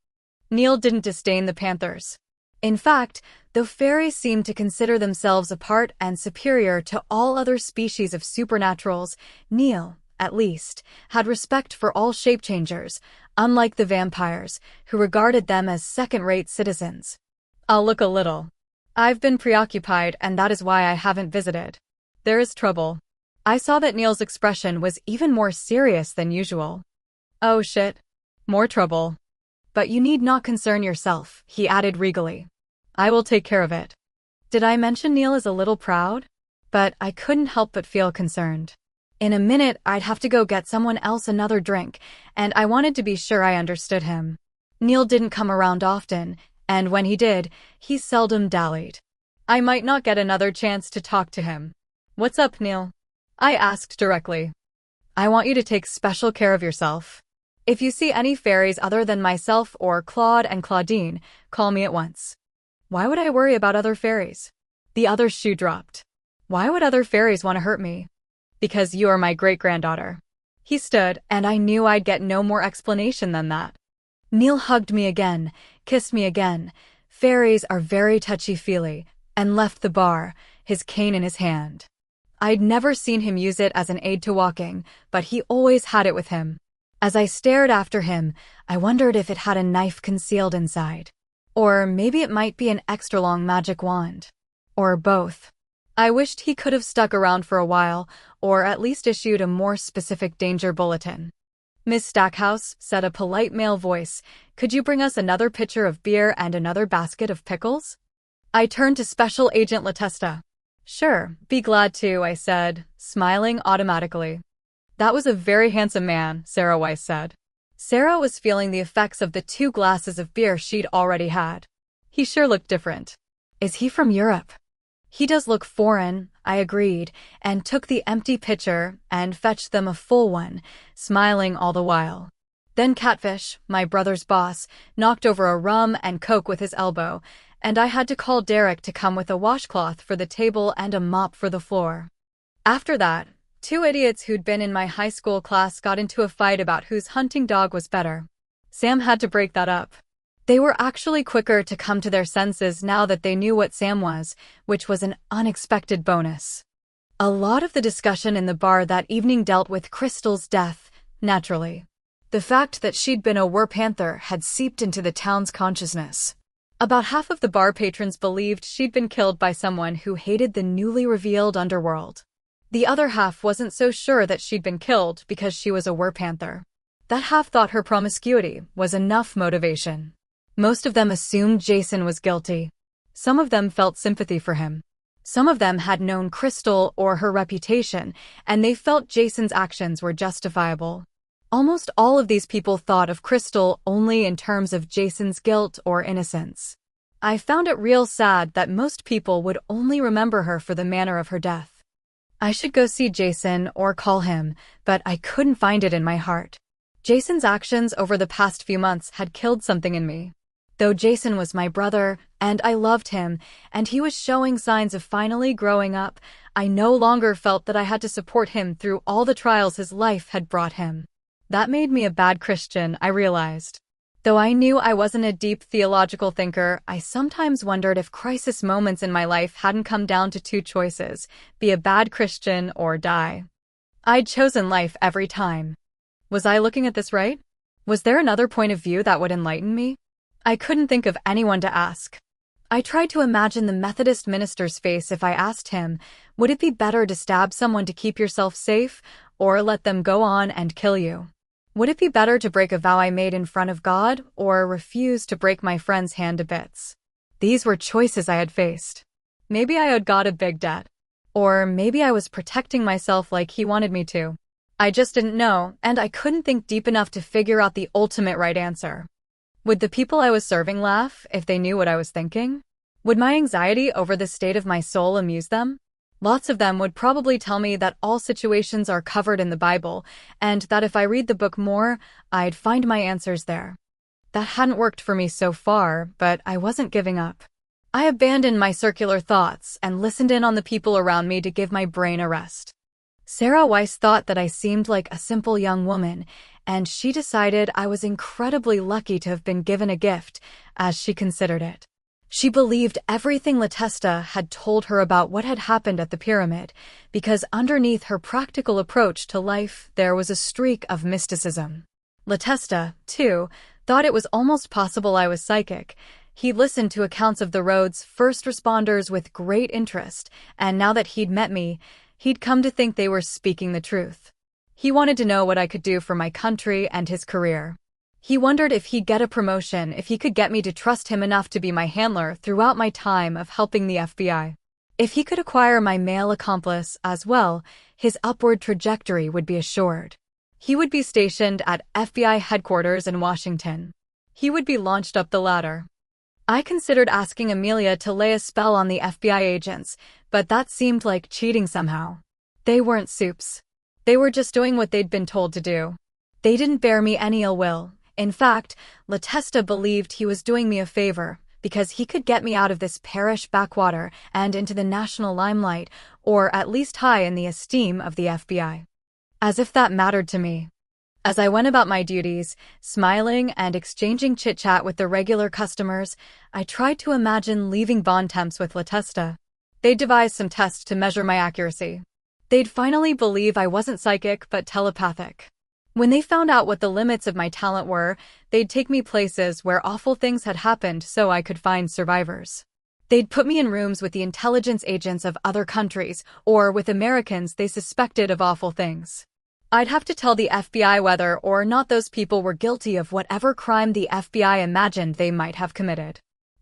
Neil didn't disdain the Panthers. In fact, though fairies seemed to consider themselves apart and superior to all other species of supernaturals, Neil, at least, had respect for all shape-changers, unlike the vampires, who regarded them as second-rate citizens. I'll look a little. I've been preoccupied, and that is why I haven't visited. There is trouble. I saw that Neil's expression was even more serious than usual. Oh shit. More trouble. But you need not concern yourself, he added regally. I will take care of it. Did I mention Neil is a little proud? But I couldn't help but feel concerned. In a minute, I'd have to go get someone else another drink, and I wanted to be sure I understood him. Neil didn't come around often, and when he did, he seldom dallied. I might not get another chance to talk to him. What's up, Neil? I asked directly. I want you to take special care of yourself. If you see any fairies other than myself or Claude and Claudine, call me at once. Why would I worry about other fairies? The other shoe dropped. Why would other fairies want to hurt me? Because you are my great-granddaughter. He stood, and I knew I'd get no more explanation than that. Neil hugged me again, kissed me again. Fairies are very touchy-feely, and left the bar, his cane in his hand. I'd never seen him use it as an aid to walking, but he always had it with him. As I stared after him, I wondered if it had a knife concealed inside. Or maybe it might be an extra-long magic wand. Or both. I wished he could have stuck around for a while, or at least issued a more specific danger bulletin. Miss Stackhouse, said a polite male voice, could you bring us another pitcher of beer and another basket of pickles? I turned to Special Agent Latesta. Sure, be glad to, I said, smiling automatically. That was a very handsome man, Sarah Weiss said. Sarah was feeling the effects of the 2 glasses of beer she'd already had. He sure looked different. Is he from Europe? He does look foreign, I agreed, and took the empty pitcher and fetched them a full one, smiling all the while. Then Catfish, my brother's boss, knocked over a rum and coke with his elbow, and I had to call Derek to come with a washcloth for the table and a mop for the floor. After that, 2 idiots who'd been in my high school class got into a fight about whose hunting dog was better. Sam had to break that up. They were actually quicker to come to their senses now that they knew what Sam was, which was an unexpected bonus. A lot of the discussion in the bar that evening dealt with Crystal's death, naturally. The fact that she'd been a werepanther had seeped into the town's consciousness. About half of the bar patrons believed she'd been killed by someone who hated the newly revealed underworld. The other half wasn't so sure that she'd been killed because she was a werepanther. That half thought her promiscuity was enough motivation. Most of them assumed Jason was guilty. Some of them felt sympathy for him. Some of them had known Crystal or her reputation, and they felt Jason's actions were justifiable. Almost all of these people thought of Crystal only in terms of Jason's guilt or innocence. I found it real sad that most people would only remember her for the manner of her death. I should go see Jason or call him, but I couldn't find it in my heart. Jason's actions over the past few months had killed something in me. Though Jason was my brother, and I loved him, and he was showing signs of finally growing up, I no longer felt that I had to support him through all the trials his life had brought him. That made me a bad Christian, I realized. Though I knew I wasn't a deep theological thinker, I sometimes wondered if crisis moments in my life hadn't come down to two choices: be a bad Christian or die. I'd chosen life every time. Was I looking at this right? Was there another point of view that would enlighten me? I couldn't think of anyone to ask. I tried to imagine the Methodist minister's face if I asked him, would it be better to stab someone to keep yourself safe, or let them go on and kill you? Would it be better to break a vow I made in front of God, or refuse to break my friend's hand to bits? These were choices I had faced. Maybe I owed God a big debt. Or maybe I was protecting myself like he wanted me to. I just didn't know, and I couldn't think deep enough to figure out the ultimate right answer. Would the people I was serving laugh if they knew what I was thinking? Would my anxiety over the state of my soul amuse them? Lots of them would probably tell me that all situations are covered in the Bible, and that if I read the book more, I'd find my answers there. That hadn't worked for me so far, but I wasn't giving up. I abandoned my circular thoughts and listened in on the people around me to give my brain a rest. Sarah Weiss thought that I seemed like a simple young woman, and she decided I was incredibly lucky to have been given a gift, as she considered it. She believed everything Latesta had told her about what had happened at the pyramid, because underneath her practical approach to life there was a streak of mysticism. Latesta, too, thought it was almost possible I was psychic. He listened to accounts of the road's first responders with great interest, and now that he'd met me, he'd come to think they were speaking the truth. He wanted to know what I could do for my country and his career. He wondered if he'd get a promotion if he could get me to trust him enough to be my handler throughout my time of helping the FBI. If he could acquire my male accomplice as well, his upward trajectory would be assured. He would be stationed at FBI headquarters in Washington. He would be launched up the ladder. I considered asking Amelia to lay a spell on the FBI agents, but that seemed like cheating somehow. They weren't supes. They were just doing what they'd been told to do. They didn't bear me any ill will. In fact, Latesta believed he was doing me a favor, because he could get me out of this parish backwater and into the national limelight, or at least high in the esteem of the FBI. As if that mattered to me. As I went about my duties, smiling and exchanging chit-chat with the regular customers, I tried to imagine leaving bond temps with Latesta. They'd devise some tests to measure my accuracy. They'd finally believe I wasn't psychic but telepathic. When they found out what the limits of my talent were, they'd take me places where awful things had happened so I could find survivors. They'd put me in rooms with the intelligence agents of other countries, or with Americans they suspected of awful things. I'd have to tell the FBI whether or not those people were guilty of whatever crime the FBI imagined they might have committed.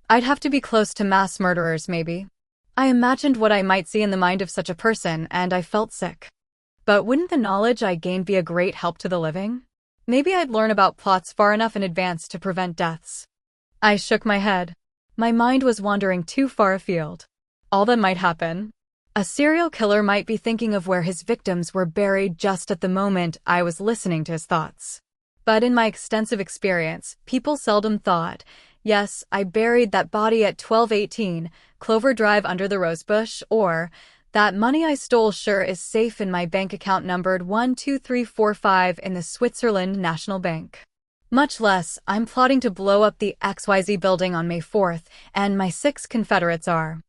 I'd have to be close to mass murderers, maybe. I imagined what I might see in the mind of such a person, and I felt sick. But wouldn't the knowledge I gained be a great help to the living? Maybe I'd learn about plots far enough in advance to prevent deaths. I shook my head. My mind was wandering too far afield. All that might happen. A serial killer might be thinking of where his victims were buried just at the moment I was listening to his thoughts. But in my extensive experience, people seldom thought, yes, I buried that body at 1218 Clover Drive under the rosebush, or that money I stole sure is safe in my bank account numbered 12345 in the Switzerland National Bank. Much less, I'm plotting to blow up the XYZ building on May 4th, and my 6 Confederates are.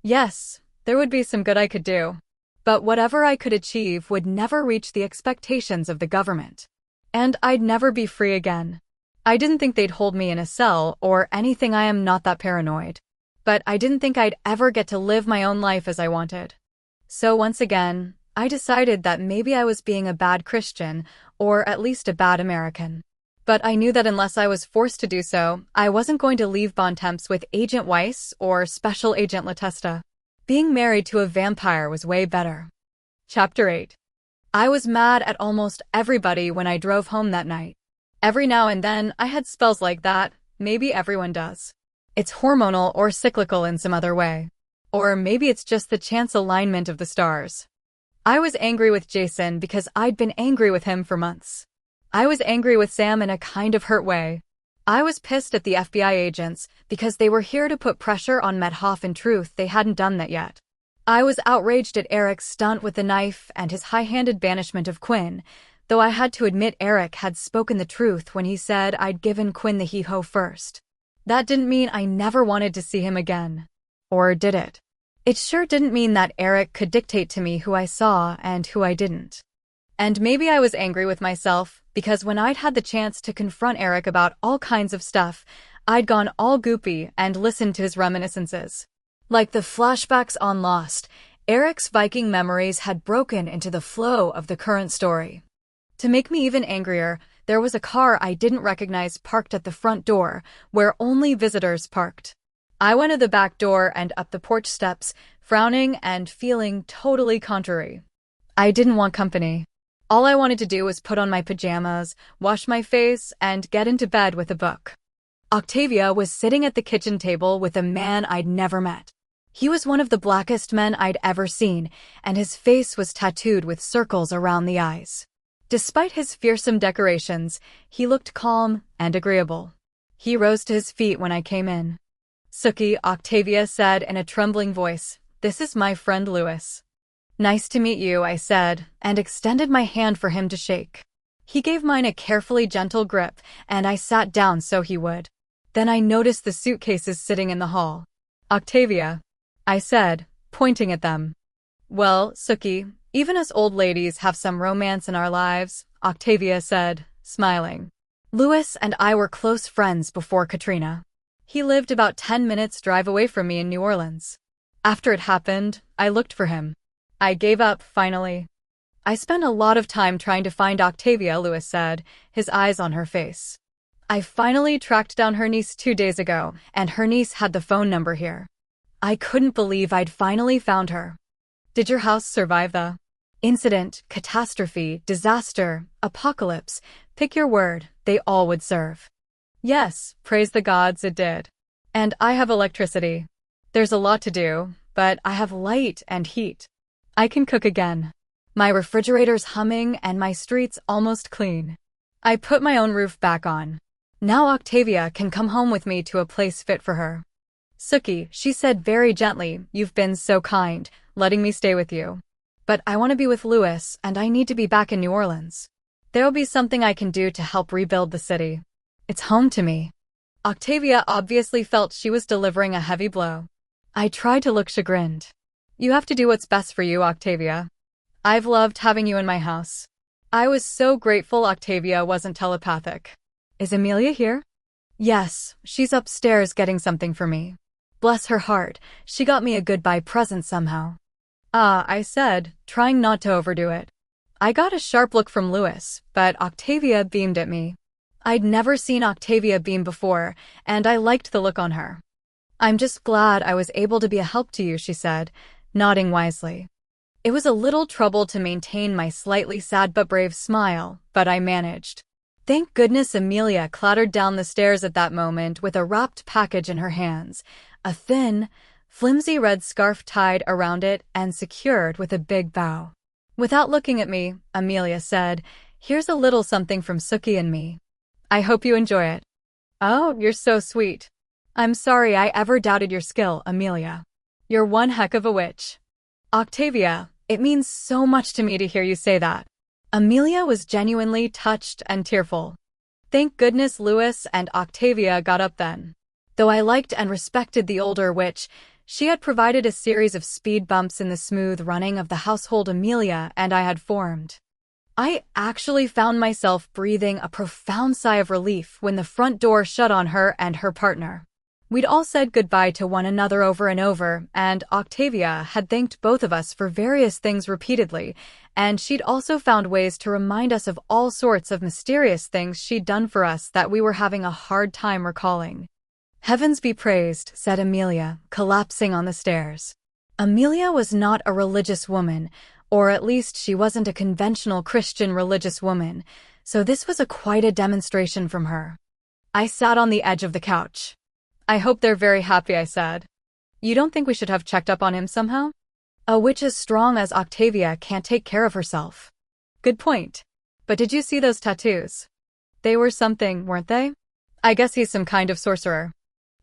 Yes, there would be some good I could do. But whatever I could achieve would never reach the expectations of the government. And I'd never be free again. I didn't think they'd hold me in a cell or anything. I am not that paranoid. But I didn't think I'd ever get to live my own life as I wanted. So once again, I decided that maybe I was being a bad Christian, or at least a bad American. But I knew that unless I was forced to do so, I wasn't going to leave Bontemps with Agent Weiss or Special Agent Latesta. Being married to a vampire was way better. Chapter 8. I was mad at almost everybody when I drove home that night. Every now and then, I had spells like that. Maybe everyone does. It's hormonal or cyclical in some other way. Or maybe it's just the chance alignment of the stars. I was angry with Jason because I'd been angry with him for months. I was angry with Sam in a kind of hurt way. I was pissed at the FBI agents because they were here to put pressure on Methoff. In truth, they hadn't done that yet. I was outraged at Eric's stunt with the knife and his high-handed banishment of Quinn, though I had to admit Eric had spoken the truth when he said I'd given Quinn the hee-ho first. That didn't mean I never wanted to see him again. Or did it? It sure didn't mean that Eric could dictate to me who I saw and who I didn't. And maybe I was angry with myself, because when I'd had the chance to confront Eric about all kinds of stuff, I'd gone all goopy and listened to his reminiscences. Like the flashbacks on Lost, Eric's Viking memories had broken into the flow of the current story. To make me even angrier, there was a car I didn't recognize parked at the front door, where only visitors parked. I went to the back door and up the porch steps, frowning and feeling totally contrary. I didn't want company. All I wanted to do was put on my pajamas, wash my face, and get into bed with a book. Octavia was sitting at the kitchen table with a man I'd never met. He was one of the blackest men I'd ever seen, and his face was tattooed with circles around the eyes. Despite his fearsome decorations, he looked calm and agreeable. He rose to his feet when I came in. "Sookie," Octavia said in a trembling voice, "this is my friend Louis." "Nice to meet you," I said, and extended my hand for him to shake. He gave mine a carefully gentle grip, and I sat down so he would. Then I noticed the suitcases sitting in the hall. "Octavia," I said, pointing at them. "Well, Sookie, even us old ladies have some romance in our lives," Octavia said, smiling. Louis and I were close friends before Katrina. He lived about 10 minutes drive away from me in New Orleans. After it happened, I looked for him. I gave up, finally. "I spent a lot of time trying to find Octavia," Louis said, his eyes on her face. "I finally tracked down her niece 2 days ago, and her niece had the phone number here. I couldn't believe I'd finally found her." "Did your house survive the incident, catastrophe, disaster, apocalypse? Pick your word, they all would serve." "Yes, praise the gods, it did. And I have electricity. There's a lot to do, but I have light and heat. I can cook again. My refrigerator's humming and my street's almost clean. I put my own roof back on. Now Octavia can come home with me to a place fit for her." "Sookie," she said very gently, "you've been so kind, letting me stay with you. But I want to be with Louis, and I need to be back in New Orleans. There'll be something I can do to help rebuild the city. It's home to me." Octavia obviously felt she was delivering a heavy blow. I tried to look chagrined. "You have to do what's best for you, Octavia. I've loved having you in my house." I was so grateful Octavia wasn't telepathic. "Is Amelia here?" "Yes, she's upstairs getting something for me. Bless her heart, she got me a goodbye present somehow." "Ah," I said, trying not to overdo it. I got a sharp look from Louis, but Octavia beamed at me. I'd never seen Octavia beam before, and I liked the look on her. "I'm just glad I was able to be a help to you," she said, nodding wisely. It was a little trouble to maintain my slightly sad but brave smile, but I managed. Thank goodness Amelia clattered down the stairs at that moment with a wrapped package in her hands, a thin, flimsy red scarf tied around it and secured with a big bow. Without looking at me, Amelia said, "Here's a little something from Sookie and me. I hope you enjoy it." "Oh, you're so sweet. I'm sorry I ever doubted your skill, Amelia. You're one heck of a witch." "Octavia, it means so much to me to hear you say that." Amelia was genuinely touched and tearful. Thank goodness Louis and Octavia got up then. Though I liked and respected the older witch, she had provided a series of speed bumps in the smooth running of the household Amelia and I had formed. I actually found myself breathing a profound sigh of relief when the front door shut on her and her partner. We'd all said goodbye to one another over and over, and Octavia had thanked both of us for various things repeatedly, and she'd also found ways to remind us of all sorts of mysterious things she'd done for us that we were having a hard time recalling. Heavens be praised, said Amelia, collapsing on the stairs. Amelia was not a religious woman, or at least she wasn't a conventional Christian religious woman, so this was quite a demonstration from her. I sat on the edge of the couch. I hope they're very happy, I said. You don't think we should have checked up on him somehow? A witch as strong as Octavia can't take care of herself. Good point. But did you see those tattoos? They were something, weren't they? I guess he's some kind of sorcerer.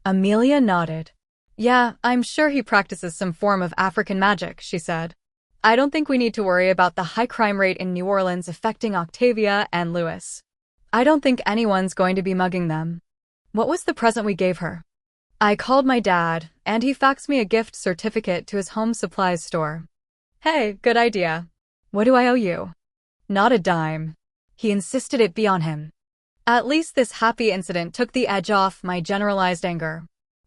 Amelia nodded. Yeah, I'm sure he practices some form of African magic, she said. I don't think we need to worry about the high crime rate in New Orleans affecting Octavia and Louis. I don't think anyone's going to be mugging them. What was the present we gave her? I called my dad, and he faxed me a gift certificate to his home supplies store. Hey, good idea. What do I owe you? Not a dime. He insisted it be on him. At least this happy incident took the edge off my generalized anger.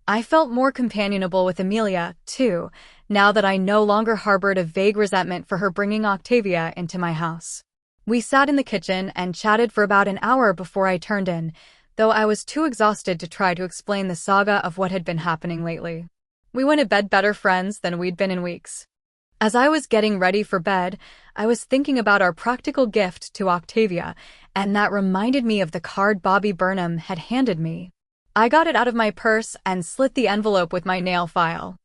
I felt more companionable with Amelia, too, now that I no longer harbored a vague resentment for her bringing Octavia into my house. We sat in the kitchen and chatted for about an hour before I turned in, though I was too exhausted to try to explain the saga of what had been happening lately. We went to bed better friends than we'd been in weeks. As I was getting ready for bed, I was thinking about our practical gift to Octavia, and that reminded me of the card Bobby Burnham had handed me. I got it out of my purse and slit the envelope with my nail file.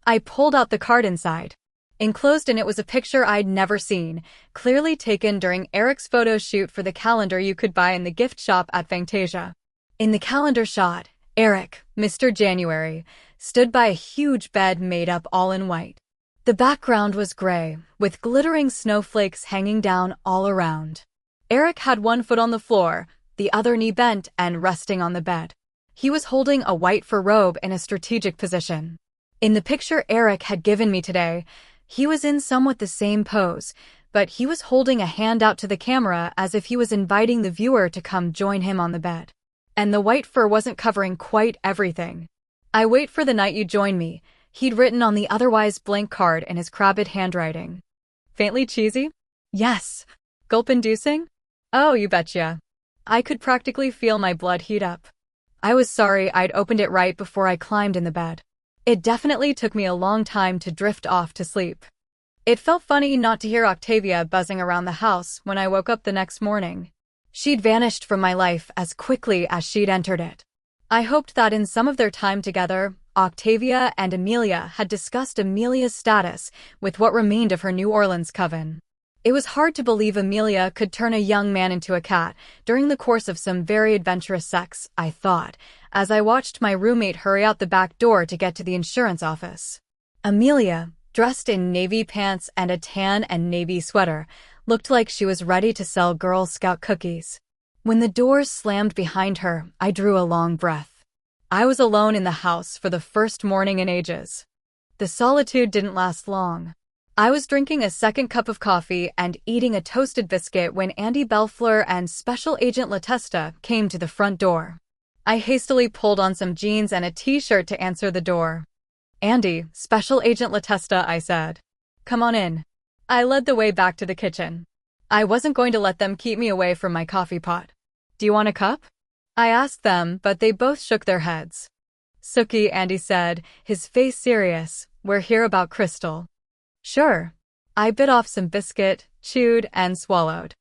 I pulled out the card inside. Enclosed in it was a picture I'd never seen, clearly taken during Eric's photo shoot for the calendar you could buy in the gift shop at Fantasia. In the calendar shot, Eric, Mr. January, stood by a huge bed made up all in white. The background was gray, with glittering snowflakes hanging down all around. Eric had one foot on the floor, the other knee bent and resting on the bed. He was holding a white fur robe in a strategic position. In the picture Eric had given me today, he was in somewhat the same pose, but he was holding a hand out to the camera as if he was inviting the viewer to come join him on the bed. And the white fur wasn't covering quite everything. I wait for the night you join me, he'd written on the otherwise blank card in his crabbed handwriting. Faintly cheesy? Yes. Gulp-inducing? Oh, you betcha. I could practically feel my blood heat up. I was sorry I'd opened it right before I climbed in the bed. It definitely took me a long time to drift off to sleep. It felt funny not to hear Octavia buzzing around the house when I woke up the next morning. She'd vanished from my life as quickly as she'd entered it. I hoped that in some of their time together, Octavia and Amelia had discussed Amelia's status with what remained of her New Orleans coven. It was hard to believe Amelia could turn a young man into a cat during the course of some very adventurous sex, I thought, as I watched my roommate hurry out the back door to get to the insurance office. Amelia, dressed in navy pants and a tan and navy sweater, looked like she was ready to sell Girl Scout cookies. When the doors slammed behind her, I drew a long breath. I was alone in the house for the first morning in ages. The solitude didn't last long. I was drinking a second cup of coffee and eating a toasted biscuit when Andy Belfleur and Special Agent Latesta came to the front door. I hastily pulled on some jeans and a t-shirt to answer the door. Andy, Special Agent Latesta, I said. Come on in. I led the way back to the kitchen. I wasn't going to let them keep me away from my coffee pot. Do you want a cup? I asked them, but they both shook their heads. Sookie, Andy said, his face serious, we're here about Crystal. Sure. I bit off some biscuit, chewed, and swallowed.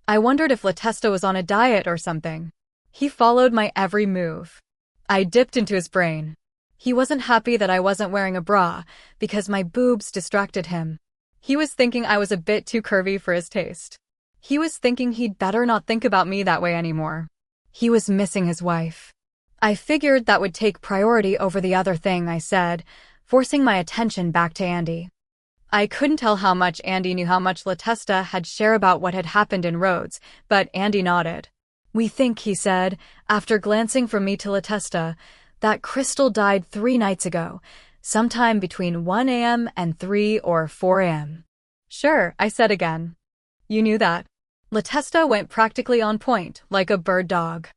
I wondered if Latesta was on a diet or something. He followed my every move. I dipped into his brain. He wasn't happy that I wasn't wearing a bra, because my boobs distracted him. He was thinking I was a bit too curvy for his taste. He was thinking he'd better not think about me that way anymore. He was missing his wife. I figured that would take priority over the other thing, I said, forcing my attention back to Andy. I couldn't tell how much Andy knew how much Latesta had shared about what had happened in Rhodes, but Andy nodded. We think, he said, after glancing from me to Latesta, that Crystal died 3 nights ago, sometime between 1 a.m. and 3 or 4 a.m. Sure, I said again. You knew that? Latesta went practically on point, like a bird dog.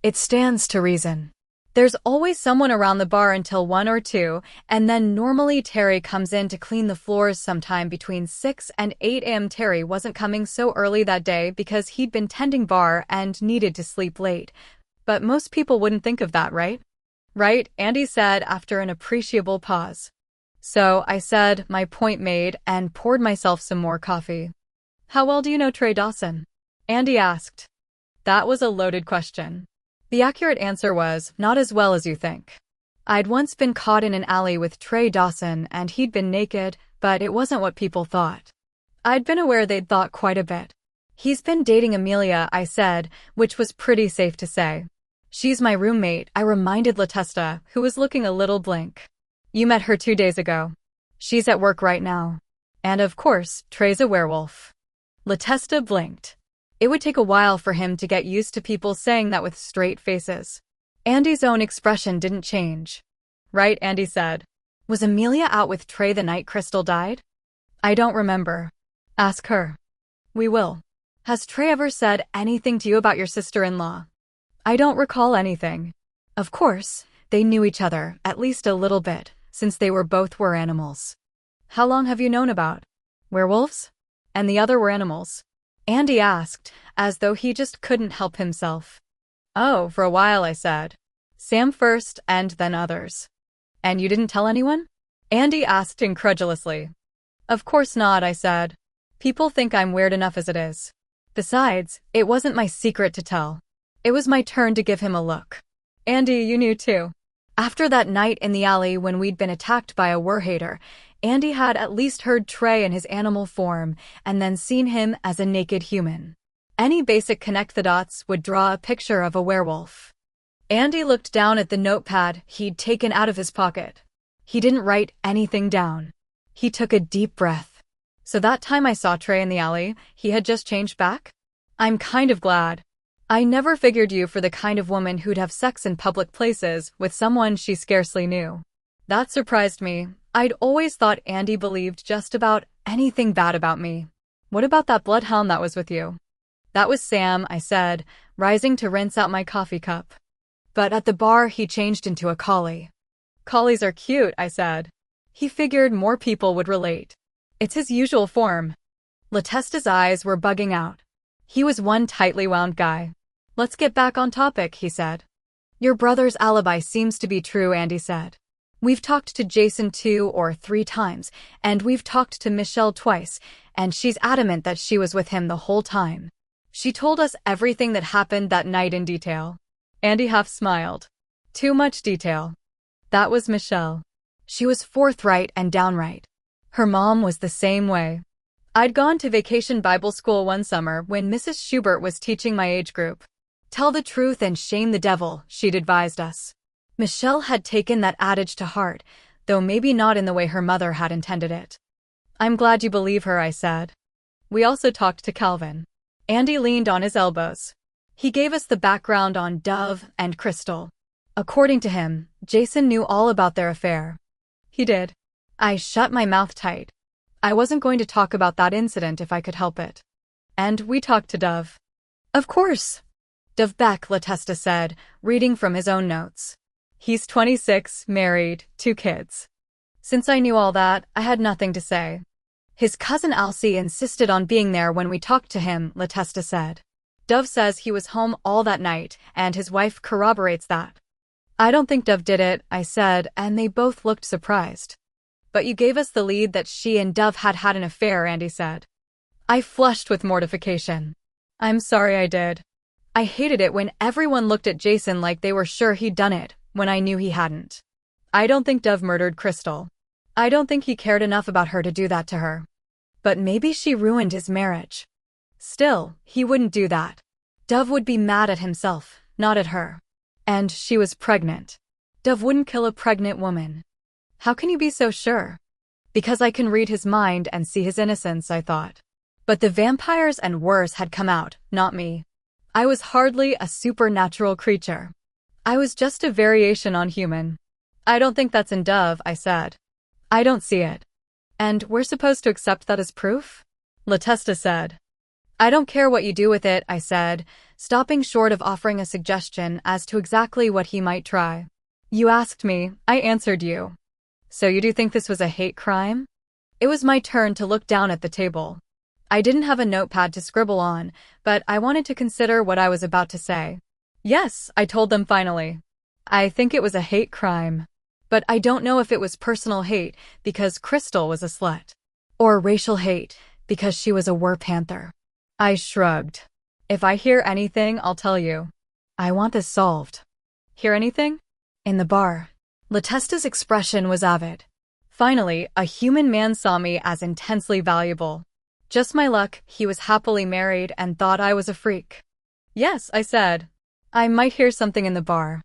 It stands to reason. There's always someone around the bar until 1 or 2, and then normally Terry comes in to clean the floors sometime between 6 and 8 a.m. Terry wasn't coming so early that day because he'd been tending bar and needed to sleep late. But most people wouldn't think of that, right? Right, Andy said after an appreciable pause. So I said, my point made, and poured myself some more coffee. How well do you know Trey Dawson? Andy asked. That was a loaded question. The accurate answer was, not as well as you think. I'd once been caught in an alley with Trey Dawson and he'd been naked, but it wasn't what people thought. I'd been aware they'd thought quite a bit. He's been dating Amelia, I said, which was pretty safe to say. She's my roommate, I reminded LaTesta, who was looking a little blank. You met her 2 days ago. She's at work right now. And of course, Trey's a werewolf. LaTesta blinked. It would take a while for him to get used to people saying that with straight faces. Andy's own expression didn't change. Right, Andy said. Was Amelia out with Trey the night Crystal died? I don't remember. Ask her. We will. Has Trey ever said anything to you about your sister-in-law? I don't recall anything. Of course, they knew each other, at least a little bit, since they both were animals. How long have you known about werewolves? And the other were animals? Andy asked, as though he just couldn't help himself. Oh, for a while, I said. Sam first, and then others. And you didn't tell anyone? Andy asked incredulously. Of course not, I said. People think I'm weird enough as it is. Besides, it wasn't my secret to tell. It was my turn to give him a look. Andy, you knew too. After that night in the alley when we'd been attacked by a werhater, Andy had at least heard Trey in his animal form and then seen him as a naked human. Any basic connect the dots would draw a picture of a werewolf. Andy looked down at the notepad he'd taken out of his pocket. He didn't write anything down. He took a deep breath. So that time I saw Trey in the alley, he had just changed back? I'm kind of glad. I never figured you for the kind of woman who'd have sex in public places with someone she scarcely knew. That surprised me. I'd always thought Andy believed just about anything bad about me. What about that bloodhound that was with you? That was Sam, I said, rising to rinse out my coffee cup. But at the bar he changed into a collie. Collies are cute, I said. He figured more people would relate. It's his usual form. LaTesta's eyes were bugging out. He was one tightly wound guy. Let's get back on topic, he said. Your brother's alibi seems to be true, Andy said. We've talked to Jason 2 or 3 times, and we've talked to Michelle twice, and she's adamant that she was with him the whole time. She told us everything that happened that night in detail. Andy half smiled. Too much detail. That was Michelle. She was forthright and downright. Her mom was the same way. I'd gone to vacation Bible school one summer when Mrs. Schubert was teaching my age group. Tell the truth and shame the devil, she'd advised us. Michelle had taken that adage to heart, though maybe not in the way her mother had intended it. I'm glad you believe her, I said. We also talked to Calvin. Andy leaned on his elbows. He gave us the background on Dove and Crystal. According to him, Jason knew all about their affair. He did. I shut my mouth tight. I wasn't going to talk about that incident if I could help it. And we talked to Dove. Of course. Dove Beck, LaTesta said, reading from his own notes. He's 26, married, 2 kids. Since I knew all that, I had nothing to say. His cousin Alcy insisted on being there when we talked to him, LaTesta said. Dove says he was home all that night, and his wife corroborates that. I don't think Dove did it, I said, and they both looked surprised. But you gave us the lead that she and Dove had an affair, Andy said. I flushed with mortification. I'm sorry I did. I hated it when everyone looked at Jason like they were sure he'd done it, when I knew he hadn't. I don't think Dove murdered Crystal. I don't think he cared enough about her to do that to her. But maybe she ruined his marriage. Still, he wouldn't do that. Dove would be mad at himself, not at her. And she was pregnant. Dove wouldn't kill a pregnant woman. How can you be so sure? Because I can read his mind and see his innocence, I thought. But the vampires and worse had come out, not me. I was hardly a supernatural creature. I was just a variation on human. I don't think that's in Dove, I said. I don't see it. And we're supposed to accept that as proof? LaTesta said. I don't care what you do with it, I said, stopping short of offering a suggestion as to exactly what he might try. You asked me, I answered you. So you do think this was a hate crime? It was my turn to look down at the table. I didn't have a notepad to scribble on, but I wanted to consider what I was about to say. Yes, I told them finally. I think it was a hate crime. But I don't know if it was personal hate because Crystal was a slut. Or racial hate because she was a werepanther. I shrugged. If I hear anything, I'll tell you. I want this solved. Hear anything? In the bar. Latesta's expression was avid. Finally, a human man saw me as intensely valuable. Just my luck, he was happily married and thought I was a freak. Yes, I said. I might hear something in the bar.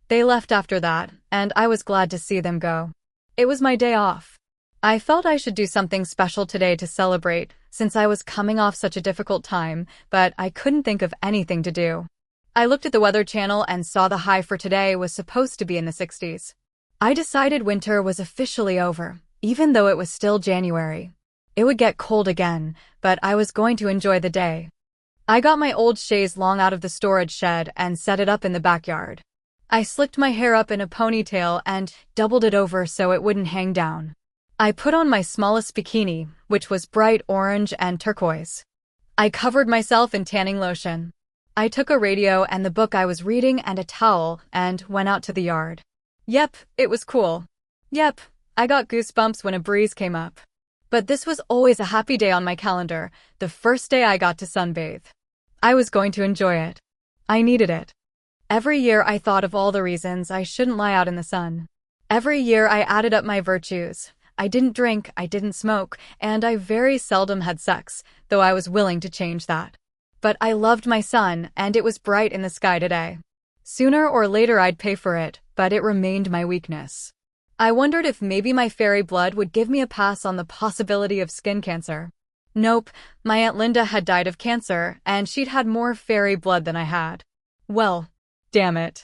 They left after that, and I was glad to see them go. It was my day off. I felt I should do something special today to celebrate, since I was coming off such a difficult time, but I couldn't think of anything to do. I looked at the Weather Channel and saw the high for today was supposed to be in the 60s. I decided winter was officially over, even though it was still January. It would get cold again, but I was going to enjoy the day. I got my old chaise longue out of the storage shed and set it up in the backyard. I slicked my hair up in a ponytail and doubled it over so it wouldn't hang down. I put on my smallest bikini, which was bright orange and turquoise. I covered myself in tanning lotion. I took a radio and the book I was reading and a towel and went out to the yard. Yep, it was cool. Yep, I got goosebumps when a breeze came up. But this was always a happy day on my calendar, the first day I got to sunbathe. I was going to enjoy it. I needed it. Every year I thought of all the reasons I shouldn't lie out in the sun. Every year I added up my virtues. I didn't drink, I didn't smoke, and I very seldom had sex, though I was willing to change that. But I loved my sun, and it was bright in the sky today. Sooner or later I'd pay for it, but it remained my weakness. I wondered if maybe my fairy blood would give me a pass on the possibility of skin cancer. Nope, my Aunt Linda had died of cancer, and she'd had more fairy blood than I had. Well, damn it.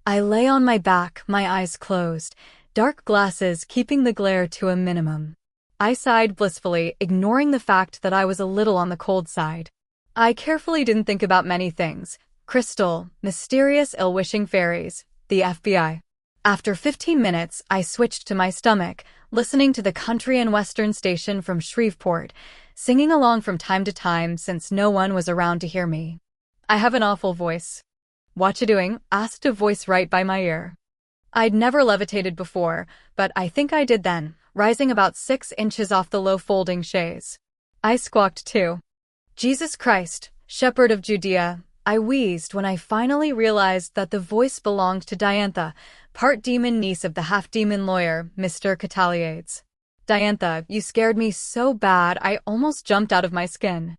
I lay on my back, my eyes closed, dark glasses keeping the glare to a minimum. I sighed blissfully, ignoring the fact that I was a little on the cold side. I carefully didn't think about many things. Crystal, mysterious ill-wishing fairies, the FBI. After 15 minutes, I switched to my stomach, listening to the country and western station from Shreveport, singing along from time to time since no one was around to hear me. I have an awful voice. "Whatcha doing?" asked a voice right by my ear. I'd never levitated before, but I think I did then, rising about 6 inches off the low folding chaise. I squawked too. "Jesus Christ, Shepherd of Judea," I wheezed when I finally realized that the voice belonged to Diantha, part demon niece of the half-demon lawyer, Mr. Cataliades. "Diantha, you scared me so bad I almost jumped out of my skin."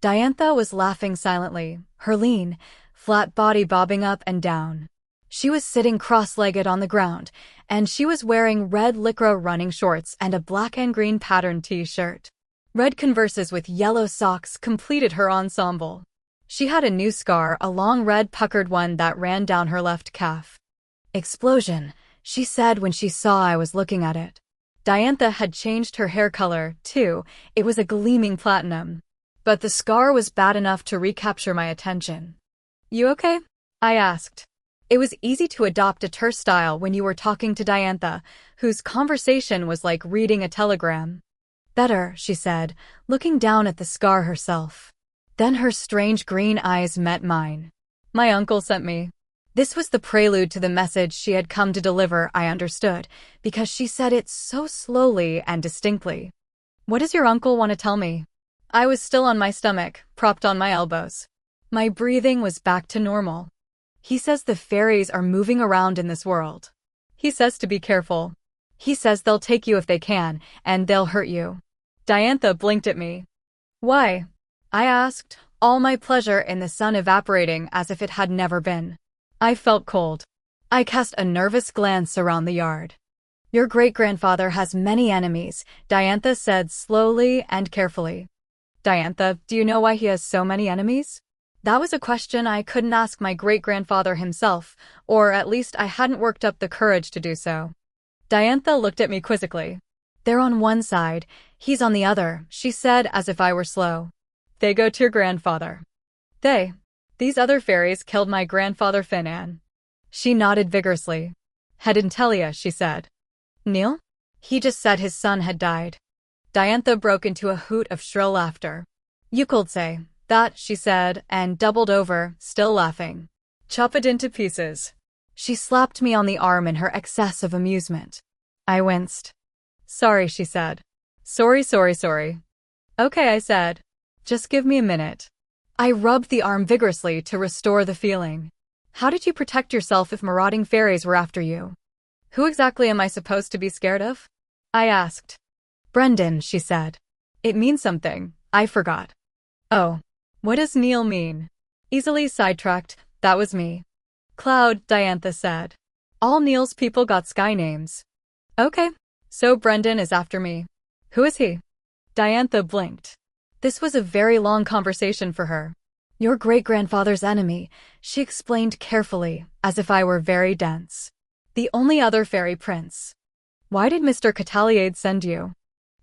Diantha was laughing silently, her lean, flat body bobbing up and down. She was sitting cross-legged on the ground, and she was wearing red lycra running shorts and a black and green patterned t-shirt. Red Converses with yellow socks completed her ensemble. She had a new scar, a long red puckered one that ran down her left calf. "Explosion," she said when she saw I was looking at it. Diantha had changed her hair color, too. It was a gleaming platinum. But the scar was bad enough to recapture my attention. "You okay?" I asked. It was easy to adopt a terse style when you were talking to Diantha, whose conversation was like reading a telegram. "Better," she said, looking down at the scar herself. Then her strange green eyes met mine. "My uncle sent me." This was the prelude to the message she had come to deliver, I understood, because she said it so slowly and distinctly. "What does your uncle want to tell me?" I was still on my stomach, propped on my elbows. My breathing was back to normal. "He says the fairies are moving around in this world. He says to be careful. He says they'll take you if they can, and they'll hurt you." Diantha blinked at me. "Why?" I asked, all my pleasure in the sun evaporating as if it had never been. I felt cold. I cast a nervous glance around the yard. "Your great-grandfather has many enemies," Diantha said slowly and carefully. "Diantha, do you know why he has so many enemies?" That was a question I couldn't ask my great-grandfather himself, or at least I hadn't worked up the courage to do so. Diantha looked at me quizzically. "They're on one side, he's on the other," she said as if I were slow. They go to your grandfather. These other fairies killed my grandfather Finan. She nodded vigorously. Head Intelia, she said. Neil? He just said his son had died. Diantha broke into a hoot of shrill laughter. You could say that, she said, and doubled over, still laughing. Chop it into pieces. She slapped me on the arm in her excess of amusement. I winced. Sorry, she said. Sorry. Okay, I said. Just give me a minute. I rubbed the arm vigorously to restore the feeling. How did you protect yourself if marauding fairies were after you? Who exactly am I supposed to be scared of? I asked. Brendan, she said. It means something. I forgot. Oh. What does Neil mean? Easily sidetracked, that was me. Cloud, Diantha said. All Neil's people got sky names. Okay. So Brendan is after me. Who is he? Diantha blinked. This was a very long conversation for her. Your great-grandfather's enemy, she explained carefully, as if I were very dense. The only other fairy prince. Why did Mr. Cataliade send you?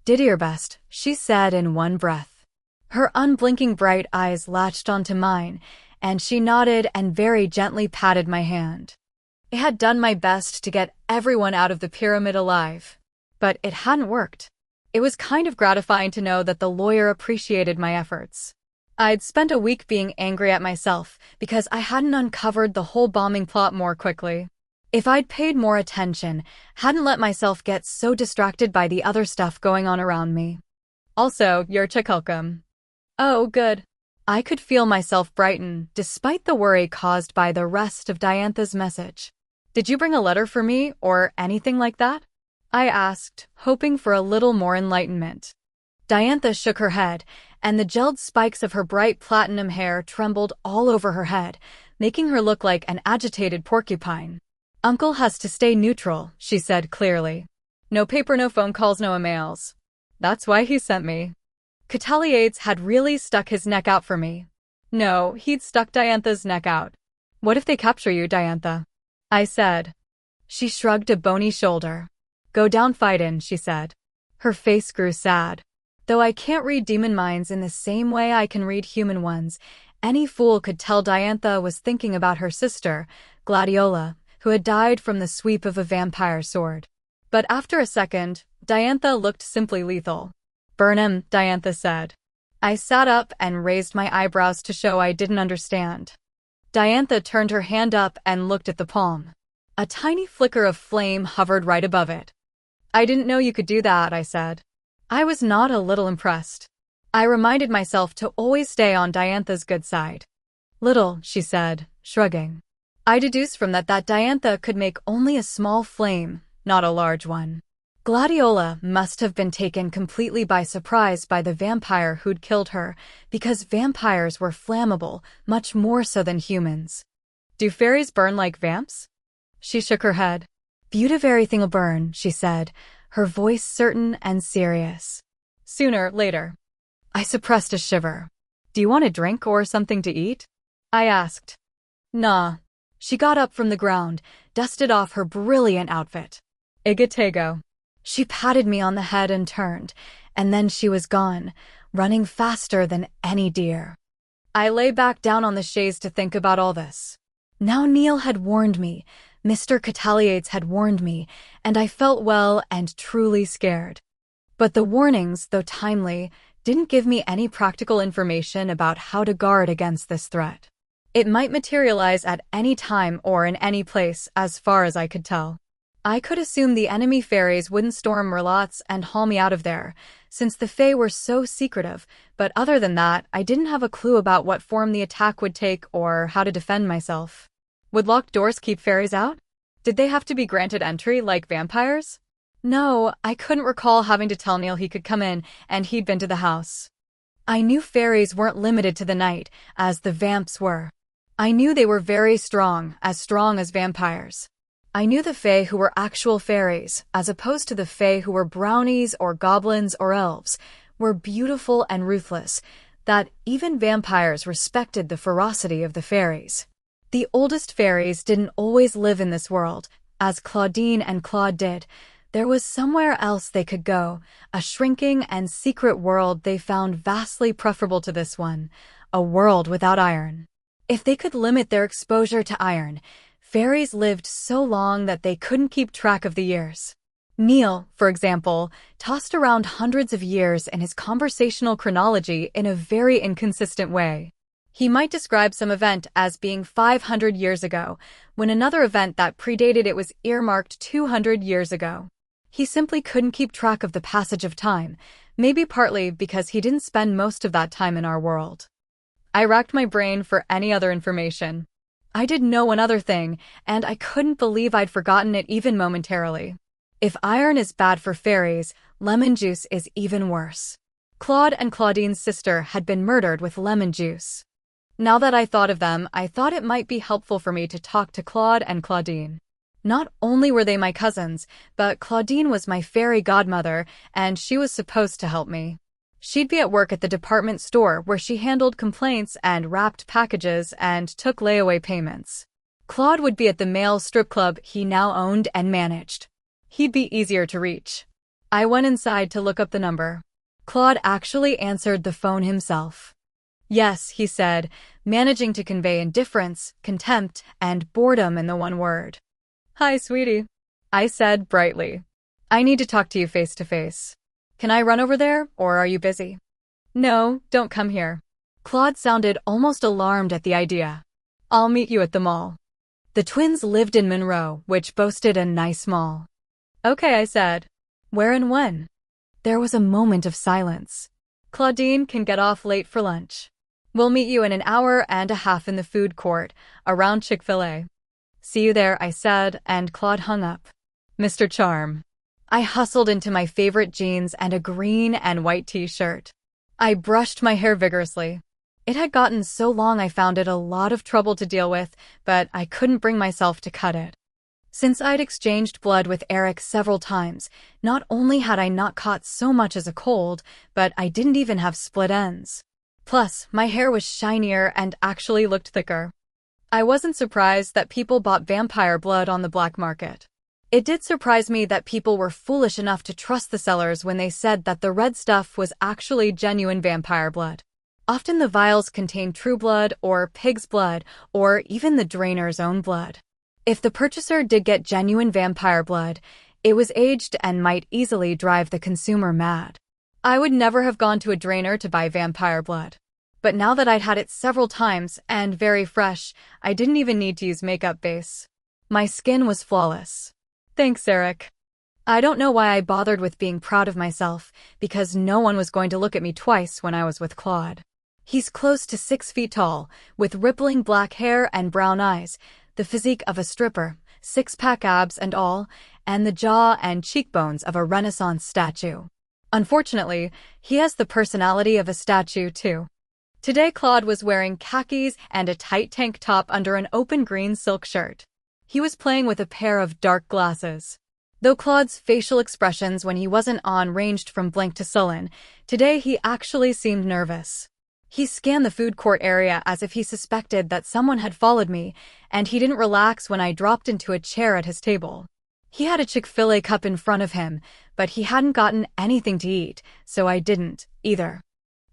Did your best, she said in one breath. Her unblinking bright eyes latched onto mine, and she nodded and very gently patted my hand. I had done my best to get everyone out of the pyramid alive. But it hadn't worked. It was kind of gratifying to know that the lawyer appreciated my efforts. I'd spent a week being angry at myself because I hadn't uncovered the whole bombing plot more quickly. If I'd paid more attention, hadn't let myself get so distracted by the other stuff going on around me. Also, you're Chikulkum. Oh, good. I could feel myself brighten, despite the worry caused by the rest of Diantha's message. Did you bring a letter for me, or anything like that? I asked, hoping for a little more enlightenment. Diantha shook her head, and the gelled spikes of her bright platinum hair trembled all over her head, making her look like an agitated porcupine. Uncle has to stay neutral, she said clearly. No paper, no phone calls, no emails. That's why he sent me. Cataliades had really stuck his neck out for me. No, he'd stuck Diantha's neck out. What if they capture you, Diantha? I said. She shrugged a bony shoulder. Go down fightin', she said. Her face grew sad. Though I can't read demon minds in the same way I can read human ones, any fool could tell Diantha was thinking about her sister, Gladiola, who had died from the sweep of a vampire sword. But after a second, Diantha looked simply lethal. Burn him, Diantha said. I sat up and raised my eyebrows to show I didn't understand. Diantha turned her hand up and looked at the palm. A tiny flicker of flame hovered right above it. I didn't know you could do that, I said. I was not a little impressed. I reminded myself to always stay on Diantha's good side. Little, she said, shrugging. I deduced from that Diantha could make only a small flame, not a large one. Gladiola must have been taken completely by surprise by the vampire who'd killed her, because vampires were flammable, much more so than humans. Do fairies burn like vamps? She shook her head. Beautiful everything'll burn, she said, her voice certain and serious. Sooner, later. I suppressed a shiver. Do you want a drink or something to eat? I asked. Nah. She got up from the ground, dusted off her brilliant outfit. Igatego. She patted me on the head and turned, and then she was gone, running faster than any deer. I lay back down on the chaise to think about all this. Now Neil had warned me, Mr. Cataliades had warned me, and I felt well and truly scared. But the warnings, though timely, didn't give me any practical information about how to guard against this threat. It might materialize at any time or in any place, as far as I could tell. I could assume the enemy fairies wouldn't storm Merlot's and haul me out of there, since the Fae were so secretive, but other than that, I didn't have a clue about what form the attack would take or how to defend myself. Would locked doors keep fairies out? Did they have to be granted entry like vampires? No, I couldn't recall having to tell Neil he could come in and he'd been to the house. I knew fairies weren't limited to the night, as the vamps were. I knew they were very strong as vampires. I knew the Fae who were actual fairies, as opposed to the Fae who were brownies or goblins or elves, were beautiful and ruthless, that even vampires respected the ferocity of the fairies. The oldest fairies didn't always live in this world, as Claudine and Claude did, There was somewhere else they could go, a shrinking and secret world they found vastly preferable to this one, a world without iron. If they could limit their exposure to iron, fairies lived so long that they couldn't keep track of the years. Neil, for example, tossed around hundreds of years in his conversational chronology in a very inconsistent way. He might describe some event as being 500 years ago, when another event that predated it was earmarked 200 years ago. He simply couldn't keep track of the passage of time, maybe partly because he didn't spend most of that time in our world. I racked my brain for any other information. I did know one other thing, and I couldn't believe I'd forgotten it even momentarily. If iron is bad for fairies, lemon juice is even worse. Claude and Claudine's sister had been murdered with lemon juice. Now that I thought of them, I thought it might be helpful for me to talk to Claude and Claudine. Not only were they my cousins, but Claudine was my fairy godmother, and she was supposed to help me. She'd be at work at the department store where she handled complaints and wrapped packages and took layaway payments. Claude would be at the male strip club he now owned and managed. He'd be easier to reach. I went inside to look up the number. Claude actually answered the phone himself. Yes, he said, managing to convey indifference, contempt, and boredom in the one word. Hi, sweetie, I said brightly. I need to talk to you face to face. Can I run over there, or are you busy? No, don't come here. Claude sounded almost alarmed at the idea. I'll meet you at the mall. The twins lived in Monroe, which boasted a nice mall. Okay, I said. Where and when? There was a moment of silence. Claudine can get off late for lunch. We'll meet you in an hour and a half in the food court, around Chick-fil-A. See you there, I said, and Claude hung up. Mr. Charm. I hustled into my favorite jeans and a green and white t-shirt. I brushed my hair vigorously. It had gotten so long I found it a lot of trouble to deal with, but I couldn't bring myself to cut it. Since I'd exchanged blood with Eric several times, not only had I not caught so much as a cold, but I didn't even have split ends. Plus, my hair was shinier and actually looked thicker. I wasn't surprised that people bought vampire blood on the black market. It did surprise me that people were foolish enough to trust the sellers when they said that the red stuff was actually genuine vampire blood. Often the vials contained true blood or pig's blood or even the drainer's own blood. If the purchaser did get genuine vampire blood, it was aged and might easily drive the consumer mad. I would never have gone to a drainer to buy vampire blood. But now that I'd had it several times and very fresh, I didn't even need to use makeup base. My skin was flawless. Thanks, Eric. I don't know why I bothered with being proud of myself, because no one was going to look at me twice when I was with Claude. He's close to 6 feet tall, with rippling black hair and brown eyes, the physique of a stripper, 6-pack abs and all, and the jaw and cheekbones of a Renaissance statue. Unfortunately, he has the personality of a statue, too. Today Claude was wearing khakis and a tight tank top under an open green silk shirt. He was playing with a pair of dark glasses. Though Claude's facial expressions when he wasn't on ranged from blank to sullen, today he actually seemed nervous. He scanned the food court area as if he suspected that someone had followed me, and he didn't relax when I dropped into a chair at his table. He had a Chick-fil-A cup in front of him, but he hadn't gotten anything to eat, so I didn't, either.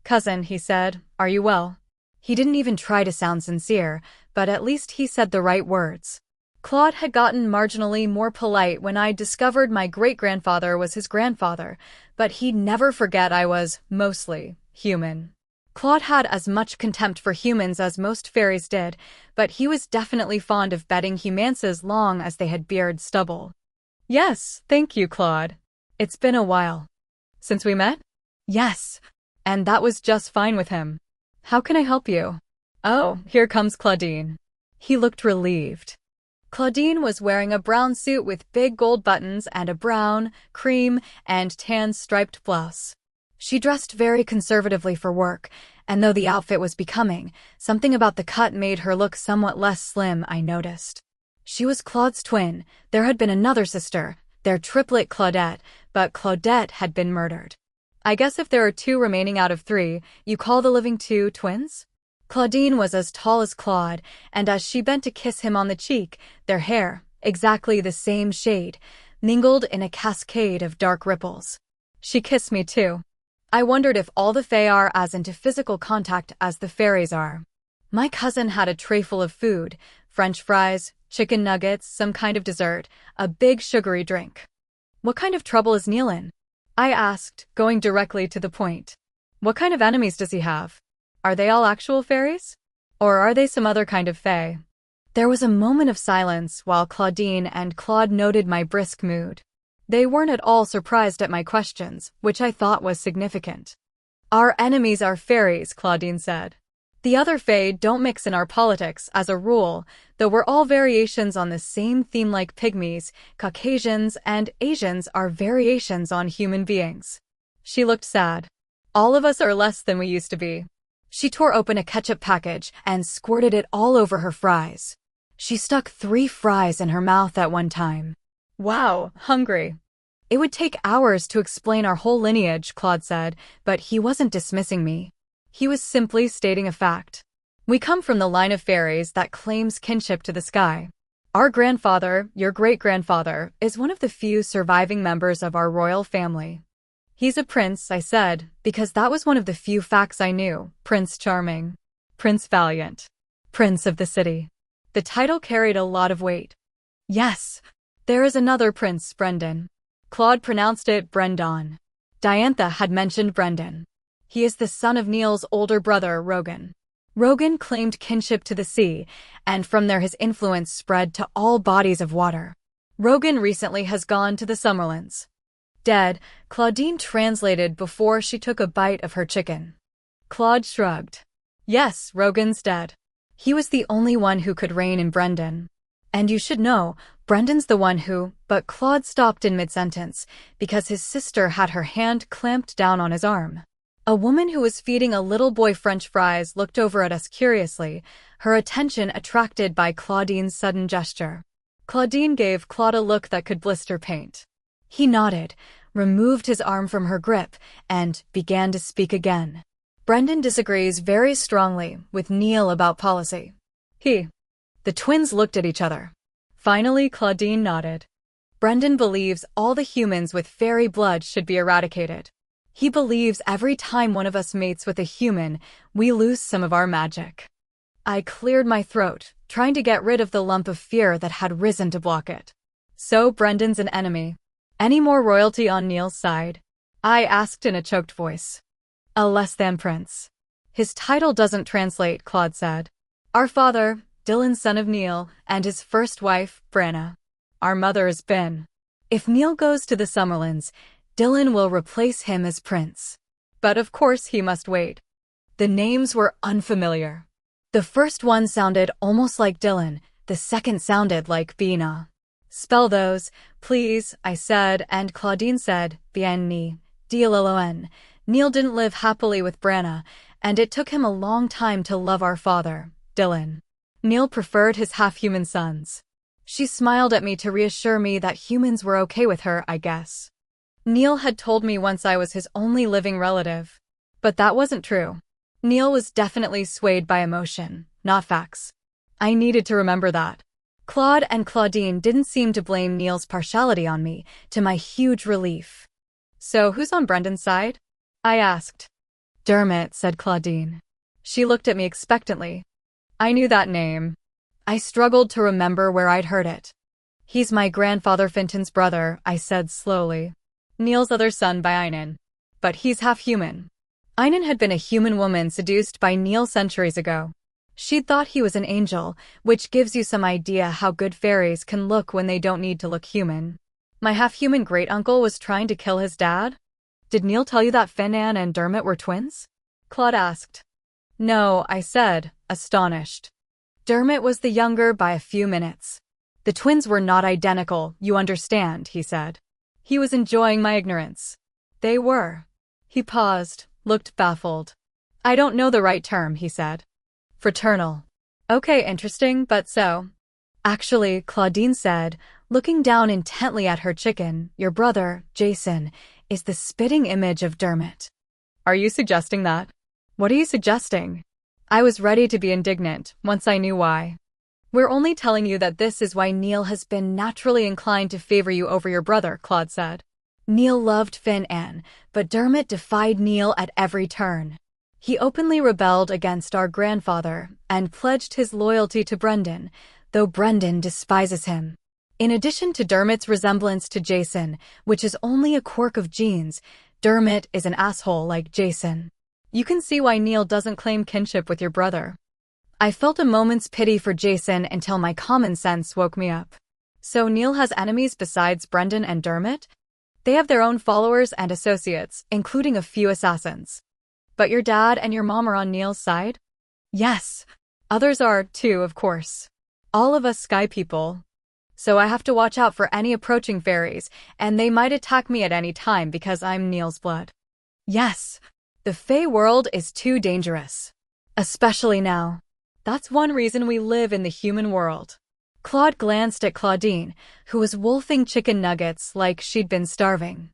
Cousin, he said, are you well? He didn't even try to sound sincere, but at least he said the right words. Claude had gotten marginally more polite when I discovered my great-grandfather was his grandfather, but he'd never forget I was, mostly, human. Claude had as much contempt for humans as most fairies did, but he was definitely fond of betting humans as long as they had beard stubble. Yes, thank you, Claude. It's been a while. Since we met? Yes. And that was just fine with him. How can I help you? Oh, here comes Claudine. He looked relieved. Claudine was wearing a brown suit with big gold buttons and a brown, cream, and tan striped blouse. She dressed very conservatively for work, and though the outfit was becoming, something about the cut made her look somewhat less slim, I noticed. She was Claude's twin. There had been another sister, their triplet Claudette, but Claudette had been murdered. I guess if there are 2 remaining out of 3, you call the living 2 twins? Claudine was as tall as Claude, and as she bent to kiss him on the cheek, their hair, exactly the same shade, mingled in a cascade of dark ripples. She kissed me too. I wondered if all the fae are as into physical contact as the fairies are. My cousin had a tray full of food, French fries, chicken nuggets, some kind of dessert, a big sugary drink. What kind of trouble is Neil in? I asked, going directly to the point. What kind of enemies does he have? Are they all actual fairies? Or are they some other kind of fae? There was a moment of silence while Claudine and Claude noted my brisk mood. They weren't at all surprised at my questions, which I thought was significant. Our enemies are fairies, Claudine said. The other fae don't mix in our politics as a rule, though we're all variations on the same theme like pygmies, Caucasians, and Asians are variations on human beings. She looked sad. All of us are less than we used to be. She tore open a ketchup package and squirted it all over her fries. She stuck 3 fries in her mouth at one time. Wow, hungry. It would take hours to explain our whole lineage, Claude said, but he wasn't dismissing me. He was simply stating a fact. We come from the line of fairies that claims kinship to the sky. Our grandfather, your great-grandfather, is one of the few surviving members of our royal family. He's a prince, I said, because that was one of the few facts I knew. Prince Charming. Prince Valiant. Prince of the city. The title carried a lot of weight. Yes, there is another Prince, Brendan. Claude pronounced it Brendan. Diantha had mentioned Brendan. He is the son of Neil's older brother, Rogan. Rogan claimed kinship to the sea, and from there his influence spread to all bodies of water. Rogan recently has gone to the Summerlands. Dead, Claudine translated before she took a bite of her chicken. Claude shrugged. Yes, Rogan's dead. He was the only one who could reign in Brendan. And you should know, Brendan's the one who, but Claude stopped in mid-sentence, because his sister had her hand clamped down on his arm. A woman who was feeding a little boy French fries looked over at us curiously, her attention attracted by Claudine's sudden gesture. Claudine gave Claude a look that could blister paint. He nodded, removed his arm from her grip, and began to speak again. Brendan disagrees very strongly with Neil about policy. The twins looked at each other. Finally, Claudine nodded. Brendan believes all the humans with fairy blood should be eradicated. He believes every time one of us mates with a human, we lose some of our magic. I cleared my throat, trying to get rid of the lump of fear that had risen to block it. So Brendan's an enemy. Any more royalty on Neil's side? I asked in a choked voice. A less than prince. His title doesn't translate, Claude said. Our father, Dylan son of Neil, and his first wife, Branna. Our mother is Ben. If Neil goes to the Summerlands, Dylan will replace him as prince. But of course he must wait. The names were unfamiliar. The first one sounded almost like Dylan, the second sounded like Bina. Spell those, please, I said, and Claudine said, Bien-ni, D-L-O-N. Neil didn't live happily with Branna, and it took him a long time to love our father, Dylan. Neil preferred his half-human sons. She smiled at me to reassure me that humans were okay with her, I guess. Neil had told me once I was his only living relative. But that wasn't true. Neil was definitely swayed by emotion, not facts. I needed to remember that. Claude and Claudine didn't seem to blame Neil's partiality on me, to my huge relief. So who's on Brendan's side? I asked. Dermot, said Claudine. She looked at me expectantly. I knew that name. I struggled to remember where I'd heard it. He's my grandfather Finton's brother, I said slowly. Neil's other son by Einan. But he's half human. Einan had been a human woman seduced by Neil centuries ago. She'd thought he was an angel, which gives you some idea how good fairies can look when they don't need to look human. My half-human great-uncle was trying to kill his dad? Did Neil tell you that Finan and Dermot were twins? Claude asked. No, I said, astonished. Dermot was the younger by a few minutes. The twins were not identical, you understand, he said. He was enjoying my ignorance. They were. He paused, looked baffled. I don't know the right term, he said. Fraternal. Okay, interesting, but so. Actually, Claudine said, looking down intently at her chicken, your brother, Jason, is the spitting image of Dermot. Are you suggesting that? What are you suggesting? I was ready to be indignant, once I knew why. We're only telling you that this is why Neil has been naturally inclined to favor you over your brother, Claude said. Neil loved Finn Anne, but Dermot defied Neil at every turn. He openly rebelled against our grandfather and pledged his loyalty to Brendan, though Brendan despises him. In addition to Dermot's resemblance to Jason, which is only a quirk of genes, Dermot is an asshole like Jason. You can see why Neil doesn't claim kinship with your brother. I felt a moment's pity for Jason until my common sense woke me up. So Neil has enemies besides Brendan and Dermot? They have their own followers and associates, including a few assassins. But your dad and your mom are on Neil's side? Yes. Others are, too, of course. All of us sky people. So I have to watch out for any approaching fairies, and they might attack me at any time because I'm Neil's blood. Yes. The Fae world is too dangerous. Especially now. That's one reason we live in the human world. Claude glanced at Claudine, who was wolfing chicken nuggets like she'd been starving.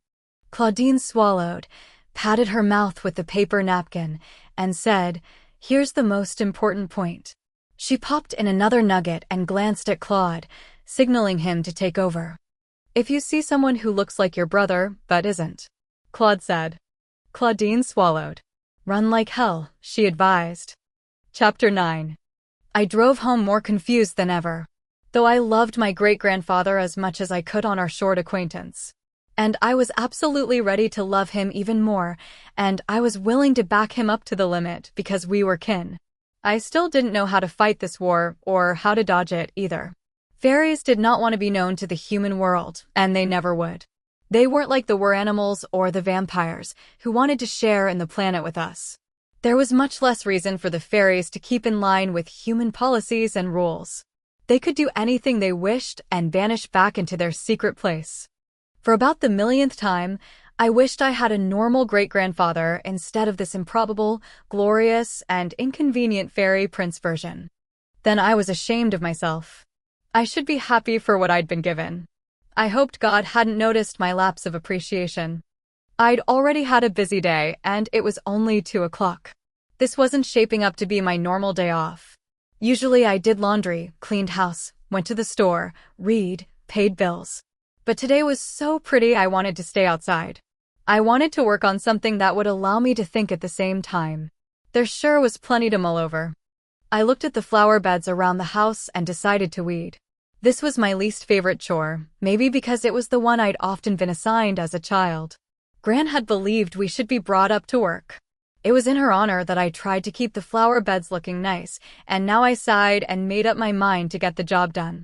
Claudine swallowed, patted her mouth with the paper napkin, and said, "Here's the most important point." She popped in another nugget and glanced at Claude, signaling him to take over. "If you see someone who looks like your brother, but isn't," Claude said. Claudine swallowed. "Run like hell," she advised. Chapter 9. I drove home more confused than ever. Though I loved my great-grandfather as much as I could on our short acquaintance. And I was absolutely ready to love him even more, and I was willing to back him up to the limit because we were kin. I still didn't know how to fight this war, or how to dodge it, either. Fairies did not want to be known to the human world, and they never would. They weren't like the were-animals or the vampires, who wanted to share in the planet with us. There was much less reason for the fairies to keep in line with human policies and rules. They could do anything they wished and vanish back into their secret place. For about the millionth time, I wished I had a normal great-grandfather instead of this improbable, glorious, and inconvenient fairy prince version. Then I was ashamed of myself. I should be happy for what I'd been given. I hoped God hadn't noticed my lapse of appreciation. I'd already had a busy day, and it was only 2 o'clock. This wasn't shaping up to be my normal day off. Usually I did laundry, cleaned house, went to the store, read, paid bills. But today was so pretty I wanted to stay outside. I wanted to work on something that would allow me to think at the same time. There sure was plenty to mull over. I looked at the flower beds around the house and decided to weed. This was my least favorite chore, maybe because it was the one I'd often been assigned as a child. Gran had believed we should be brought up to work. It was in her honor that I tried to keep the flower beds looking nice, and now I sighed and made up my mind to get the job done.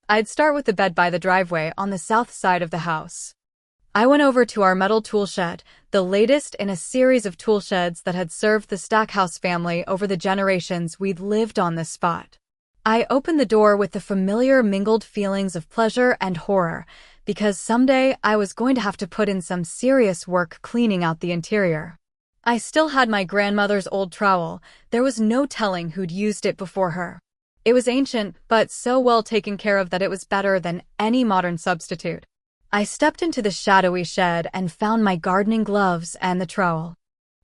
I'd start with the bed by the driveway on the south side of the house. I went over to our metal tool shed, the latest in a series of tool sheds that had served the Stackhouse family over the generations we'd lived on this spot. I opened the door with the familiar mingled feelings of pleasure and horror, because someday I was going to have to put in some serious work cleaning out the interior. I still had my grandmother's old trowel. There was no telling who'd used it before her. It was ancient, but so well taken care of that it was better than any modern substitute. I stepped into the shadowy shed and found my gardening gloves and the trowel.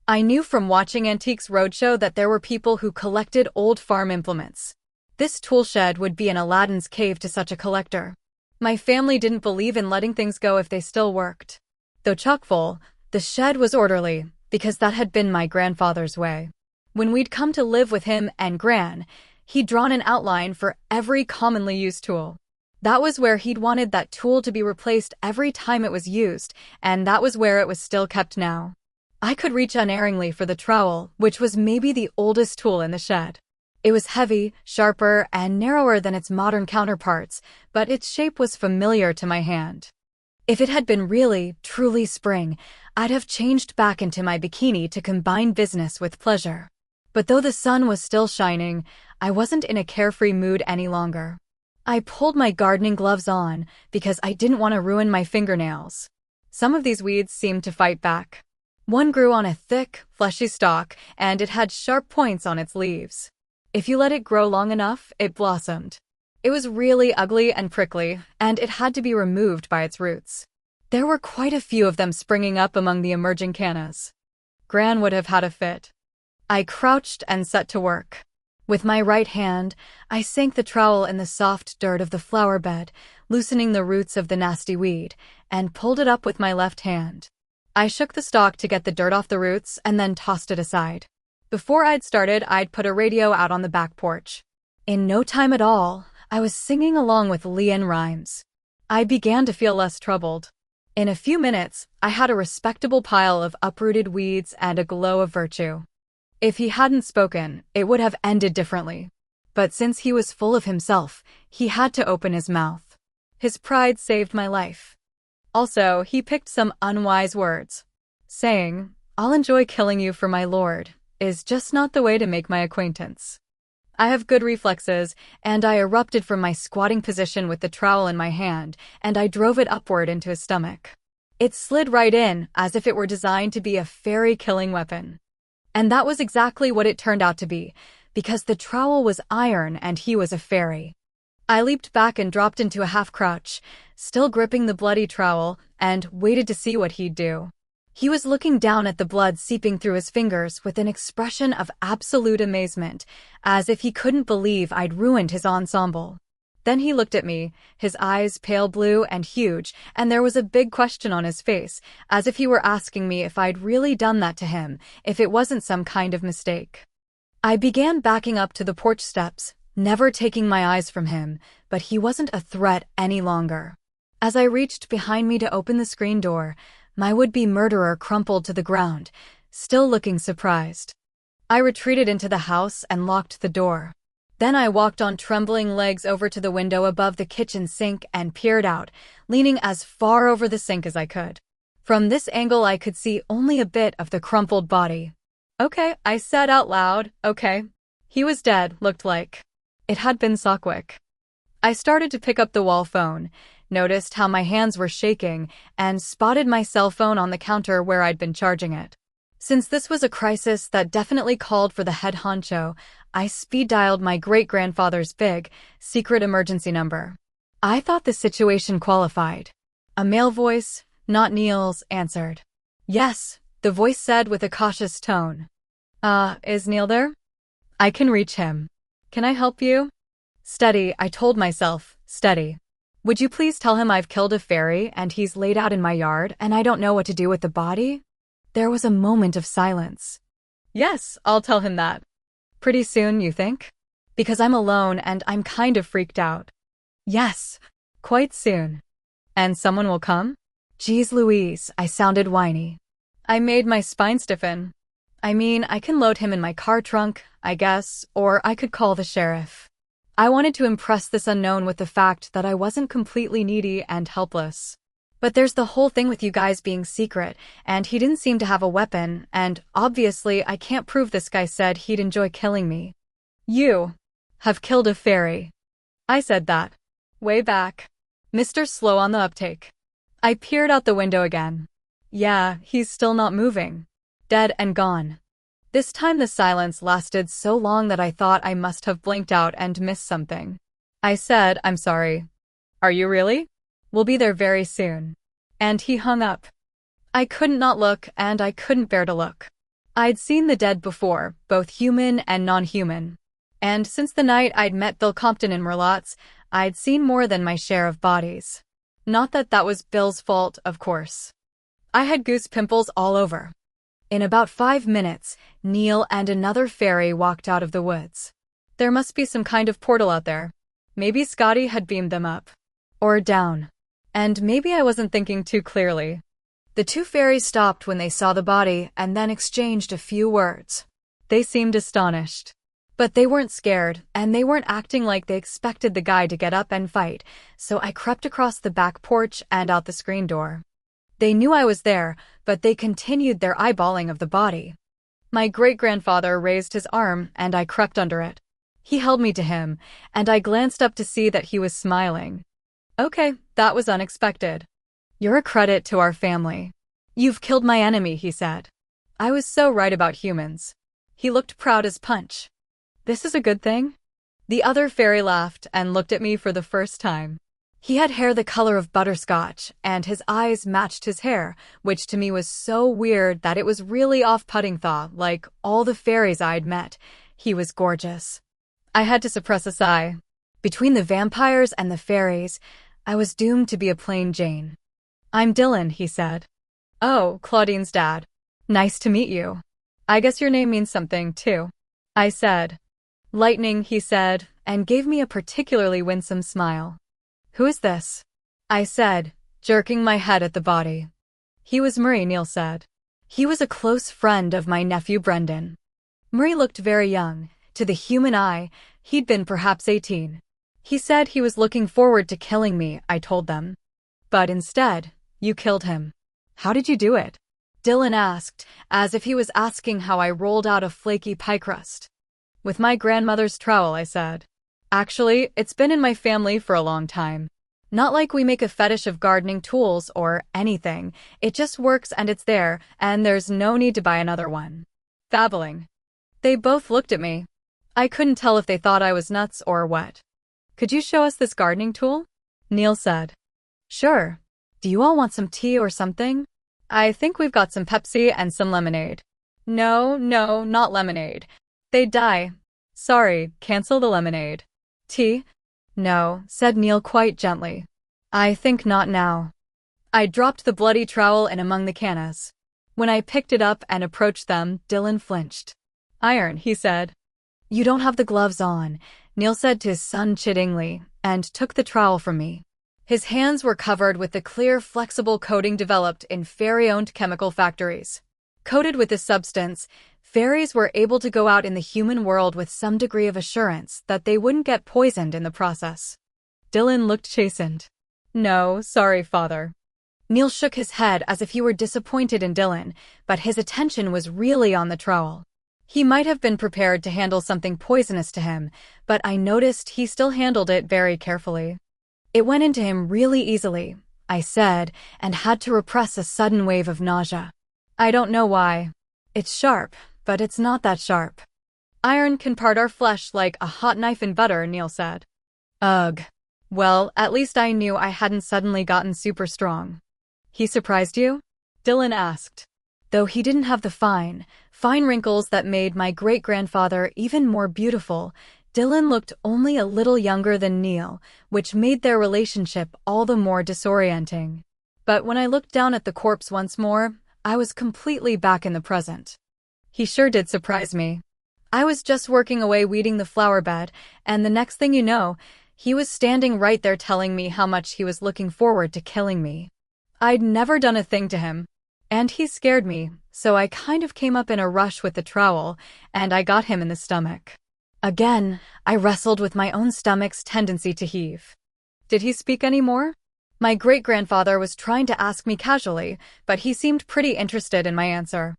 I knew from watching Antiques Roadshow that there were people who collected old farm implements. This tool shed would be an Aladdin's cave to such a collector. My family didn't believe in letting things go if they still worked. Though chock-full, the shed was orderly, because that had been my grandfather's way. When we'd come to live with him and Gran, he'd drawn an outline for every commonly used tool. That was where he'd wanted that tool to be replaced every time it was used, and that was where it was still kept now. I could reach unerringly for the trowel, which was maybe the oldest tool in the shed. It was heavy, sharper, and narrower than its modern counterparts, but its shape was familiar to my hand. If it had been really, truly spring, I'd have changed back into my bikini to combine business with pleasure. But though the sun was still shining, I wasn't in a carefree mood any longer. I pulled my gardening gloves on because I didn't want to ruin my fingernails. Some of these weeds seemed to fight back. One grew on a thick, fleshy stalk, and it had sharp points on its leaves. If you let it grow long enough, it blossomed. It was really ugly and prickly, and it had to be removed by its roots. There were quite a few of them springing up among the emerging cannas. Gran would have had a fit. I crouched and set to work. With my right hand, I sank the trowel in the soft dirt of the flower bed, loosening the roots of the nasty weed, and pulled it up with my left hand. I shook the stalk to get the dirt off the roots and then tossed it aside. Before I'd started, I'd put a radio out on the back porch. In no time at all, I was singing along with Leanne rhymes. I began to feel less troubled. In a few minutes, I had a respectable pile of uprooted weeds and a glow of virtue. If he hadn't spoken, it would have ended differently. But since he was full of himself, he had to open his mouth. His pride saved my life. Also, he picked some unwise words. Saying, "I'll enjoy killing you for my lord," is just not the way to make my acquaintance. I have good reflexes, and I erupted from my squatting position with the trowel in my hand, and I drove it upward into his stomach. It slid right in, as if it were designed to be a fairy-killing weapon. And that was exactly what it turned out to be, because the trowel was iron and he was a fairy. I leaped back and dropped into a half-crouch, still gripping the bloody trowel, and waited to see what he'd do. He was looking down at the blood seeping through his fingers with an expression of absolute amazement, as if he couldn't believe I'd ruined his ensemble. Then he looked at me, his eyes pale blue and huge, and there was a big question on his face, as if he were asking me if I'd really done that to him, if it wasn't some kind of mistake. I began backing up to the porch steps, never taking my eyes from him, but he wasn't a threat any longer. As I reached behind me to open the screen door, my would-be murderer crumpled to the ground, still looking surprised. I retreated into the house and locked the door. Then I walked on trembling legs over to the window above the kitchen sink and peered out, leaning as far over the sink as I could. From this angle I could see only a bit of the crumpled body. "Okay," I said out loud, "okay." He was dead, looked like. It had been Sookie. I started to pick up the wall phone, noticed how my hands were shaking, and spotted my cell phone on the counter where I'd been charging it. Since this was a crisis that definitely called for the head honcho, I speed-dialed my great-grandfather's big, secret emergency number. I thought the situation qualified. A male voice, not Neil's, answered. "Yes," the voice said with a cautious tone. Is Neil there?" "I can reach him. Can I help you?" "Steady," I told myself, steady. "Would you please tell him I've killed a fairy and he's laid out in my yard and I don't know what to do with the body?" There was a moment of silence. "Yes, I'll tell him that." "Pretty soon, you think?" "Because I'm alone and I'm kind of freaked out." "Yes, quite soon." "And someone will come?" "Geez Louise," I sounded whiny. I made my spine stiffen. "I mean, I can load him in my car trunk, I guess, or I could call the sheriff." I wanted to impress this unknown with the fact that I wasn't completely needy and helpless. "But there's the whole thing with you guys being secret, and he didn't seem to have a weapon, and obviously I can't prove this guy said he'd enjoy killing me." "You have killed a fairy." I said that. Way back. Mr. Slow on the uptake. I peered out the window again. Yeah, he's still not moving. Dead and gone. This time the silence lasted so long that I thought I must have blinked out and missed something. I said, "I'm sorry." "Are you really?" "We'll be there very soon." And he hung up. I couldn't not look, and I couldn't bear to look. I'd seen the dead before, both human and non-human. And since the night I'd met Bill Compton in Merlotte's, I'd seen more than my share of bodies. Not that that was Bill's fault, of course. I had goose pimples all over. In about 5 minutes, Neil and another fairy walked out of the woods. There must be some kind of portal out there. Maybe Scotty had beamed them up. Or down. And maybe I wasn't thinking too clearly. The two fairies stopped when they saw the body and then exchanged a few words. They seemed astonished. But they weren't scared, and they weren't acting like they expected the guy to get up and fight, so I crept across the back porch and out the screen door. They knew I was there, but they continued their eyeballing of the body. My great-grandfather raised his arm, and I crept under it. He held me to him, and I glanced up to see that he was smiling. "Okay, that was unexpected. You're a credit to our family. You've killed my enemy," he said. I was so right about humans. He looked proud as punch. "This is a good thing?" The other fairy laughed and looked at me for the first time. He had hair the color of butterscotch, and his eyes matched his hair, which to me was so weird that it was really off-putting thought, like all the fairies I'd met. He was gorgeous. I had to suppress a sigh. Between the vampires and the fairies, I was doomed to be a plain Jane. I'm Dylan, he said. Oh, Claudine's dad. Nice to meet you. I guess your name means something, too. I said. Lightning, he said, and gave me a particularly winsome smile. Who is this? I said, jerking my head at the body. He was Murray, Neil said. He was a close friend of my nephew Brendan. Murray looked very young. To the human eye, he'd been perhaps 18. He said he was looking forward to killing me, I told them. But instead, you killed him. How did you do it? Dylan asked, as if he was asking how I rolled out a flaky pie crust. With my grandmother's trowel, I said. Actually, it's been in my family for a long time. Not like we make a fetish of gardening tools or anything. It just works and it's there, and there's no need to buy another one. Babbling. They both looked at me. I couldn't tell if they thought I was nuts or what. Could you show us this gardening tool? Neil said. Sure. Do you all want some tea or something? I think we've got some Pepsi and some lemonade. No, not lemonade. They'd die. Sorry, cancel the lemonade. Tea? No, said Neil quite gently. I think not now. I dropped the bloody trowel in among the cannas. When I picked it up and approached them, Dylan flinched. Iron, he said. You don't have the gloves on, Neil said to his son chidingly, and took the trowel from me. His hands were covered with the clear, flexible coating developed in fairy-owned chemical factories. Coated with this substance, fairies were able to go out in the human world with some degree of assurance that they wouldn't get poisoned in the process. Dylan looked chastened. No, sorry, father. Neil shook his head as if he were disappointed in Dylan, but his attention was really on the trowel. He might have been prepared to handle something poisonous to him, but I noticed he still handled it very carefully. It went into him really easily, I said, and had to repress a sudden wave of nausea. I don't know why. It's sharp, but it's not that sharp. Iron can part our flesh like a hot knife in butter, Neil said. Ugh. Well, at least I knew I hadn't suddenly gotten super strong. He surprised you? Dylan asked. Though he didn't have the fine wrinkles that made my great-grandfather even more beautiful, Dylan looked only a little younger than Neil, which made their relationship all the more disorienting. But when I looked down at the corpse once more, I was completely back in the present. He sure did surprise me. I was just working away weeding the flower bed, and the next thing you know, he was standing right there telling me how much he was looking forward to killing me. I'd never done a thing to him. And he scared me, so I kind of came up in a rush with the trowel, and I got him in the stomach. Again, I wrestled with my own stomach's tendency to heave. Did he speak any more? My great-grandfather was trying to ask me casually, but he seemed pretty interested in my answer.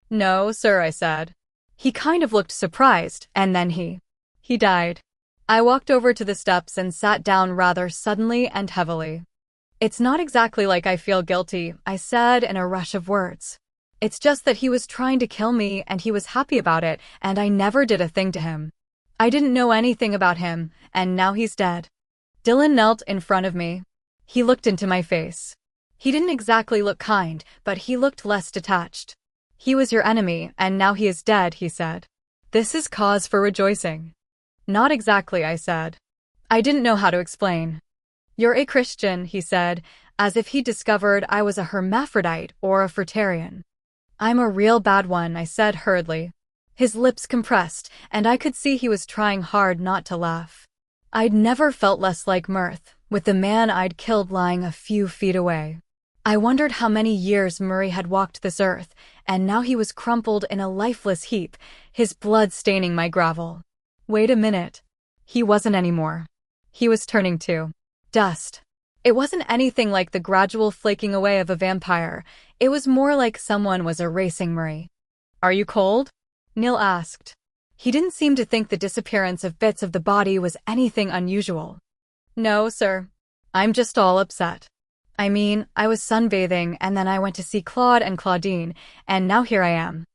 No, sir, I said. He kind of looked surprised, and then he died. I walked over to the steps and sat down rather suddenly and heavily. It's not exactly like I feel guilty, I said in a rush of words. It's just that he was trying to kill me and he was happy about it, and I never did a thing to him. I didn't know anything about him, and now he's dead. Dylan knelt in front of me. He looked into my face. He didn't exactly look kind, but he looked less detached. He was your enemy, and now he is dead, he said. This is cause for rejoicing. Not exactly, I said. I didn't know how to explain. You're a Christian, he said, as if he discovered I was a hermaphrodite or a fruitarian. I'm a real bad one, I said hurriedly. His lips compressed, and I could see he was trying hard not to laugh. I'd never felt less like mirth, with the man I'd killed lying a few feet away. I wondered how many years Murray had walked this earth, and now he was crumpled in a lifeless heap, his blood staining my gravel. Wait a minute. He wasn't anymore. He was turning to dust. It wasn't anything like the gradual flaking away of a vampire. It was more like someone was erasing Murray. Are you cold? Neil asked. He didn't seem to think the disappearance of bits of the body was anything unusual. No, sir. I'm just all upset. I mean, I was sunbathing and then I went to see Claude and Claudine, and now here I am.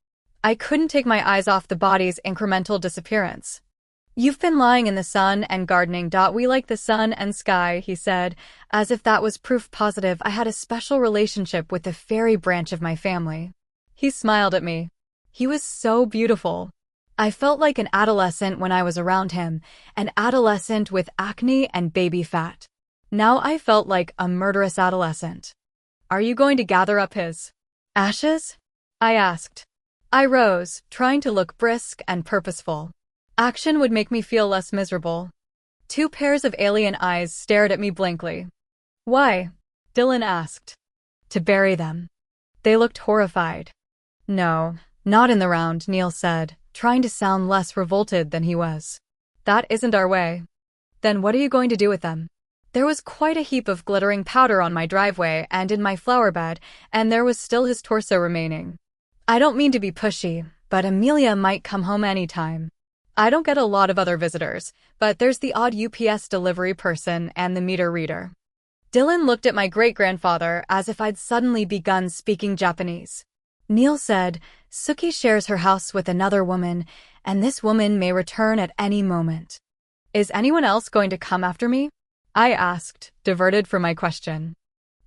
I couldn't take my eyes off the body's incremental disappearance. You've been lying in the sun and gardening. We like the sun and sky, he said, as if that was proof positive I had a special relationship with the fairy branch of my family. He smiled at me. He was so beautiful. I felt like an adolescent when I was around him, an adolescent with acne and baby fat. Now I felt like a murderous adolescent. Are you going to gather up his ashes? I asked. I rose, trying to look brisk and purposeful. Action would make me feel less miserable. Two pairs of alien eyes stared at me blankly. Why? Dylan asked. To bury them. They looked horrified. No, not in the round, Neil said, trying to sound less revolted than he was. That isn't our way. Then what are you going to do with them? There was quite a heap of glittering powder on my driveway and in my flower bed, and there was still his torso remaining. I don't mean to be pushy, but Amelia might come home anytime. I don't get a lot of other visitors, but there's the odd UPS delivery person and the meter reader. Dylan looked at my great-grandfather as if I'd suddenly begun speaking Japanese. Neil said, Sookie shares her house with another woman, and this woman may return at any moment. Is anyone else going to come after me? I asked, diverted from my question.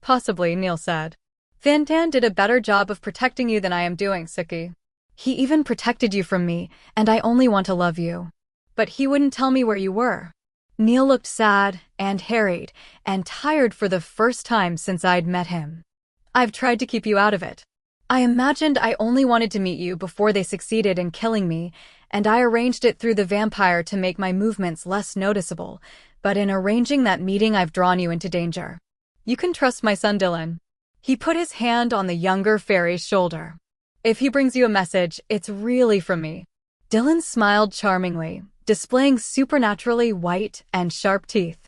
Possibly, Neil said. Fantan did a better job of protecting you than I am doing, Sookie. He even protected you from me, and I only want to love you. But he wouldn't tell me where you were. Neil looked sad and harried and tired for the first time since I'd met him. I've tried to keep you out of it. I imagined I only wanted to meet you before they succeeded in killing me, and I arranged it through the vampire to make my movements less noticeable, but in arranging that meeting I've drawn you into danger. You can trust my son Dylan. He put his hand on the younger fairy's shoulder. If he brings you a message, it's really from me. Dylan smiled charmingly, displaying supernaturally white and sharp teeth.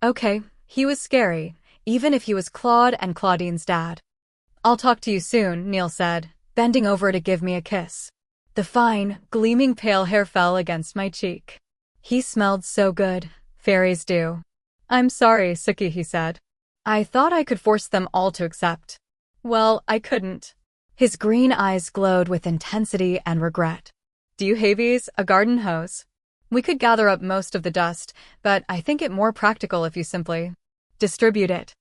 Okay, he was scary, even if he was Claude and Claudine's dad. I'll talk to you soon, Neil said, bending over to give me a kiss. The fine, gleaming pale hair fell against my cheek. He smelled so good, fairies do. I'm sorry, Sookie, he said. I thought I could force them all to accept. Well, I couldn't. His green eyes glowed with intensity and regret. Do you have a garden hose? We could gather up most of the dust, but I think it more practical if you simply distribute it.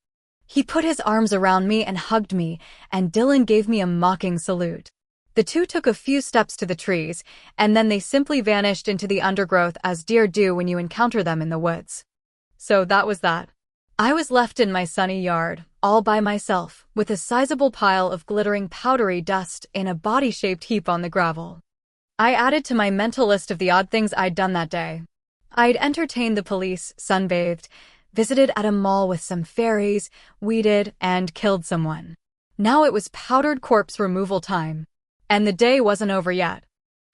He put his arms around me and hugged me, and Dylan gave me a mocking salute. The two took a few steps to the trees, and then they simply vanished into the undergrowth as deer do when you encounter them in the woods. So that was that. I was left in my sunny yard, all by myself, with a sizable pile of glittering powdery dust in a body-shaped heap on the gravel. I added to my mental list of the odd things I'd done that day. I'd entertained the police, sunbathed, visited at a mall with some fairies, weeded, and killed someone. Now it was powdered corpse removal time. And the day wasn't over yet.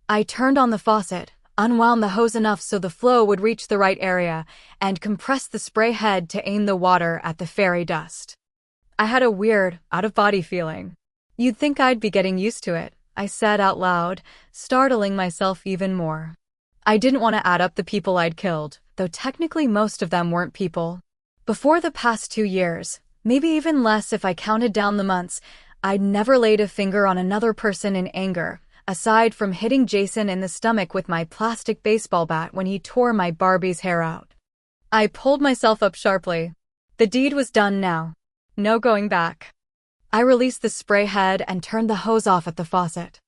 I turned on the faucet, unwound the hose enough so the flow would reach the right area, and compressed the spray head to aim the water at the fairy dust. I had a weird, out-of-body feeling. You'd think I'd be getting used to it, I said out loud, startling myself even more. I didn't want to add up the people I'd killed, though technically most of them weren't people. Before the past 2 years, maybe even less if I counted down the months, I'd never laid a finger on another person in anger, aside from hitting Jason in the stomach with my plastic baseball bat when he tore my Barbie's hair out. I pulled myself up sharply. The deed was done now. No going back. I released the spray head and turned the hose off at the faucet.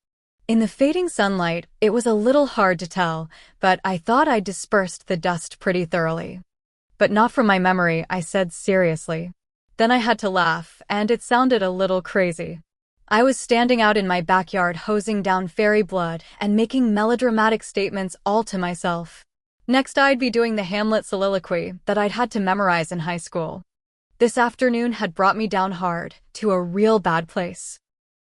In the fading sunlight, it was a little hard to tell, but I thought I'd dispersed the dust pretty thoroughly. But not from my memory, I said seriously. Then I had to laugh, and it sounded a little crazy. I was standing out in my backyard hosing down fairy blood and making melodramatic statements all to myself. Next I'd be doing the Hamlet soliloquy that I'd had to memorize in high school. This afternoon had brought me down hard, to a real bad place.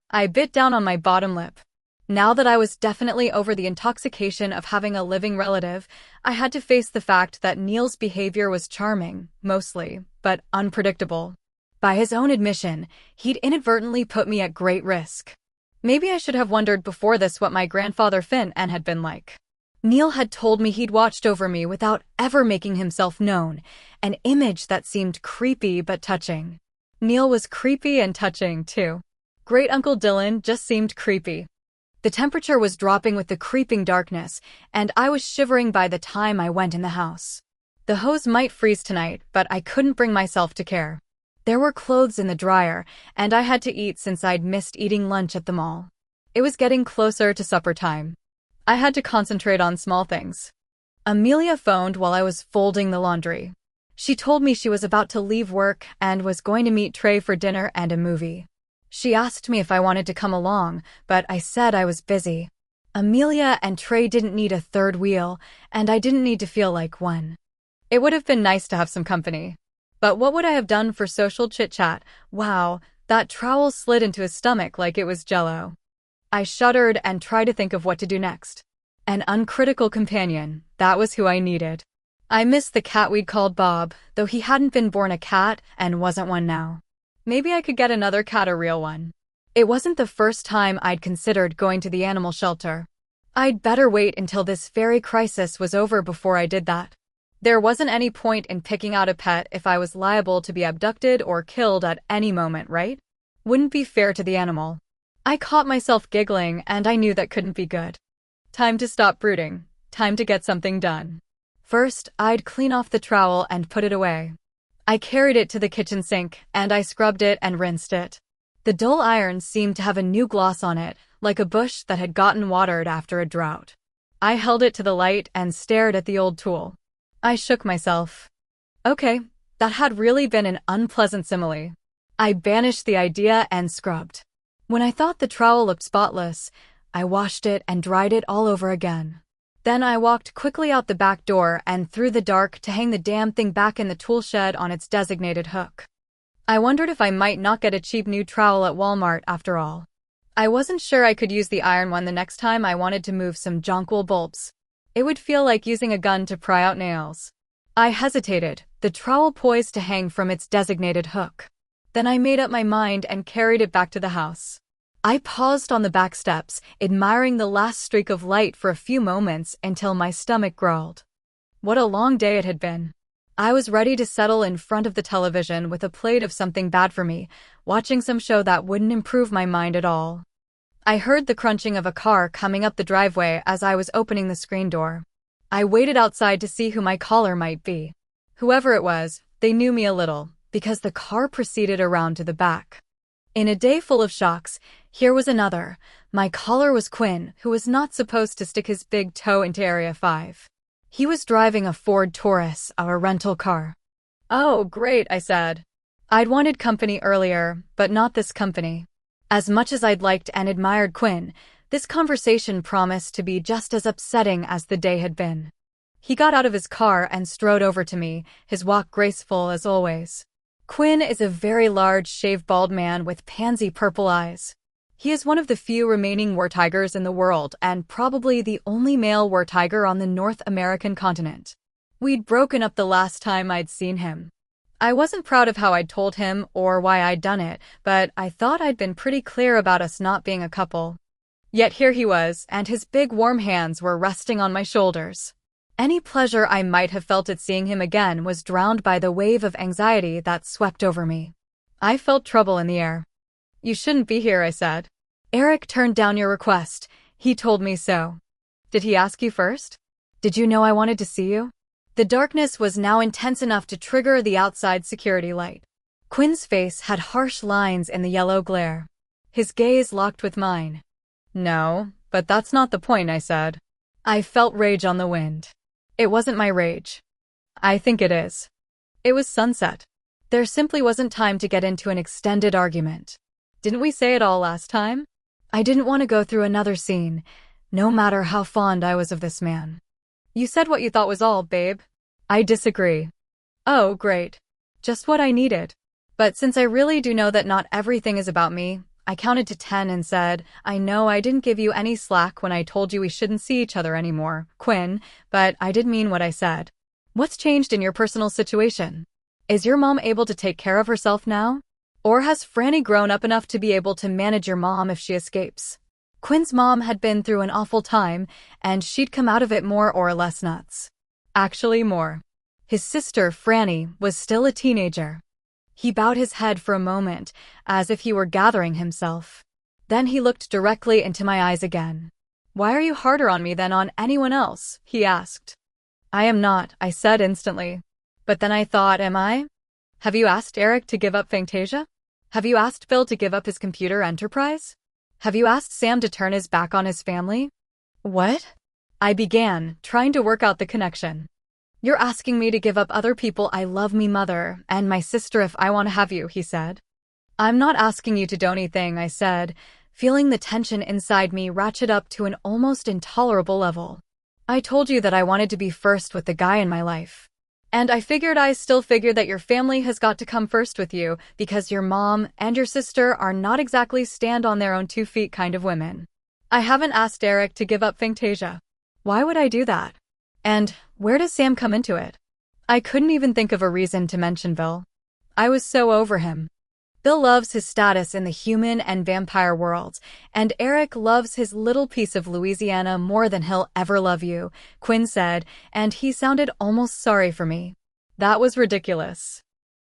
I bit down on my bottom lip. Now that I was definitely over the intoxication of having a living relative, I had to face the fact that Neil's behavior was charming, mostly, but unpredictable. By his own admission, he'd inadvertently put me at great risk. Maybe I should have wondered before this what my grandfather Finn had been like. Neil had told me he'd watched over me without ever making himself known, an image that seemed creepy but touching. Neil was creepy and touching, too. Great Uncle Dylan just seemed creepy. The temperature was dropping with the creeping darkness, and I was shivering by the time I went in the house. The hose might freeze tonight, but I couldn't bring myself to care. There were clothes in the dryer, and I had to eat since I'd missed eating lunch at the mall. It was getting closer to supper time. I had to concentrate on small things. Amelia phoned while I was folding the laundry. She told me she was about to leave work and was going to meet Trey for dinner and a movie. She asked me if I wanted to come along, but I said I was busy. Amelia and Trey didn't need a third wheel, and I didn't need to feel like one. It would have been nice to have some company. But what would I have done for social chit-chat? Wow, that trowel slid into his stomach like it was Jell-O. I shuddered and tried to think of what to do next. An uncritical companion, that was who I needed. I missed the cat we'd called Bob, though he hadn't been born a cat and wasn't one now. Maybe I could get another cat, a real one. It wasn't the first time I'd considered going to the animal shelter. I'd better wait until this very crisis was over before I did that. There wasn't any point in picking out a pet if I was liable to be abducted or killed at any moment, right? Wouldn't be fair to the animal. I caught myself giggling, and I knew that couldn't be good. Time to stop brooding. Time to get something done. First, I'd clean off the trowel and put it away. I carried it to the kitchen sink, and I scrubbed it and rinsed it. The dull iron seemed to have a new gloss on it, like a bush that had gotten watered after a drought. I held it to the light and stared at the old tool. I shook myself. Okay, that had really been an unpleasant simile. I banished the idea and scrubbed. When I thought the trowel looked spotless, I washed it and dried it all over again. Then I walked quickly out the back door and through the dark to hang the damn thing back in the tool shed on its designated hook. I wondered if I might not get a cheap new trowel at Walmart after all. I wasn't sure I could use the iron one the next time I wanted to move some jonquil bulbs. It would feel like using a gun to pry out nails. I hesitated, the trowel poised to hang from its designated hook. Then I made up my mind and carried it back to the house. I paused on the back steps, admiring the last streak of light for a few moments until my stomach growled. What a long day it had been. I was ready to settle in front of the television with a plate of something bad for me, watching some show that wouldn't improve my mind at all. I heard the crunching of a car coming up the driveway as I was opening the screen door. I waited outside to see who my caller might be. Whoever it was, they knew me a little, because the car proceeded around to the back. In a day full of shocks, here was another. My caller was Quinn, who was not supposed to stick his big toe into Area 5. He was driving a Ford Taurus, our rental car. Oh, great, I said. I'd wanted company earlier, but not this company. As much as I'd liked and admired Quinn, this conversation promised to be just as upsetting as the day had been. He got out of his car and strode over to me, his walk graceful as always. Quinn is a very large, shaved bald man with pansy purple eyes. He is one of the few remaining war tigers in the world and probably the only male war tiger on the North American continent. We'd broken up the last time I'd seen him. I wasn't proud of how I'd told him or why I'd done it, but I thought I'd been pretty clear about us not being a couple. Yet here he was, and his big warm hands were resting on my shoulders. Any pleasure I might have felt at seeing him again was drowned by the wave of anxiety that swept over me. I felt trouble in the air. You shouldn't be here, I said. Eric turned down your request. He told me so. Did he ask you first? Did you know I wanted to see you? The darkness was now intense enough to trigger the outside security light. Quinn's face had harsh lines in the yellow glare. His gaze locked with mine. No, but that's not the point, I said. I felt rage on the wind. It wasn't my rage. I think it is. It was sunset. There simply wasn't time to get into an extended argument. Didn't we say it all last time? I didn't want to go through another scene, no matter how fond I was of this man. You said what you thought was all, babe. I disagree. Oh, great. Just what I needed. But since I really do know that not everything is about me, I counted to 10 and said, I know I didn't give you any slack when I told you we shouldn't see each other anymore, Quinn, but I did mean what I said. What's changed in your personal situation? Is your mom able to take care of herself now? Or has Franny grown up enough to be able to manage your mom if she escapes? Quinn's mom had been through an awful time, and she'd come out of it more or less nuts. Actually more. His sister, Franny, was still a teenager. He bowed his head for a moment, as if he were gathering himself. Then he looked directly into my eyes again. Why are you harder on me than on anyone else? He asked. I am not, I said instantly. But then I thought, am I? Have you asked Eric to give up Fantasia? Have you asked Bill to give up his computer enterprise? Have you asked Sam to turn his back on his family? What? I began, trying to work out the connection. You're asking me to give up other people I love, me mother, and my sister if I want to have you, he said. I'm not asking you to do anything, I said, feeling the tension inside me ratchet up to an almost intolerable level. I told you that I wanted to be first with the guy in my life. And I still figured that your family has got to come first with you because your mom and your sister are not exactly stand on their own 2 feet kind of women. I haven't asked Eric to give up Fantasia. Why would I do that? And where does Sam come into it? I couldn't even think of a reason to mention Bill. I was so over him. Bill loves his status in the human and vampire worlds, and Eric loves his little piece of Louisiana more than he'll ever love you, Quinn said, and he sounded almost sorry for me. That was ridiculous.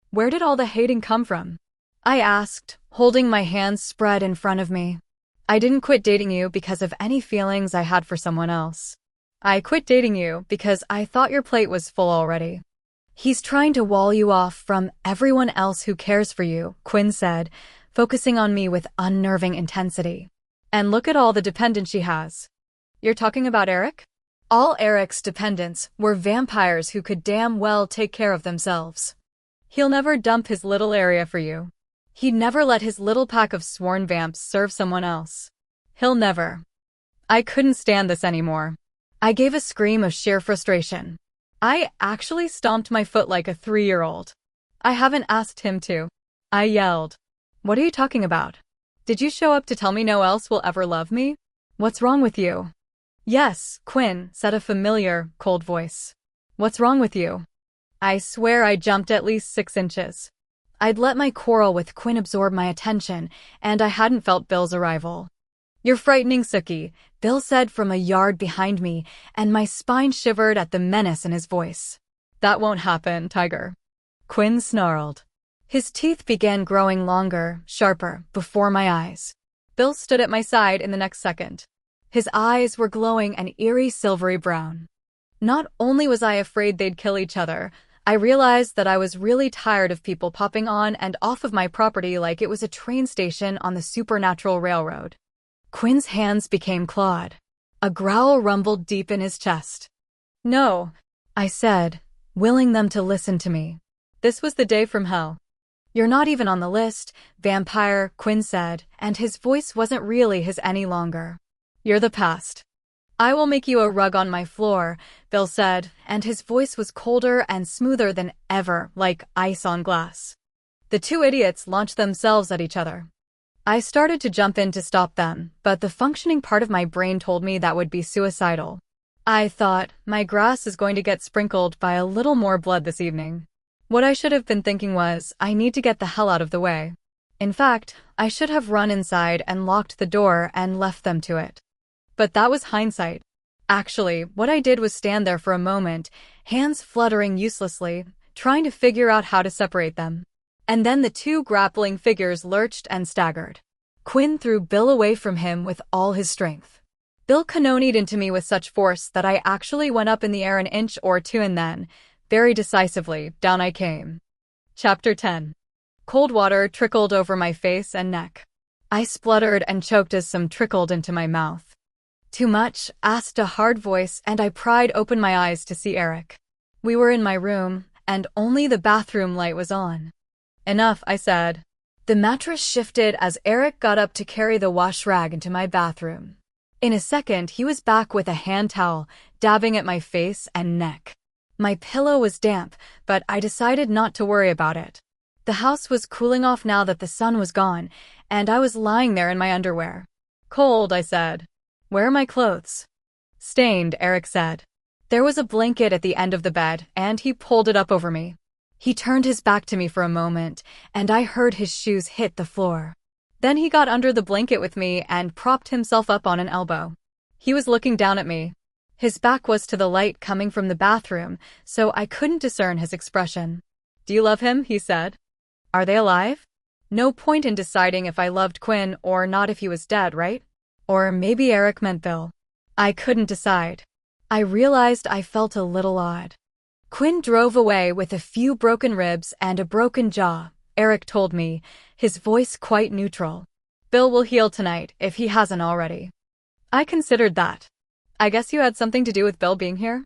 Where did all the hating come from? I asked, holding my hands spread in front of me. I didn't quit dating you because of any feelings I had for someone else. I quit dating you because I thought your plate was full already. He's trying to wall you off from everyone else who cares for you, Quinn said, focusing on me with unnerving intensity. And look at all the dependents she has. You're talking about Eric? All Eric's dependents were vampires who could damn well take care of themselves. He'll never dump his little area for you. He'd never let his little pack of sworn vamps serve someone else. He'll never. I couldn't stand this anymore. I gave a scream of sheer frustration. I actually stomped my foot like a 3-year-old. I haven't asked him to. I yelled. What are you talking about? Did you show up to tell me no one else will ever love me? What's wrong with you? Yes, Quinn, said a familiar, cold voice. What's wrong with you? I swear I jumped at least 6 inches. I'd let my quarrel with Quinn absorb my attention, and I hadn't felt Bill's arrival. You're frightening, Sookie, Bill said from a yard behind me, and my spine shivered at the menace in his voice. That won't happen, Tiger. Quinn snarled. His teeth began growing longer, sharper, before my eyes. Bill stood at my side in the next second. His eyes were glowing an eerie silvery brown. Not only was I afraid they'd kill each other, I realized that I was really tired of people popping on and off of my property like it was a train station on the supernatural railroad. Quinn's hands became clawed. A growl rumbled deep in his chest. No, I said, willing them to listen to me. This was the day from hell. You're not even on the list, vampire, Quinn said, and his voice wasn't really his any longer. You're the past. I will make you a rug on my floor, Bill said, and his voice was colder and smoother than ever, like ice on glass. The 2 idiots launched themselves at each other. I started to jump in to stop them, but the functioning part of my brain told me that would be suicidal. I thought, my grass is going to get sprinkled by a little more blood this evening. What I should have been thinking was, I need to get the hell out of the way. In fact, I should have run inside and locked the door and left them to it. But that was hindsight. Actually, what I did was stand there for a moment, hands fluttering uselessly, trying to figure out how to separate them. And then the 2 grappling figures lurched and staggered. Quinn threw Bill away from him with all his strength. Bill cannonied into me with such force that I actually went up in the air an inch or 2 and then, very decisively, down I came. Chapter 10. Cold water trickled over my face and neck. I spluttered and choked as some trickled into my mouth. Too much? Asked a hard voice, and I pried open my eyes to see Eric. We were in my room, and only the bathroom light was on. Enough, I said. The mattress shifted as Eric got up to carry the wash rag into my bathroom. In a second, he was back with a hand towel, dabbing at my face and neck. My pillow was damp, but I decided not to worry about it. The house was cooling off now that the sun was gone, and I was lying there in my underwear. Cold, I said. Where are my clothes? Stained, Eric said. There was a blanket at the end of the bed, and he pulled it up over me. He turned his back to me for a moment, and I heard his shoes hit the floor. Then he got under the blanket with me and propped himself up on an elbow. He was looking down at me. His back was to the light coming from the bathroom, so I couldn't discern his expression. Do you love him? He said. Are they alive? No point in deciding if I loved Quinn or not if he was dead, right? Or maybe Eric meant Bill. I couldn't decide. I realized I felt a little odd. Quinn drove away with a few broken ribs and a broken jaw, Eric told me, his voice quite neutral. Bill will heal tonight if he hasn't already. I considered that. I guess you had something to do with Bill being here?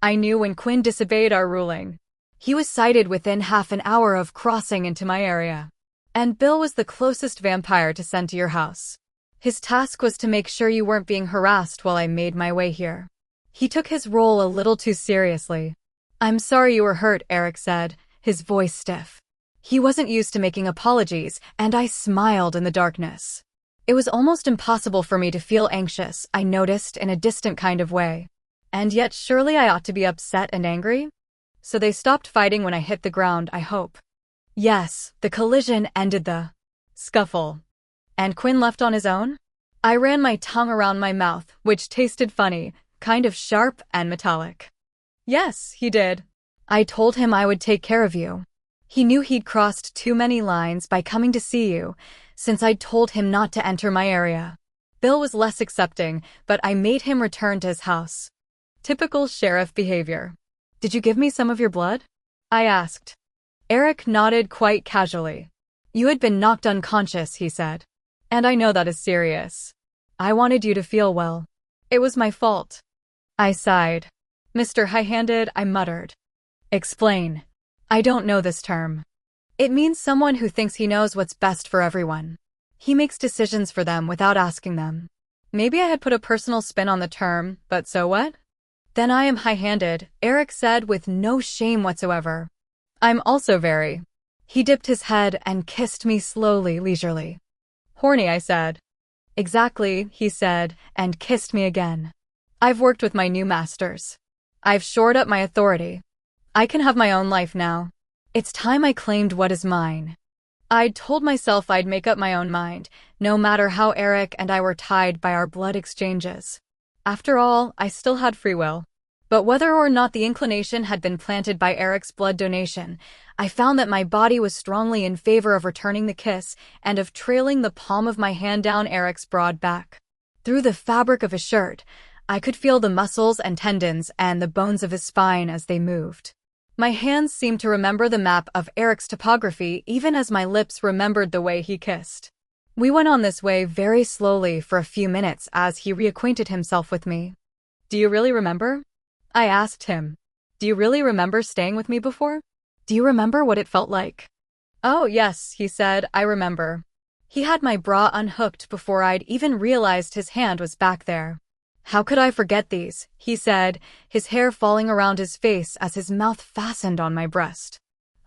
I knew when Quinn disobeyed our ruling. He was sighted within half an hour of crossing into my area. And Bill was the closest vampire to send to your house. His task was to make sure you weren't being harassed while I made my way here. He took his role a little too seriously. I'm sorry you were hurt, Eric said, his voice stiff. He wasn't used to making apologies, and I smiled in the darkness. It was almost impossible for me to feel anxious, I noticed, in a distant kind of way. And yet surely I ought to be upset and angry? So they stopped fighting when I hit the ground, I hope. Yes, the collision ended the scuffle. And Quinn left on his own? I ran my tongue around my mouth, which tasted funny, kind of sharp and metallic. Yes, he did. I told him I would take care of you. He knew he'd crossed too many lines by coming to see you, since I'd told him not to enter my area. Bill was less accepting, but I made him return to his house. Typical sheriff behavior. Did you give me some of your blood? I asked. Eric nodded quite casually. You had been knocked unconscious, he said. And I know that is serious. I wanted you to feel well. It was my fault. I sighed. Mr. High-handed, I muttered. Explain. I don't know this term. It means someone who thinks he knows what's best for everyone. He makes decisions for them without asking them. Maybe I had put a personal spin on the term, but so what? Then I am high-handed, Eric said with no shame whatsoever. I'm also very. He dipped his head and kissed me slowly, leisurely. Horny, I said. Exactly, he said, and kissed me again. I've worked with my new masters. I've shored up my authority. I can have my own life now. It's time I claimed what is mine. I'd told myself I'd make up my own mind, no matter how Eric and I were tied by our blood exchanges. After all, I still had free will. But whether or not the inclination had been planted by Eric's blood donation, I found that my body was strongly in favor of returning the kiss and of trailing the palm of my hand down Eric's broad back. Through the fabric of his shirt, I could feel the muscles and tendons and the bones of his spine as they moved. My hands seemed to remember the map of Eric's topography even as my lips remembered the way he kissed. We went on this way very slowly for a few minutes as he reacquainted himself with me. Do you really remember? I asked him. Do you really remember staying with me before? Do you remember what it felt like? Oh, yes, he said, I remember. He had my bra unhooked before I'd even realized his hand was back there. How could I forget these? He said, his hair falling around his face as his mouth fastened on my breast.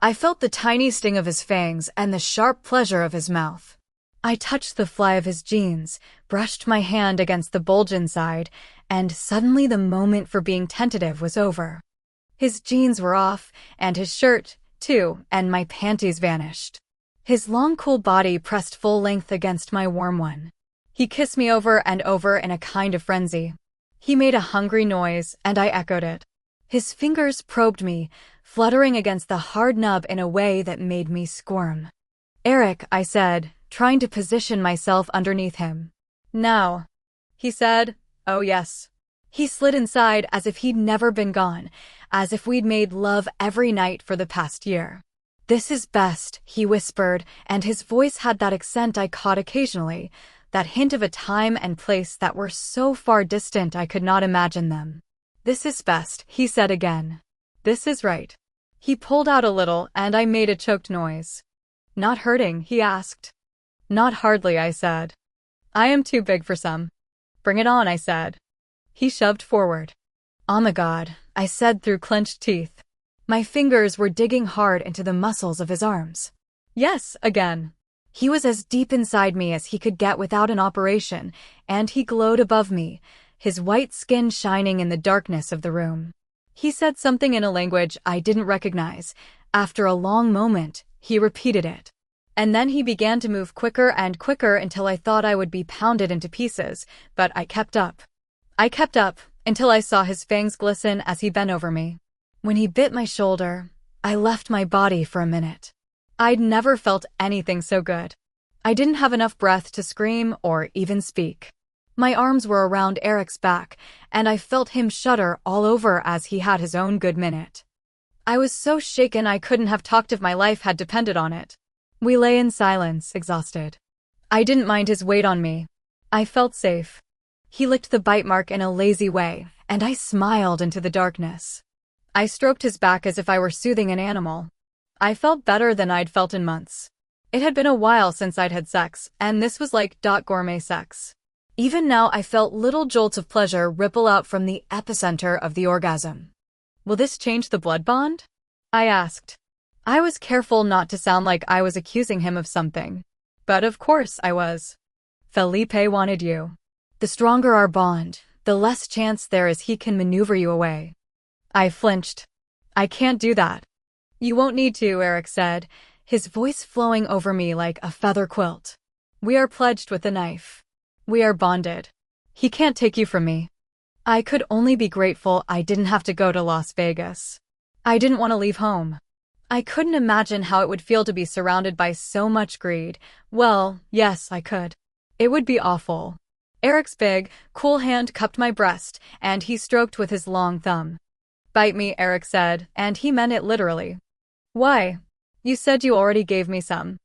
I felt the tiny sting of his fangs and the sharp pleasure of his mouth. I touched the fly of his jeans, brushed my hand against the bulge inside, and suddenly the moment for being tentative was over. His jeans were off, and his shirt, too, and my panties vanished. His long, cool body pressed full length against my warm one. He kissed me over and over in a kind of frenzy. He made a hungry noise, and I echoed it. His fingers probed me, fluttering against the hard nub in a way that made me squirm. Eric, I said, trying to position myself underneath him. Now, he said. Oh yes. He slid inside as if he'd never been gone, as if we'd made love every night for the past year. This is best, he whispered, and his voice had that accent I caught occasionally, that hint of a time and place that were so far distant I could not imagine them. This is best, he said again. This is right. He pulled out a little, and I made a choked noise. Not hurting, he asked. Not hardly, I said. I am too big for some. Bring it on, I said. He shoved forward. Oh my God, I said through clenched teeth. My fingers were digging hard into the muscles of his arms. Yes, again. He was as deep inside me as he could get without an operation, and he glowed above me, his white skin shining in the darkness of the room. He said something in a language I didn't recognize. After a long moment, he repeated it. And then he began to move quicker and quicker until I thought I would be pounded into pieces, but I kept up. I kept up until I saw his fangs glisten as he bent over me. When he bit my shoulder, I left my body for a minute. I'd never felt anything so good. I didn't have enough breath to scream or even speak. My arms were around Eric's back, and I felt him shudder all over as he had his own good minute. I was so shaken I couldn't have talked if my life had depended on it. We lay in silence, exhausted. I didn't mind his weight on me. I felt safe. He licked the bite mark in a lazy way, and I smiled into the darkness. I stroked his back as if I were soothing an animal. I felt better than I'd felt in months. It had been a while since I'd had sex, and this was like gourmet sex. Even now I felt little jolts of pleasure ripple out from the epicenter of the orgasm. Will this change the blood bond? I asked. I was careful not to sound like I was accusing him of something. But of course I was. Felipe wanted you. The stronger our bond, the less chance there is he can maneuver you away. I flinched. I can't do that. You won't need to, Eric said, his voice flowing over me like a feather quilt. We are pledged with a knife. We are bonded. He can't take you from me. I could only be grateful I didn't have to go to Las Vegas. I didn't want to leave home. I couldn't imagine how it would feel to be surrounded by so much greed. Well, yes, I could. It would be awful. Eric's big, cool hand cupped my breast, and he stroked with his long thumb. Bite me, Eric said, and he meant it literally. Why? You said you already gave me some.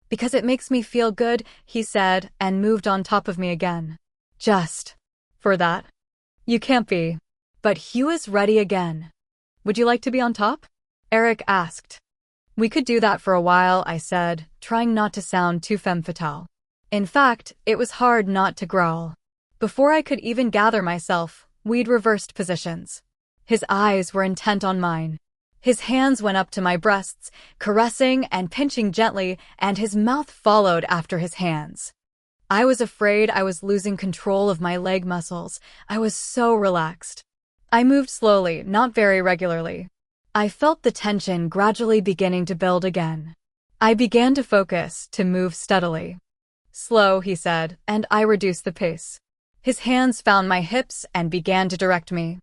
Because it makes me feel good, he said, and moved on top of me again. Just. For that? You can't be. But Hugh is ready again. Would you like to be on top? Eric asked. We could do that for a while, I said, trying not to sound too femme fatale. In fact, it was hard not to growl. Before I could even gather myself, we'd reversed positions. His eyes were intent on mine. His hands went up to my breasts, caressing and pinching gently, and his mouth followed after his hands. I was afraid I was losing control of my leg muscles. I was so relaxed. I moved slowly, not very regularly. I felt the tension gradually beginning to build again. I began to focus, to move steadily. Slow, he said, and I reduced the pace. His hands found my hips and began to direct me.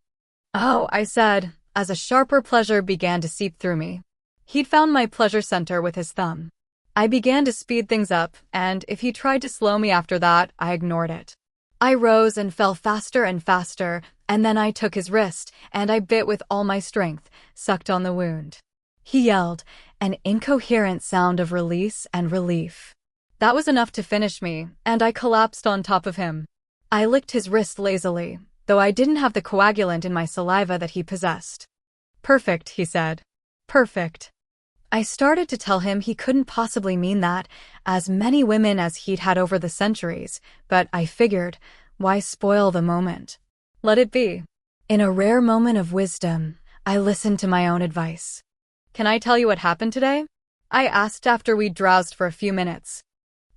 Oh, I said, as a sharper pleasure began to seep through me. He'd found my pleasure center with his thumb. I began to speed things up, and if he tried to slow me after that, I ignored it. I rose and fell faster and faster, and then I took his wrist, and I bit with all my strength, sucked on the wound. He yelled, an incoherent sound of release and relief. That was enough to finish me, and I collapsed on top of him. I licked his wrist lazily, though I didn't have the coagulant in my saliva that he possessed. Perfect, he said. Perfect. I started to tell him he couldn't possibly mean that, as many women as he'd had over the centuries, but I figured, why spoil the moment? Let it be. In a rare moment of wisdom, I listened to my own advice. Can I tell you what happened today? I asked after we'd drowsed for a few minutes.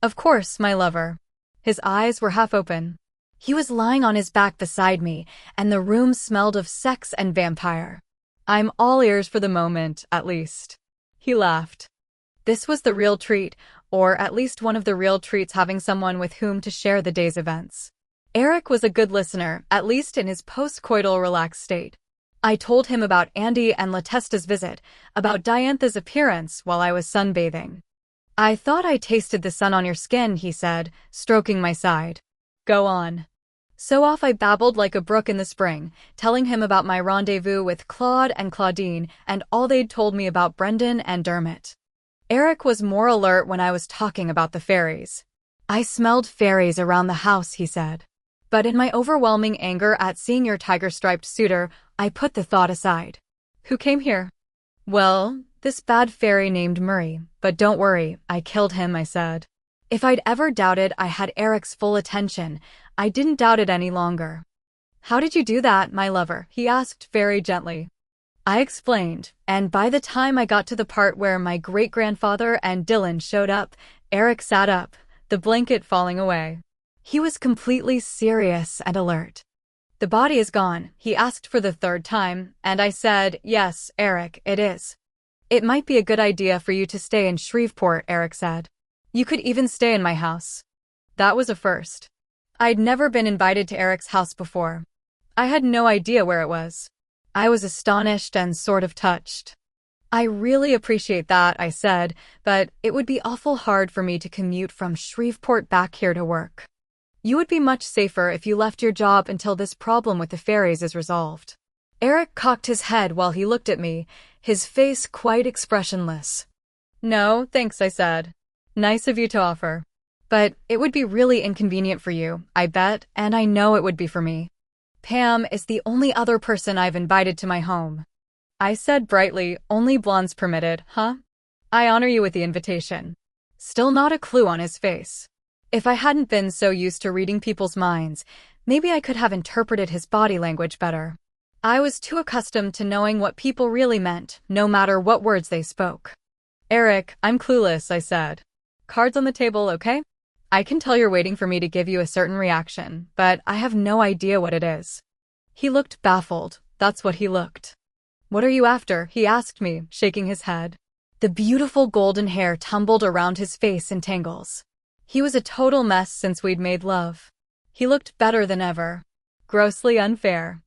Of course, my lover. His eyes were half open. He was lying on his back beside me, and the room smelled of sex and vampire. I'm all ears for the moment, at least. He laughed. This was the real treat, or at least one of the real treats, having someone with whom to share the day's events. Eric was a good listener, at least in his post-coital relaxed state. I told him about Andy and Latesta's visit, about Diantha's appearance while I was sunbathing. I thought I tasted the sun on your skin, he said, stroking my side. Go on. So off I babbled like a brook in the spring, telling him about my rendezvous with Claude and Claudine and all they'd told me about Brendan and Dermot. Eric was more alert when I was talking about the fairies. I smelled fairies around the house, he said. But in my overwhelming anger at seeing your tiger-striped suitor, I put the thought aside. Who came here? Well, this bad fairy named Murray, but don't worry, I killed him, I said. If I'd ever doubted I had Eric's full attention, I didn't doubt it any longer. How did you do that, my lover? He asked very gently. I explained, and by the time I got to the part where my great-grandfather and Dylan showed up, Eric sat up, the blanket falling away. He was completely serious and alert. The body is gone, he asked for the third time, and I said, yes, Eric, it is. It might be a good idea for you to stay in Shreveport, Eric said. You could even stay in my house. That was a first. I'd never been invited to Eric's house before. I had no idea where it was. I was astonished and sort of touched. I really appreciate that, I said, but it would be awful hard for me to commute from Shreveport back here to work. You would be much safer if you left your job until this problem with the fairies is resolved. Eric cocked his head while he looked at me, his face quite expressionless. No, thanks, I said. Nice of you to offer. But it would be really inconvenient for you, I bet, and I know it would be for me. Pam is the only other person I've invited to my home. I said brightly, only blondes permitted, huh? I honor you with the invitation. Still not a clue on his face. If I hadn't been so used to reading people's minds, maybe I could have interpreted his body language better. I was too accustomed to knowing what people really meant, no matter what words they spoke. Eric, I'm clueless, I said. Cards on the table, okay? I can tell you're waiting for me to give you a certain reaction, but I have no idea what it is. He looked baffled. That's what he looked. What are you after? He asked me, shaking his head. The beautiful golden hair tumbled around his face in tangles. He was a total mess since we'd made love. He looked better than ever. Grossly unfair.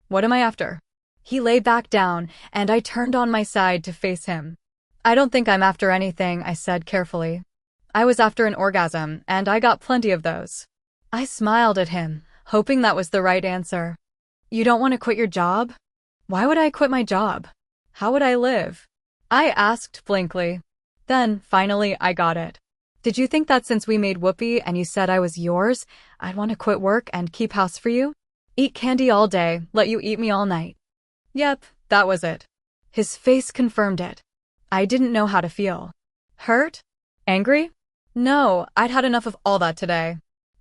What am I after? He lay back down, and I turned on my side to face him. I don't think I'm after anything, I said carefully. I was after an orgasm, and I got plenty of those. I smiled at him, hoping that was the right answer. You don't want to quit your job? Why would I quit my job? How would I live? I asked blankly. Then, finally, I got it. Did you think that since we made whoopee and you said I was yours, I'd want to quit work and keep house for you? Eat candy all day, let you eat me all night. Yep, that was it. His face confirmed it. I didn't know how to feel. Hurt? Angry? No, I'd had enough of all that today.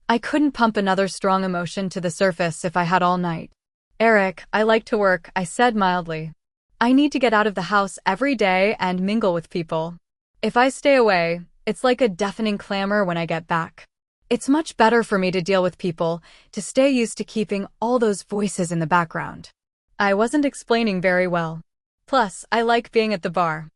I couldn't pump another strong emotion to the surface if I had all night. Eric, I like to work, I said mildly. I need to get out of the house every day and mingle with people. If I stay away, it's like a deafening clamor when I get back. It's much better for me to deal with people, to stay used to keeping all those voices in the background. I wasn't explaining very well. Plus, I like being at the bar.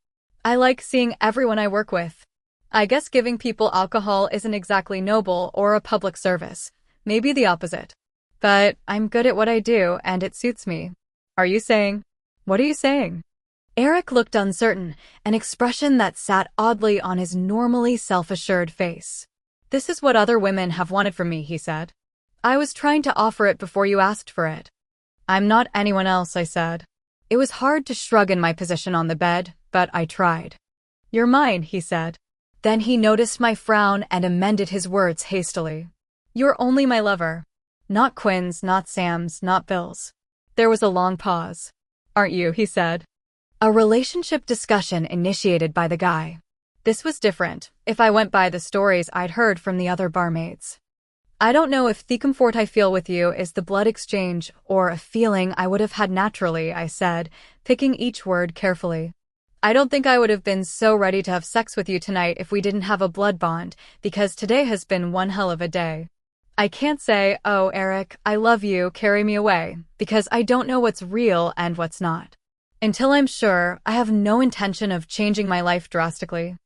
I like seeing everyone I work with. I guess giving people alcohol isn't exactly noble or a public service. Maybe the opposite. But I'm good at what I do, and it suits me. Are you saying? What are you saying? Eric looked uncertain, an expression that sat oddly on his normally self-assured face. This is what other women have wanted from me, he said. I was trying to offer it before you asked for it. I'm not anyone else, I said. It was hard to shrug in my position on the bed, but I tried. You're mine, he said. Then he noticed my frown and amended his words hastily. You're only my lover. Not Quinn's, not Sam's, not Bill's. There was a long pause. Aren't you, he said. A relationship discussion initiated by the guy. This was different, if I went by the stories I'd heard from the other barmaids. I don't know if the comfort I feel with you is the blood exchange or a feeling I would have had naturally, I said, picking each word carefully. I don't think I would have been so ready to have sex with you tonight if we didn't have a blood bond, because today has been one hell of a day. I can't say, oh, Eric, I love you, carry me away, because I don't know what's real and what's not. Until I'm sure, I have no intention of changing my life drastically.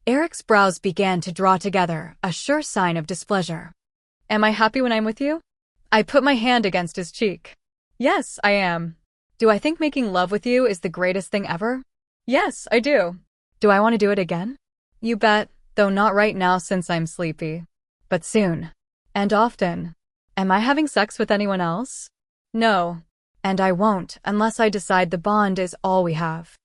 Eric's brows began to draw together, a sure sign of displeasure. Am I happy when I'm with you? I put my hand against his cheek. Yes, I am. Do I think making love with you is the greatest thing ever? Yes, I do. Do I want to do it again? You bet, though not right now since I'm sleepy. But soon. And often. Am I having sex with anyone else? No. And I won't unless I decide the bond is all we have.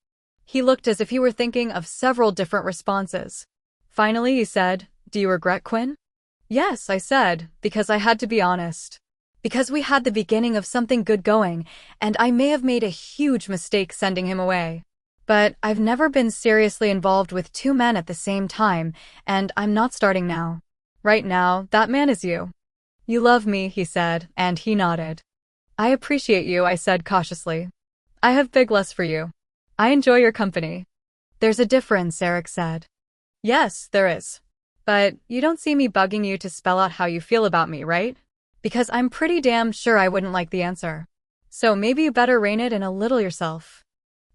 He looked as if he were thinking of several different responses. Finally, he said, Do you regret Quinn? Yes, I said, because I had to be honest. Because we had the beginning of something good going, and I may have made a huge mistake sending him away. But I've never been seriously involved with two men at the same time, and I'm not starting now. Right now, that man is you. You love me, he said, and he nodded. I appreciate you, I said cautiously. I have big lust for you. I enjoy your company. There's a difference, Eric said. Yes, there is. But you don't see me bugging you to spell out how you feel about me, right? Because I'm pretty damn sure I wouldn't like the answer. So maybe you better rein it in a little yourself.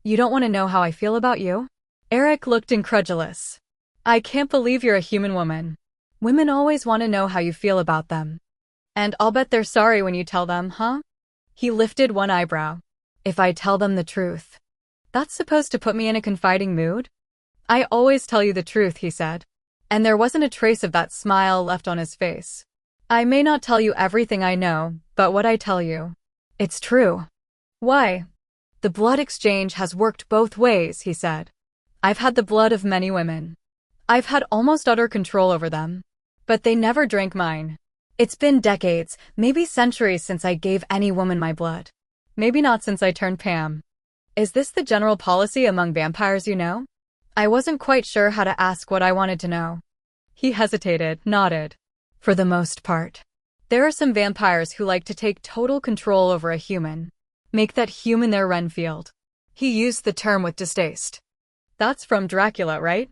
You don't want to know how I feel about you? Eric looked incredulous. I can't believe you're a human woman. Women always want to know how you feel about them. And I'll bet they're sorry when you tell them, huh? He lifted one eyebrow. If I tell them the truth. That's supposed to put me in a confiding mood? I always tell you the truth, he said. And there wasn't a trace of that smile left on his face. I may not tell you everything I know, but what I tell you, it's true. Why? The blood exchange has worked both ways, he said. I've had the blood of many women. I've had almost utter control over them. But they never drank mine. It's been decades, maybe centuries since I gave any woman my blood. Maybe not since I turned Pam. Is this the general policy among vampires you know? I wasn't quite sure how to ask what I wanted to know. He hesitated, nodded. For the most part. There are some vampires who like to take total control over a human. Make that human their Renfield. He used the term with distaste. That's from Dracula, right?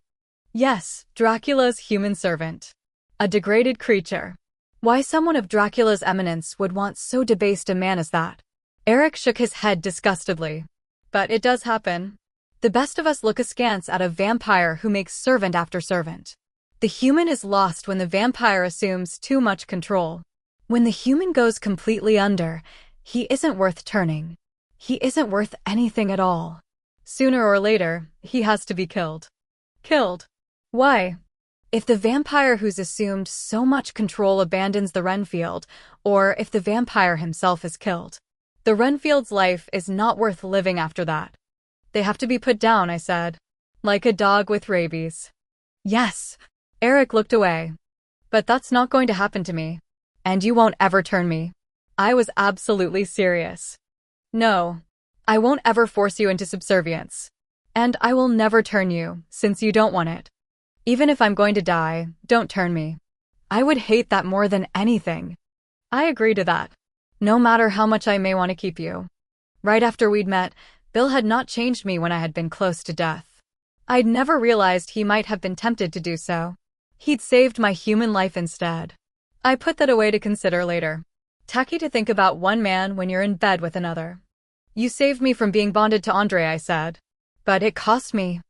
Yes, Dracula's human servant. A degraded creature. Why someone of Dracula's eminence would want so debased a man as that? Eric shook his head disgustedly. But it does happen. The best of us look askance at a vampire who makes servant after servant. The human is lost when the vampire assumes too much control. When the human goes completely under, he isn't worth turning. He isn't worth anything at all. Sooner or later, he has to be killed. Killed? Why? If the vampire who's assumed so much control abandons the Renfield, or if the vampire himself is killed, the Renfield's life is not worth living after that. They have to be put down, I said. Like a dog with rabies. Yes. Eric looked away. But that's not going to happen to me. And you won't ever turn me. I was absolutely serious. No. I won't ever force you into subservience. And I will never turn you, since you don't want it. Even if I'm going to die, don't turn me. I would hate that more than anything. I agree to that. No matter how much I may want to keep you. Right after we'd met, Bill had not changed me when I had been close to death. I'd never realized he might have been tempted to do so. He'd saved my human life instead. I put that away to consider later. Tacky to think about one man when you're in bed with another. You saved me from being bonded to Andre, I said. But it cost me.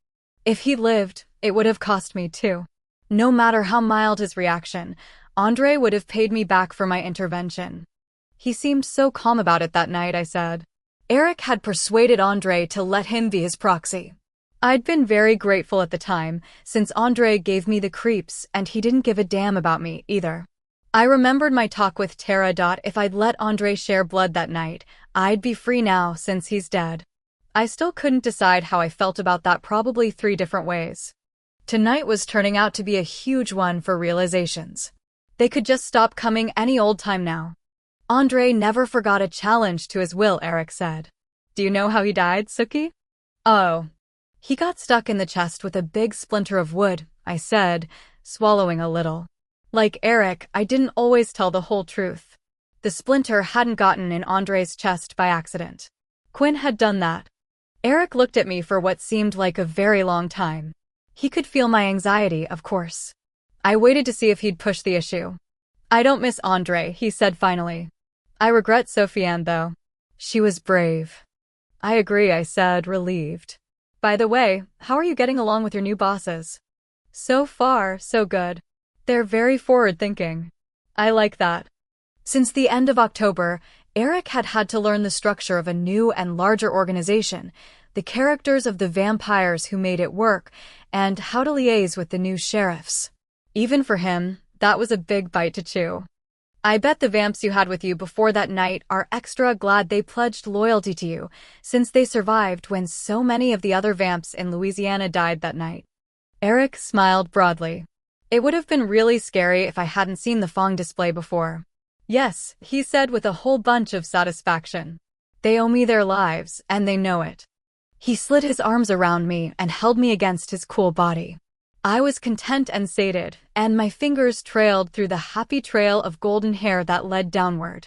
If he'd lived, it would have cost me too. No matter how mild his reaction, Andre would have paid me back for my intervention. He seemed so calm about it that night, I said. Eric had persuaded Andre to let him be his proxy. I'd been very grateful at the time, since Andre gave me the creeps and he didn't give a damn about me either. I remembered my talk with Tara. If I'd let Andre share blood that night, I'd be free now since he's dead. I still couldn't decide how I felt about that, probably 3 different ways. Tonight was turning out to be a huge one for realizations. They could just stop coming any old time now. Andre never forgot a challenge to his will, Eric said. Do you know how he died, Sookie? Oh. He got stuck in the chest with a big splinter of wood, I said, swallowing a little. Like Eric, I didn't always tell the whole truth. The splinter hadn't gotten in Andre's chest by accident. Quinn had done that. Eric looked at me for what seemed like a very long time. He could feel my anxiety, of course. I waited to see if he'd push the issue. I don't miss Andre, he said finally. I regret Sophie-Anne, though. She was brave. I agree, I said, relieved. By the way, how are you getting along with your new bosses? So far, so good. They're very forward-thinking. I like that. Since the end of October, Eric had to learn the structure of a new and larger organization, the characters of the vampires who made it work, and how to liaise with the new sheriffs. Even for him, that was a big bite to chew. I bet the vamps you had with you before that night are extra glad they pledged loyalty to you, since they survived when so many of the other vamps in Louisiana died that night. Eric smiled broadly. It would have been really scary if I hadn't seen the Fong display before. Yes, he said with a whole bunch of satisfaction. They owe me their lives, and they know it. He slid his arms around me and held me against his cool body. I was content and sated, and my fingers trailed through the happy trail of golden hair that led downward.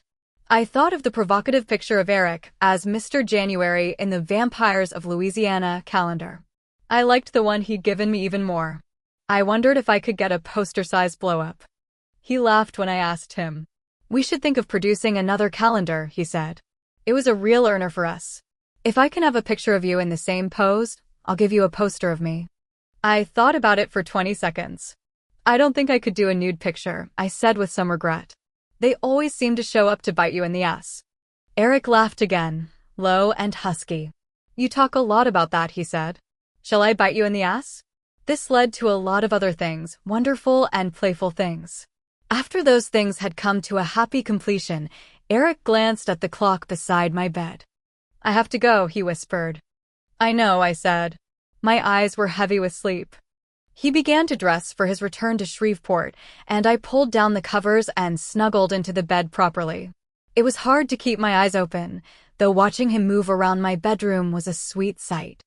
I thought of the provocative picture of Eric as Mr. January in the Vampires of Louisiana calendar. I liked the one he'd given me even more. I wondered if I could get a poster-sized blow-up. He laughed when I asked him. We should think of producing another calendar, he said. It was a real earner for us. If I can have a picture of you in the same pose, I'll give you a poster of me. I thought about it for 20 seconds. I don't think I could do a nude picture, I said with some regret. They always seem to show up to bite you in the ass. Eric laughed again, low and husky. You talk a lot about that, he said. Shall I bite you in the ass? This led to a lot of other things, wonderful and playful things. After those things had come to a happy completion, Eric glanced at the clock beside my bed. I have to go, he whispered. I know, I said. My eyes were heavy with sleep. He began to dress for his return to Shreveport, and I pulled down the covers and snuggled into the bed properly. It was hard to keep my eyes open, though watching him move around my bedroom was a sweet sight.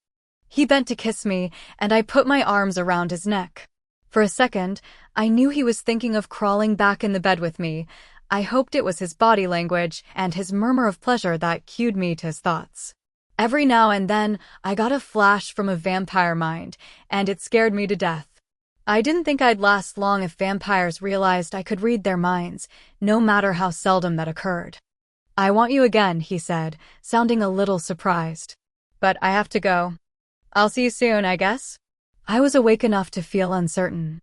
He bent to kiss me, and I put my arms around his neck. For a second, I knew he was thinking of crawling back in the bed with me. I hoped it was his body language and his murmur of pleasure that cued me to his thoughts. Every now and then, I got a flash from a vampire mind, and it scared me to death. I didn't think I'd last long if vampires realized I could read their minds, no matter how seldom that occurred. "I want you again," he said, sounding a little surprised. "But I have to go. I'll see you soon, I guess?" I was awake enough to feel uncertain.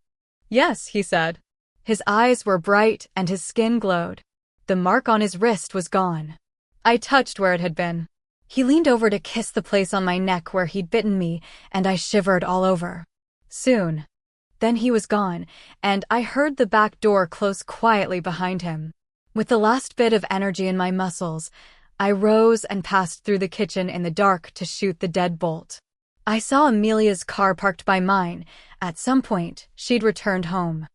"Yes," he said. His eyes were bright and his skin glowed. The mark on his wrist was gone. I touched where it had been. He leaned over to kiss the place on my neck where he'd bitten me, and I shivered all over. Soon. Then he was gone, and I heard the back door close quietly behind him. With the last bit of energy in my muscles, I rose and passed through the kitchen in the dark to shoot the deadbolt. I saw Amelia's car parked by mine. At some point, she'd returned home.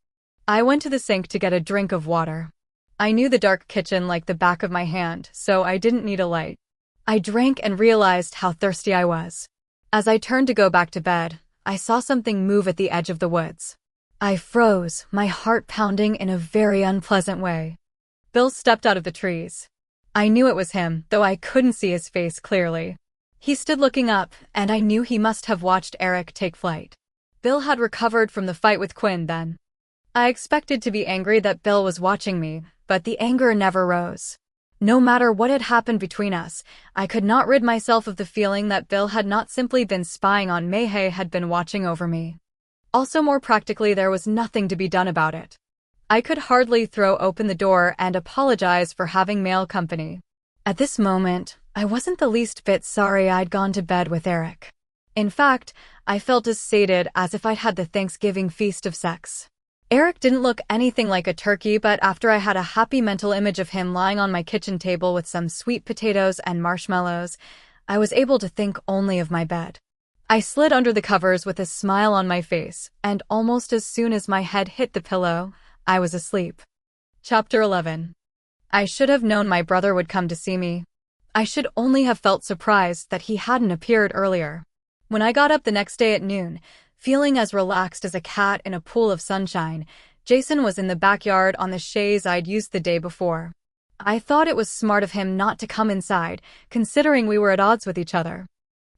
I went to the sink to get a drink of water. I knew the dark kitchen like the back of my hand, so I didn't need a light. I drank and realized how thirsty I was. As I turned to go back to bed, I saw something move at the edge of the woods. I froze, my heart pounding in a very unpleasant way. Bill stepped out of the trees. I knew it was him, though I couldn't see his face clearly. He stood looking up, and I knew he must have watched Eric take flight. Bill had recovered from the fight with Quinn then. I expected to be angry that Bill was watching me, but the anger never rose. No matter what had happened between us, I could not rid myself of the feeling that Bill had not simply been spying on me, he had been watching over me. Also, more practically, there was nothing to be done about it. I could hardly throw open the door and apologize for having male company. At this moment, I wasn't the least bit sorry I'd gone to bed with Eric. In fact, I felt as sated as if I'd had the Thanksgiving feast of sex. Eric didn't look anything like a turkey, but after I had a happy mental image of him lying on my kitchen table with some sweet potatoes and marshmallows, I was able to think only of my bed. I slid under the covers with a smile on my face, and almost as soon as my head hit the pillow, I was asleep. Chapter 11. I should have known my brother would come to see me. I should only have felt surprised that he hadn't appeared earlier. When I got up the next day at noon, feeling as relaxed as a cat in a pool of sunshine, Jason was in the backyard on the chaise I'd used the day before. I thought it was smart of him not to come inside, considering we were at odds with each other.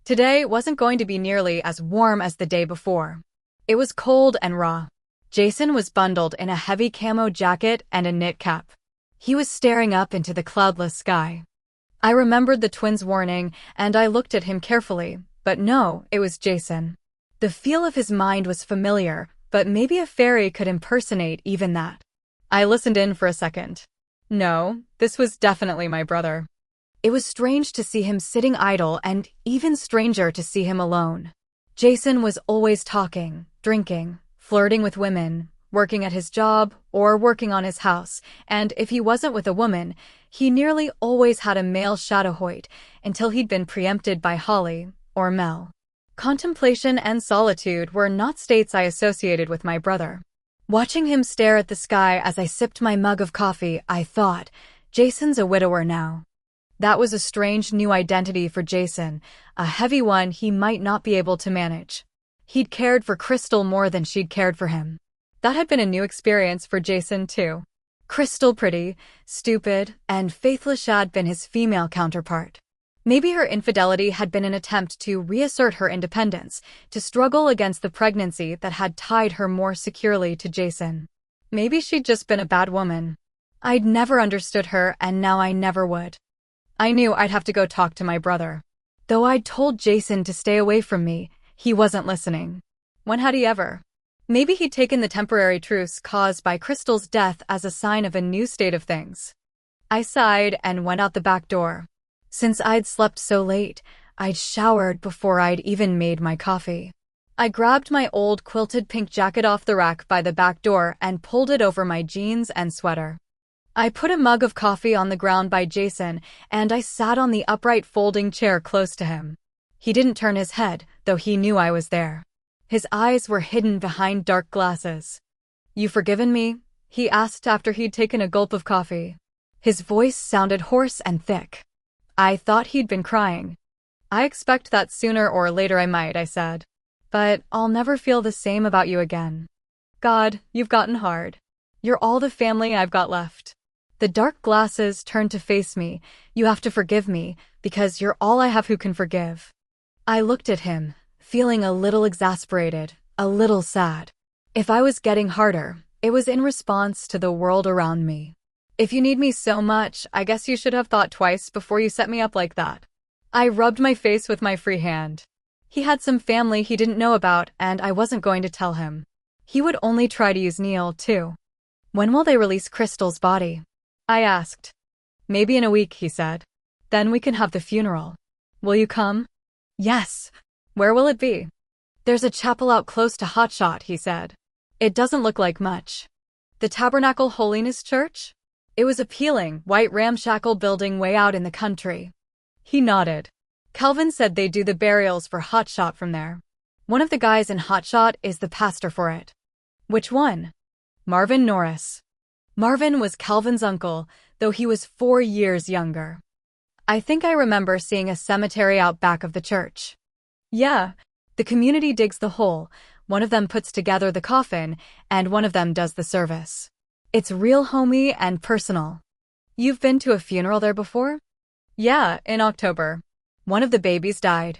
Today wasn't going to be nearly as warm as the day before. It was cold and raw. Jason was bundled in a heavy camo jacket and a knit cap. He was staring up into the cloudless sky. I remembered the twins' warning, and I looked at him carefully, but no, it was Jason. The feel of his mind was familiar, but maybe a fairy could impersonate even that. I listened in for a second. No, this was definitely my brother. It was strange to see him sitting idle and even stranger to see him alone. Jason was always talking, drinking, flirting with women, working at his job, or working on his house, and if he wasn't with a woman, he nearly always had a male shadowhoid until he'd been preempted by Holly or Mel. Contemplation and solitude were not states I associated with my brother. Watching him stare at the sky as I sipped my mug of coffee, I thought, Jason's a widower now. That was a strange new identity for Jason, a heavy one he might not be able to manage. He'd cared for Crystal more than she'd cared for him. That had been a new experience for Jason, too. Crystal pretty, stupid, and faithless had been his female counterpart. Maybe her infidelity had been an attempt to reassert her independence, to struggle against the pregnancy that had tied her more securely to Jason. Maybe she'd just been a bad woman. I'd never understood her, and now I never would. I knew I'd have to go talk to my brother. Though I'd told Jason to stay away from me, he wasn't listening. When had he ever? Maybe he'd taken the temporary truce caused by Crystal's death as a sign of a new state of things. I sighed and went out the back door. Since I'd slept so late, I'd showered before I'd even made my coffee. I grabbed my old quilted pink jacket off the rack by the back door and pulled it over my jeans and sweater. I put a mug of coffee on the ground by Jason, and I sat on the upright folding chair close to him. He didn't turn his head, though he knew I was there. His eyes were hidden behind dark glasses. "You forgiven me?" he asked after he'd taken a gulp of coffee. His voice sounded hoarse and thick. I thought he'd been crying. "I expect that sooner or later I might," I said. "But I'll never feel the same about you again. God, you've gotten hard. You're all the family I've got left." The dark glasses turned to face me. "You have to forgive me, because you're all I have who can forgive." I looked at him, feeling a little exasperated, a little sad. If I was getting harder, it was in response to the world around me. "If you need me so much, I guess you should have thought twice before you set me up like that." I rubbed my face with my free hand. He had some family he didn't know about, and I wasn't going to tell him. He would only try to use Neil, too. "When will they release Crystal's body?" I asked. "Maybe in a week," he said. "Then we can have the funeral. Will you come?" "Yes." "Where will it be?" "There's a chapel out close to Hotshot," he said. "It doesn't look like much." "The Tabernacle Holiness Church?" It was a peeling, white ramshackle building way out in the country. He nodded. "Calvin said they do the burials for Hotshot from there. One of the guys in Hotshot is the pastor for it." "Which one?" "Marvin Norris." Marvin was Calvin's uncle, though he was 4 years younger. "I think I remember seeing a cemetery out back of the church." "Yeah. The community digs the hole, one of them puts together the coffin, and one of them does the service. It's real homey and personal." "You've been to a funeral there before?" "Yeah, in October. One of the babies died.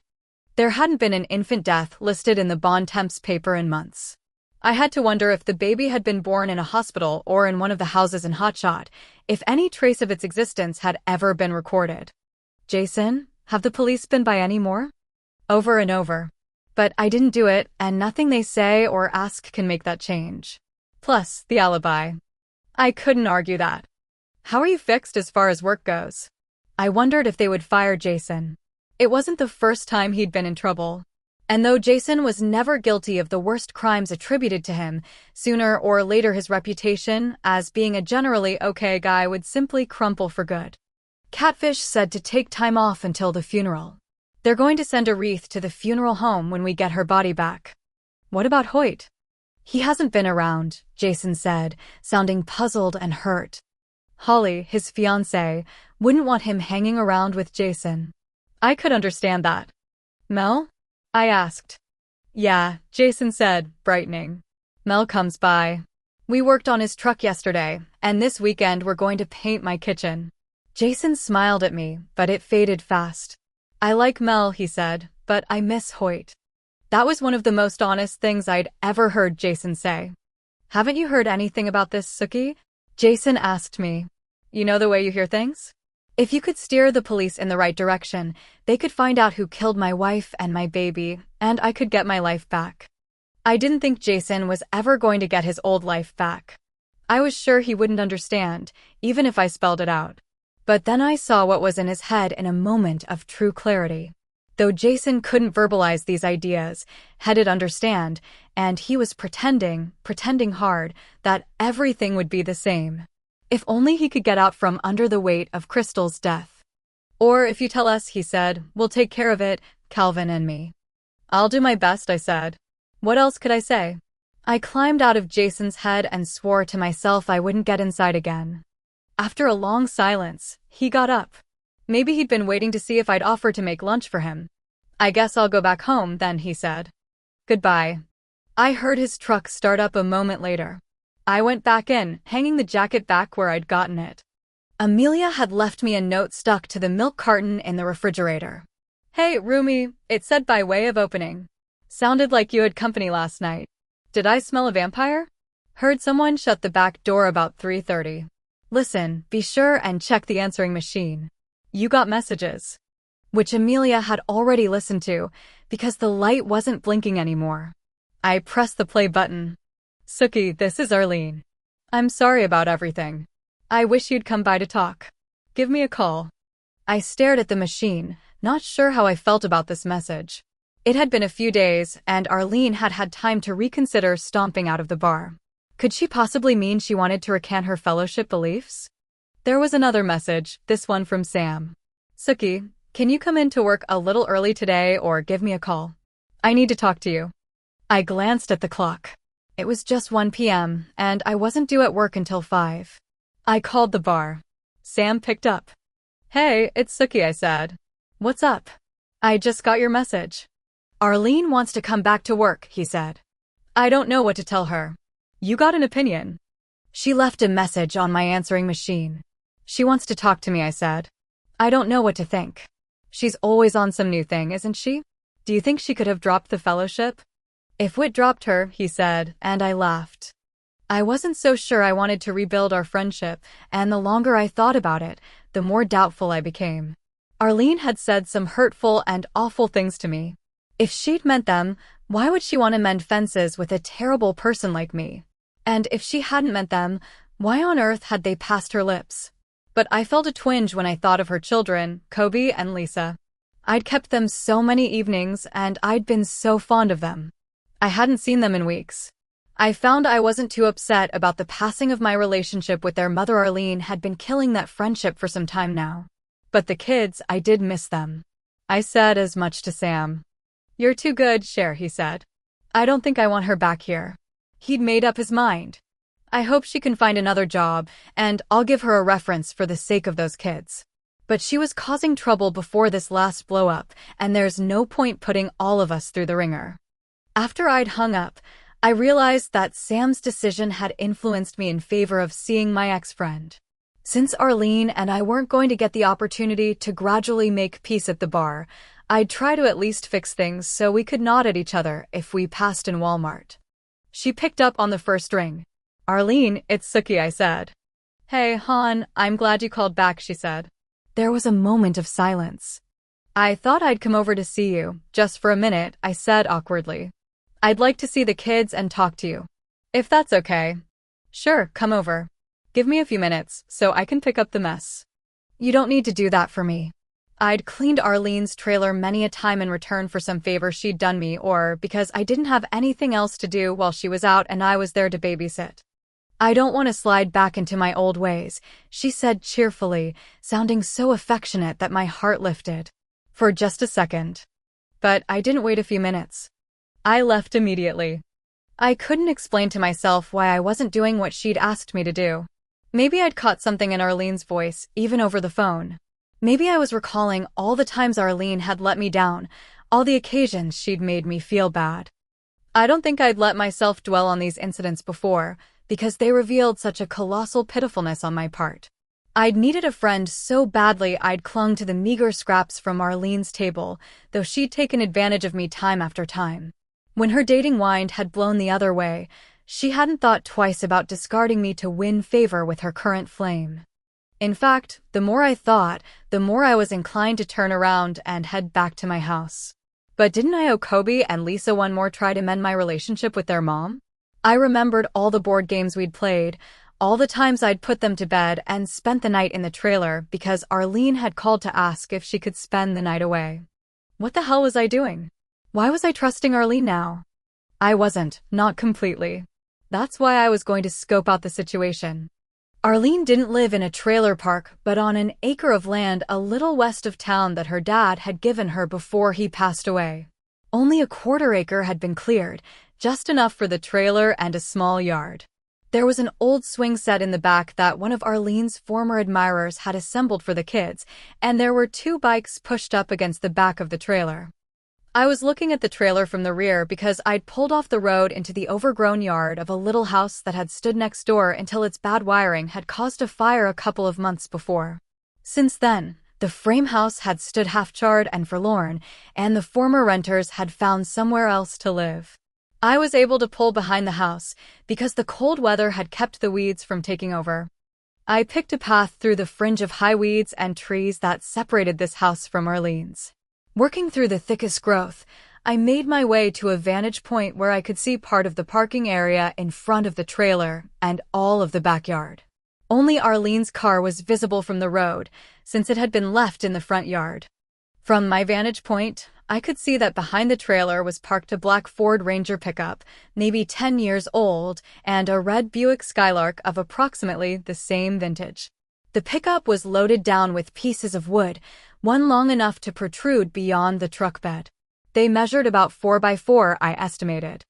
There hadn't been an infant death listed in the Bon Temps paper in months. I had to wonder if the baby had been born in a hospital or in one of the houses in Hotshot, if any trace of its existence had ever been recorded." "Jason, have the police been by any more?" "Over and over. But I didn't do it, and nothing they say or ask can make that change. Plus, the alibi. I couldn't argue that." "How are you fixed as far as work goes?" I wondered if they would fire Jason. It wasn't the first time he'd been in trouble. And though Jason was never guilty of the worst crimes attributed to him, sooner or later his reputation as being a generally okay guy would simply crumple for good. Catfish said to take time off until the funeral. "They're going to send a wreath to the funeral home when we get her body back." "What about Hoyt?" "He hasn't been around," Jason said, sounding puzzled and hurt. Holly, his fiancée, wouldn't want him hanging around with Jason. I could understand that. "Mel?" I asked. "Yeah," Jason said, brightening. "Mel comes by. We worked on his truck yesterday, and this weekend we're going to paint my kitchen." Jason smiled at me, but it faded fast. "I like Mel," he said, "but I miss Hoyt." That was one of the most honest things I'd ever heard Jason say. "Haven't you heard anything about this, Sookie?" Jason asked me. "You know the way you hear things? If you could steer the police in the right direction, they could find out who killed my wife and my baby, and I could get my life back." I didn't think Jason was ever going to get his old life back. I was sure he wouldn't understand, even if I spelled it out. But then I saw what was in his head in a moment of true clarity. Though Jason couldn't verbalize these ideas, Head'd understand, and he was pretending hard, that everything would be the same. If only he could get out from under the weight of Crystal's death. "Or if you tell us," he said, "we'll take care of it, Calvin and me." "I'll do my best," I said. What else could I say? I climbed out of Jason's head and swore to myself I wouldn't get inside again. After a long silence, he got up. Maybe he'd been waiting to see if I'd offer to make lunch for him. "I guess I'll go back home then," he said. "Goodbye." I heard his truck start up a moment later. I went back in, hanging the jacket back where I'd gotten it. Amelia had left me a note stuck to the milk carton in the refrigerator. "Hey, Rumi," it said by way of opening. "Sounded like you had company last night. Did I smell a vampire? Heard someone shut the back door about 3:30. Listen, be sure and check the answering machine. You got messages." Which Amelia had already listened to, because the light wasn't blinking anymore. I pressed the play button. "Sookie, this is Arlene. I'm sorry about everything. I wish you'd come by to talk. Give me a call." I stared at the machine, not sure how I felt about this message. It had been a few days, and Arlene had had time to reconsider stomping out of the bar. Could she possibly mean she wanted to recant her fellowship beliefs? There was another message, this one from Sam. "Sookie, can you come in to work a little early today or give me a call? I need to talk to you." I glanced at the clock. It was just 1 p.m., and I wasn't due at work until 5. I called the bar. Sam picked up. "Hey, it's Sookie," I said. "What's up?" "I just got your message." "Arlene wants to come back to work," he said. "I don't know what to tell her." "You got an opinion?" "She left a message on my answering machine." "She wants to talk to me," I said. "I don't know what to think." "She's always on some new thing, isn't she? Do you think she could have dropped the fellowship?" "If Whit dropped her," he said, and I laughed. I wasn't so sure I wanted to rebuild our friendship, and the longer I thought about it, the more doubtful I became. Arlene had said some hurtful and awful things to me. If she'd meant them, why would she want to mend fences with a terrible person like me? And if she hadn't meant them, why on earth had they passed her lips? But I felt a twinge when I thought of her children, Kobe and Lisa. I'd kept them so many evenings, and I'd been so fond of them. I hadn't seen them in weeks. I found I wasn't too upset about the passing of my relationship with their mother. Arlene had been killing that friendship for some time now. But the kids, I did miss them. I said as much to Sam. "You're too good, Cher," he said. "I don't think I want her back here." He'd made up his mind. "I hope she can find another job, and I'll give her a reference for the sake of those kids. But she was causing trouble before this last blow-up, and there's no point putting all of us through the ringer." After I'd hung up, I realized that Sam's decision had influenced me in favor of seeing my ex-friend. Since Arlene and I weren't going to get the opportunity to gradually make peace at the bar, I'd try to at least fix things so we could nod at each other if we passed in Walmart. She picked up on the first ring. "Arlene, it's Sookie," I said. "Hey, hon, I'm glad you called back," she said. There was a moment of silence. "I thought I'd come over to see you, just for a minute," I said awkwardly. "I'd like to see the kids and talk to you. If that's okay." "Sure, come over. Give me a few minutes, so I can pick up the mess." "You don't need to do that for me." I'd cleaned Arlene's trailer many a time in return for some favor she'd done me, or because I didn't have anything else to do while she was out and I was there to babysit. "I don't want to slide back into my old ways," she said cheerfully, sounding so affectionate that my heart lifted. For just a second. But I didn't wait a few minutes. I left immediately. I couldn't explain to myself why I wasn't doing what she'd asked me to do. Maybe I'd caught something in Arlene's voice, even over the phone. Maybe I was recalling all the times Arlene had let me down, all the occasions she'd made me feel bad. I don't think I'd let myself dwell on these incidents before, because they revealed such a colossal pitifulness on my part. I'd needed a friend so badly I'd clung to the meager scraps from Arlene's table, though she'd taken advantage of me time after time. When her dating wind had blown the other way, she hadn't thought twice about discarding me to win favor with her current flame. In fact, the more I thought, the more I was inclined to turn around and head back to my house. But didn't I owe Kobe and Lisa one more try to mend my relationship with their mom? I remembered all the board games we'd played, all the times I'd put them to bed and spent the night in the trailer because Arlene had called to ask if she could spend the night away. What the hell was I doing? Why was I trusting Arlene now? I wasn't, not completely. That's why I was going to scope out the situation. Arlene didn't live in a trailer park, but on an acre of land a little west of town that her dad had given her before he passed away. Only a quarter acre had been cleared, just enough for the trailer and a small yard. There was an old swing set in the back that one of Arlene's former admirers had assembled for the kids, and there were 2 bikes pushed up against the back of the trailer. I was looking at the trailer from the rear because I'd pulled off the road into the overgrown yard of a little house that had stood next door until its bad wiring had caused a fire a couple of months before. Since then, the frame house had stood half-charred and forlorn, and the former renters had found somewhere else to live. I was able to pull behind the house because the cold weather had kept the weeds from taking over. I picked a path through the fringe of high weeds and trees that separated this house from Arlene's. Working through the thickest growth, I made my way to a vantage point where I could see part of the parking area in front of the trailer and all of the backyard. Only Arlene's car was visible from the road, since it had been left in the front yard. From my vantage point, I could see that behind the trailer was parked a black Ford Ranger pickup, maybe 10 years old, and a red Buick Skylark of approximately the same vintage. The pickup was loaded down with pieces of wood, one long enough to protrude beyond the truck bed. They measured about 4 by 4, I estimated.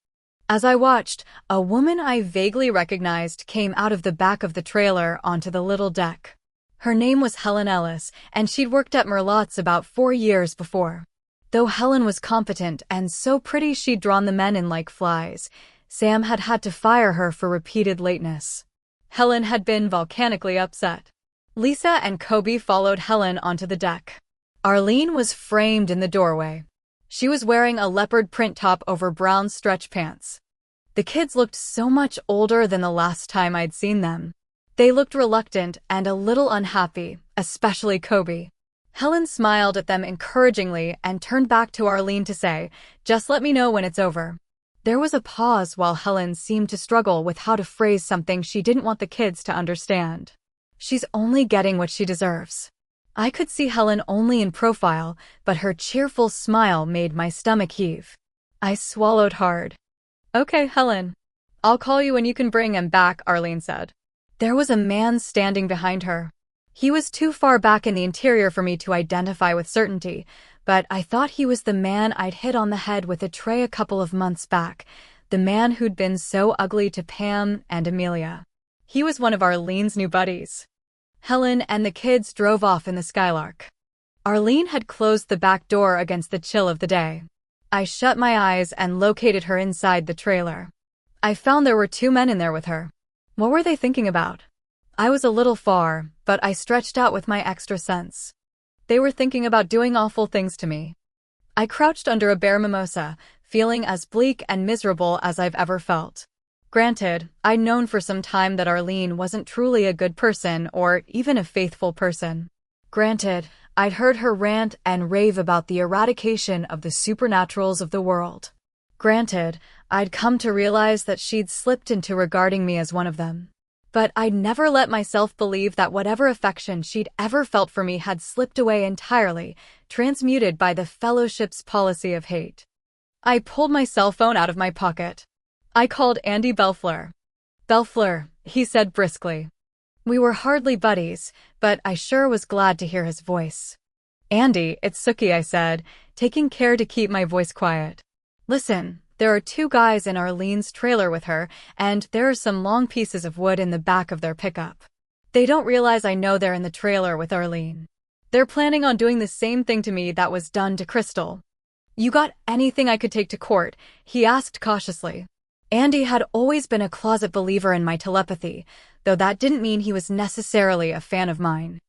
As I watched, a woman I vaguely recognized came out of the back of the trailer onto the little deck. Her name was Helen Ellis, and she'd worked at Merlotte's about 4 years before. Though Helen was competent and so pretty she'd drawn the men in like flies, Sam had to fire her for repeated lateness. Helen had been volcanically upset. Lisa and Kobe followed Helen onto the deck. Arlene was framed in the doorway. She was wearing a leopard print top over brown stretch pants. The kids looked so much older than the last time I'd seen them. They looked reluctant and a little unhappy, especially Kobe. Helen smiled at them encouragingly and turned back to Arlene to say, "Just let me know when it's over." There was a pause while Helen seemed to struggle with how to phrase something she didn't want the kids to understand. She's only getting what she deserves. I could see Helen only in profile, but her cheerful smile made my stomach heave. I swallowed hard. "Okay, Helen. I'll call you when you can bring him back," Arlene said. There was a man standing behind her. He was too far back in the interior for me to identify with certainty, but I thought he was the man I'd hit on the head with a tray a couple of months back, the man who'd been so ugly to Pam and Amelia. He was one of Arlene's new buddies. Helen and the kids drove off in the Skylark. Arlene had closed the back door against the chill of the day. I shut my eyes and located her inside the trailer. I found there were 2 men in there with her. What were they thinking about? I was a little far, but I stretched out with my extra sense. They were thinking about doing awful things to me. I crouched under a bare mimosa, feeling as bleak and miserable as I've ever felt. Granted, I'd known for some time that Arlene wasn't truly a good person or even a faithful person. Granted, I'd heard her rant and rave about the eradication of the supernaturals of the world. Granted, I'd come to realize that she'd slipped into regarding me as one of them. But I'd never let myself believe that whatever affection she'd ever felt for me had slipped away entirely, transmuted by the Fellowship's policy of hate. I pulled my cell phone out of my pocket. I called Andy Belfleur. "Belfleur," he said briskly. We were hardly buddies, but I sure was glad to hear his voice. "Andy, it's Sookie," I said, taking care to keep my voice quiet. "Listen, there are 2 guys in Arlene's trailer with her, and there are some long pieces of wood in the back of their pickup. They don't realize I know they're in the trailer with Arlene. They're planning on doing the same thing to me that was done to Crystal." "You got anything I could take to court?" he asked cautiously. Andy had always been a closet believer in my telepathy, though that didn't mean he was necessarily a fan of mine.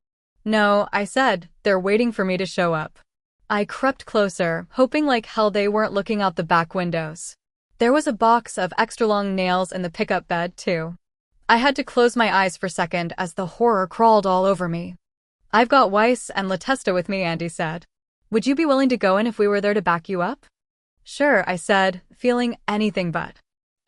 "No," I said, "they're waiting for me to show up." I crept closer, hoping like hell they weren't looking out the back windows. There was a box of extra-long nails in the pickup bed, too. I had to close my eyes for a second as the horror crawled all over me. "I've got Weiss and Latesta with me," Andy said. "Would you be willing to go in if we were there to back you up?" "Sure," I said, feeling anything but.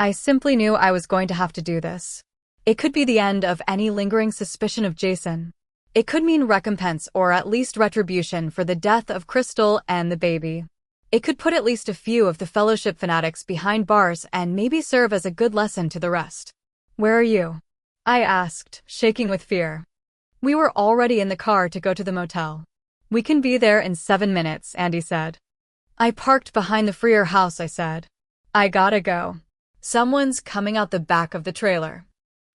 I simply knew I was going to have to do this. It could be the end of any lingering suspicion of Jason. It could mean recompense or at least retribution for the death of Crystal and the baby. It could put at least a few of the Fellowship fanatics behind bars and maybe serve as a good lesson to the rest. "Where are you?" I asked, shaking with fear. We were already in the car to go to the motel. "We can be there in 7 minutes, Andy said. "I parked behind the Freer house," I said. "I gotta go. Someone's coming out the back of the trailer."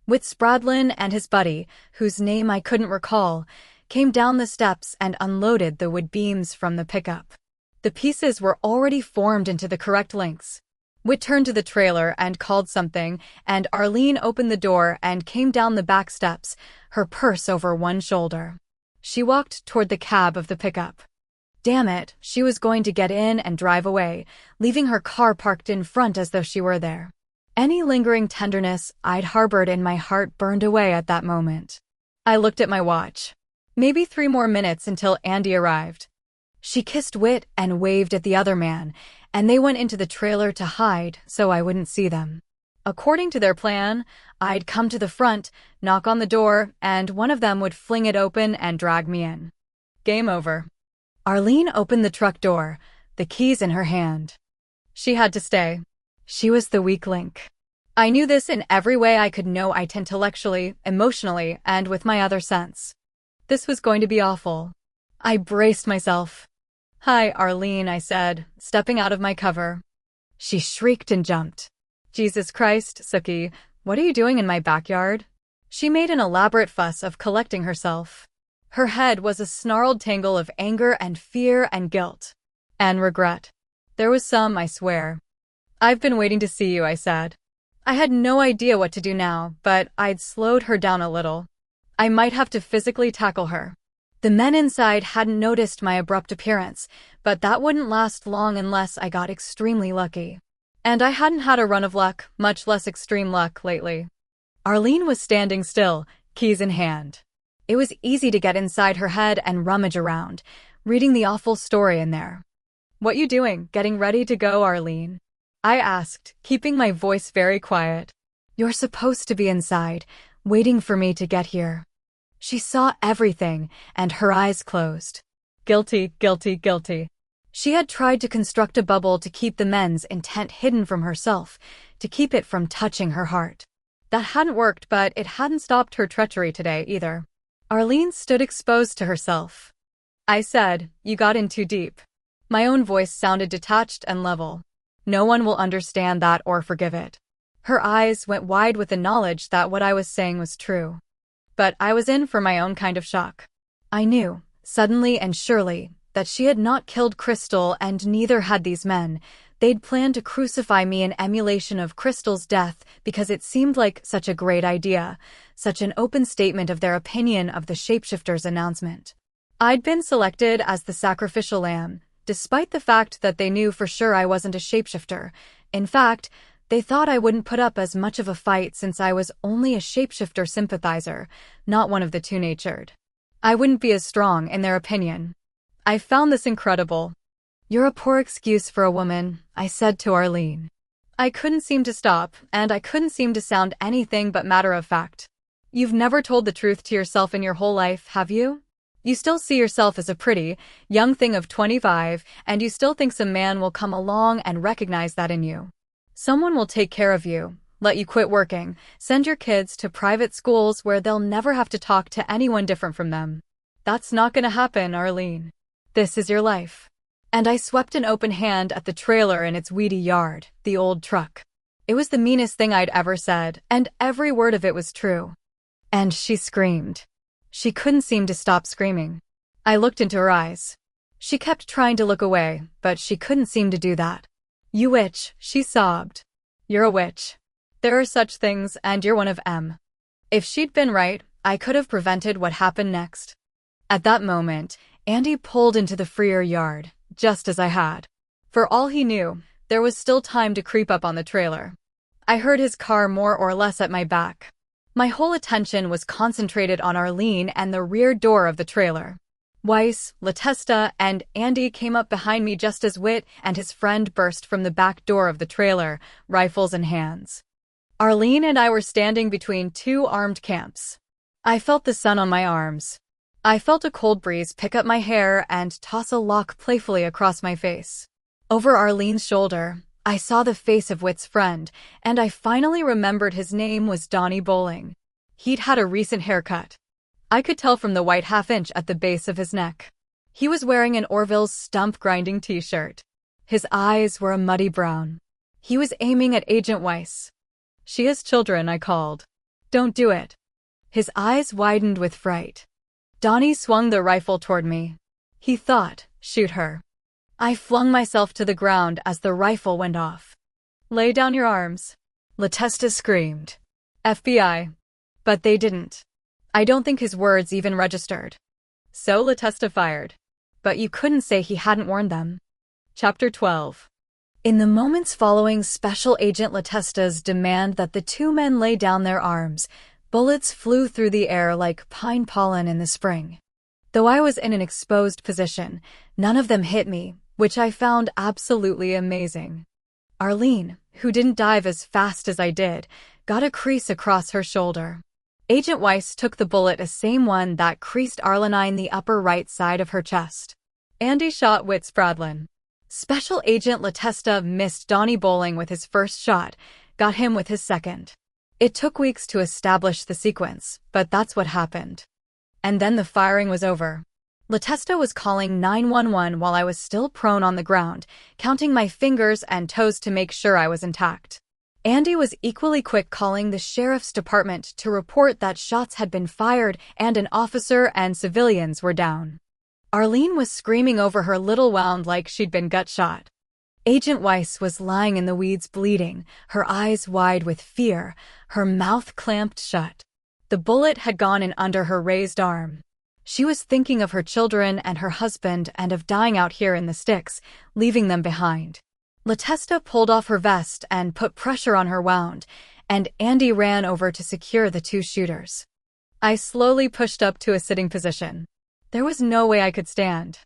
With Spradlin and his buddy, whose name I couldn't recall, came down the steps and unloaded the wood beams from the pickup. The pieces were already formed into the correct lengths. Whit turned to the trailer and called something, and Arlene opened the door and came down the back steps, her purse over one shoulder. She walked toward the cab of the pickup. Damn it, she was going to get in and drive away, leaving her car parked in front as though she were there. Any lingering tenderness I'd harbored in my heart burned away at that moment. I looked at my watch. Maybe 3 more minutes until Andy arrived. She kissed Whit and waved at the other man, and they went into the trailer to hide so I wouldn't see them. According to their plan, I'd come to the front, knock on the door, and one of them would fling it open and drag me in. Game over. Arlene opened the truck door, the keys in her hand. She had to stay. She was the weak link. I knew this in every way I could know it, intellectually, emotionally, and with my other sense. This was going to be awful. I braced myself. "Hi, Arlene," I said, stepping out of my cover. She shrieked and jumped. Jesus Christ, Sookie, what are you doing in my backyard? She made an elaborate fuss of collecting herself. Her head was a snarled tangle of anger and fear and guilt. And regret. There was some, I swear. I've been waiting to see you, I said. I had no idea what to do now, but I'd slowed her down a little. I might have to physically tackle her. The men inside hadn't noticed my abrupt appearance, but that wouldn't last long unless I got extremely lucky. And I hadn't had a run of luck, much less extreme luck, lately. Arlene was standing still, keys in hand. It was easy to get inside her head and rummage around, reading the awful story in there. What you doing, getting ready to go, Arlene? I asked, keeping my voice very quiet. You're supposed to be inside, waiting for me to get here. She saw everything, and her eyes closed. Guilty, guilty, guilty. She had tried to construct a bubble to keep the men's intent hidden from herself, to keep it from touching her heart. That hadn't worked, but it hadn't stopped her treachery today either. Arlene stood exposed to herself. I said, you got in too deep. My own voice sounded detached and level. No one will understand that or forgive it. Her eyes went wide with the knowledge that what I was saying was true. But I was in for my own kind of shock. I knew, suddenly and surely, that she had not killed Crystal, and neither had these men. They'd planned to crucify me in emulation of Crystal's death because it seemed like such a great idea, such an open statement of their opinion of the shapeshifter's announcement. I'd been selected as the sacrificial lamb, despite the fact that they knew for sure I wasn't a shapeshifter. In fact, they thought I wouldn't put up as much of a fight since I was only a shapeshifter sympathizer, not one of the two-natured. I wouldn't be as strong, in their opinion. I found this incredible. You're a poor excuse for a woman, I said to Arlene. I couldn't seem to stop, and I couldn't seem to sound anything but matter-of-fact. You've never told the truth to yourself in your whole life, have you? You still see yourself as a pretty, young thing of 25, and you still think some man will come along and recognize that in you. Someone will take care of you, let you quit working, send your kids to private schools where they'll never have to talk to anyone different from them. That's not gonna happen, Arlene. This is your life. And I swept an open hand at the trailer in its weedy yard, the old truck. It was the meanest thing I'd ever said, and every word of it was true. And she screamed. She couldn't seem to stop screaming. I looked into her eyes. She kept trying to look away, but she couldn't seem to do that. You witch, she sobbed. You're a witch. There are such things, and you're one of them. If she'd been right, I could have prevented what happened next. At that moment, Andy pulled into the freer yard, just as I had. For all he knew, there was still time to creep up on the trailer. I heard his car more or less at my back. My whole attention was concentrated on Arlene and the rear door of the trailer. Weiss, Latesta, and Andy came up behind me just as Whit and his friend burst from the back door of the trailer, rifles in hands. Arlene and I were standing between two armed camps. I felt the sun on my arms. I felt a cold breeze pick up my hair and toss a lock playfully across my face. Over Arlene's shoulder, I saw the face of Whit's friend, and I finally remembered his name was Donnie Bowling. He'd had a recent haircut. I could tell from the white half-inch at the base of his neck. He was wearing an Orville's stump-grinding t-shirt. His eyes were a muddy brown. He was aiming at Agent Weiss. She has children, I called. Don't do it. His eyes widened with fright. Donnie swung the rifle toward me. He thought, shoot her. I flung myself to the ground as the rifle went off. Lay down your arms. Latesta screamed. FBI. But they didn't. I don't think his words even registered. So Latesta fired. But you couldn't say he hadn't warned them. Chapter 12. In the moments following Special Agent Latesta's demand that the two men lay down their arms, bullets flew through the air like pine pollen in the spring. Though I was in an exposed position, none of them hit me, which I found absolutely amazing. Arlene, who didn't dive as fast as I did, got a crease across her shoulder. Agent Weiss took the bullet, a same one that creased Arlenine the upper right side of her chest. Andy shot Whit Spradlin. Special Agent Latesta missed Donnie Bowling with his first shot, got him with his second. It took weeks to establish the sequence, but that's what happened. And then the firing was over. Latesta was calling 911 while I was still prone on the ground, counting my fingers and toes to make sure I was intact. Andy was equally quick, calling the sheriff's department to report that shots had been fired and an officer and civilians were down. Arlene was screaming over her little wound like she'd been gut-shot. Agent Weiss was lying in the weeds bleeding, her eyes wide with fear, her mouth clamped shut. The bullet had gone in under her raised arm. She was thinking of her children and her husband and of dying out here in the sticks, leaving them behind. Latesta pulled off her vest and put pressure on her wound, and Andy ran over to secure the two shooters. I slowly pushed up to a sitting position. There was no way I could stand.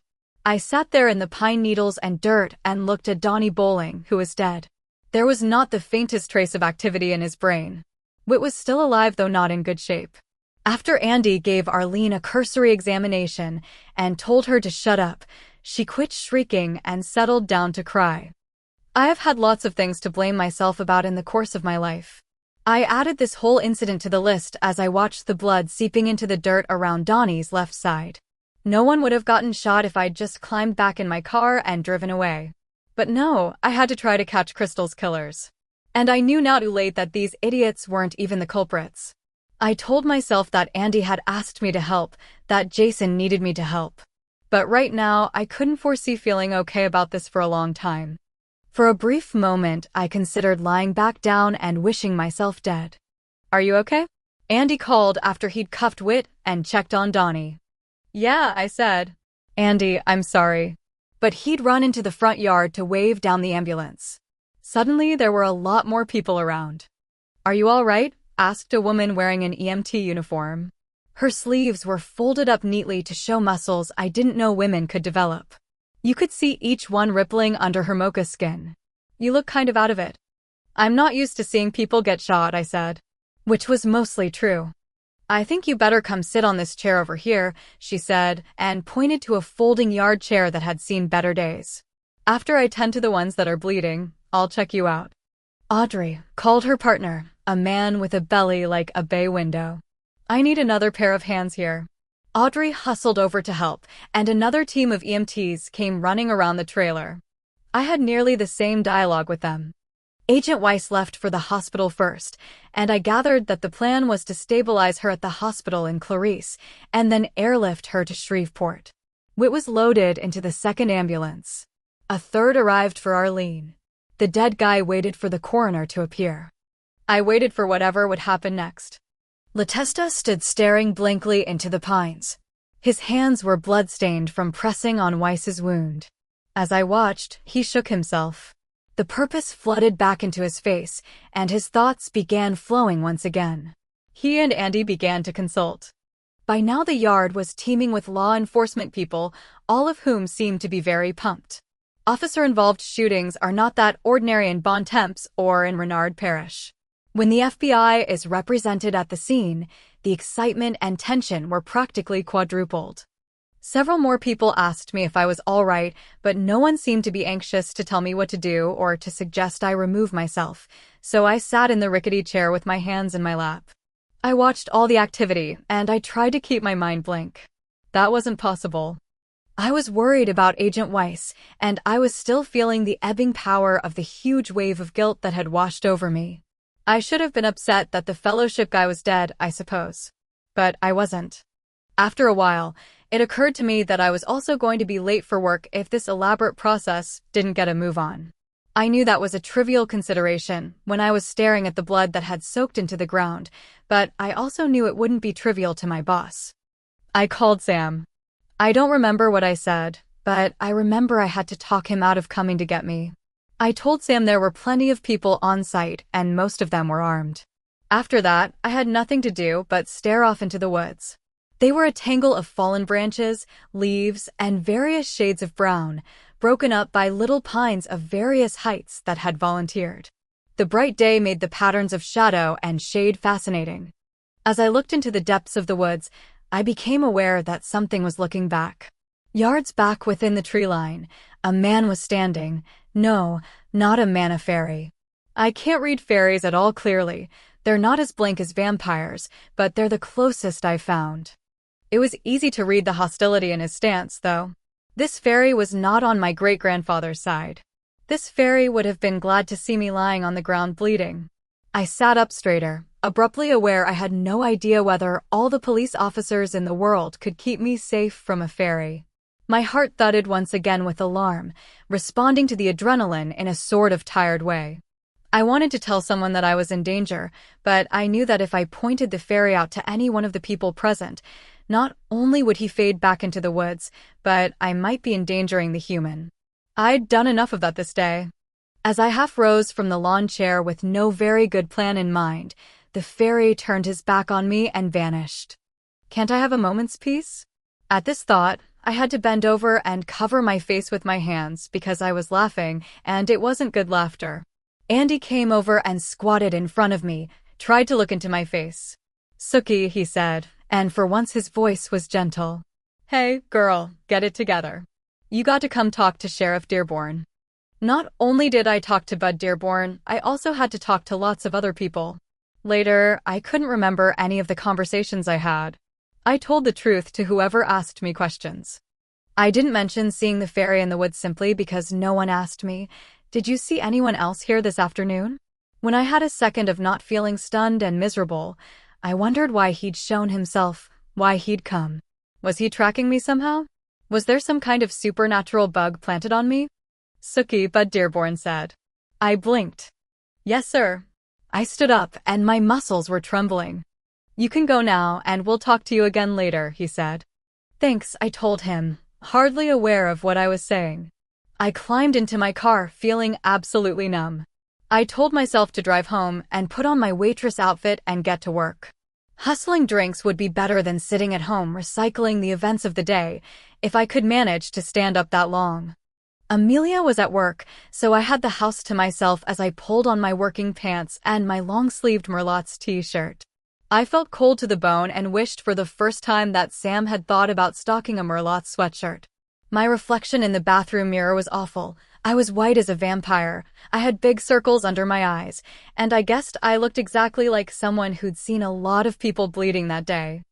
I sat there in the pine needles and dirt and looked at Donnie Bowling, who was dead. There was not the faintest trace of activity in his brain. Whit was still alive, though not in good shape. After Andy gave Arlene a cursory examination and told her to shut up, she quit shrieking and settled down to cry. I have had lots of things to blame myself about in the course of my life. I added this whole incident to the list as I watched the blood seeping into the dirt around Donnie's left side. No one would have gotten shot if I'd just climbed back in my car and driven away. But no, I had to try to catch Crystal's killers. And I knew now too late that these idiots weren't even the culprits. I told myself that Andy had asked me to help, that Jason needed me to help. But right now, I couldn't foresee feeling okay about this for a long time. For a brief moment, I considered lying back down and wishing myself dead. "Are you okay?" Andy called after he'd cuffed Whit and checked on Donnie. "Yeah," I said. "Andy, I'm sorry." But he'd run into the front yard to wave down the ambulance. Suddenly, there were a lot more people around. "Are you all right?" asked a woman wearing an EMT uniform. Her sleeves were folded up neatly to show muscles I didn't know women could develop. You could see each one rippling under her mocha skin. "You look kind of out of it." "I'm not used to seeing people get shot," I said. Which was mostly true. "I think you better come sit on this chair over here," she said, and pointed to a folding yard chair that had seen better days. "After I tend to the ones that are bleeding, I'll check you out." Audrey called her partner, a man with a belly like a bay window. "I need another pair of hands here." Audrey hustled over to help, and another team of EMTs came running around the trailer. I had nearly the same dialogue with them. Agent Weiss left for the hospital first, and I gathered that the plan was to stabilize her at the hospital in Clarice and then airlift her to Shreveport. Whit was loaded into the second ambulance. A third arrived for Arlene. The dead guy waited for the coroner to appear. I waited for whatever would happen next. Latesta stood staring blankly into the pines. His hands were bloodstained from pressing on Weiss's wound. As I watched, he shook himself. The purpose flooded back into his face, and his thoughts began flowing once again. He and Andy began to consult. By now the yard was teeming with law enforcement people, all of whom seemed to be very pumped. Officer-involved shootings are not that ordinary in Bontemps or in Renard Parish. When the FBI is represented at the scene, the excitement and tension were practically quadrupled. Several more people asked me if I was all right, but no one seemed to be anxious to tell me what to do or to suggest I remove myself, so I sat in the rickety chair with my hands in my lap. I watched all the activity, and I tried to keep my mind blank. That wasn't possible. I was worried about Agent Weiss, and I was still feeling the ebbing power of the huge wave of guilt that had washed over me. I should have been upset that the fellowship guy was dead, I suppose. But I wasn't. After a while, it occurred to me that I was also going to be late for work if this elaborate process didn't get a move on. I knew that was a trivial consideration when I was staring at the blood that had soaked into the ground, but I also knew it wouldn't be trivial to my boss. I called Sam. I don't remember what I said, but I remember I had to talk him out of coming to get me. I told Sam there were plenty of people on site and most of them were armed. After that, I had nothing to do but stare off into the woods. They were a tangle of fallen branches, leaves, and various shades of brown, broken up by little pines of various heights that had volunteered. The bright day made the patterns of shadow and shade fascinating. As I looked into the depths of the woods, I became aware that something was looking back. Yards back within the tree line, a man was standing. No, not a mana fairy. I can't read fairies at all clearly. They're not as blank as vampires, but they're the closest I've found. It was easy to read the hostility in his stance, though. This fairy was not on my great-grandfather's side. This fairy would have been glad to see me lying on the ground bleeding. I sat up straighter, abruptly aware I had no idea whether all the police officers in the world could keep me safe from a fairy. My heart thudded once again with alarm, responding to the adrenaline in a sort of tired way. I wanted to tell someone that I was in danger, but I knew that if I pointed the fairy out to any one of the people present, not only would he fade back into the woods, but I might be endangering the human. I'd done enough of that this day. As I half rose from the lawn chair with no very good plan in mind, the fairy turned his back on me and vanished. Can't I have a moment's peace? At this thought, I had to bend over and cover my face with my hands because I was laughing, and it wasn't good laughter. Andy came over and squatted in front of me, tried to look into my face. "Sookie," he said, and for once his voice was gentle. "Hey, girl, get it together. You got to come talk to Sheriff Dearborn." Not only did I talk to Bud Dearborn, I also had to talk to lots of other people. Later, I couldn't remember any of the conversations I had. I told the truth to whoever asked me questions. I didn't mention seeing the fairy in the woods simply because no one asked me, "Did you see anyone else here this afternoon?" When I had a second of not feeling stunned and miserable, I wondered why he'd shown himself, why he'd come. Was he tracking me somehow? Was there some kind of supernatural bug planted on me? "Sookie," Bud Dearborn said. I blinked. "Yes, sir." I stood up, and my muscles were trembling. "You can go now, and we'll talk to you again later," he said. "Thanks," I told him, hardly aware of what I was saying. I climbed into my car, feeling absolutely numb. I told myself to drive home and put on my waitress outfit and get to work. Hustling drinks would be better than sitting at home recycling the events of the day, if I could manage to stand up that long. Amelia was at work, so I had the house to myself as I pulled on my working pants and my long-sleeved Merlot's t-shirt. I felt cold to the bone and wished for the first time that Sam had thought about stocking a Merlot's sweatshirt. My reflection in the bathroom mirror was awful. I was white as a vampire. I had big circles under my eyes, and I guessed I looked exactly like someone who'd seen a lot of people bleeding that day.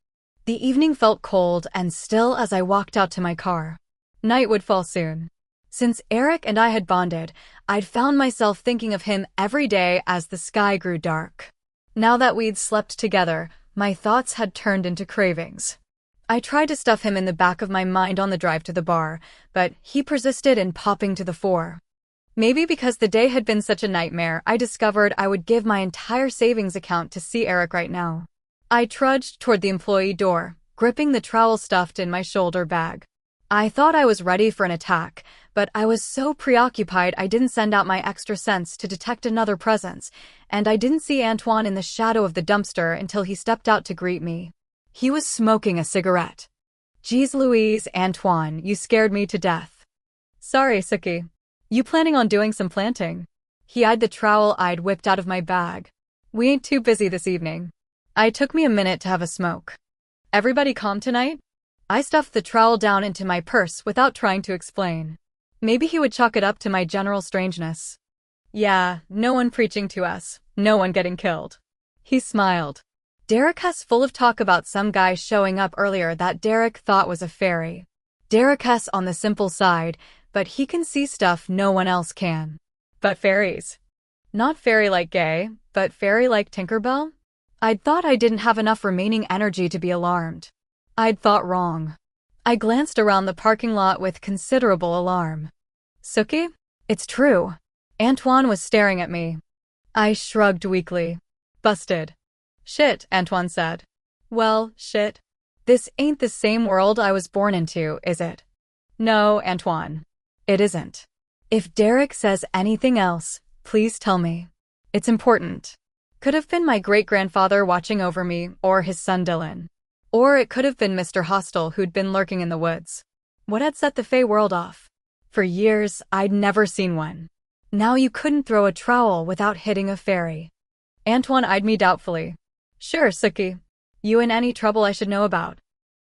The evening felt cold and still as I walked out to my car. Night would fall soon. Since Eric and I had bonded, I'd found myself thinking of him every day as the sky grew dark. Now that we'd slept together, my thoughts had turned into cravings. I tried to stuff him in the back of my mind on the drive to the bar, but he persisted in popping to the fore. Maybe because the day had been such a nightmare, I discovered I would give my entire savings account to see Eric right now. I trudged toward the employee door, gripping the trowel stuffed in my shoulder bag. I thought I was ready for an attack, but I was so preoccupied I didn't send out my extra sense to detect another presence, and I didn't see Antoine in the shadow of the dumpster until he stepped out to greet me. He was smoking a cigarette. "Geez Louise, Antoine, you scared me to death." "Sorry, Sookie. You planning on doing some planting?" He eyed the trowel I'd whipped out of my bag. "We ain't too busy this evening." It took me a minute to have a smoke. "Everybody calm tonight?" I stuffed the trowel down into my purse without trying to explain. Maybe he would chalk it up to my general strangeness. "Yeah, no one preaching to us, no one getting killed." He smiled. "Derek has full of talk about some guy showing up earlier that Derek thought was a fairy. Derek has on the simple side, but he can see stuff no one else can." "But fairies?" "Not fairy like gay, but fairy like Tinkerbell?" I'd thought I didn't have enough remaining energy to be alarmed. I'd thought wrong. I glanced around the parking lot with considerable alarm. "Sookie? It's true." Antoine was staring at me. I shrugged weakly. "Busted." "Shit," Antoine said. "Well, shit. This ain't the same world I was born into, is it?" "No, Antoine. It isn't. If Derek says anything else, please tell me. It's important. Could have been my great-grandfather watching over me, or his son Dylan. Or it could have been Mr. Hostile who'd been lurking in the woods. What had set the Fey world off? For years, I'd never seen one. Now you couldn't throw a trowel without hitting a fairy. Antoine eyed me doubtfully. "Sure, Sookie. You in any trouble I should know about?"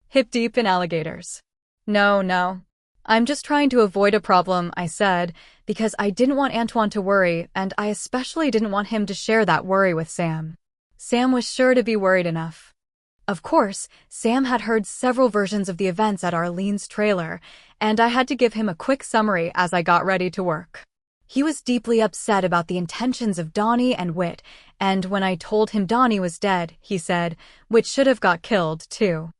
"Hip deep in alligators." No. I'm just trying to avoid a problem," I said, because I didn't want Antoine to worry, and I especially didn't want him to share that worry with Sam. Sam was sure to be worried enough. Of course, Sam had heard several versions of the events at Arlene's trailer, and I had to give him a quick summary as I got ready to work. He was deeply upset about the intentions of Donnie and Whit, and when I told him Donnie was dead, he said, Whit should have got killed, too.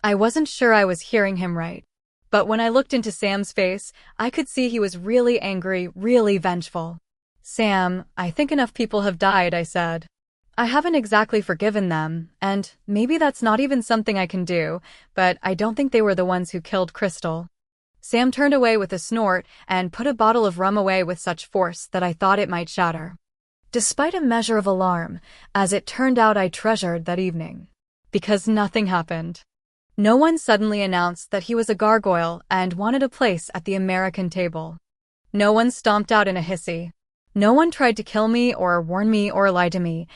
I wasn't sure I was hearing him right. But when I looked into Sam's face, I could see he was really angry, really vengeful. Sam, I think enough people have died, I said. I haven't exactly forgiven them, and maybe that's not even something I can do, but I don't think they were the ones who killed Crystal. Sam turned away with a snort and put a bottle of rum away with such force that I thought it might shatter. Despite a measure of alarm, as it turned out, I treasured that evening. Because nothing happened. No one suddenly announced that he was a gargoyle and wanted a place at the American table. No one stomped out in a hissy. No one tried to kill me or warn me or lie to me.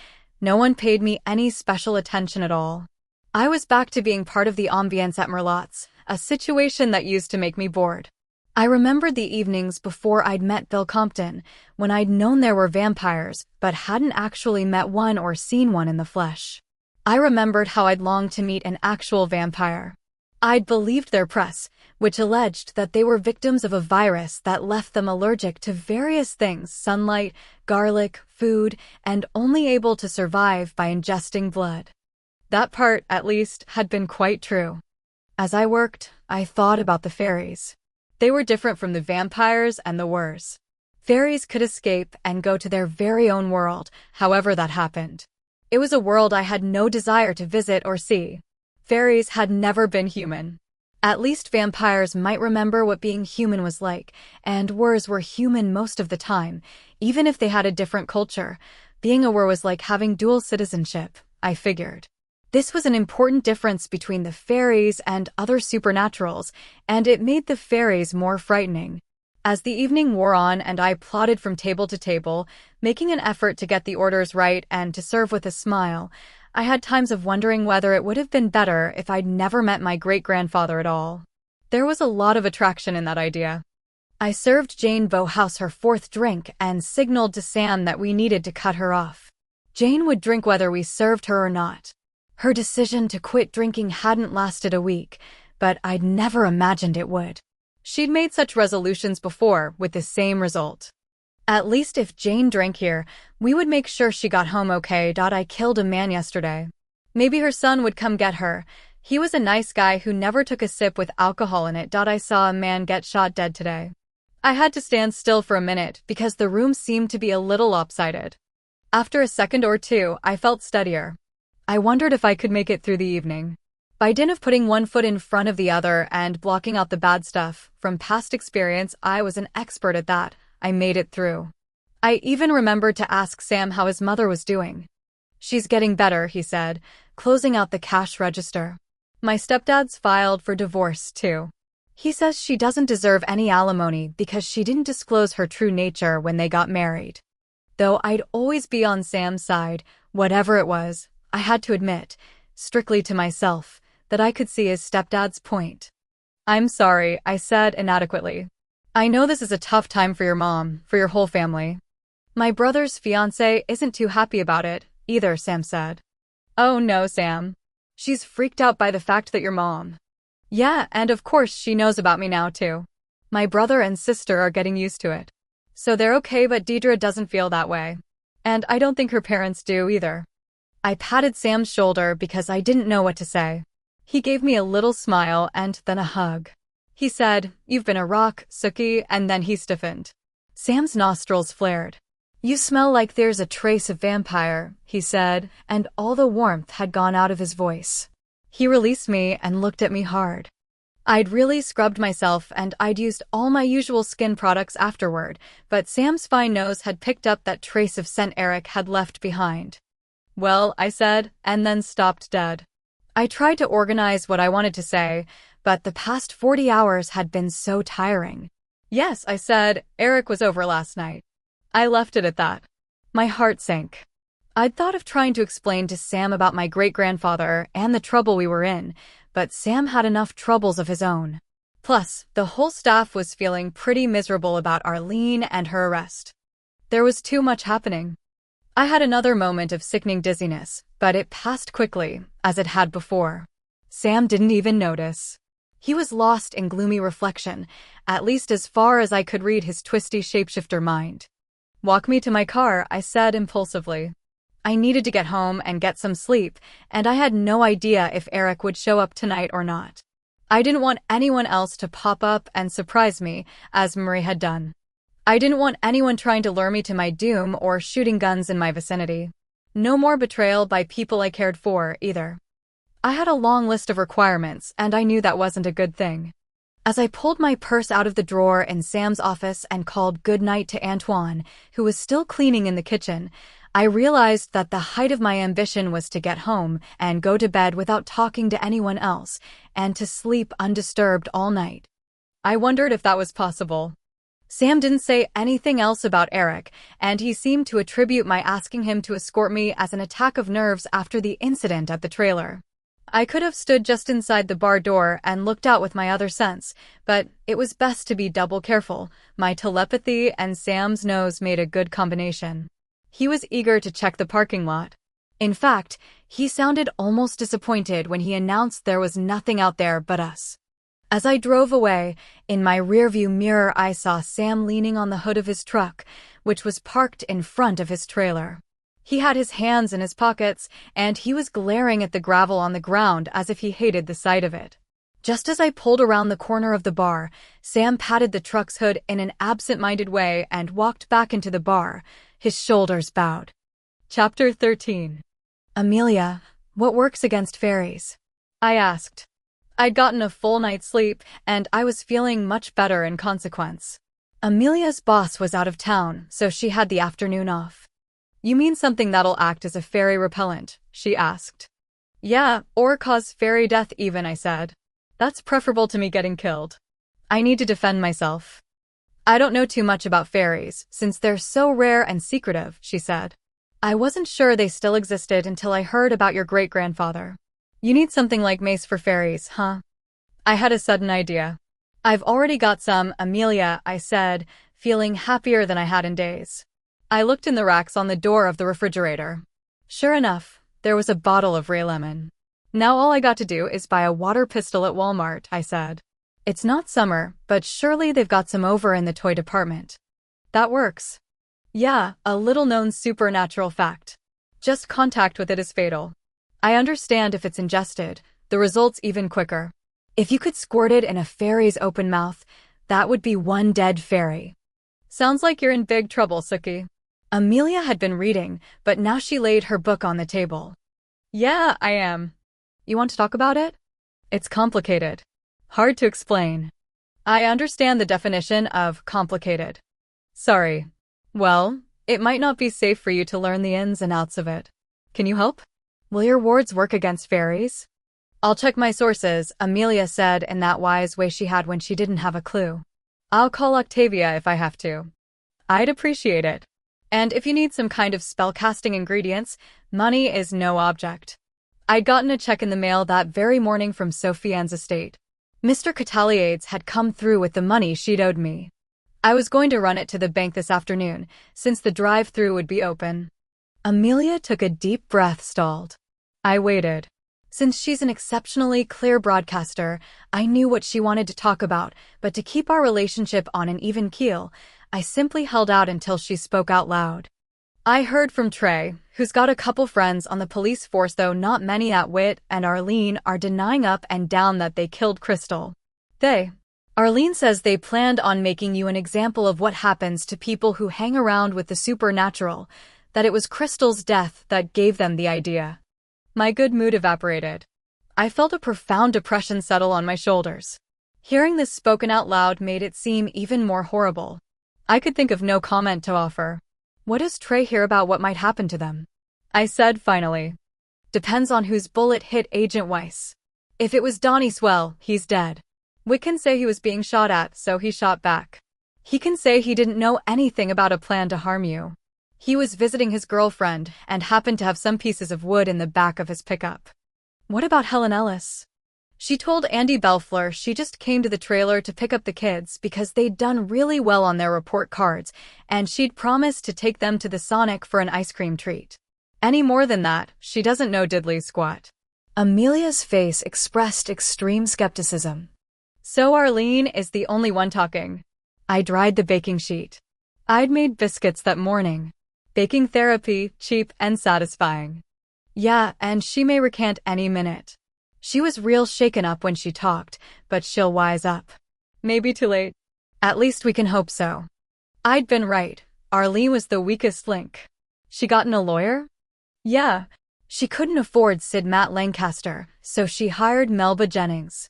No one paid me any special attention at all. I was back to being part of the ambience at Merlotte's, a situation that used to make me bored. I remembered the evenings before I'd met Bill Compton, when I'd known there were vampires, but hadn't actually met one or seen one in the flesh. I remembered how I'd longed to meet an actual vampire. I'd believed their press, which alleged that they were victims of a virus that left them allergic to various things: sunlight, garlic, food, and only able to survive by ingesting blood. That part, at least, had been quite true. As I worked, I thought about the fairies. They were different from the vampires and the wers. Fairies could escape and go to their very own world, however that happened. It was a world I had no desire to visit or see. Fairies had never been human. At least vampires might remember what being human was like, and wers were human most of the time, even if they had a different culture. Being a wer was like having dual citizenship, I figured. This was an important difference between the fairies and other supernaturals, and it made the fairies more frightening. As the evening wore on and I plodded from table to table, making an effort to get the orders right and to serve with a smile, I had times of wondering whether it would have been better if I'd never met my great-grandfather at all. There was a lot of attraction in that idea. I served Jane Bowhouse her fourth drink and signaled to Sam that we needed to cut her off. Jane would drink whether we served her or not. Her decision to quit drinking hadn't lasted a week, but I'd never imagined it would. She'd made such resolutions before, with the same result. At least if Jane drank here, we would make sure she got home okay. I killed a man yesterday. Maybe her son would come get her. He was a nice guy who never took a sip with alcohol in it. I saw a man get shot dead today. I had to stand still for a minute because the room seemed to be a little lopsided. After a second or two, I felt steadier. I wondered if I could make it through the evening. By dint of putting one foot in front of the other and blocking out the bad stuff, from past experience I was an expert at that, I made it through. I even remembered to ask Sam how his mother was doing. She's getting better, he said, closing out the cash register. My stepdad's filed for divorce, too. He says she doesn't deserve any alimony because she didn't disclose her true nature when they got married. Though I'd always be on Sam's side, whatever it was, I had to admit, strictly to myself, that I could see his stepdad's point. I'm sorry, I said inadequately. I know this is a tough time for your mom, for your whole family. My brother's fiancé isn't too happy about it, either, Sam said. Oh no, Sam. She's freaked out by the fact that your mom. Yeah, and of course she knows about me now too. My brother and sister are getting used to it. So they're okay, but Deidre doesn't feel that way. And I don't think her parents do either. I patted Sam's shoulder because I didn't know what to say. He gave me a little smile and then a hug. He said, "You've been a rock, Sookie," and then he stiffened. Sam's nostrils flared. "You smell like there's a trace of vampire," he said, and all the warmth had gone out of his voice. He released me and looked at me hard. I'd really scrubbed myself and I'd used all my usual skin products afterward, but Sam's fine nose had picked up that trace of scent Eric had left behind. "Well," I said, and then stopped dead. I tried to organize what I wanted to say, but the past 40 hours had been so tiring. "Yes," I said, "Eric was over last night." I left it at that. My heart sank. I'd thought of trying to explain to Sam about my great-grandfather and the trouble we were in, but Sam had enough troubles of his own. Plus, the whole staff was feeling pretty miserable about Arlene and her arrest. There was too much happening. I had another moment of sickening dizziness, but it passed quickly, as it had before. Sam didn't even notice. He was lost in gloomy reflection, at least as far as I could read his twisty shapeshifter mind. "Walk me to my car," I said impulsively. I needed to get home and get some sleep, and I had no idea if Eric would show up tonight or not. I didn't want anyone else to pop up and surprise me, as Marie had done. I didn't want anyone trying to lure me to my doom or shooting guns in my vicinity. No more betrayal by people I cared for, either. I had a long list of requirements, and I knew that wasn't a good thing. As I pulled my purse out of the drawer in Sam's office and called goodnight to Antoine, who was still cleaning in the kitchen, I realized that the height of my ambition was to get home and go to bed without talking to anyone else, and to sleep undisturbed all night. I wondered if that was possible. Sam didn't say anything else about Eric, and he seemed to attribute my asking him to escort me as an attack of nerves after the incident at the trailer. I could have stood just inside the bar door and looked out with my other sense, but it was best to be double careful. My telepathy and Sam's nose made a good combination. He was eager to check the parking lot. In fact, he sounded almost disappointed when he announced there was nothing out there but us. As I drove away, in my rearview mirror I saw Sam leaning on the hood of his truck, which was parked in front of his trailer. He had his hands in his pockets, and he was glaring at the gravel on the ground as if he hated the sight of it. Just as I pulled around the corner of the bar, Sam patted the truck's hood in an absent-minded way and walked back into the bar, his shoulders bowed. Chapter 13. "Amelia, what works against fairies?" I asked. I'd gotten a full night's sleep, and I was feeling much better in consequence. Amelia's boss was out of town, so she had the afternoon off. "You mean something that'll act as a fairy repellent?" she asked. "Yeah, or cause fairy death even," I said. "That's preferable to me getting killed. I need to defend myself." "I don't know too much about fairies, since they're so rare and secretive," she said. "I wasn't sure they still existed until I heard about your great-grandfather. You need something like mace for fairies, huh?" I had a sudden idea. "I've already got some, Amelia," I said, feeling happier than I had in days. I looked in the racks on the door of the refrigerator. Sure enough, there was a bottle of Ray Lemon. "Now all I got to do is buy a water pistol at Walmart," I said. "It's not summer, but surely they've got some over in the toy department." "That works." "Yeah, a little-known supernatural fact. Just contact with it is fatal. I understand if it's ingested, the result's even quicker. If you could squirt it in a fairy's open mouth, that would be one dead fairy." "Sounds like you're in big trouble, Sookie." Amelia had been reading, but now she laid her book on the table. "Yeah, I am. You want to talk about it?" "It's complicated. Hard to explain." "I understand the definition of complicated." "Sorry. Well, it might not be safe for you to learn the ins and outs of it. Can you help?" "Will your wards work against fairies?" "I'll check my sources," Amelia said in that wise way she had when she didn't have a clue. "I'll call Octavia if I have to." "I'd appreciate it. And if you need some kind of spell-casting ingredients, money is no object." I'd gotten a check in the mail that very morning from Sophie Ann's estate. Mr. Cataliades had come through with the money she'd owed me. I was going to run it to the bank this afternoon, since the drive-thru would be open. Amelia took a deep breath, stalled. I waited. Since she's an exceptionally clear broadcaster, I knew what she wanted to talk about, but to keep our relationship on an even keel, I simply held out until she spoke out loud. "I heard from Trey, who's got a couple friends on the police force, though not many at Wit, and Arlene are denying up and down that they killed Crystal. Arlene says they planned on making you an example of what happens to people who hang around with the supernatural, that it was Crystal's death that gave them the idea." My good mood evaporated. I felt a profound depression settle on my shoulders. Hearing this spoken out loud made it seem even more horrible. I could think of no comment to offer. "What does Trey hear about what might happen to them?" I said finally. "Depends on whose bullet hit Agent Weiss. If it was Donnie Swell, he's dead. Wick can say he was being shot at, so he shot back. He can say he didn't know anything about a plan to harm you. He was visiting his girlfriend and happened to have some pieces of wood in the back of his pickup." "What about Helen Ellis?" "She told Andy Belfleur she just came to the trailer to pick up the kids because they'd done really well on their report cards, and she'd promised to take them to the Sonic for an ice cream treat. Any more than that, she doesn't know diddly squat." Amelia's face expressed extreme skepticism. So Arlene is the only one talking. I dried the baking sheet. I'd made biscuits that morning. Baking therapy, cheap and satisfying. Yeah, and she may recant any minute. She was real shaken up when she talked, but she'll wise up. Maybe too late. At least we can hope so. I'd been right. Arlene was the weakest link. She gotten a lawyer? Yeah. She couldn't afford Sid Matt Lancaster, so she hired Melba Jennings.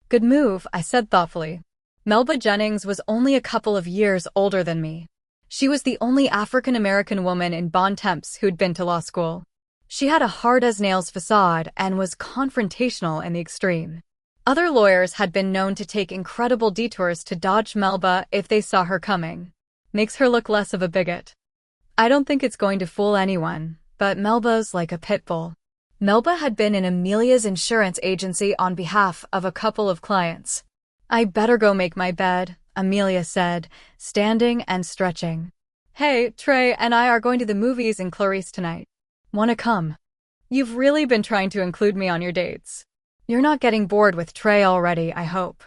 Good move, I said thoughtfully. Melba Jennings was only a couple of years older than me. She was the only African-American woman in Bon Temps who'd been to law school. She had a hard-as-nails facade and was confrontational in the extreme. Other lawyers had been known to take incredible detours to dodge Melba if they saw her coming. Makes her look less of a bigot. I don't think it's going to fool anyone, but Melba's like a pit bull. Melba had been in Amelia's insurance agency on behalf of a couple of clients. I better go make my bed, Amelia said, standing and stretching. Hey, Trey and I are going to the movies in Clarice tonight. Wanna come? You've really been trying to include me on your dates. You're not getting bored with Trey already, I hope.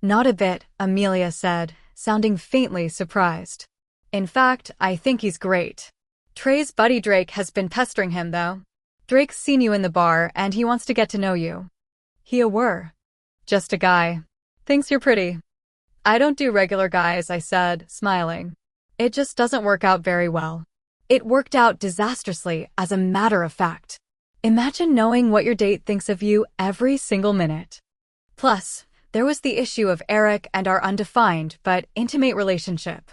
Not a bit, Amelia said, sounding faintly surprised. In fact, I think he's great. Trey's buddy Drake has been pestering him, though. Drake's seen you in the bar, and he wants to get to know you. He a were. Just a guy. Thinks you're pretty. I don't do regular guys, I said, smiling. It just doesn't work out very well. It worked out disastrously, as a matter of fact. Imagine knowing what your date thinks of you every single minute. Plus, there was the issue of Eric and our undefined but intimate relationship.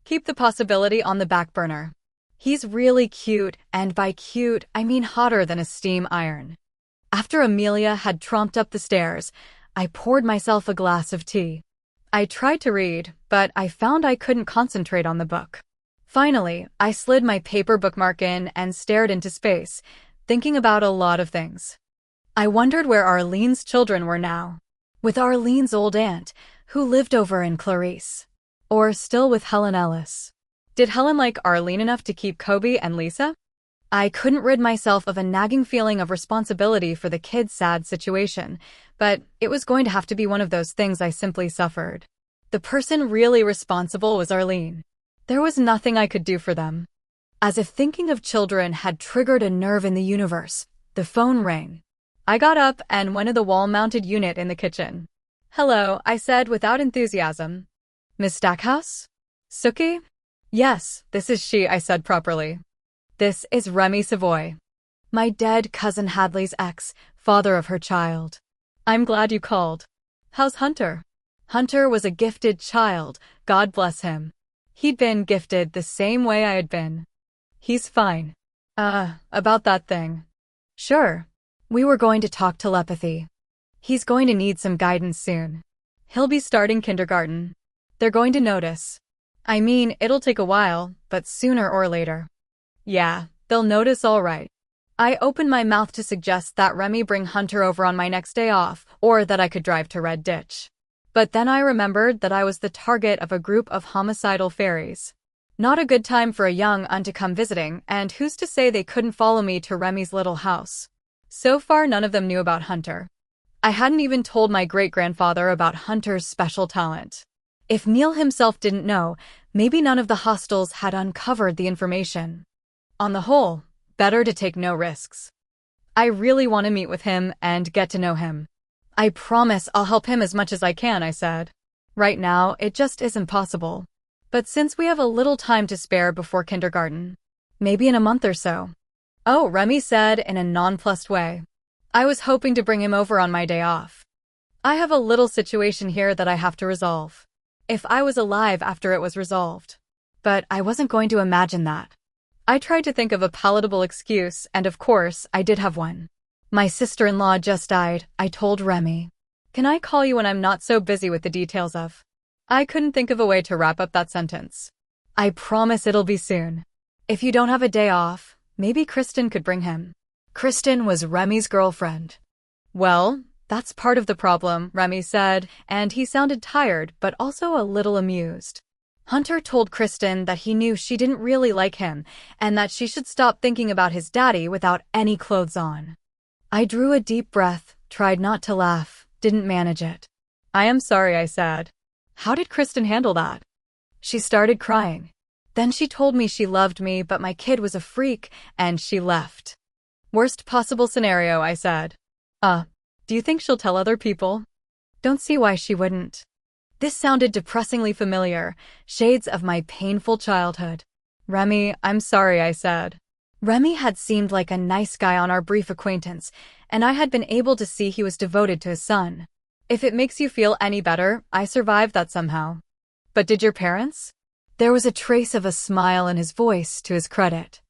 Keep the possibility on the back burner. He's really cute, and by cute, I mean hotter than a steam iron. After Amelia had tromped up the stairs, I poured myself a glass of tea. I tried to read, but I found I couldn't concentrate on the book. Finally, I slid my paper bookmark in and stared into space, thinking about a lot of things. I wondered where Arlene's children were now. With Arlene's old aunt, who lived over in Clarice. Or still with Helen Ellis. Did Helen like Arlene enough to keep Kobe and Lisa? I couldn't rid myself of a nagging feeling of responsibility for the kids' sad situation, but it was going to have to be one of those things I simply suffered. The person really responsible was Arlene. There was nothing I could do for them. As if thinking of children had triggered a nerve in the universe, the phone rang. I got up and went to the wall-mounted unit in the kitchen. Hello, I said without enthusiasm. Miss Stackhouse? Sookie? Yes, this is she, I said properly. This is Remy Savoy. My dead cousin Hadley's ex, father of her child. I'm glad you called. How's Hunter? Hunter was a gifted child, God bless him. He'd been gifted the same way I had been. He's fine. About that thing. Sure. We were going to talk telepathy. He's going to need some guidance soon. He'll be starting kindergarten. They're going to notice. I mean, it'll take a while, but sooner or later. Yeah, they'll notice all right. I opened my mouth to suggest that Remy bring Hunter over on my next day off, or that I could drive to Red Ditch. But then I remembered that I was the target of a group of homicidal fairies. Not a good time for a young un to come visiting, and who's to say they couldn't follow me to Remy's little house? So far, none of them knew about Hunter. I hadn't even told my great-grandfather about Hunter's special talent. If Neil himself didn't know, maybe none of the hostels had uncovered the information. On the whole, better to take no risks. I really want to meet with him and get to know him. I promise I'll help him as much as I can, I said. Right now, it just isn't possible. But since we have a little time to spare before kindergarten, maybe in a month or so. Oh, Remy said in a nonplussed way. I was hoping to bring him over on my day off. I have a little situation here that I have to resolve. If I was alive after it was resolved. But I wasn't going to imagine that. I tried to think of a palatable excuse, and of course, I did have one. My sister-in-law just died, I told Remy. Can I call you when I'm not so busy with the details of? I couldn't think of a way to wrap up that sentence. I promise it'll be soon. If you don't have a day off, maybe Kristen could bring him. Kristen was Remy's girlfriend. Well, that's part of the problem, Remy said, and he sounded tired but also a little amused. Hunter told Kristen that he knew she didn't really like him and that she should stop thinking about his daddy without any clothes on. I drew a deep breath, tried not to laugh, didn't manage it. I am sorry, I said. How did Kristen handle that? She started crying. Then she told me she loved me, but my kid was a freak, and she left. Worst possible scenario, I said. Do you think she'll tell other people? Don't see why she wouldn't. This sounded depressingly familiar, shades of my painful childhood. Remy, I'm sorry, I said. Remy had seemed like a nice guy on our brief acquaintance, and I had been able to see he was devoted to his son. If it makes you feel any better, I survived that somehow. But did your parents? There was a trace of a smile in his voice to his credit.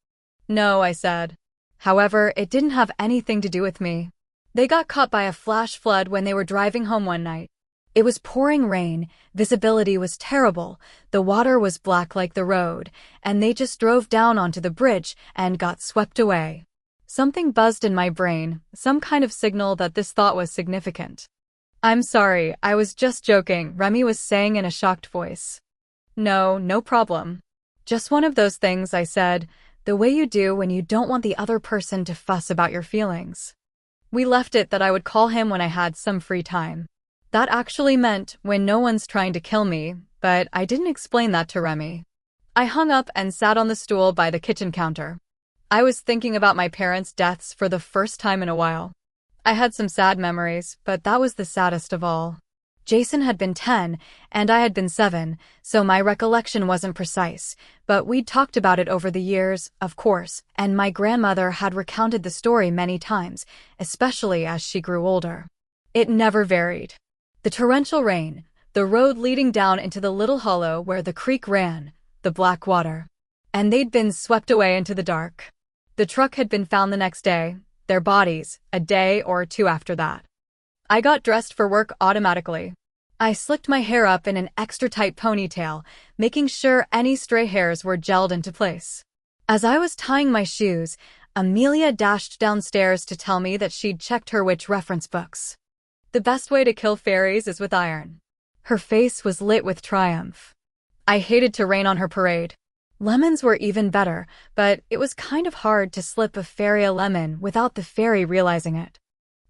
No, I said. However, it didn't have anything to do with me. They got caught by a flash flood when they were driving home one night. It was pouring rain, visibility was terrible, the water was black like the road, and they just drove down onto the bridge and got swept away. Something buzzed in my brain, some kind of signal that this thought was significant. I'm sorry, I was just joking, Remy was saying in a shocked voice. No problem. Just one of those things, I said, the way you do when you don't want the other person to fuss about your feelings. We left it that I would call him when I had some free time. That actually meant when no one's trying to kill me, but I didn't explain that to Remy. I hung up and sat on the stool by the kitchen counter. I was thinking about my parents' deaths for the first time in a while. I had some sad memories, but that was the saddest of all. Jason had been 10, and I had been 7, so my recollection wasn't precise, but we'd talked about it over the years, of course, and my grandmother had recounted the story many times, especially as she grew older. It never varied. The torrential rain, the road leading down into the little hollow where the creek ran, the black water. And they'd been swept away into the dark. The truck had been found the next day, their bodies, a day or two after that. I got dressed for work automatically. I slicked my hair up in an extra-tight ponytail, making sure any stray hairs were gelled into place. As I was tying my shoes, Amelia dashed downstairs to tell me that she'd checked her witch reference books. The best way to kill fairies is with iron. Her face was lit with triumph. I hated to rain on her parade. Lemons were even better, but it was kind of hard to slip a fairy a lemon without the fairy realizing it.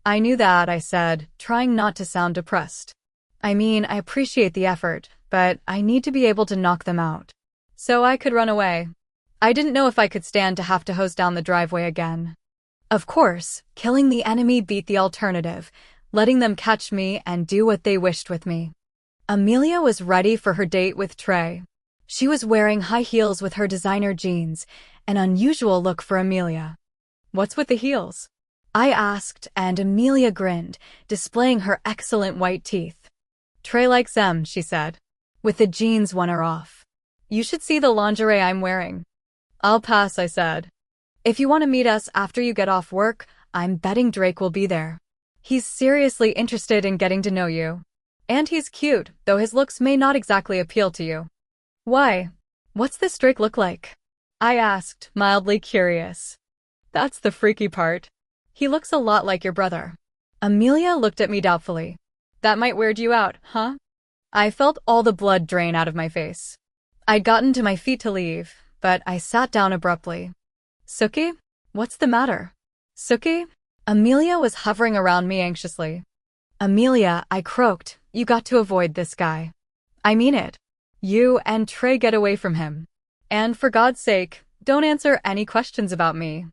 I knew that, I said, trying not to sound depressed. I mean, I appreciate the effort, but I need to be able to knock them out. So I could run away. I didn't know if I could stand to have to hose down the driveway again. Of course, killing the enemy beat the alternative, letting them catch me and do what they wished with me. Amelia was ready for her date with Trey. She was wearing high heels with her designer jeans, an unusual look for Amelia. What's with the heels? I asked, and Amelia grinned, displaying her excellent white teeth. Trey likes them, she said. With the jeans one are off. You should see the lingerie I'm wearing. I'll pass, I said. If you want to meet us after you get off work, I'm betting Drake will be there. He's seriously interested in getting to know you. And he's cute, though his looks may not exactly appeal to you. Why? What's this Drake look like? I asked, mildly curious. That's the freaky part. He looks a lot like your brother. Amelia looked at me doubtfully. That might weird you out, huh? I felt all the blood drain out of my face. I'd gotten to my feet to leave, but I sat down abruptly. Sookie? What's the matter? Sookie? Amelia was hovering around me anxiously. Amelia, I croaked, you got to avoid this guy. I mean it. You and Trey get away from him. And for God's sake, don't answer any questions about me.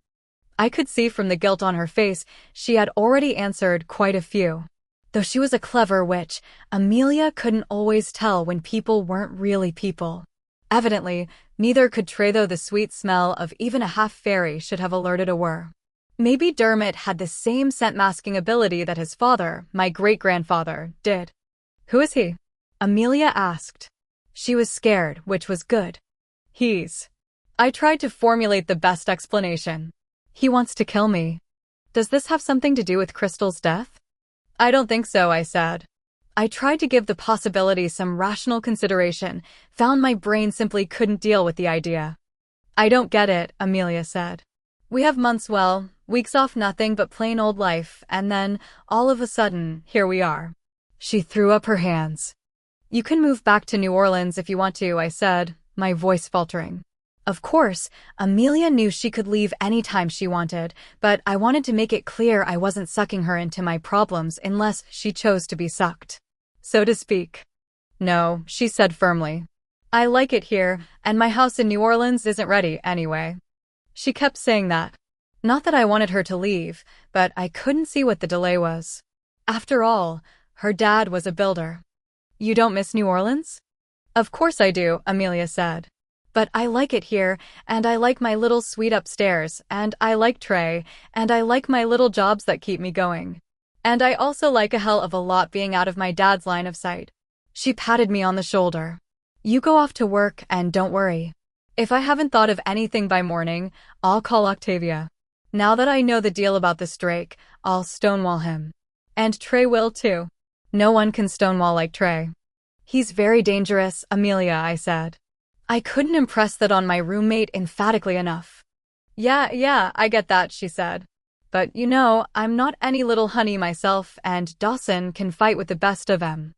I could see from the guilt on her face she had already answered quite a few. Though she was a clever witch, Amelia couldn't always tell when people weren't really people. Evidently, neither could Trey, though the sweet smell of even a half-fairy should have alerted a whir. Maybe Dermot had the same scent-masking ability that his father, my great-grandfather, did. Who is he? Amelia asked. She was scared, which was good. I tried to formulate the best explanation. He wants to kill me. Does this have something to do with Crystal's death? I don't think so, I said. I tried to give the possibility some rational consideration, found my brain simply couldn't deal with the idea. I don't get it, Amelia said. We have months, well, weeks off, nothing but plain old life, and then, all of a sudden, here we are. She threw up her hands. You can move back to New Orleans if you want to, I said, my voice faltering. Of course, Amelia knew she could leave anytime she wanted, but I wanted to make it clear I wasn't sucking her into my problems unless she chose to be sucked. so to speak. No, she said firmly. I like it here, and my house in New Orleans isn't ready anyway. She kept saying that. Not that I wanted her to leave, but I couldn't see what the delay was. After all, her dad was a builder. You don't miss New Orleans? Of course I do, Amelia said. But I like it here, and I like my little suite upstairs, and I like Trey, and I like my little jobs that keep me going. And I also like a hell of a lot being out of my dad's line of sight. She patted me on the shoulder. You go off to work and don't worry. If I haven't thought of anything by morning, I'll call Octavia. Now that I know the deal about this Drake, I'll stonewall him. And Trey will too. No one can stonewall like Trey. He's very dangerous, Amelia, I said. I couldn't impress that on my roommate emphatically enough. Yeah, I get that, she said. But I'm not any little honey myself, and Dawson can fight with the best of them.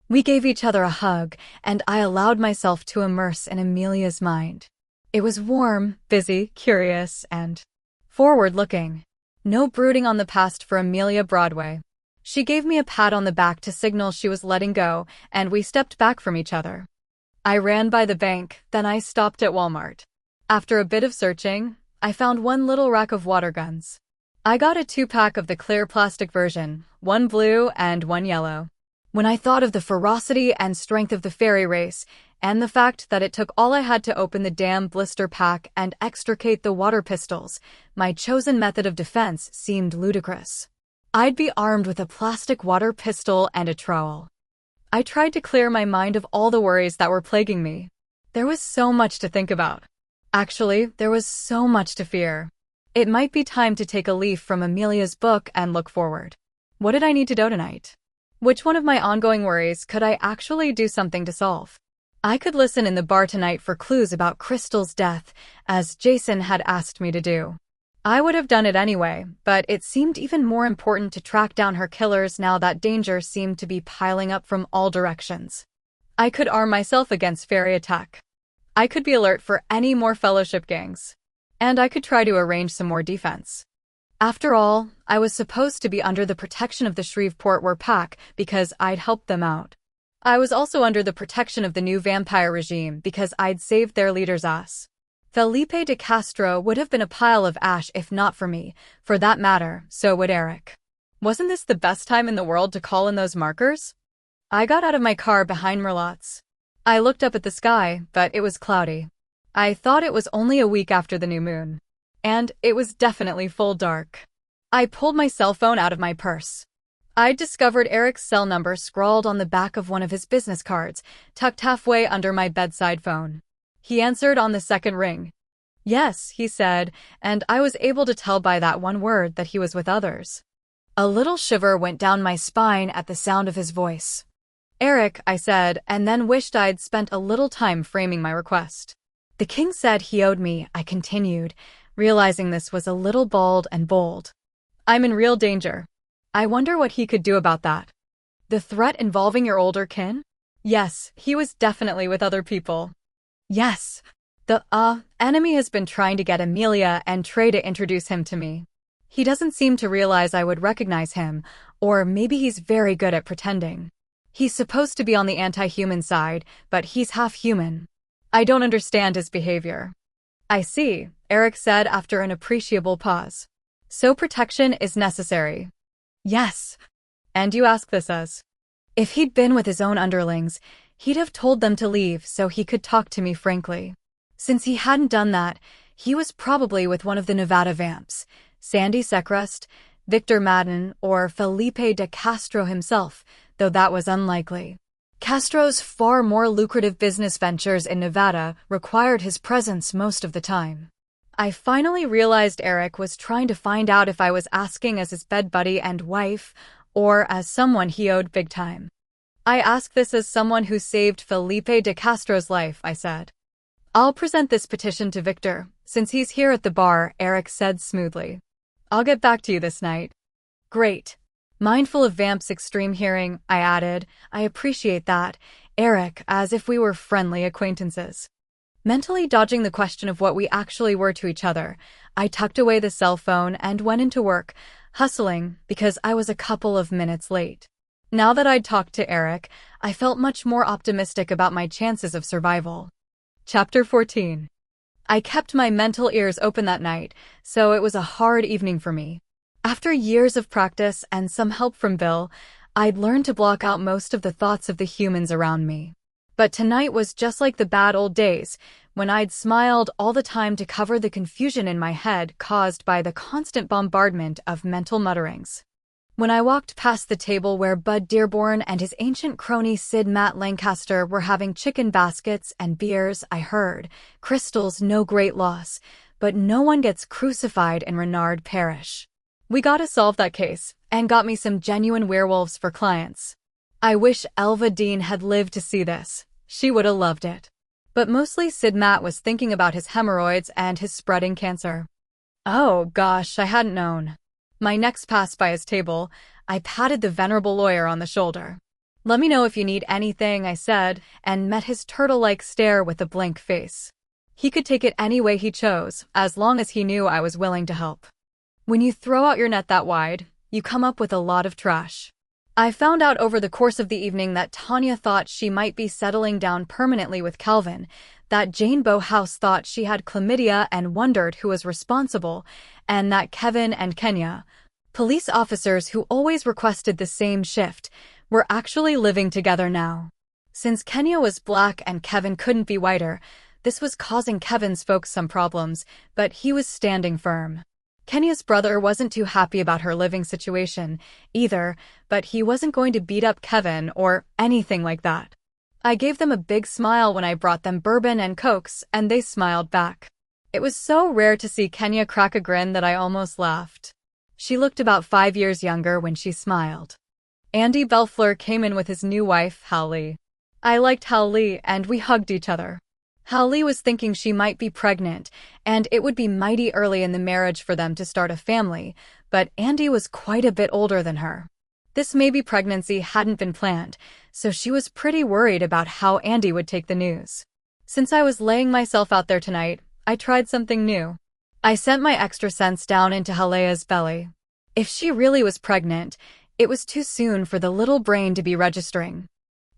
We gave each other a hug, and I allowed myself to immerse in Amelia's mind. It was warm, busy, curious, and forward-looking. No brooding on the past for Amelia Broadway. She gave me a pat on the back to signal she was letting go, and we stepped back from each other. I ran by the bank, then I stopped at Walmart. After a bit of searching, I found one little rack of water guns. I got a 2-pack of the clear plastic version, one blue and one yellow. When I thought of the ferocity and strength of the fairy race, and the fact that it took all I had to open the damn blister pack and extricate the water pistols, my chosen method of defense seemed ludicrous. I'd be armed with a plastic water pistol and a trowel. I tried to clear my mind of all the worries that were plaguing me. There was so much to think about. Actually, there was so much to fear. It might be time to take a leaf from Amelia's book and look forward. What did I need to do tonight? Which one of my ongoing worries could I actually do something to solve? I could listen in the bar tonight for clues about Crystal's death, as Jason had asked me to do. I would have done it anyway, but it seemed even more important to track down her killers now that danger seemed to be piling up from all directions. I could arm myself against fairy attack. I could be alert for any more fellowship gangs. And I could try to arrange some more defense. After all, I was supposed to be under the protection of the Shreveport War Pack because I'd helped them out. I was also under the protection of the new vampire regime because I'd saved their leader's ass. Felipe de Castro would have been a pile of ash if not for me. For that matter, so would Eric. Wasn't this the best time in the world to call in those markers? I got out of my car behind Merlotte's. I looked up at the sky, but it was cloudy. I thought it was only a week after the new moon. And it was definitely full dark. I pulled my cell phone out of my purse. I'd discovered Eric's cell number scrawled on the back of one of his business cards, tucked halfway under my bedside phone. He answered on the second ring. Yes, he said, and I was able to tell by that one word that he was with others. A little shiver went down my spine at the sound of his voice. Eric, I said, and then wished I'd spent a little time framing my request. The king said he owed me, I continued, realizing this was a little bald and bold. I'm in real danger. I wonder what he could do about that. The threat involving your older kin? Yes, he was definitely with other people. Yes. The enemy has been trying to get Amelia and Trey to introduce him to me. He doesn't seem to realize I would recognize him, or maybe he's very good at pretending. He's supposed to be on the anti-human side, but he's half human. I don't understand his behavior. I see, Eric said after an appreciable pause. So protection is necessary. Yes. And you ask this as? If he'd been with his own underlings, he'd have told them to leave so he could talk to me frankly. Since he hadn't done that, he was probably with one of the Nevada vamps, Sandy Secrest, Victor Madden, or Felipe de Castro himself, though that was unlikely. Castro's far more lucrative business ventures in Nevada required his presence most of the time. I finally realized Eric was trying to find out if I was asking as his bed buddy and wife, or as someone he owed big time. I ask this as someone who saved Felipe de Castro's life, I said. I'll present this petition to Victor, since he's here at the bar, Eric said smoothly. I'll get back to you this night. Great. Mindful of Vamp's extreme hearing, I added, I appreciate that, Eric, as if we were friendly acquaintances. Mentally dodging the question of what we actually were to each other, I tucked away the cell phone and went into work, hustling because I was a couple of minutes late. Now that I'd talked to Eric, I felt much more optimistic about my chances of survival. Chapter 14. I kept my mental ears open that night, so it was a hard evening for me. After years of practice and some help from Bill, I'd learned to block out most of the thoughts of the humans around me. But tonight was just like the bad old days, when I'd smiled all the time to cover the confusion in my head caused by the constant bombardment of mental mutterings. When I walked past the table where Bud Dearborn and his ancient crony Sid Matt Lancaster were having chicken baskets and beers, I heard, "Crystal's no great loss, but no one gets crucified in Renard Parish. We gotta solve that case, and got me some genuine werewolves for clients." I wish Elva Dean had lived to see this. She would have loved it. But mostly Sid Matt was thinking about his hemorrhoids and his spreading cancer. Oh gosh, I hadn't known. My next pass by his table, I patted the venerable lawyer on the shoulder. "Let me know if you need anything," I said, and met his turtle-like stare with a blank face. He could take it any way he chose, as long as he knew I was willing to help. When you throw out your net that wide, you come up with a lot of trash. I found out over the course of the evening that Tanya thought she might be settling down permanently with Calvin, that Jane House thought she had chlamydia and wondered who was responsible, and that Kevin and Kenya, police officers who always requested the same shift, were actually living together now. Since Kenya was black and Kevin couldn't be whiter, this was causing Kevin's folks some problems, but he was standing firm. Kenya's brother wasn't too happy about her living situation, either, but he wasn't going to beat up Kevin or anything like that. I gave them a big smile when I brought them bourbon and cokes, and they smiled back. It was so rare to see Kenya crack a grin that I almost laughed. She looked about 5 years younger when she smiled. Andy Belfleur came in with his new wife, Hallie. I liked Hallie, and we hugged each other. Hallie was thinking she might be pregnant, and it would be mighty early in the marriage for them to start a family, but Andy was quite a bit older than her. This maybe pregnancy hadn't been planned, so she was pretty worried about how Andy would take the news. Since I was laying myself out there tonight, I tried something new. I sent my extra sense down into Halea's belly. If she really was pregnant, it was too soon for the little brain to be registering.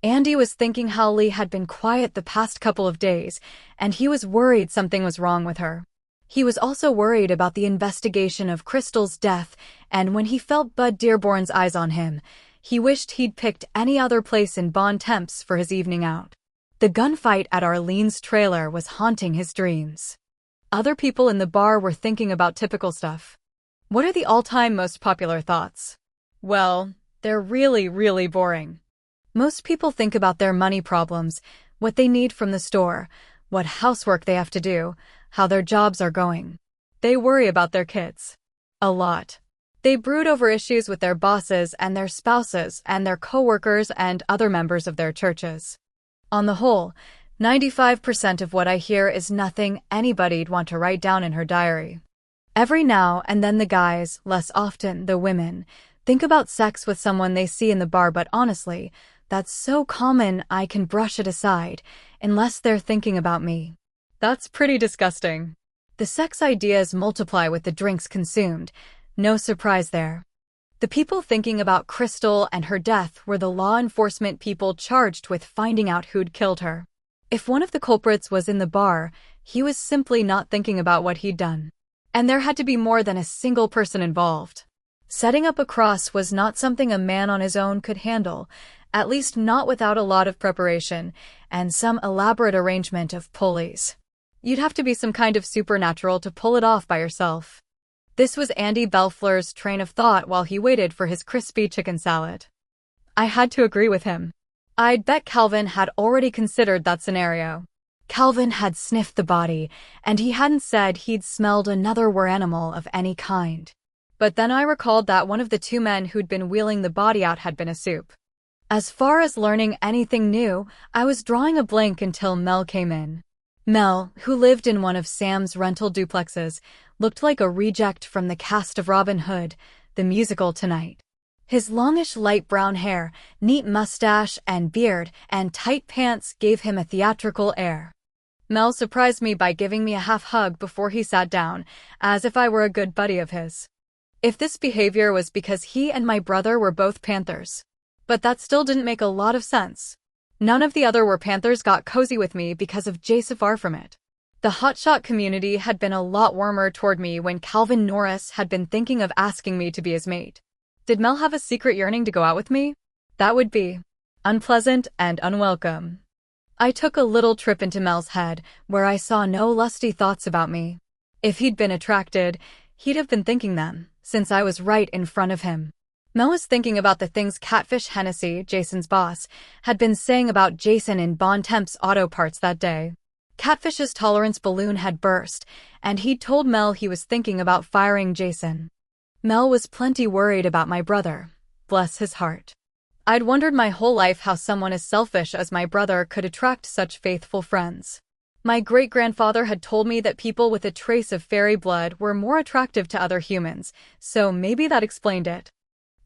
Andy was thinking Hallie had been quiet the past couple of days, and he was worried something was wrong with her. He was also worried about the investigation of Crystal's death, and when he felt Bud Dearborn's eyes on him, he wished he'd picked any other place in Bon Temps for his evening out. The gunfight at Arlene's trailer was haunting his dreams. Other people in the bar were thinking about typical stuff. What are the all-time most popular thoughts? Well, they're really, really boring. Most people think about their money problems, what they need from the store, what housework they have to do, how their jobs are going. They worry about their kids. A lot. They brood over issues with their bosses and their spouses and their coworkers and other members of their churches. On the whole, 95% of what I hear is nothing anybody'd want to write down in her diary. Every now and then the guys, less often the women, think about sex with someone they see in the bar, but honestly, that's so common I can brush it aside, unless they're thinking about me. That's pretty disgusting. The sex ideas multiply with the drinks consumed. No surprise there. The people thinking about Crystal and her death were the law enforcement people charged with finding out who'd killed her. If one of the culprits was in the bar, he was simply not thinking about what he'd done. And there had to be more than a single person involved. Setting up a cross was not something a man on his own could handle, at least not without a lot of preparation and some elaborate arrangement of pulleys. You'd have to be some kind of supernatural to pull it off by yourself. This was Andy Belfleur's train of thought while he waited for his crispy chicken salad. I had to agree with him. I'd bet Calvin had already considered that scenario. Calvin had sniffed the body, and he hadn't said he'd smelled another were-animal of any kind. But then I recalled that one of the two men who'd been wheeling the body out had been a soup. As far as learning anything new, I was drawing a blank until Mel came in. Mel, who lived in one of Sam's rental duplexes, looked like a reject from the cast of Robin Hood, the musical tonight. His longish light brown hair, neat mustache and beard, and tight pants gave him a theatrical air. Mel surprised me by giving me a half hug before he sat down, as if I were a good buddy of his. If this behavior was because he and my brother were both Panthers. But that still didn't make a lot of sense. None of the other War Panthers got cozy with me because of Jay, so far from it. The hotshot community had been a lot warmer toward me when Calvin Norris had been thinking of asking me to be his mate. Did Mel have a secret yearning to go out with me? That would be unpleasant and unwelcome. I took a little trip into Mel's head, where I saw no lusty thoughts about me. If he'd been attracted, he'd have been thinking them, since I was right in front of him. Mel was thinking about the things Catfish Hennessy, Jason's boss, had been saying about Jason in Bon Temp's auto parts that day. Catfish's tolerance balloon had burst, and he'd told Mel he was thinking about firing Jason. Mel was plenty worried about my brother. Bless his heart. I'd wondered my whole life how someone as selfish as my brother could attract such faithful friends. My great-grandfather had told me that people with a trace of fairy blood were more attractive to other humans, so maybe that explained it.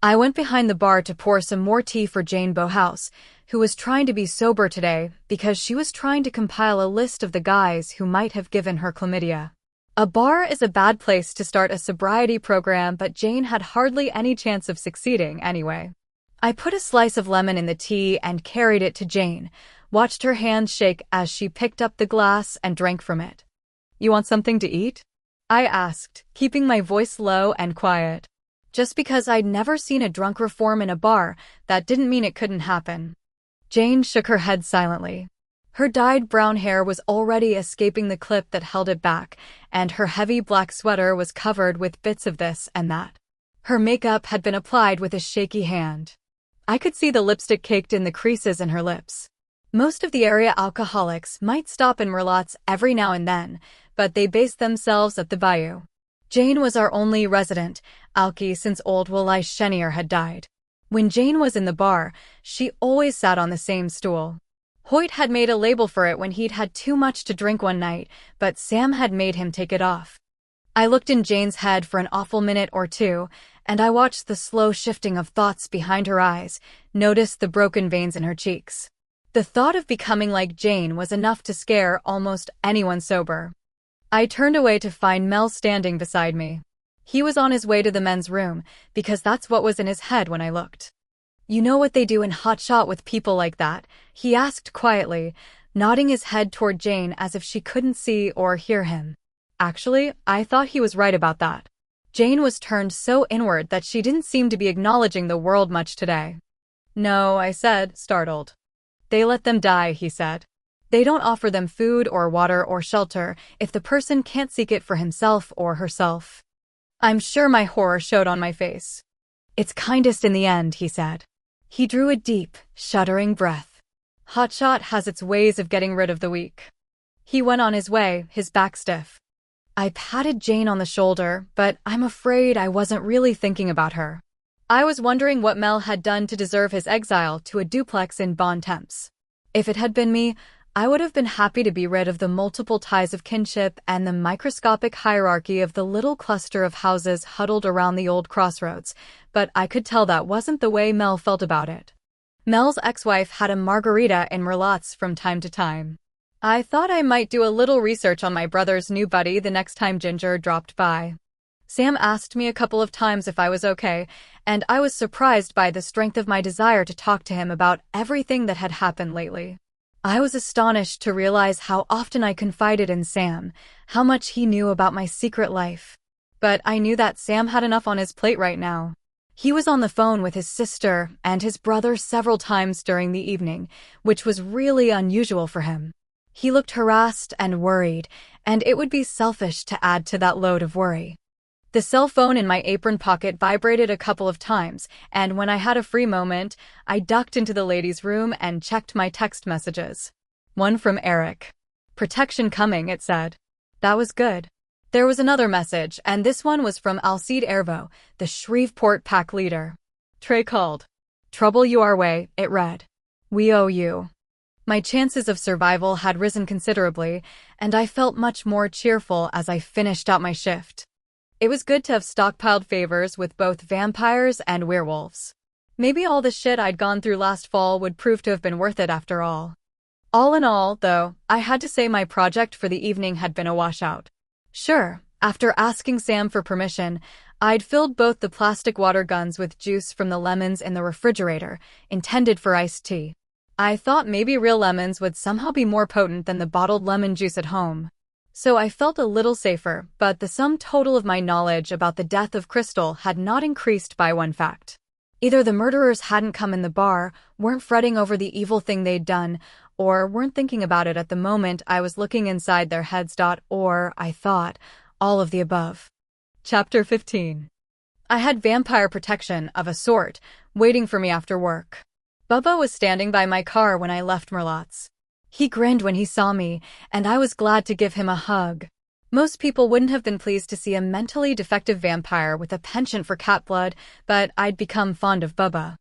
I went behind the bar to pour some more tea for Jane Bohouse, who was trying to be sober today because she was trying to compile a list of the guys who might have given her chlamydia. A bar is a bad place to start a sobriety program, but Jane had hardly any chance of succeeding anyway. I put a slice of lemon in the tea and carried it to Jane, watched her hands shake as she picked up the glass and drank from it. "You want something to eat?" I asked, keeping my voice low and quiet. Just because I'd never seen a drunk reform in a bar, that didn't mean it couldn't happen. Jane shook her head silently. Her dyed brown hair was already escaping the clip that held it back, and her heavy black sweater was covered with bits of this and that. Her makeup had been applied with a shaky hand. I could see the lipstick caked in the creases in her lips. Most of the area alcoholics might stop in Merlotte's every now and then, but they based themselves at the Bayou. Jane was our only resident alkie since old Wallai Chenier had died. When Jane was in the bar, she always sat on the same stool. Hoyt had made a label for it when he'd had too much to drink one night, but Sam had made him take it off. I looked in Jane's head for an awful minute or two, and I watched the slow shifting of thoughts behind her eyes, noticed the broken veins in her cheeks. The thought of becoming like Jane was enough to scare almost anyone sober. I turned away to find Mel standing beside me. He was on his way to the men's room, because that's what was in his head when I looked. "You know what they do in Hotshot with people like that?" he asked quietly, nodding his head toward Jane as if she couldn't see or hear him. Actually, I thought he was right about that. Jane was turned so inward that she didn't seem to be acknowledging the world much today. "No," I said, startled. "They let them die," he said. "They don't offer them food or water or shelter if the person can't seek it for himself or herself." I'm sure my horror showed on my face. "It's kindest in the end," he said. He drew a deep, shuddering breath. "Hotshot has its ways of getting rid of the weak." He went on his way, his back stiff. I patted Jane on the shoulder, but I'm afraid I wasn't really thinking about her. I was wondering what Mel had done to deserve his exile to a duplex in Bon Temps. If it had been me, I would have been happy to be rid of the multiple ties of kinship and the microscopic hierarchy of the little cluster of houses huddled around the old crossroads, but I could tell that wasn't the way Mel felt about it. Mel's ex-wife had a margarita in Merlotte's from time to time. I thought I might do a little research on my brother's new buddy the next time Ginger dropped by. Sam asked me a couple of times if I was okay, and I was surprised by the strength of my desire to talk to him about everything that had happened lately. I was astonished to realize how often I confided in Sam, how much he knew about my secret life. But I knew that Sam had enough on his plate right now. He was on the phone with his sister and his brother several times during the evening, which was really unusual for him. He looked harassed and worried, and it would be selfish to add to that load of worry. The cell phone in my apron pocket vibrated a couple of times, and when I had a free moment, I ducked into the ladies' room and checked my text messages. One from Eric. "Protection coming," it said. That was good. There was another message, and this one was from Alcide Herveau, the Shreveport pack leader. Trey called. "Trouble you our way," it read. "We owe you." My chances of survival had risen considerably, and I felt much more cheerful as I finished out my shift. It was good to have stockpiled favors with both vampires and werewolves. Maybe all the shit I'd gone through last fall would prove to have been worth it after all. All in all, though, I had to say my project for the evening had been a washout. Sure, after asking Sam for permission, I'd filled both the plastic water guns with juice from the lemons in the refrigerator, intended for iced tea. I thought maybe real lemons would somehow be more potent than the bottled lemon juice at home. So I felt a little safer, but the sum total of my knowledge about the death of Crystal had not increased by one fact. Either the murderers hadn't come in the bar, weren't fretting over the evil thing they'd done, or weren't thinking about it at the moment I was looking inside their heads. Or, I thought, all of the above. Chapter 15. I had vampire protection of a sort, waiting for me after work. Bubba was standing by my car when I left Merlotte's. He grinned when he saw me, and I was glad to give him a hug. Most people wouldn't have been pleased to see a mentally defective vampire with a penchant for cat blood, but I'd become fond of Bubba.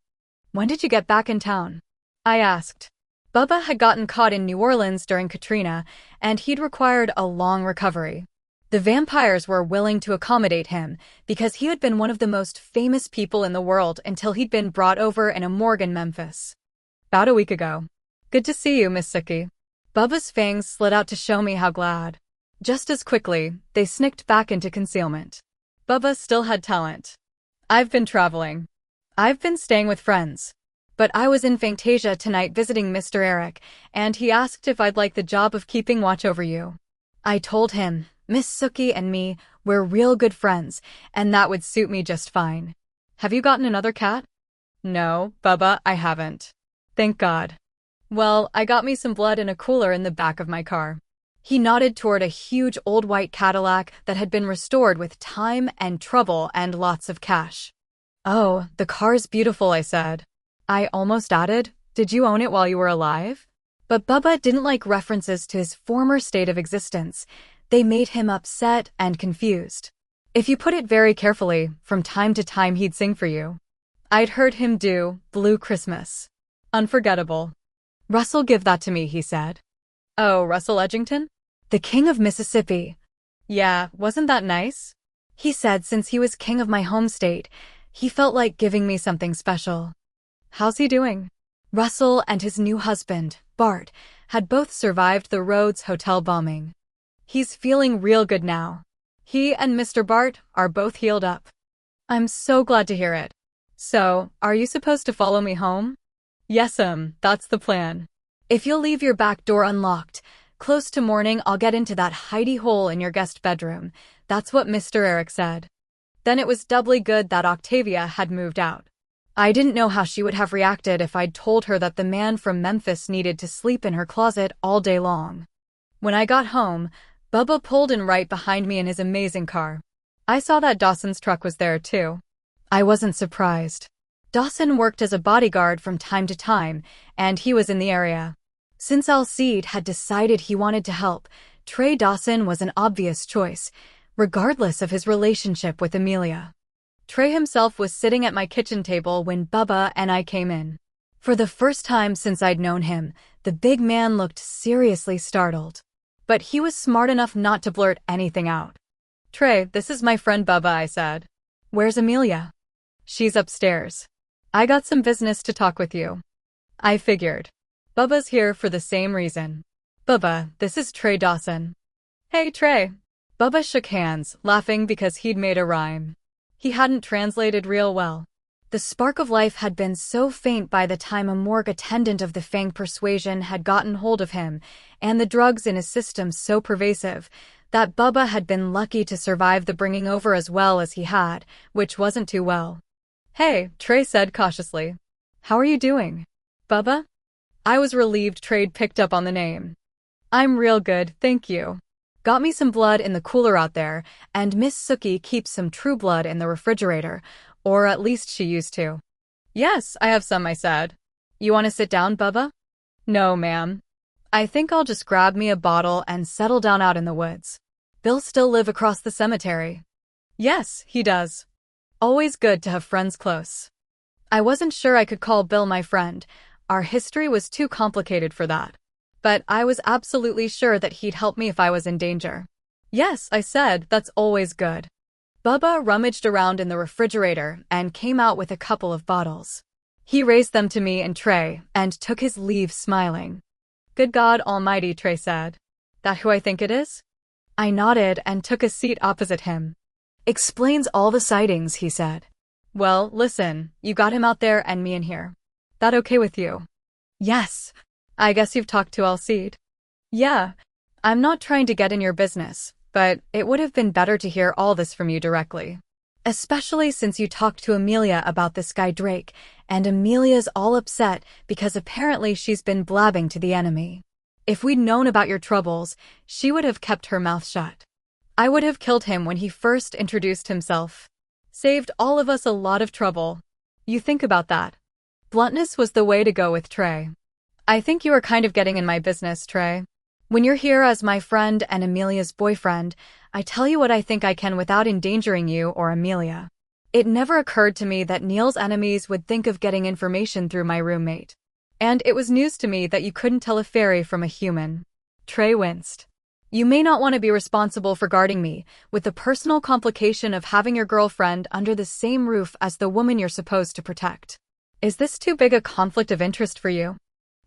"When did you get back in town?" I asked. Bubba had gotten caught in New Orleans during Katrina, and he'd required a long recovery. The vampires were willing to accommodate him because he had been one of the most famous people in the world until he'd been brought over in a morgue in Memphis. "About a week ago." "Good to see you, Miss Sookie." Bubba's fangs slid out to show me how glad. Just as quickly, they snicked back into concealment. Bubba still had talent. "I've been traveling. I've been staying with friends. But I was in Fantasia tonight visiting Mr. Eric, and he asked if I'd like the job of keeping watch over you." I told him, "Miss Sookie and me, we're real good friends, and that would suit me just fine." "Have you gotten another cat?" "No, Bubba, I haven't. Thank God." "Well, I got me some blood in a cooler in the back of my car." He nodded toward a huge old white Cadillac that had been restored with time and trouble and lots of cash. "Oh, the car's beautiful," I said. I almost added, "Did you own it while you were alive?" But Bubba didn't like references to his former state of existence. They made him upset and confused. If you put it very carefully, from time to time he'd sing for you. I'd heard him do Blue Christmas. Unforgettable. "Russell, give that to me," he said. "Oh, Russell Edgington? The king of Mississippi." "Yeah, wasn't that nice?" He said since he was king of my home state, he felt like giving me something special. "How's he doing?" Russell and his new husband, Bart, had both survived the Rhodes Hotel bombing. "He's feeling real good now. He and Mr. Bart are both healed up." "I'm so glad to hear it. So, are you supposed to follow me home?" "Yes'm, that's the plan. If you'll leave your back door unlocked, close to morning I'll get into that hidey hole in your guest bedroom." That's what Mr. Eric said. Then it was doubly good that Octavia had moved out. I didn't know how she would have reacted if I'd told her that the man from Memphis needed to sleep in her closet all day long. When I got home, Bubba pulled in right behind me in his amazing car. I saw that Dawson's truck was there too. I wasn't surprised. Dawson worked as a bodyguard from time to time, and he was in the area. Since Alcide had decided he wanted to help, Trey Dawson was an obvious choice, regardless of his relationship with Amelia. Trey himself was sitting at my kitchen table when Bubba and I came in. For the first time since I'd known him, the big man looked seriously startled. But he was smart enough not to blurt anything out. "Trey, this is my friend Bubba," I said. "Where's Amelia?" "She's upstairs. I got some business to talk with you." I figured. Bubba's here for the same reason. "Bubba, this is Trey Dawson." "Hey, Trey." Bubba shook hands, laughing because he'd made a rhyme. He hadn't translated real well. The spark of life had been so faint by the time a morgue attendant of the Fang persuasion had gotten hold of him, and the drugs in his system so pervasive, that Bubba had been lucky to survive the bringing over as well as he had, which wasn't too well. "Hey," Trey said cautiously. "How are you doing?" "Bubba?" I was relieved Trey'd picked up on the name. "I'm real good, thank you. Got me some blood in the cooler out there, and Miss Sookie keeps some True Blood in the refrigerator, or at least she used to." "Yes, I have some," I said. "You want to sit down, Bubba?" "No, ma'am. I think I'll just grab me a bottle and settle down out in the woods." "Bill still live across the cemetery?" "Yes, he does. Always good to have friends close." I wasn't sure I could call Bill my friend. Our history was too complicated for that. But I was absolutely sure that he'd help me if I was in danger. "Yes," I said, "that's always good." Bubba rummaged around in the refrigerator and came out with a couple of bottles. He raised them to me and Trey and took his leave smiling. "Good God Almighty," Trey said. "That who I think it is?" I nodded and took a seat opposite him. Explains all the sightings, he said. Well, listen, you got him out there and me in here. That okay with you? Yes. I guess you've talked to Alcide. Yeah. I'm not trying to get in your business, but it would have been better to hear all this from you directly. Especially since you talked to Amelia about this guy Drake, and Amelia's all upset because apparently she's been blabbing to the enemy. If we'd known about your troubles, she would have kept her mouth shut. I would have killed him when he first introduced himself. Saved all of us a lot of trouble. You think about that. Bluntness was the way to go with Trey. I think you are kind of getting in my business, Trey. When you're here as my friend and Amelia's boyfriend, I tell you what I think I can without endangering you or Amelia. It never occurred to me that Neil's enemies would think of getting information through my roommate. And it was news to me that you couldn't tell a fairy from a human. Trey winced. You may not want to be responsible for guarding me, with the personal complication of having your girlfriend under the same roof as the woman you're supposed to protect. Is this too big a conflict of interest for you?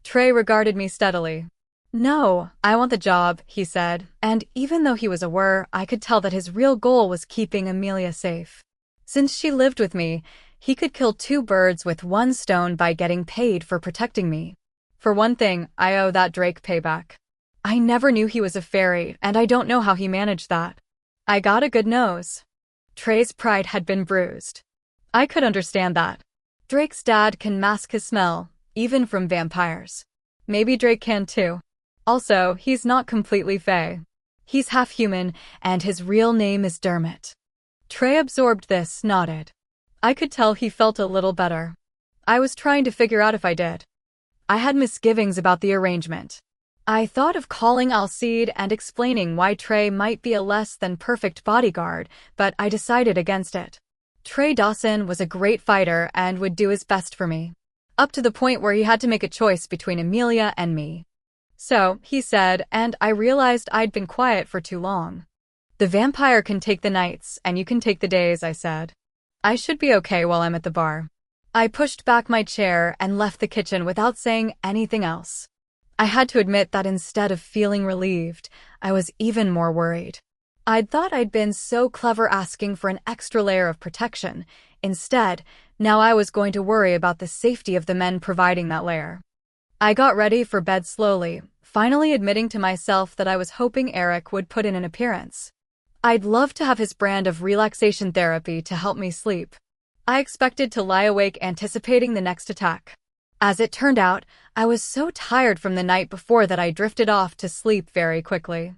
Trey regarded me steadily. No, I want the job, he said, and even though he was aware, I could tell that his real goal was keeping Amelia safe. Since she lived with me, he could kill two birds with one stone by getting paid for protecting me. For one thing, I owe that Drake payback. I never knew he was a fairy, and I don't know how he managed that. I got a good nose. Trey's pride had been bruised. I could understand that. Drake's dad can mask his smell, even from vampires. Maybe Drake can too. Also, he's not completely fey. He's half human, and his real name is Dermot. Trey absorbed this, nodded. I could tell he felt a little better. I was trying to figure out if I did. I had misgivings about the arrangement. I thought of calling Alcide and explaining why Trey might be a less than perfect bodyguard, but I decided against it. Trey Dawson was a great fighter and would do his best for me. Up to the point where he had to make a choice between Amelia and me. So, he said, and I realized I'd been quiet for too long. The vampire can take the nights, and you can take the days, I said. I should be okay while I'm at the bar. I pushed back my chair and left the kitchen without saying anything else. I had to admit that instead of feeling relieved, I was even more worried. I'd thought I'd been so clever asking for an extra layer of protection. Instead, now I was going to worry about the safety of the men providing that layer. I got ready for bed slowly, finally admitting to myself that I was hoping Eric would put in an appearance. I'd love to have his brand of relaxation therapy to help me sleep. I expected to lie awake anticipating the next attack. As it turned out, I was so tired from the night before that I drifted off to sleep very quickly.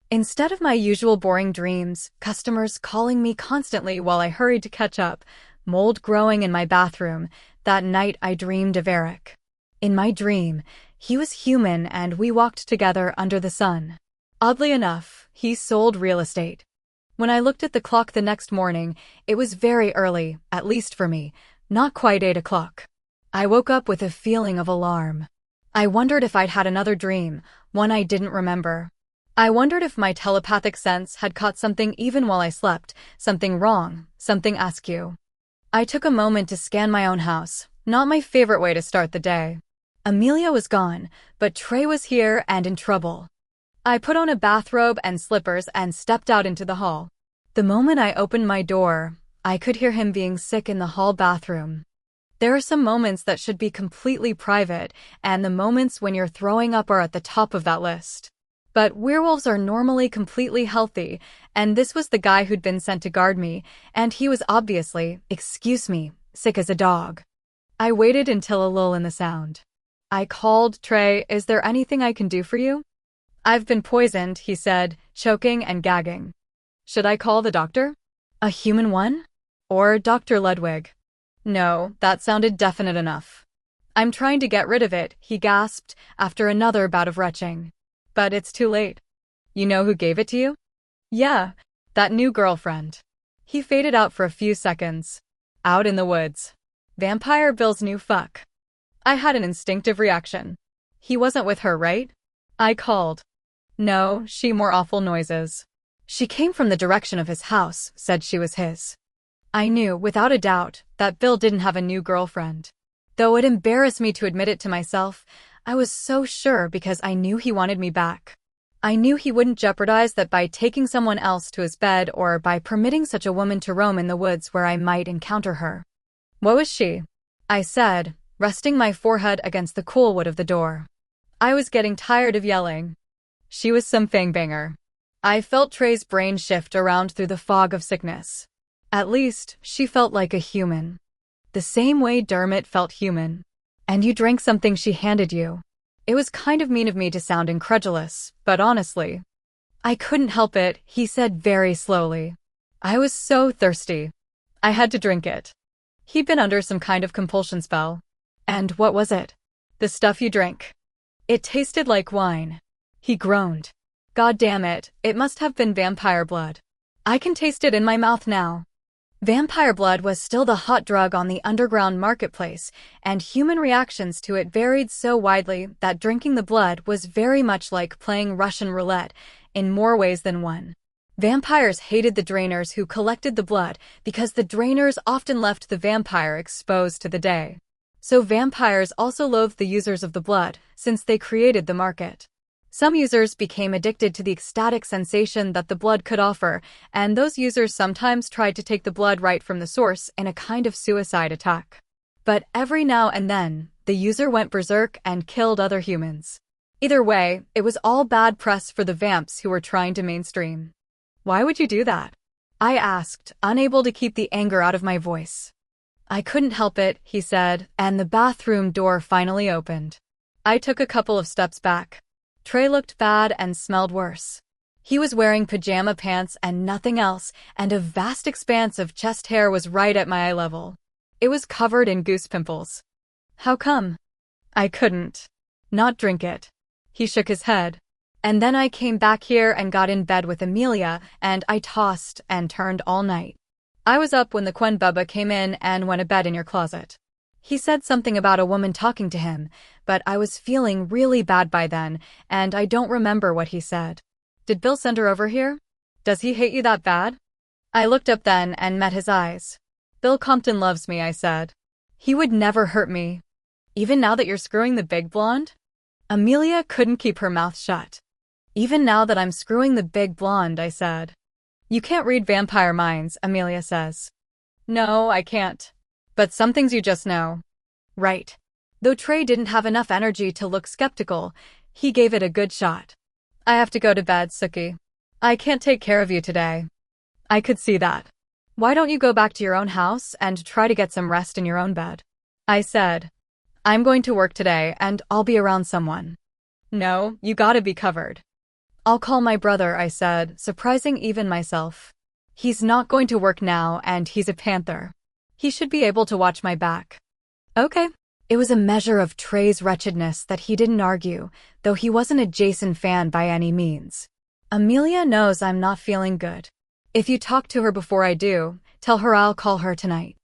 Instead of my usual boring dreams, customers calling me constantly while I hurried to catch up, mold growing in my bathroom, that night I dreamed of Eric. In my dream, he was human and we walked together under the sun. Oddly enough, he sold real estate. When I looked at the clock the next morning, it was very early, at least for me, not quite 8 o'clock. I woke up with a feeling of alarm. I wondered if I'd had another dream, one I didn't remember. I wondered if my telepathic sense had caught something even while I slept, something wrong, something askew. I took a moment to scan my own house, not my favorite way to start the day. Amelia was gone, but Trey was here and in trouble. I put on a bathrobe and slippers and stepped out into the hall. The moment I opened my door, I could hear him being sick in the hall bathroom. There are some moments that should be completely private, and the moments when you're throwing up are at the top of that list. But werewolves are normally completely healthy, and this was the guy who'd been sent to guard me, and he was obviously, excuse me, sick as a dog. I waited until a lull in the sound. I called, Trey, is there anything I can do for you? I've been poisoned, he said, choking and gagging. Should I call the doctor? A human one? Or Dr. Ludwig? No, that sounded definite enough. I'm trying to get rid of it, he gasped, after another bout of retching. But it's too late. You know who gave it to you? Yeah, that new girlfriend. He faded out for a few seconds. Out in the woods. Vampire Bill's new fuck. I had an instinctive reaction. He wasn't with her, right? I called. No, she more awful noises. She came from the direction of his house, said she was his. I knew, without a doubt, that Bill didn't have a new girlfriend. Though it embarrassed me to admit it to myself, I was so sure because I knew he wanted me back. I knew he wouldn't jeopardize that by taking someone else to his bed or by permitting such a woman to roam in the woods where I might encounter her. What was she? I said, resting my forehead against the cool wood of the door. I was getting tired of yelling. She was some fangbanger. I felt Trey's brain shift around through the fog of sickness. At least, she felt like a human. The same way Dermot felt human. And you drank something she handed you. It was kind of mean of me to sound incredulous, but honestly, I couldn't help it, he said very slowly. I was so thirsty. I had to drink it. He'd been under some kind of compulsion spell. And what was it? The stuff you drank. It tasted like wine. He groaned. God damn it, it must have been vampire blood. I can taste it in my mouth now. Vampire blood was still the hot drug on the underground marketplace, and human reactions to it varied so widely that drinking the blood was very much like playing Russian roulette, in more ways than one. Vampires hated the drainers who collected the blood because the drainers often left the vampire exposed to the day. So vampires also loathed the users of the blood, since they created the market. Some users became addicted to the ecstatic sensation that the blood could offer, and those users sometimes tried to take the blood right from the source in a kind of suicide attack. But every now and then, the user went berserk and killed other humans. Either way, it was all bad press for the vamps who were trying to mainstream. Why would you do that? I asked, unable to keep the anger out of my voice. I couldn't help it, he said, and the bathroom door finally opened. I took a couple of steps back. Trey looked bad and smelled worse. He was wearing pajama pants and nothing else, and a vast expanse of chest hair was right at my eye level. It was covered in goose pimples. How come? I couldn't not drink it. He shook his head. And then I came back here and got in bed with Amelia, and I tossed and turned all night. I was up when the Quen Bubba came in and went to bed in your closet. He said something about a woman talking to him, but I was feeling really bad by then, and I don't remember what he said. Did Bill send her over here? Does he hate you that bad? I looked up then and met his eyes. Bill Compton loves me, I said. He would never hurt me. Even now that you're screwing the big blonde? Amelia couldn't keep her mouth shut. Even now that I'm screwing the big blonde, I said. You can't read vampire minds, Amelia says. No, I can't. But some things you just know. Right. Though Trey didn't have enough energy to look skeptical, he gave it a good shot. I have to go to bed, Sookie. I can't take care of you today. I could see that. Why don't you go back to your own house and try to get some rest in your own bed? I said. I'm going to work today and I'll be around someone. No, you gotta be covered. I'll call my brother, I said, surprising even myself. He's not going to work now and he's a panther. He should be able to watch my back. Okay. It was a measure of Trey's wretchedness that he didn't argue, though he wasn't a Jason fan by any means. Amelia knows I'm not feeling good. If you talk to her before I do, tell her I'll call her tonight.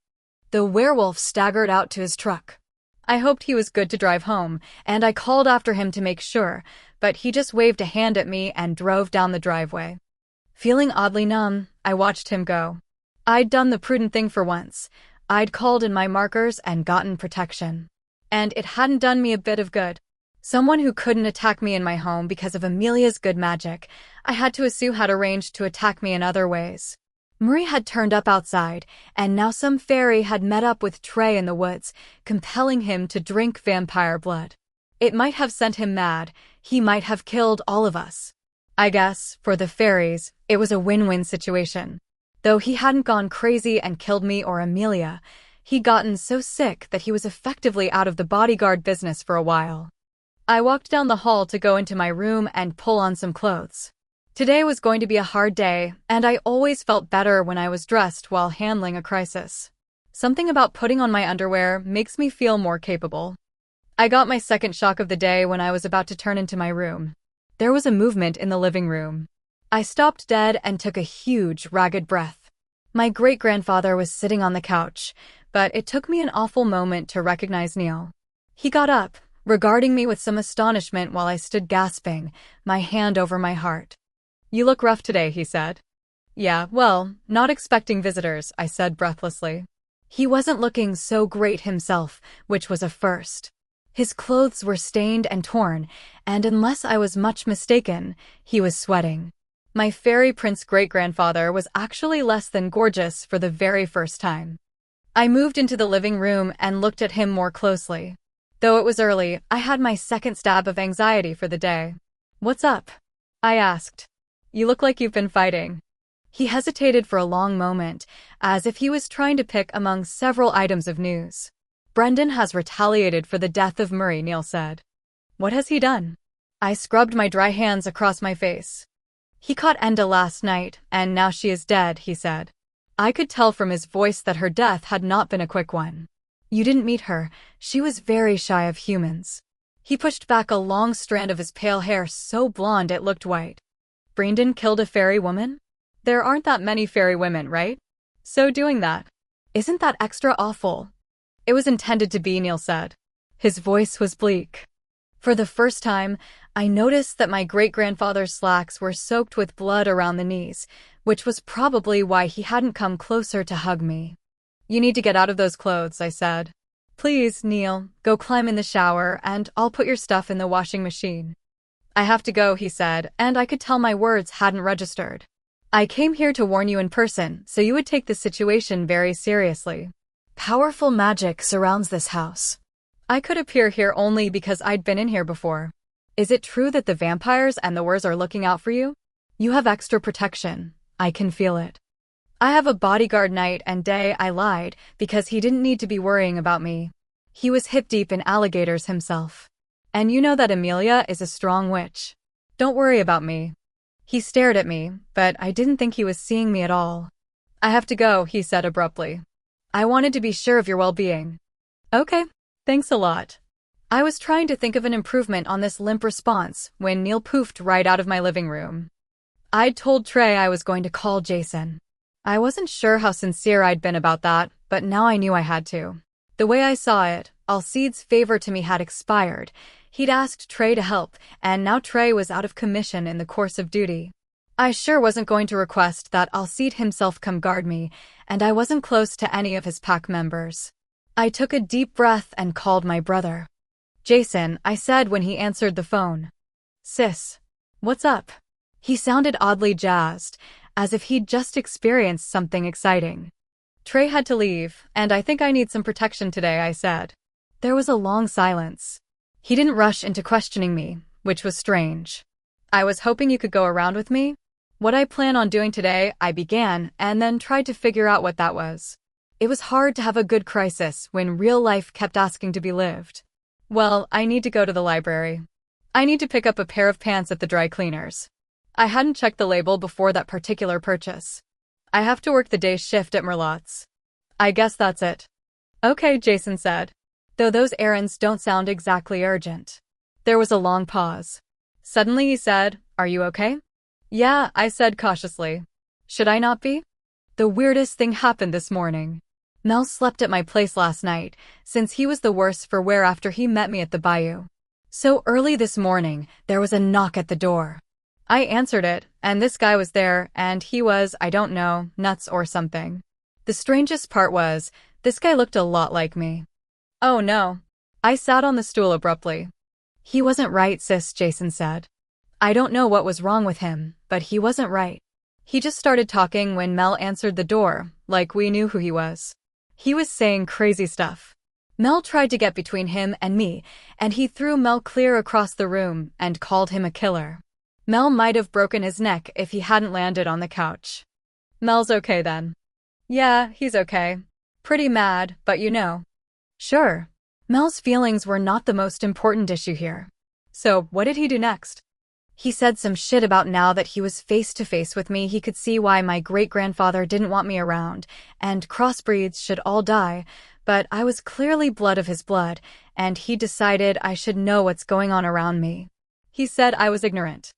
The werewolf staggered out to his truck. I hoped he was good to drive home, and I called after him to make sure, but he just waved a hand at me and drove down the driveway. Feeling oddly numb, I watched him go. I'd done the prudent thing for once. I'd called in my markers and gotten protection. And it hadn't done me a bit of good. Someone who couldn't attack me in my home because of Amelia's good magic, I had to assume had arranged to attack me in other ways. Marie had turned up outside, and now some fairy had met up with Trey in the woods, compelling him to drink vampire blood. It might have sent him mad. He might have killed all of us. I guess, for the fairies, it was a win-win situation. Though he hadn't gone crazy and killed me or Amelia, he'd gotten so sick that he was effectively out of the bodyguard business for a while. I walked down the hall to go into my room and pull on some clothes. Today was going to be a hard day, and I always felt better when I was dressed while handling a crisis. Something about putting on my underwear makes me feel more capable. I got my second shock of the day when I was about to turn into my room. There was a movement in the living room. I stopped dead and took a huge, ragged breath. My great-grandfather was sitting on the couch, but it took me an awful moment to recognize Neil. He got up, regarding me with some astonishment while I stood gasping, my hand over my heart. You look rough today, he said. Yeah, well, not expecting visitors, I said breathlessly. He wasn't looking so great himself, which was a first. His clothes were stained and torn, and unless I was much mistaken, he was sweating. My fairy prince great-grandfather was actually less than gorgeous for the very first time. I moved into the living room and looked at him more closely. Though it was early, I had my second stab of anxiety for the day. "What's up?" I asked. "You look like you've been fighting." He hesitated for a long moment, as if he was trying to pick among several items of news. "Brendan has retaliated for the death of Murray," Neil said. "What has he done?" I scrubbed my dry hands across my face. "He caught Enda last night, and now she is dead," he said. I could tell from his voice that her death had not been a quick one. "You didn't meet her. She was very shy of humans." He pushed back a long strand of his pale hair so blonde it looked white. "Brendan killed a fairy woman? There aren't that many fairy women, right? So doing that, isn't that extra awful?" "It was intended to be," Neil said. His voice was bleak. For the first time, I noticed that my great-grandfather's slacks were soaked with blood around the knees, which was probably why he hadn't come closer to hug me. "You need to get out of those clothes," I said. "Please, Neil, go climb in the shower, and I'll put your stuff in the washing machine." "I have to go," he said, and I could tell my words hadn't registered. "I came here to warn you in person, so you would take the situation very seriously. Powerful magic surrounds this house. I could appear here only because I'd been in here before. Is it true that the vampires and the wers are looking out for you? You have extra protection. I can feel it." "I have a bodyguard night and day," I lied, because he didn't need to be worrying about me. He was hip-deep in alligators himself. "And you know that Amelia is a strong witch. Don't worry about me." He stared at me, but I didn't think he was seeing me at all. "I have to go," he said abruptly. "I wanted to be sure of your well-being." "Okay, thanks a lot." I was trying to think of an improvement on this limp response when Neil poofed right out of my living room. I'd told Trey I was going to call Jason. I wasn't sure how sincere I'd been about that, but now I knew I had to. The way I saw it, Alcide's favor to me had expired. He'd asked Trey to help, and now Trey was out of commission in the course of duty. I sure wasn't going to request that Alcide himself come guard me, and I wasn't close to any of his pack members. I took a deep breath and called my brother. "Jason," I said when he answered the phone. "Sis, what's up?" He sounded oddly jazzed, as if he'd just experienced something exciting. "Trey had to leave, and I think I need some protection today," I said. There was a long silence. He didn't rush into questioning me, which was strange. "I was hoping you could go around with me. What I plan on doing today," I began, and then tried to figure out what that was. It was hard to have a good crisis when real life kept asking to be lived. "Well, I need to go to the library. I need to pick up a pair of pants at the dry cleaners. I hadn't checked the label before that particular purchase. I have to work the day shift at Merlotte's. I guess that's it." "Okay," Jason said, though those errands don't sound exactly urgent. There was a long pause. Suddenly he said, "Are you okay?" "Yeah," I said cautiously. "Should I not be?" The weirdest thing happened this morning. Mel slept at my place last night, since he was the worse for wear after he met me at the bayou. So early this morning, there was a knock at the door. I answered it, and this guy was there, and he was, I don't know, nuts or something. The strangest part was, this guy looked a lot like me. "Oh no." I sat on the stool abruptly. "He wasn't right, sis," Jason said. "I don't know what was wrong with him, but he wasn't right." He just started talking when Mel answered the door, like we knew who he was. He was saying crazy stuff. Mel tried to get between him and me, and he threw Mel clear across the room and called him a killer. Mel might have broken his neck if he hadn't landed on the couch. "Mel's okay then." "Yeah, he's okay. Pretty mad, but you know." "Sure." Mel's feelings were not the most important issue here. "So, what did he do next?" "He said some shit about now that he was face to face with me he could see why my great-grandfather didn't want me around, and crossbreeds should all die, but I was clearly blood of his blood, and he decided I should know what's going on around me. He said I was ignorant.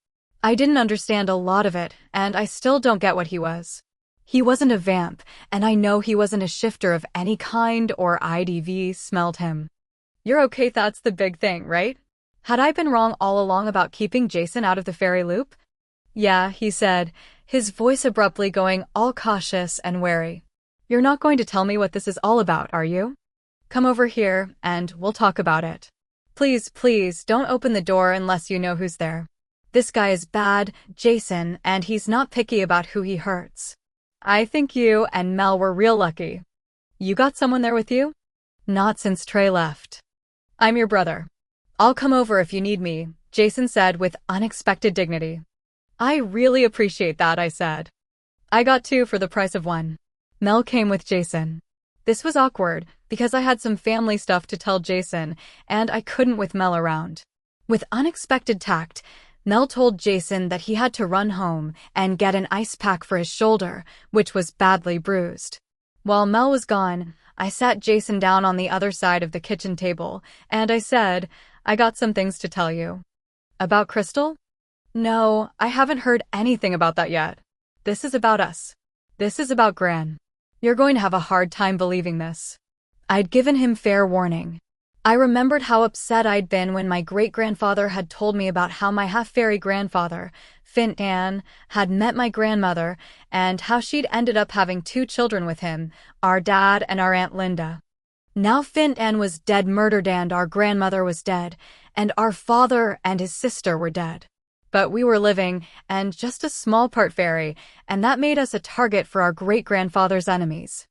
I didn't understand a lot of it, and I still don't get what he was. He wasn't a vamp, and I know he wasn't a shifter of any kind or IDV smelled him." "You're okay, that's the big thing, right? Had I been wrong all along about keeping Jason out of the fairy loop?" "Yeah," he said, his voice abruptly going all cautious and wary. "You're not going to tell me what this is all about, are you? Come over here, and we'll talk about it." Please, please, don't open the door unless you know who's there. This guy is bad, Jason, and he's not picky about who he hurts. I think you and Mel were real lucky. You got someone there with you? Not since Trey left. I'm your brother. I'll come over if you need me, Jason said with unexpected dignity. I really appreciate that, I said. I got 2 for the price of 1. Mel came with Jason. This was awkward, because I had some family stuff to tell Jason, and I couldn't with Mel around. With unexpected tact, Mel told Jason that he had to run home and get an ice pack for his shoulder, which was badly bruised. While Mel was gone, I sat Jason down on the other side of the kitchen table, and I said, I got some things to tell you. About Crystal? No, I haven't heard anything about that yet. This is about us. This is about Gran. You're going to have a hard time believing this. I'd given him fair warning. I remembered how upset I'd been when my great-grandfather had told me about how my half-fairy grandfather, Finn Dan, had met my grandmother, and how she'd ended up having 2 children with him, our dad and our Aunt Linda. Now Finn Dan was dead, murdered, and our grandmother was dead, and our father and his sister were dead. But we were living, and just a small part fairy, and that made us a target for our great-grandfather's enemies.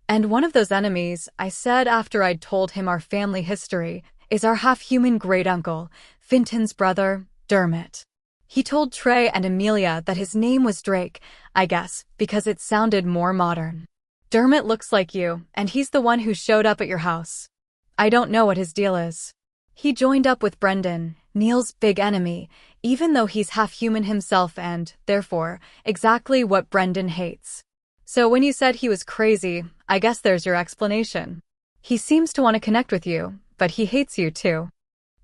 And one of those enemies, I said after I'd told him our family history, is our half-human great-uncle, Finton's brother, Dermot. He told Trey and Amelia that his name was Drake, I guess, because it sounded more modern. Dermot looks like you, and he's the one who showed up at your house. I don't know what his deal is. He joined up with Brendan, Neil's big enemy, even though he's half-human himself and, therefore, exactly what Brendan hates. So when you said he was crazy, I guess there's your explanation. He seems to want to connect with you, but he hates you too.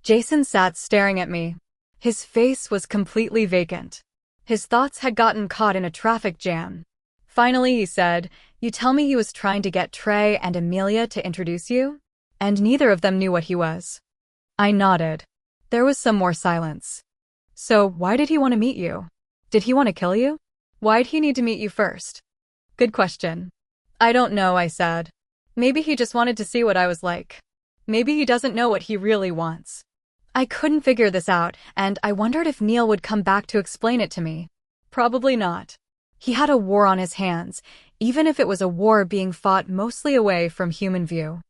Jason sat staring at me. His face was completely vacant. His thoughts had gotten caught in a traffic jam. Finally, he said, You tell me he was trying to get Trey and Amelia to introduce you? And neither of them knew what he was. I nodded. There was some more silence. So, why did he want to meet you? Did he want to kill you? Why'd he need to meet you first? Good question. I don't know, I said. Maybe he just wanted to see what I was like. Maybe he doesn't know what he really wants. I couldn't figure this out, and I wondered if Neil would come back to explain it to me. Probably not. He had a war on his hands, even if it was a war being fought mostly away from human view.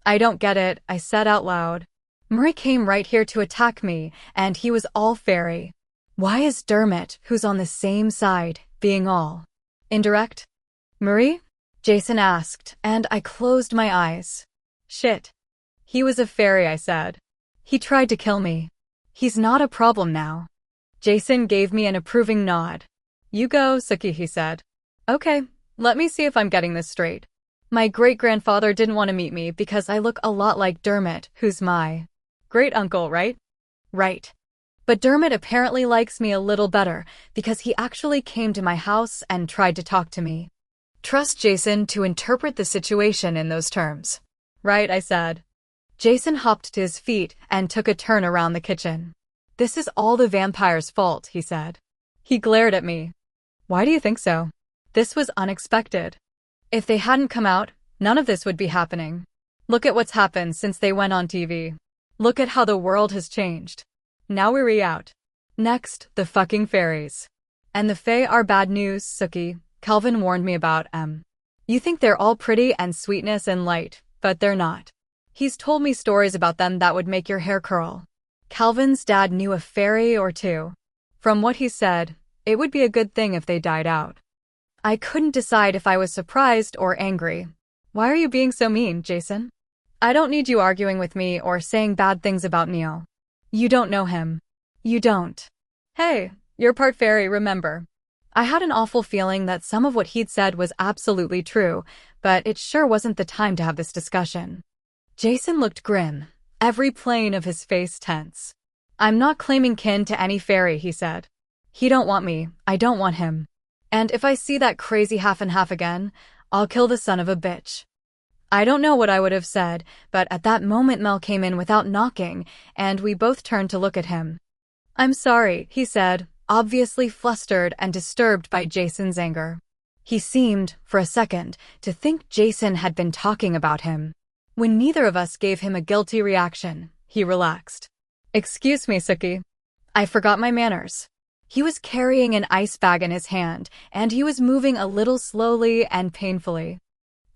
I don't get it, I said out loud. Murray came right here to attack me, and he was all fairy. Why is Dermot, who's on the same side, being all indirect? Murray? Jason asked, and I closed my eyes. Shit. He was a fairy, I said. He tried to kill me. He's not a problem now. Jason gave me an approving nod. You go, Sookie, he said. Okay, let me see if I'm getting this straight. My great-grandfather didn't want to meet me because I look a lot like Dermot, who's my great-uncle, right? Right. But Dermot apparently likes me a little better because he actually came to my house and tried to talk to me. Trust Jason to interpret the situation in those terms. Right, I said. Jason hopped to his feet and took a turn around the kitchen. This is all the vampire's fault, he said. He glared at me. Why do you think so? This was unexpected. If they hadn't come out, none of this would be happening. Look at what's happened since they went on TV. Look at how the world has changed. Now we're out. Next, the fucking fairies. And the fae are bad news, Sookie. Calvin warned me about them. You think they're all pretty and sweetness and light, but they're not. He's told me stories about them that would make your hair curl. Calvin's dad knew a fairy or 2. From what he said, it would be a good thing if they died out. I couldn't decide if I was surprised or angry. Why are you being so mean, Jason? I don't need you arguing with me or saying bad things about Neil. You don't know him. You don't. Hey, you're part fairy, remember. I had an awful feeling that some of what he'd said was absolutely true, but it sure wasn't the time to have this discussion. Jason looked grim, every plane of his face tense. I'm not claiming kin to any fairy, he said. He don't want me, I don't want him. And if I see that crazy half and half again, I'll kill the son of a bitch. I don't know what I would have said, but at that moment Mel came in without knocking, and we both turned to look at him. I'm sorry, he said, obviously flustered and disturbed by Jason's anger. He seemed, for a second, to think Jason had been talking about him. When neither of us gave him a guilty reaction, he relaxed. Excuse me, Sookie. I forgot my manners. He was carrying an ice bag in his hand, and he was moving a little slowly and painfully.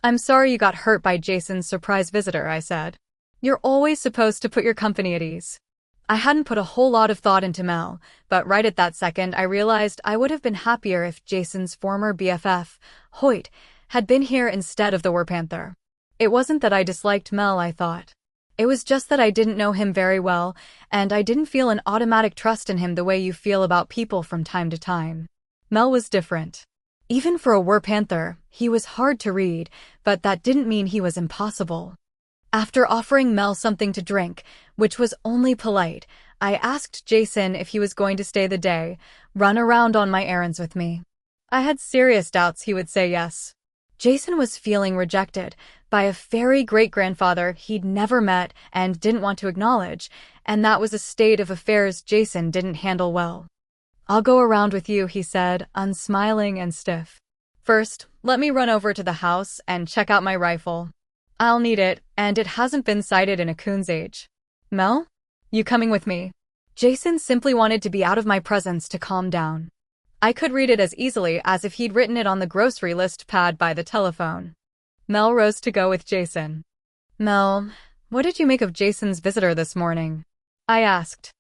I'm sorry you got hurt by Jason's surprise visitor, I said. You're always supposed to put your company at ease. I hadn't put a whole lot of thought into Mel, but right at that second I realized I would have been happier if Jason's former BFF, Hoyt, had been here instead of the Werpanther. It wasn't that I disliked Mel, I thought. It was just that I didn't know him very well, and I didn't feel an automatic trust in him the way you feel about people from time to time. Mel was different. Even for a Werpanther, he was hard to read, but that didn't mean he was impossible. After offering Mel something to drink, which was only polite, I asked Jason if he was going to stay the day, run around on my errands with me. I had serious doubts he would say yes. Jason was feeling rejected by a fairy great-grandfather he'd never met and didn't want to acknowledge, and that was a state of affairs Jason didn't handle well. I'll go around with you, he said, unsmiling and stiff. First, let me run over to the house and check out my rifle. I'll need it, and it hasn't been sighted in a coon's age. Mel? You coming with me? Jason simply wanted to be out of my presence to calm down. I could read it as easily as if he'd written it on the grocery list pad by the telephone. Mel rose to go with Jason. Mel, what did you make of Jason's visitor this morning? I asked.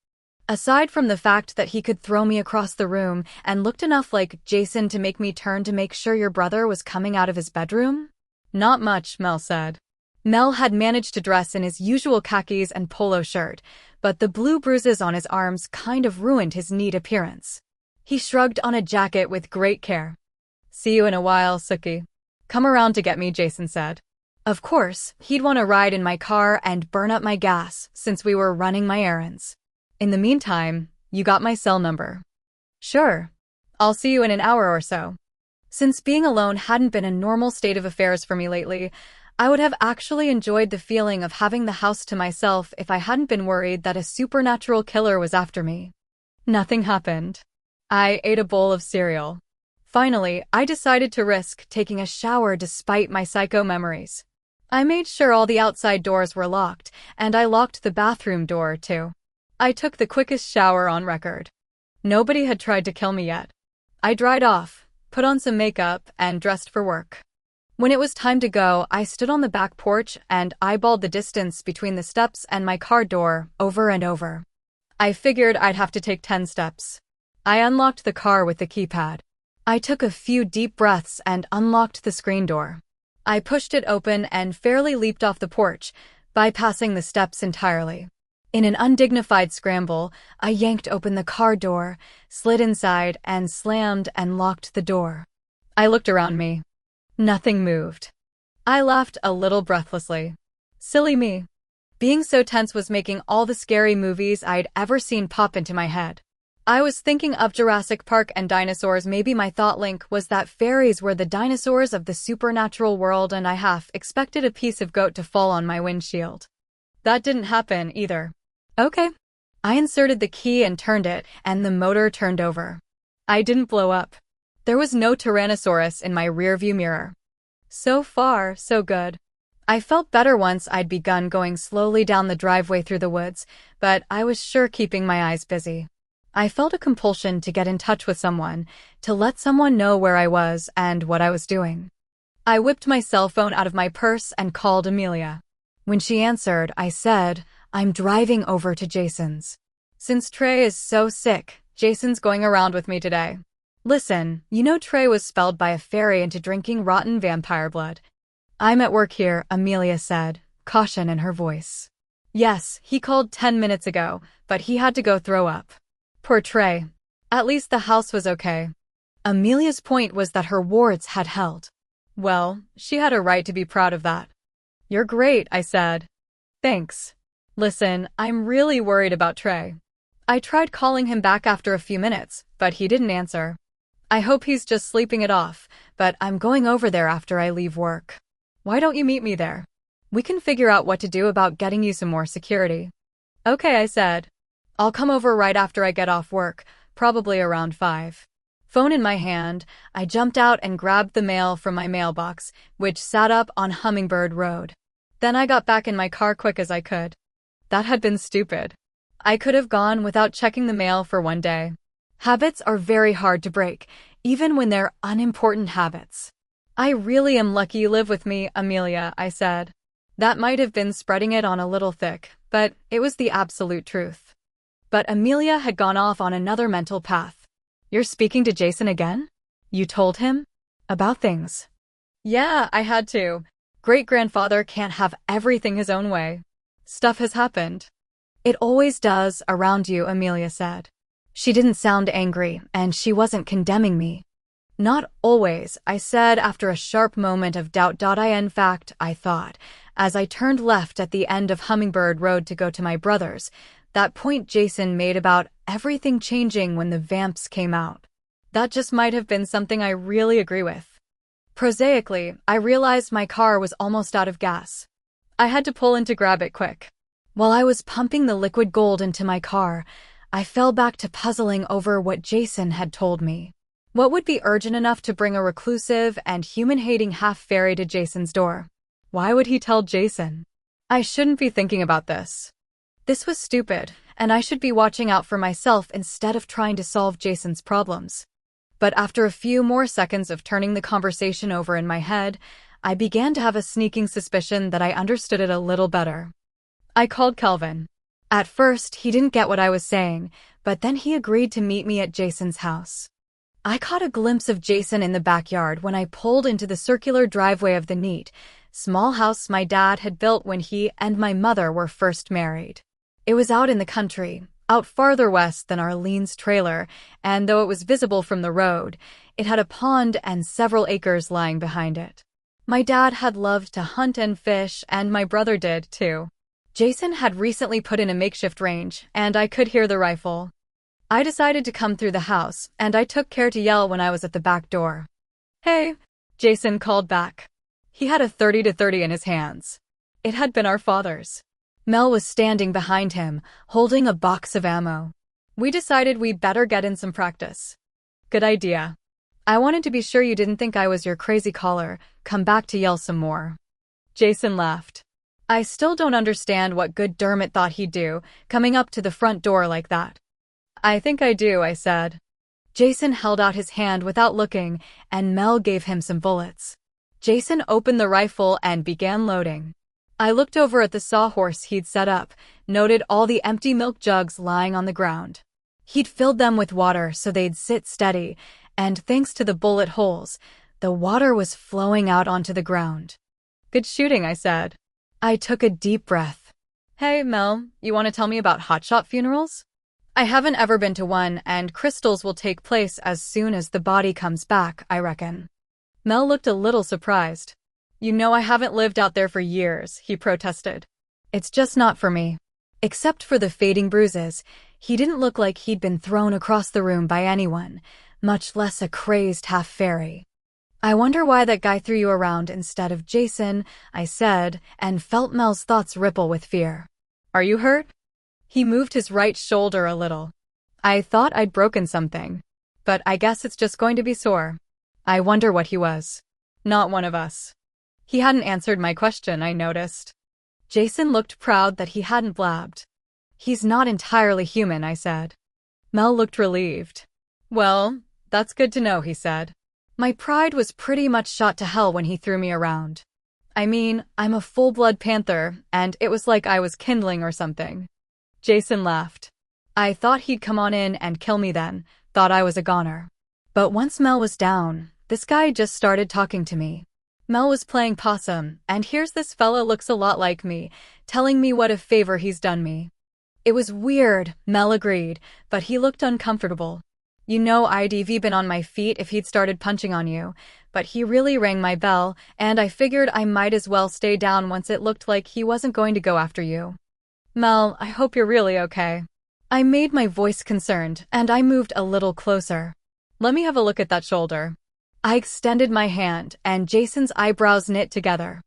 Aside from the fact that he could throw me across the room and looked enough like Jason to make me turn to make sure your brother was coming out of his bedroom? Not much, Mel said. Mel had managed to dress in his usual khakis and polo shirt, but the blue bruises on his arms kind of ruined his neat appearance. He shrugged on a jacket with great care. See you in a while, Sookie. Come around to get me, Jason said. Of course, he'd want to ride in my car and burn up my gas since we were running my errands. In the meantime, you got my cell number. Sure. I'll see you in an hour or so. Since being alone hadn't been a normal state of affairs for me lately, I would have actually enjoyed the feeling of having the house to myself if I hadn't been worried that a supernatural killer was after me. Nothing happened. I ate a bowl of cereal. Finally, I decided to risk taking a shower despite my psycho memories. I made sure all the outside doors were locked, and I locked the bathroom door, too. I took the quickest shower on record. Nobody had tried to kill me yet. I dried off, put on some makeup, and dressed for work. When it was time to go, I stood on the back porch and eyeballed the distance between the steps and my car door over and over. I figured I'd have to take 10 steps. I unlocked the car with the keypad. I took a few deep breaths and unlocked the screen door. I pushed it open and fairly leaped off the porch, bypassing the steps entirely. In an undignified scramble, I yanked open the car door, slid inside, and slammed and locked the door. I looked around me. Nothing moved. I laughed a little breathlessly. Silly me. Being so tense was making all the scary movies I'd ever seen pop into my head. I was thinking of Jurassic Park and dinosaurs. Maybe my thought link was that fairies were the dinosaurs of the supernatural world and I half expected a piece of goat to fall on my windshield. That didn't happen either. Okay. I inserted the key and turned it, and the motor turned over. I didn't blow up. There was no Tyrannosaurus in my rearview mirror. So far, so good. I felt better once I'd begun going slowly down the driveway through the woods, but I was sure keeping my eyes busy. I felt a compulsion to get in touch with someone, to let someone know where I was and what I was doing. I whipped my cell phone out of my purse and called Amelia. When she answered, I said, I'm driving over to Jason's. Since Trey is so sick, Jason's going around with me today. Listen, you know Trey was spelled by a fairy into drinking rotten vampire blood. I'm at work here, Amelia said, caution in her voice. Yes, he called 10 minutes ago, but he had to go throw up. Poor Trey. At least the house was okay. Amelia's point was that her wards had held. Well, she had a right to be proud of that. You're great, I said. Thanks. Listen, I'm really worried about Trey. I tried calling him back after a few minutes, but he didn't answer. I hope he's just sleeping it off, but I'm going over there after I leave work. Why don't you meet me there? We can figure out what to do about getting you some more security. Okay, I said. I'll come over right after I get off work, probably around 5. Phone in my hand, I jumped out and grabbed the mail from my mailbox, which sat up on Hummingbird Road. Then I got back in my car quick as I could. That had been stupid. I could have gone without checking the mail for one day. Habits are very hard to break, even when they're unimportant habits. I really am lucky you live with me, Amelia, I said. That might have been spreading it on a little thick, but it was the absolute truth. But Amelia had gone off on another mental path. You're speaking to Jason again? You told him? About things. Yeah, I had to. Great-grandfather can't have everything his own way. Stuff has happened. It always does around you, Amelia said. She didn't sound angry, and she wasn't condemning me. Not always, I said after a sharp moment of doubt. In fact, I thought, as I turned left at the end of Hummingbird Road to go to my brother's, that point Jason made about everything changing when the vamps came out. That just might have been something I really agree with. Prosaically, I realized my car was almost out of gas. I had to pull in to grab it quick. While I was pumping the liquid gold into my car, I fell back to puzzling over what Jason had told me. What would be urgent enough to bring a reclusive and human-hating half-fairy to Jason's door? Why would he tell Jason? I shouldn't be thinking about this. This was stupid, and I should be watching out for myself instead of trying to solve Jason's problems. But after a few more seconds of turning the conversation over in my head, I began to have a sneaking suspicion that I understood it a little better. I called Kelvin. At first, he didn't get what I was saying, but then he agreed to meet me at Jason's house. I caught a glimpse of Jason in the backyard when I pulled into the circular driveway of the neat, small house my dad had built when he and my mother were first married. It was out in the country, out farther west than Arlene's trailer, and though it was visible from the road, it had a pond and several acres lying behind it. My dad had loved to hunt and fish, and my brother did, too. Jason had recently put in a makeshift range, and I could hear the rifle. I decided to come through the house, and I took care to yell when I was at the back door. Hey, Jason called back. He had a .30-30 in his hands. It had been our father's. Mel was standing behind him, holding a box of ammo. We decided we better get in some practice. Good idea. I wanted to be sure you didn't think I was your crazy caller, come back to yell some more. Jason laughed. I still don't understand what good Dermot thought he'd do, coming up to the front door like that. I think I do, I said. Jason held out his hand without looking, and Mel gave him some bullets. Jason opened the rifle and began loading. I looked over at the sawhorse he'd set up, noted all the empty milk jugs lying on the ground. He'd filled them with water so they'd sit steady, and thanks to the bullet holes, the water was flowing out onto the ground. Good shooting, I said. I took a deep breath. Hey, Mel, you want to tell me about hotshot funerals? I haven't ever been to one, and Crystal's will take place as soon as the body comes back, I reckon. Mel looked a little surprised. You know I haven't lived out there for years, he protested. It's just not for me. Except for the fading bruises, he didn't look like he'd been thrown across the room by anyone, much less a crazed half-fairy. I wonder why that guy threw you around instead of Jason, I said, and felt Mel's thoughts ripple with fear. Are you hurt? He moved his right shoulder a little. I thought I'd broken something. But I guess it's just going to be sore. I wonder what he was. Not one of us. He hadn't answered my question, I noticed. Jason looked proud that he hadn't blabbed. He's not entirely human, I said. Mel looked relieved. Well, that's good to know, he said. My pride was pretty much shot to hell when he threw me around. I mean, I'm a full-blood panther, and it was like I was kindling or something. Jason laughed. I thought he'd come on in and kill me then, thought I was a goner. But once Mel was down, this guy just started talking to me. Mel was playing possum, and here's this fella looks a lot like me, telling me what a favor he's done me. It was weird, Mel agreed, but he looked uncomfortable. You know I'd have been on my feet if he'd started punching on you, but he really rang my bell, and I figured I might as well stay down once it looked like he wasn't going to go after you. Mel, I hope you're really okay. I made my voice concerned, and I moved a little closer. Let me have a look at that shoulder. I extended my hand, and Jason's eyebrows knit together.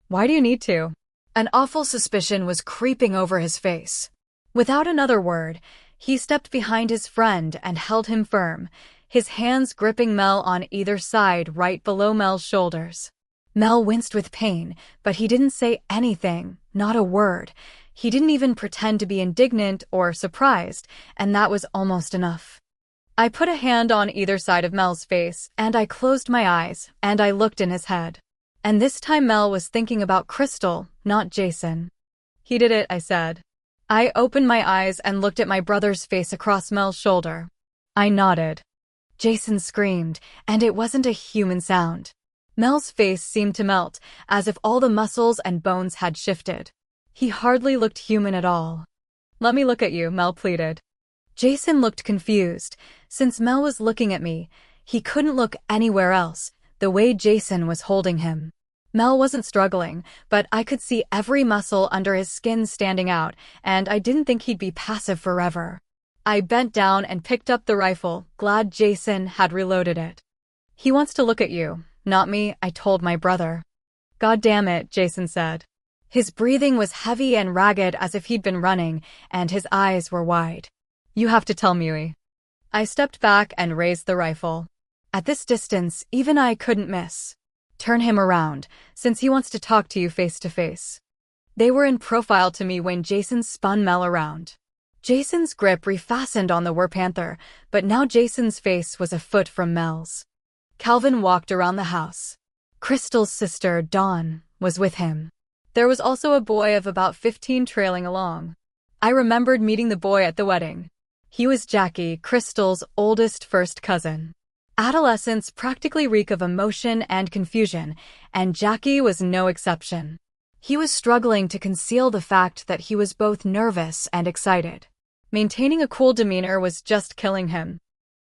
Why do you need to? An awful suspicion was creeping over his face. Without another word, he stepped behind his friend and held him firm, his hands gripping Mel on either side right below Mel's shoulders. Mel winced with pain, but he didn't say anything, not a word. He didn't even pretend to be indignant or surprised, and that was almost enough. I put a hand on either side of Mel's face, and I closed my eyes, and I looked in his head. And this time Mel was thinking about Crystal, not Jason. He did it, I said. I opened my eyes and looked at my brother's face across Mel's shoulder. I nodded. Jason screamed, and it wasn't a human sound. Mel's face seemed to melt, as if all the muscles and bones had shifted. He hardly looked human at all. Let me look at you, Mel pleaded. Jason looked confused. Since Mel was looking at me, he couldn't look anywhere else, the way Jason was holding him. Mel wasn't struggling, but I could see every muscle under his skin standing out, and I didn't think he'd be passive forever. I bent down and picked up the rifle, glad Jason had reloaded it. He wants to look at you, not me, I told my brother. God damn it, Jason said. His breathing was heavy and ragged as if he'd been running, and his eyes were wide. You have to tell me. I stepped back and raised the rifle. At this distance, even I couldn't miss. Turn him around, since he wants to talk to you face to face. They were in profile to me when Jason spun Mel around. Jason's grip refastened on the werepanther, but now Jason's face was a foot from Mel's. Calvin walked around the house. Crystal's sister, Dawn, was with him. There was also a boy of about 15 trailing along. I remembered meeting the boy at the wedding. He was Jackie, Crystal's oldest first cousin. Adolescents practically reek of emotion and confusion, and Jackie was no exception. He was struggling to conceal the fact that he was both nervous and excited. Maintaining a cool demeanor was just killing him.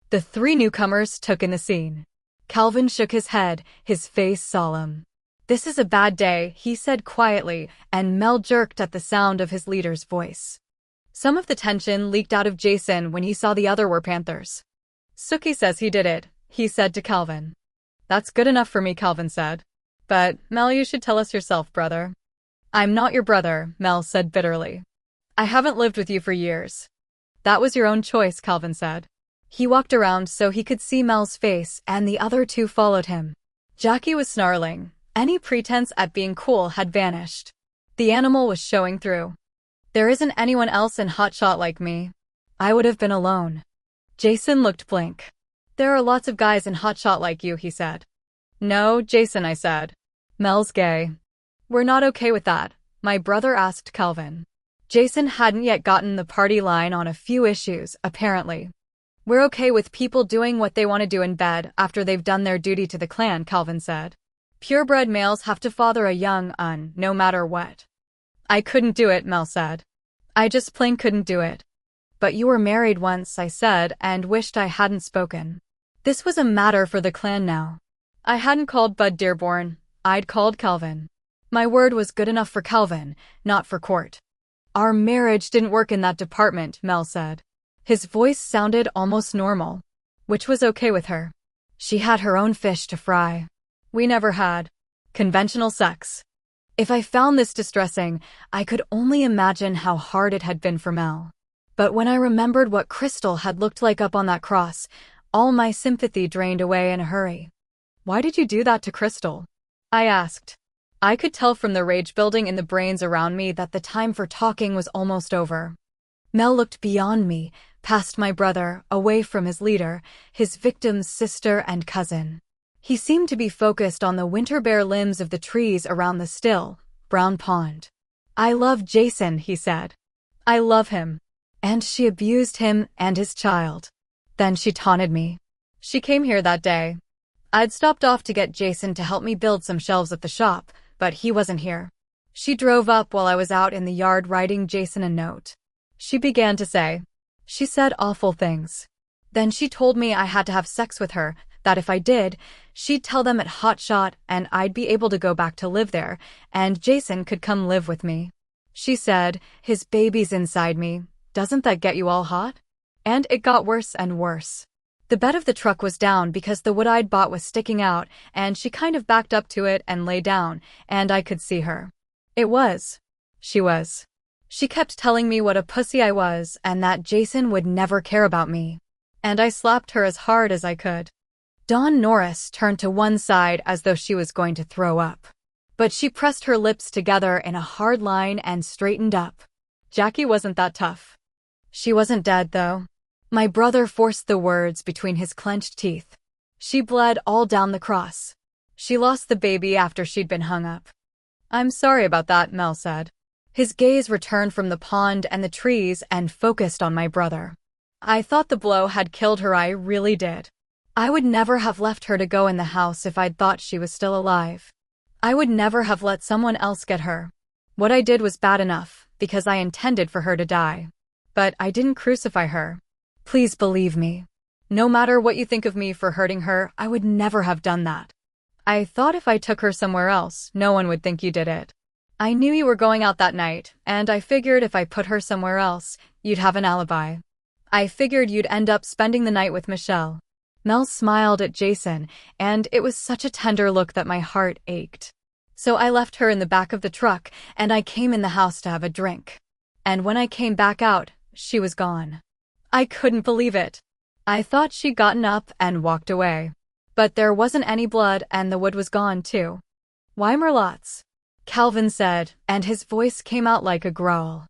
The three newcomers took in the scene. Calvin shook his head, his face solemn. This is a bad day, he said quietly, and Mel jerked at the sound of his leader's voice. Some of the tension leaked out of Jason when he saw the other werpanthers. Sookie says he did it, he said to Calvin. That's good enough for me, Calvin said. But, Mel, you should tell us yourself, brother. I'm not your brother, Mel said bitterly. I haven't lived with you for years. That was your own choice, Calvin said. He walked around so he could see Mel's face, and the other two followed him. Jackie was snarling. Any pretense at being cool had vanished. The animal was showing through. There isn't anyone else in Hotshot like me. I would have been alone. Jason looked blank. There are lots of guys in Hotshot like you, he said. No, Jason, I said. Mel's gay. We're not okay with that, my brother asked Calvin. Jason hadn't yet gotten the party line on a few issues, apparently. We're okay with people doing what they want to do in bed after they've done their duty to the clan, Calvin said. Purebred males have to father a young no matter what. I couldn't do it, Mel said. I just plain couldn't do it. But you were married once, I said, and wished I hadn't spoken. This was a matter for the clan now. I hadn't called Bud Dearborn, I'd called Calvin. My word was good enough for Calvin, not for court. Our marriage didn't work in that department, Mel said. His voice sounded almost normal, which was okay with her. She had her own fish to fry. We never had conventional sex. If I found this distressing, I could only imagine how hard it had been for Mel. But when I remembered what Crystal had looked like up on that cross, all my sympathy drained away in a hurry. Why did you do that to Crystal? I asked. I could tell from the rage building in the brains around me that the time for talking was almost over. Mel looked beyond me, past my brother, away from his leader, his victim's sister and cousin. He seemed to be focused on the winter-bare limbs of the trees around the still, brown pond. I love Jason, he said. I love him. And she abused him and his child. Then she taunted me. She came here that day. I'd stopped off to get Jason to help me build some shelves at the shop, but he wasn't here. She drove up while I was out in the yard writing Jason a note. She began to say. She said awful things. Then she told me I had to have sex with her, that if I did, she'd tell them at Hotshot and I'd be able to go back to live there, and Jason could come live with me. She said, his baby's inside me. Doesn't that get you all hot? And it got worse and worse. The bed of the truck was down because the wood I'd bought was sticking out, and she kind of backed up to it and lay down, and I could see her. She was. She kept telling me what a pussy I was and that Jason would never care about me. And I slapped her as hard as I could. Dawn Norris turned to one side as though she was going to throw up. But she pressed her lips together in a hard line and straightened up. Jackie wasn't that tough. She wasn't dead, though. My brother forced the words between his clenched teeth. She bled all down the cross. She lost the baby after she'd been hung up. I'm sorry about that, Mel said. His gaze returned from the pond and the trees and focused on my brother. I thought the blow had killed her, I really did. I would never have left her to go in the house if I'd thought she was still alive. I would never have let someone else get her. What I did was bad enough, because I intended for her to die. But I didn't crucify her. Please believe me. No matter what you think of me for hurting her, I would never have done that. I thought if I took her somewhere else, no one would think you did it. I knew you were going out that night, and I figured if I put her somewhere else, you'd have an alibi. I figured you'd end up spending the night with Michelle. Mel smiled at Jason, and it was such a tender look that my heart ached. So I left her in the back of the truck, and I came in the house to have a drink. And when I came back out, she was gone. I couldn't believe it. I thought she'd gotten up and walked away. But there wasn't any blood, and the wood was gone, too. Why Merlots? Calvin said, and his voice came out like a growl.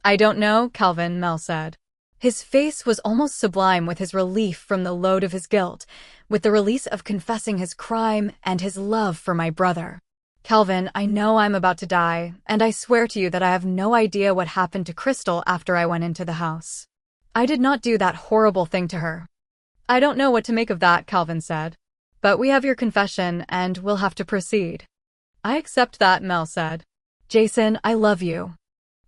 I don't know, Calvin, Mel said. His face was almost sublime with his relief from the load of his guilt, with the release of confessing his crime and his love for my brother. Calvin, I know I'm about to die, and I swear to you that I have no idea what happened to Crystal after I went into the house. I did not do that horrible thing to her. I don't know what to make of that, Calvin said. But we have your confession, and we'll have to proceed. I accept that, Mel said. Jason, I love you.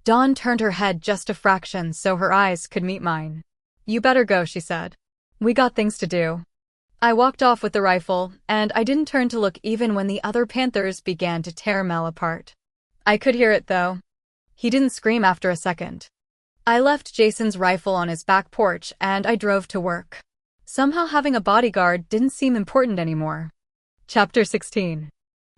Dawn turned her head just a fraction so her eyes could meet mine. You better go, she said. We got things to do. I walked off with the rifle, and I didn't turn to look even when the other Panthers began to tear Mel apart. I could hear it, though. He didn't scream after a second. I left Jason's rifle on his back porch, and I drove to work. Somehow having a bodyguard didn't seem important anymore. Chapter 16.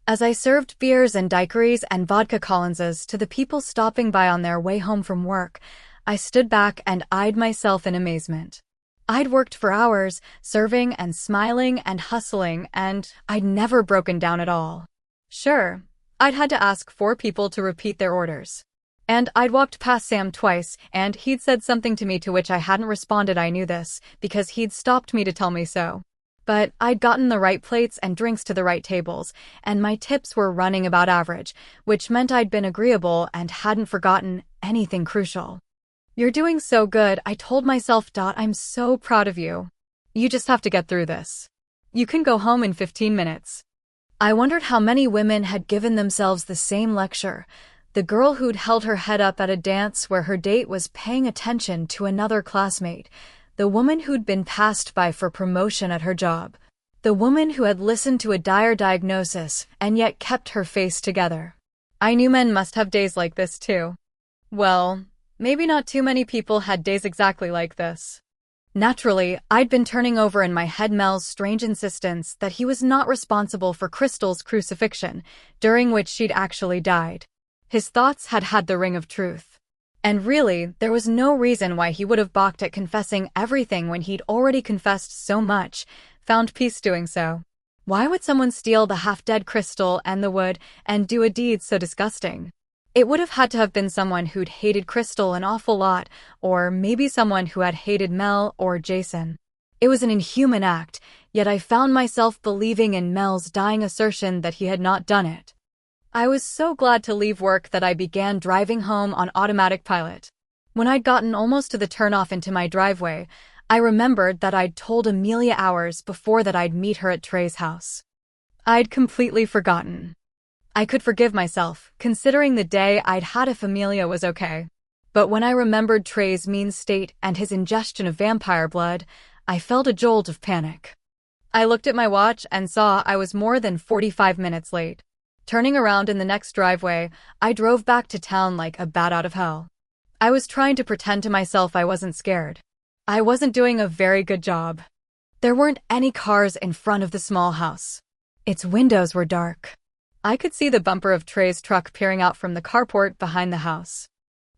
As I served beers and daiquiris and vodka Collinses to the people stopping by on their way home from work, I stood back and eyed myself in amazement. I'd worked for hours, serving and smiling and hustling, and I'd never broken down at all. Sure, I'd had to ask 4 people to repeat their orders. And I'd walked past Sam twice, and he'd said something to me to which I hadn't responded. I knew this, because he'd stopped me to tell me so. But I'd gotten the right plates and drinks to the right tables, and my tips were running about average, which meant I'd been agreeable and hadn't forgotten anything crucial. You're doing so good, I told myself. I'm so proud of you. You just have to get through this. You can go home in 15 minutes. I wondered how many women had given themselves the same lecture. The girl who'd held her head up at a dance where her date was paying attention to another classmate. The woman who'd been passed by for promotion at her job. The woman who had listened to a dire diagnosis and yet kept her face together. I knew men must have days like this too. Well, maybe not too many people had days exactly like this. Naturally, I'd been turning over in my head Mel's strange insistence that he was not responsible for Crystal's crucifixion, during which she'd actually died. His thoughts had had the ring of truth. And really, there was no reason why he would have balked at confessing everything when he'd already confessed so much, found peace doing so. Why would someone steal the half-dead Crystal and the wood and do a deed so disgusting? It would have had to have been someone who'd hated Crystal an awful lot, or maybe someone who had hated Mel or Jason. It was an inhuman act, yet I found myself believing in Mel's dying assertion that he had not done it. I was so glad to leave work that I began driving home on automatic pilot. When I'd gotten almost to the turnoff into my driveway, I remembered that I'd told Amelia hours before that I'd meet her at Trey's house. I'd completely forgotten. I could forgive myself, considering the day I'd had if Amelia was okay. But when I remembered Trey's mean state and his ingestion of vampire blood, I felt a jolt of panic. I looked at my watch and saw I was more than 45 minutes late. Turning around in the next driveway, I drove back to town like a bat out of hell. I was trying to pretend to myself I wasn't scared. I wasn't doing a very good job. There weren't any cars in front of the small house. Its windows were dark. I could see the bumper of Trey's truck peering out from the carport behind the house.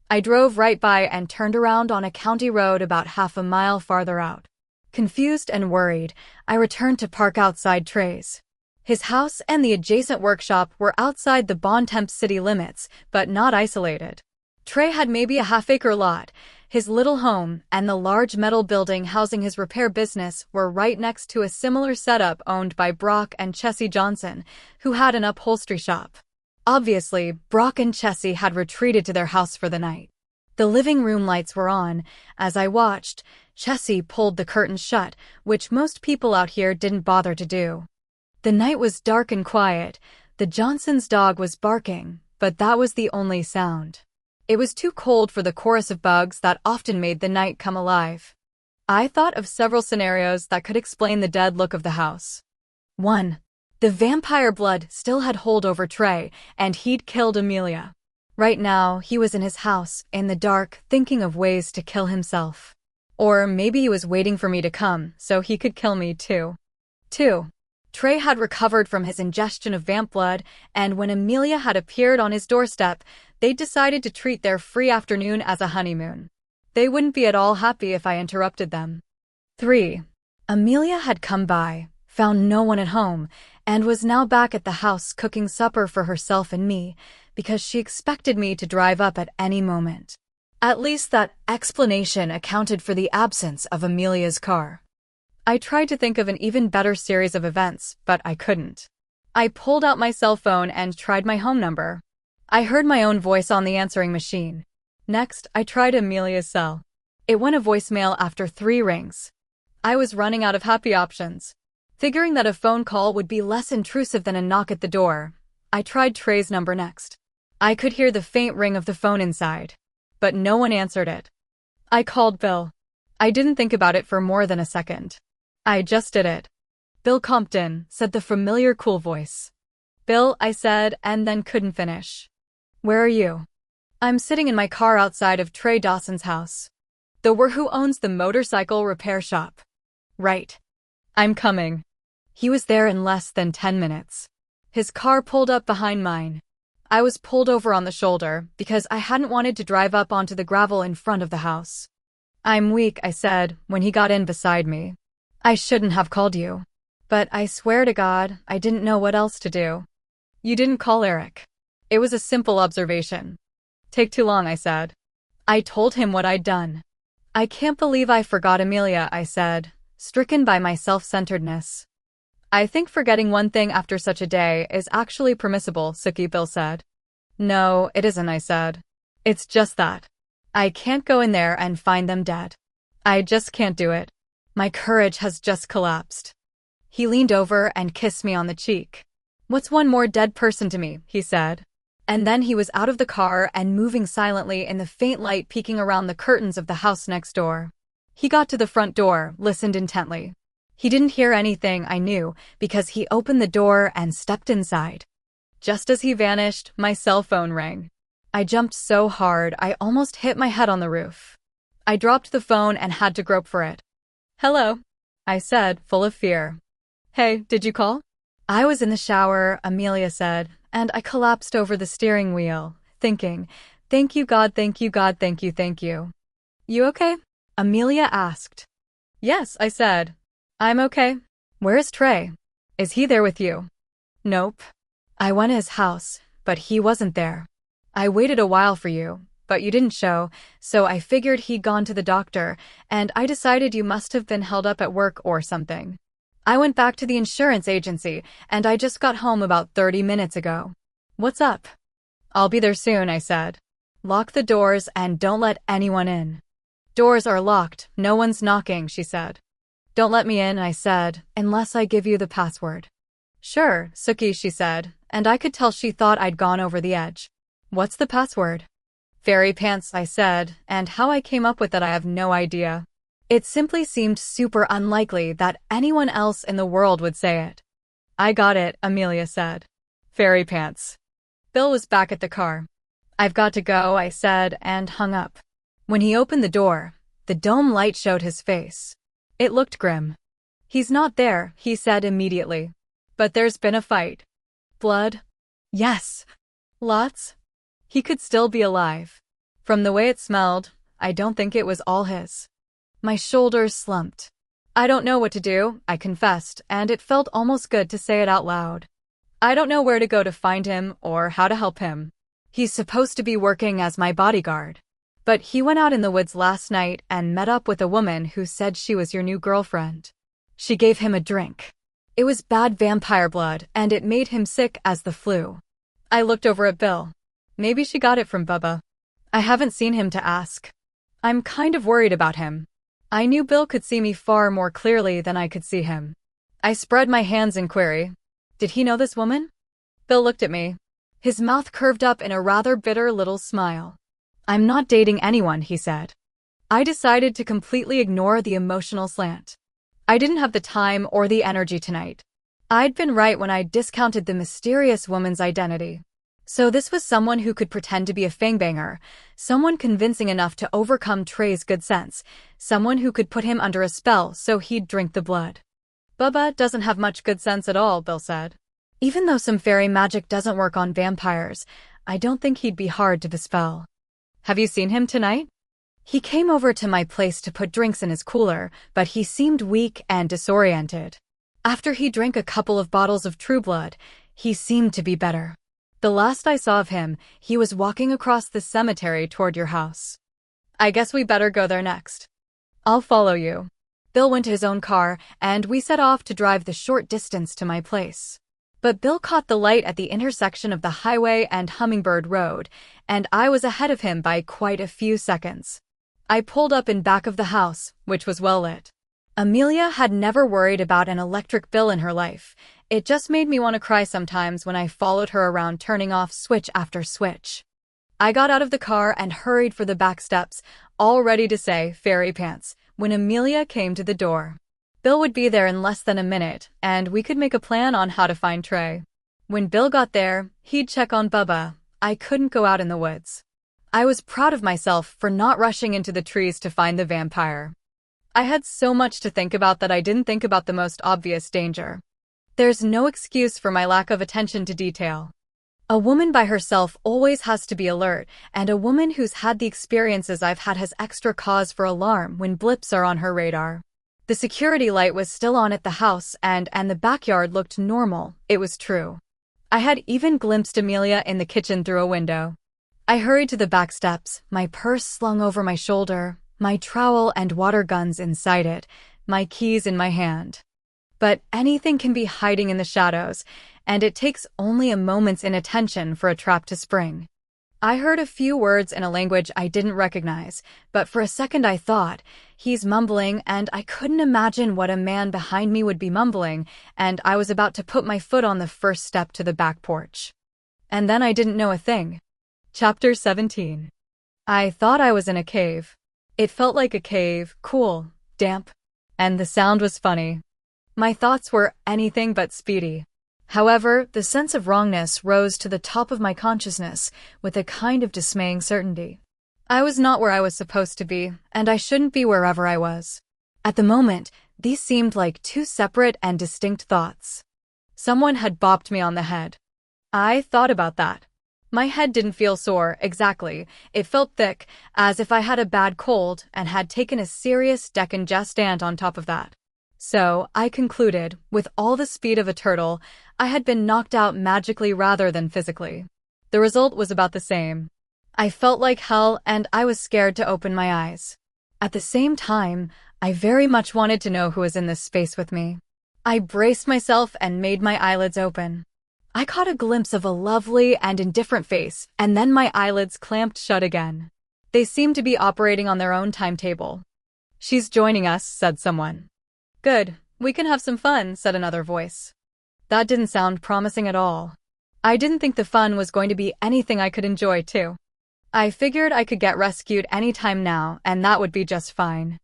I drove right by and turned around on a county road about half a mile farther out. Confused and worried, I returned to park outside Trey's. His house and the adjacent workshop were outside the Bontemps city limits, but not isolated. Trey had maybe a half-acre lot. His little home and the large metal building housing his repair business were right next to a similar setup owned by Brock and Chessie Johnson, who had an upholstery shop. Obviously, Brock and Chessie had retreated to their house for the night. The living room lights were on. As I watched, Chessie pulled the curtains shut, which most people out here didn't bother to do. The night was dark and quiet. The Johnsons' dog was barking, but that was the only sound. It was too cold for the chorus of bugs that often made the night come alive. I thought of several scenarios that could explain the dead look of the house. 1. The vampire blood still had hold over Trey, and he'd killed Amelia. Right now, he was in his house, in the dark, thinking of ways to kill himself. Or maybe he was waiting for me to come, so he could kill me too. 2. Trey had recovered from his ingestion of vamp blood, and when Amelia had appeared on his doorstep, they decided to treat their free afternoon as a honeymoon. They wouldn't be at all happy if I interrupted them. 3. Amelia had come by, found no one at home, and was now back at the house cooking supper for herself and me, because she expected me to drive up at any moment. At least that explanation accounted for the absence of Amelia's car. I tried to think of an even better series of events, but I couldn't. I pulled out my cell phone and tried my home number. I heard my own voice on the answering machine. Next, I tried Amelia's cell. It went a voicemail after 3 rings. I was running out of happy options. Figuring that a phone call would be less intrusive than a knock at the door, I tried Trey's number next. I could hear the faint ring of the phone inside, but no one answered it. I called Bill. I didn't think about it for more than a second. I just did it. "Bill Compton," said the familiar cool voice. "Bill," I said, and then couldn't finish. "Where are you?" "I'm sitting in my car outside of Trey Dawson's house. The one who owns the motorcycle repair shop." "Right. I'm coming." He was there in less than 10 minutes. His car pulled up behind mine. I was pulled over on the shoulder because I hadn't wanted to drive up onto the gravel in front of the house. "I'm weak," I said, when he got in beside me. "I shouldn't have called you. But I swear to God, I didn't know what else to do." "You didn't call Eric." It was a simple observation. "Take too long," I said. I told him what I'd done. "I can't believe I forgot Amelia," I said, stricken by my self-centeredness. "I think forgetting one thing after such a day is actually permissible," Sookie, Bill said. "No, it isn't," I said. "It's just that I can't go in there and find them dead. I just can't do it. My courage has just collapsed." He leaned over and kissed me on the cheek. "What's one more dead person to me?" he said. And then he was out of the car and moving silently in the faint light peeking around the curtains of the house next door. He got to the front door, listened intently. He didn't hear anything, I knew, because he opened the door and stepped inside. Just as he vanished, my cell phone rang. I jumped so hard I almost hit my head on the roof. I dropped the phone and had to grope for it. "Hello," I said, full of fear. "Hey, did you call?" "I was in the shower," Amelia said, and I collapsed over the steering wheel, thinking, "Thank you, God, thank you, God, thank you, thank you." "You okay?" Amelia asked. "Yes," I said. "I'm okay." "Where is Trey? Is he there with you?" "Nope. I went to his house, but he wasn't there. I waited a while for you, but you didn't show, so I figured he'd gone to the doctor, and I decided you must have been held up at work or something. I went back to the insurance agency, and I just got home about 30 minutes ago. What's up?" "I'll be there soon," I said. "Lock the doors and don't let anyone in." "Doors are locked, no one's knocking," she said. "Don't let me in," I said, "unless I give you the password." "Sure, Sookie," she said, and I could tell she thought I'd gone over the edge. "What's the password?" "Fairy pants," I said, and how I came up with that I have no idea. It simply seemed super unlikely that anyone else in the world would say it. "I got it," Amelia said. "Fairy pants." Bill was back at the car. "I've got to go," I said, and hung up. When he opened the door, the dome light showed his face. It looked grim. "He's not there," he said immediately. "But there's been a fight." "Blood?" "Yes. Lots." He could still be alive. From the way it smelled, I don't think it was all his. My shoulders slumped. "I don't know what to do," I confessed, and it felt almost good to say it out loud. "I don't know where to go to find him or how to help him. He's supposed to be working as my bodyguard. But he went out in the woods last night and met up with a woman who said she was your new girlfriend. She gave him a drink. It was bad vampire blood, and it made him sick as the flu. I looked over at Bill. Maybe she got it from Bubba. I haven't seen him to ask. I'm kind of worried about him. I knew Bill could see me far more clearly than I could see him. I spread my hands in query. Did he know this woman? Bill looked at me. His mouth curved up in a rather bitter little smile. I'm not dating anyone, he said. I decided to completely ignore the emotional slant. I didn't have the time or the energy tonight. I'd been right when I discounted the mysterious woman's identity. So this was someone who could pretend to be a fangbanger, someone convincing enough to overcome Trey's good sense, someone who could put him under a spell so he'd drink the blood. Bubba doesn't have much good sense at all, Bill said. Even though some fairy magic doesn't work on vampires, I don't think he'd be hard to dispel. Have you seen him tonight? He came over to my place to put drinks in his cooler, but he seemed weak and disoriented. After he drank a couple of bottles of True Blood, he seemed to be better. The last I saw of him, he was walking across the cemetery toward your house. I guess we better go there next. I'll follow you. Bill went to his own car, and we set off to drive the short distance to my place. But Bill caught the light at the intersection of the highway and Hummingbird Road, and I was ahead of him by quite a few seconds. I pulled up in back of the house, which was well lit. Amelia had never worried about an electric bill in her life. It just made me want to cry sometimes when I followed her around turning off switch after switch. I got out of the car and hurried for the back steps, all ready to say fairy pants, when Amelia came to the door. Bill would be there in less than a minute, and we could make a plan on how to find Trey. When Bill got there, he'd check on Bubba. I couldn't go out in the woods. I was proud of myself for not rushing into the trees to find the vampire. I had so much to think about that I didn't think about the most obvious danger. There's no excuse for my lack of attention to detail. A woman by herself always has to be alert, and a woman who's had the experiences I've had has extra cause for alarm when blips are on her radar. The security light was still on at the house, and the backyard looked normal. It was true. I had even glimpsed Amelia in the kitchen through a window. I hurried to the back steps, my purse slung over my shoulder, my trowel and water guns inside it, my keys in my hand. But anything can be hiding in the shadows, and it takes only a moment's inattention for a trap to spring. I heard a few words in a language I didn't recognize, but for a second I thought, he's mumbling, and I couldn't imagine what a man behind me would be mumbling, and I was about to put my foot on the first step to the back porch. And then I didn't know a thing. Chapter 17. I thought I was in a cave. It felt like a cave, cool, damp, and the sound was funny. My thoughts were anything but speedy. However, the sense of wrongness rose to the top of my consciousness with a kind of dismaying certainty. I was not where I was supposed to be, and I shouldn't be wherever I was. At the moment, these seemed like two separate and distinct thoughts. Someone had bopped me on the head. I thought about that. My head didn't feel sore, exactly. It felt thick, as if I had a bad cold and had taken a serious decongestant on top of that. So, I concluded, with all the speed of a turtle, I had been knocked out magically rather than physically. The result was about the same. I felt like hell, and I was scared to open my eyes. At the same time, I very much wanted to know who was in this space with me. I braced myself and made my eyelids open. I caught a glimpse of a lovely and indifferent face, and then my eyelids clamped shut again. They seemed to be operating on their own timetable. "She's joining us," said someone. "Good, we can have some fun," said another voice. That didn't sound promising at all. I didn't think the fun was going to be anything I could enjoy, too. I figured I could get rescued any time now, and that would be just fine.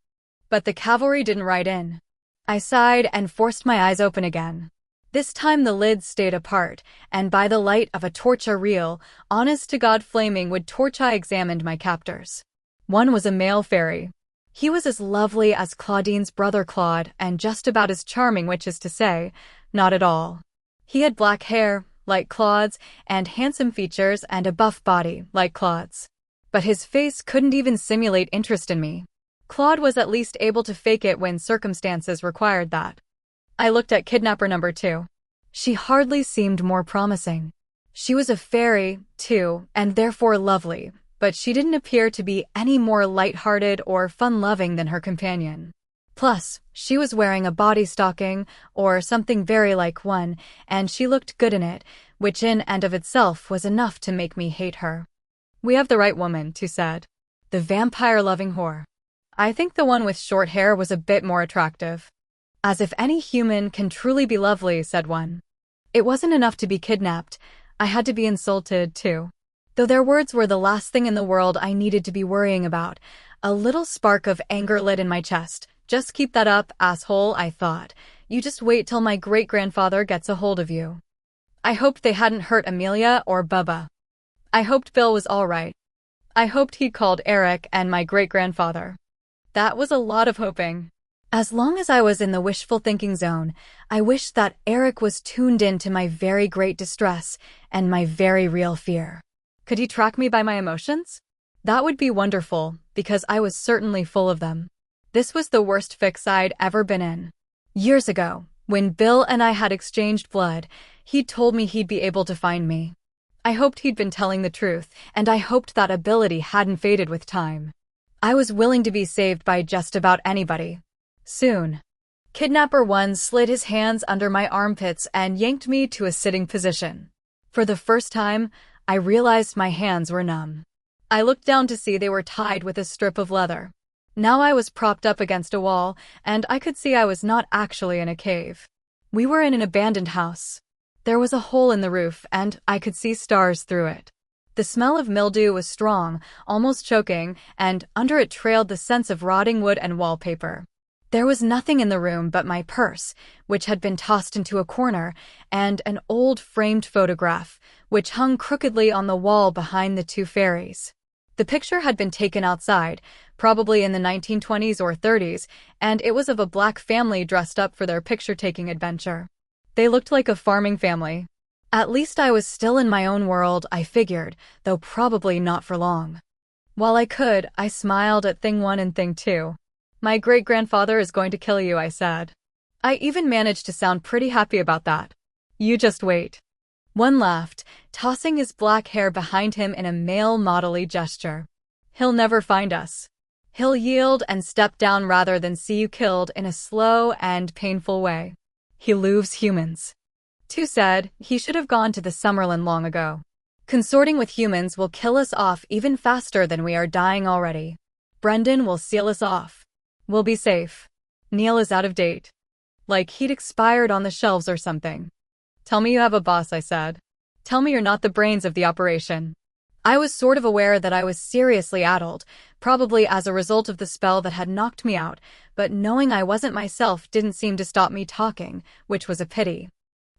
But the cavalry didn't ride in. I sighed and forced my eyes open again. This time the lids stayed apart, and by the light of a torch-a-reel, honest-to-God flaming-wood torch I examined my captors. One was a male fairy. He was as lovely as Claudine's brother Claude, and just about as charming, which is to say, not at all. He had black hair, like Claude's, and handsome features and a buff body, like Claude's. But his face couldn't even simulate interest in me. Claude was at least able to fake it when circumstances required that. I looked at kidnapper number 2. She hardly seemed more promising. She was a fairy, too, and therefore lovely, but she didn't appear to be any more light-hearted or fun-loving than her companion. Plus, she was wearing a body stocking, or something very like one, and she looked good in it, which in and of itself was enough to make me hate her. "We have the right woman," Tu said. "The vampire-loving whore. I think the one with short hair was a bit more attractive." "As if any human can truly be lovely," said one. It wasn't enough to be kidnapped. I had to be insulted, too. Though their words were the last thing in the world I needed to be worrying about, a little spark of anger lit in my chest. "Just keep that up, asshole," I thought. "You just wait till my great-grandfather gets a hold of you." I hoped they hadn't hurt Amelia or Bubba. I hoped Bill was all right. I hoped he'd called Eric and my great-grandfather. That was a lot of hoping. As long as I was in the wishful thinking zone, I wished that Eric was tuned in to my very great distress and my very real fear. Could he track me by my emotions? That would be wonderful, because I was certainly full of them. This was the worst fix I'd ever been in. Years ago, when Bill and I had exchanged blood, he'd told me he'd be able to find me. I hoped he'd been telling the truth, and I hoped that ability hadn't faded with time. I was willing to be saved by just about anybody. Soon. Kidnapper 1 slid his hands under my armpits and yanked me to a sitting position. For the first time, I realized my hands were numb. I looked down to see they were tied with a strip of leather. Now I was propped up against a wall, and I could see I was not actually in a cave. We were in an abandoned house. There was a hole in the roof, and I could see stars through it. The smell of mildew was strong, almost choking, and under it trailed the sense of rotting wood and wallpaper. There was nothing in the room but my purse, which had been tossed into a corner, and an old framed photograph, which hung crookedly on the wall behind the two fairies. The picture had been taken outside, probably in the 1920s or 30s, and it was of a black family dressed up for their picture-taking adventure. They looked like a farming family. At least I was still in my own world, I figured, though probably not for long. While I could, I smiled at Thing 1 and Thing 2. "My great-grandfather is going to kill you," I said. I even managed to sound pretty happy about that. "You just wait." One laughed, tossing his black hair behind him in a male modelly gesture. "He'll never find us. He'll yield and step down rather than see you killed in a slow and painful way. He loves humans." Tu said he should have gone to the Summerlin long ago. "Consorting with humans will kill us off even faster than we are dying already. Brendan will seal us off. We'll be safe. Neil is out of date. Like he'd expired on the shelves or something." "Tell me you have a boss," I said. "Tell me you're not the brains of the operation." I was sort of aware that I was seriously addled, probably as a result of the spell that had knocked me out, but knowing I wasn't myself didn't seem to stop me talking, which was a pity.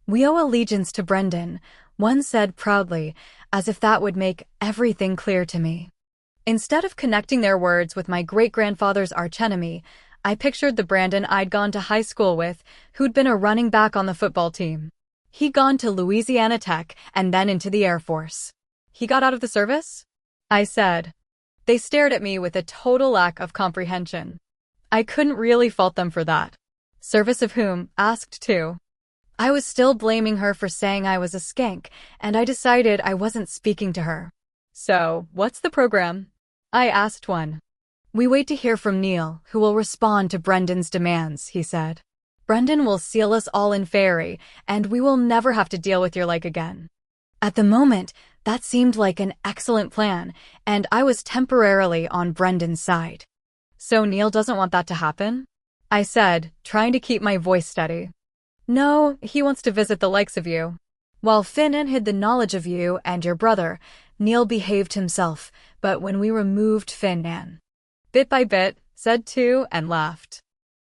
"We owe allegiance to Brendan," one said proudly, as if that would make everything clear to me. Instead of connecting their words with my great-grandfather's archenemy, I pictured the Brandon I'd gone to high school with, who'd been a running back on the football team. He'd gone to Louisiana Tech and then into the Air Force. "He got out of the service?" I said. They stared at me with a total lack of comprehension. I couldn't really fault them for that. "Service of whom?" asked Tu. I was still blaming her for saying I was a skank, and I decided I wasn't speaking to her. "So, what's the program?" I asked one. "We wait to hear from Neil, who will respond to Brendan's demands," he said. "Brendan will seal us all in fairy, and we will never have to deal with your like again." At the moment, that seemed like an excellent plan, and I was temporarily on Brendan's side. "So Neil doesn't want that to happen?" I said, trying to keep my voice steady. "No, he wants to visit the likes of you. While Finnan hid the knowledge of you and your brother, Neil behaved himself, but when we removed Finnan..." "Bit by bit," said Tu and laughed.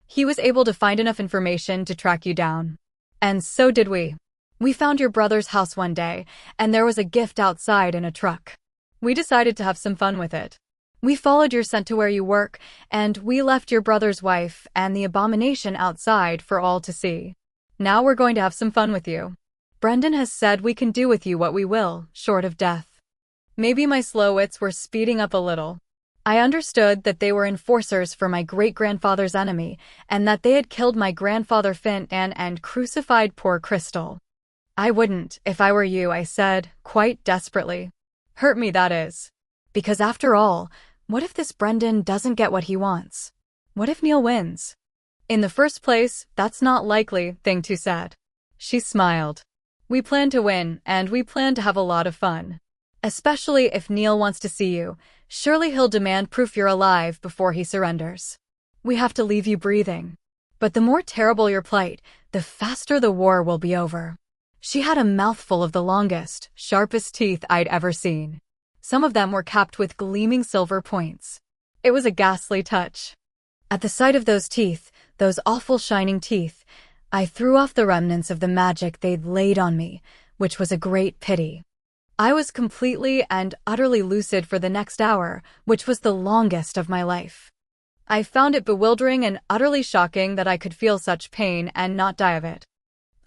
"He was able to find enough information to track you down. And so did we. We found your brother's house one day, and there was a gift outside in a truck. We decided to have some fun with it. We followed your scent to where you work, and we left your brother's wife and the abomination outside for all to see. Now we're going to have some fun with you. Brendan has said we can do with you what we will, short of death." Maybe my slow wits were speeding up a little. I understood that they were enforcers for my great-grandfather's enemy, and that they had killed my grandfather Finnan and crucified poor Crystal. I wouldn't, if I were you, I said, quite desperately. Hurt me, that is. Because after all, what if this Brendan doesn't get what he wants? What if Neil wins? In the first place, that's not likely, thing to said. She smiled. We plan to win, and we plan to have a lot of fun. Especially if Neil wants to see you, surely he'll demand proof you're alive before he surrenders. We have to leave you breathing. But the more terrible your plight, the faster the war will be over. She had a mouthful of the longest, sharpest teeth I'd ever seen. Some of them were capped with gleaming silver points. It was a ghastly touch. At the sight of those teeth, those awful shining teeth, I threw off the remnants of the magic they'd laid on me, which was a great pity. I was completely and utterly lucid for the next hour, which was the longest of my life. I found it bewildering and utterly shocking that I could feel such pain and not die of it.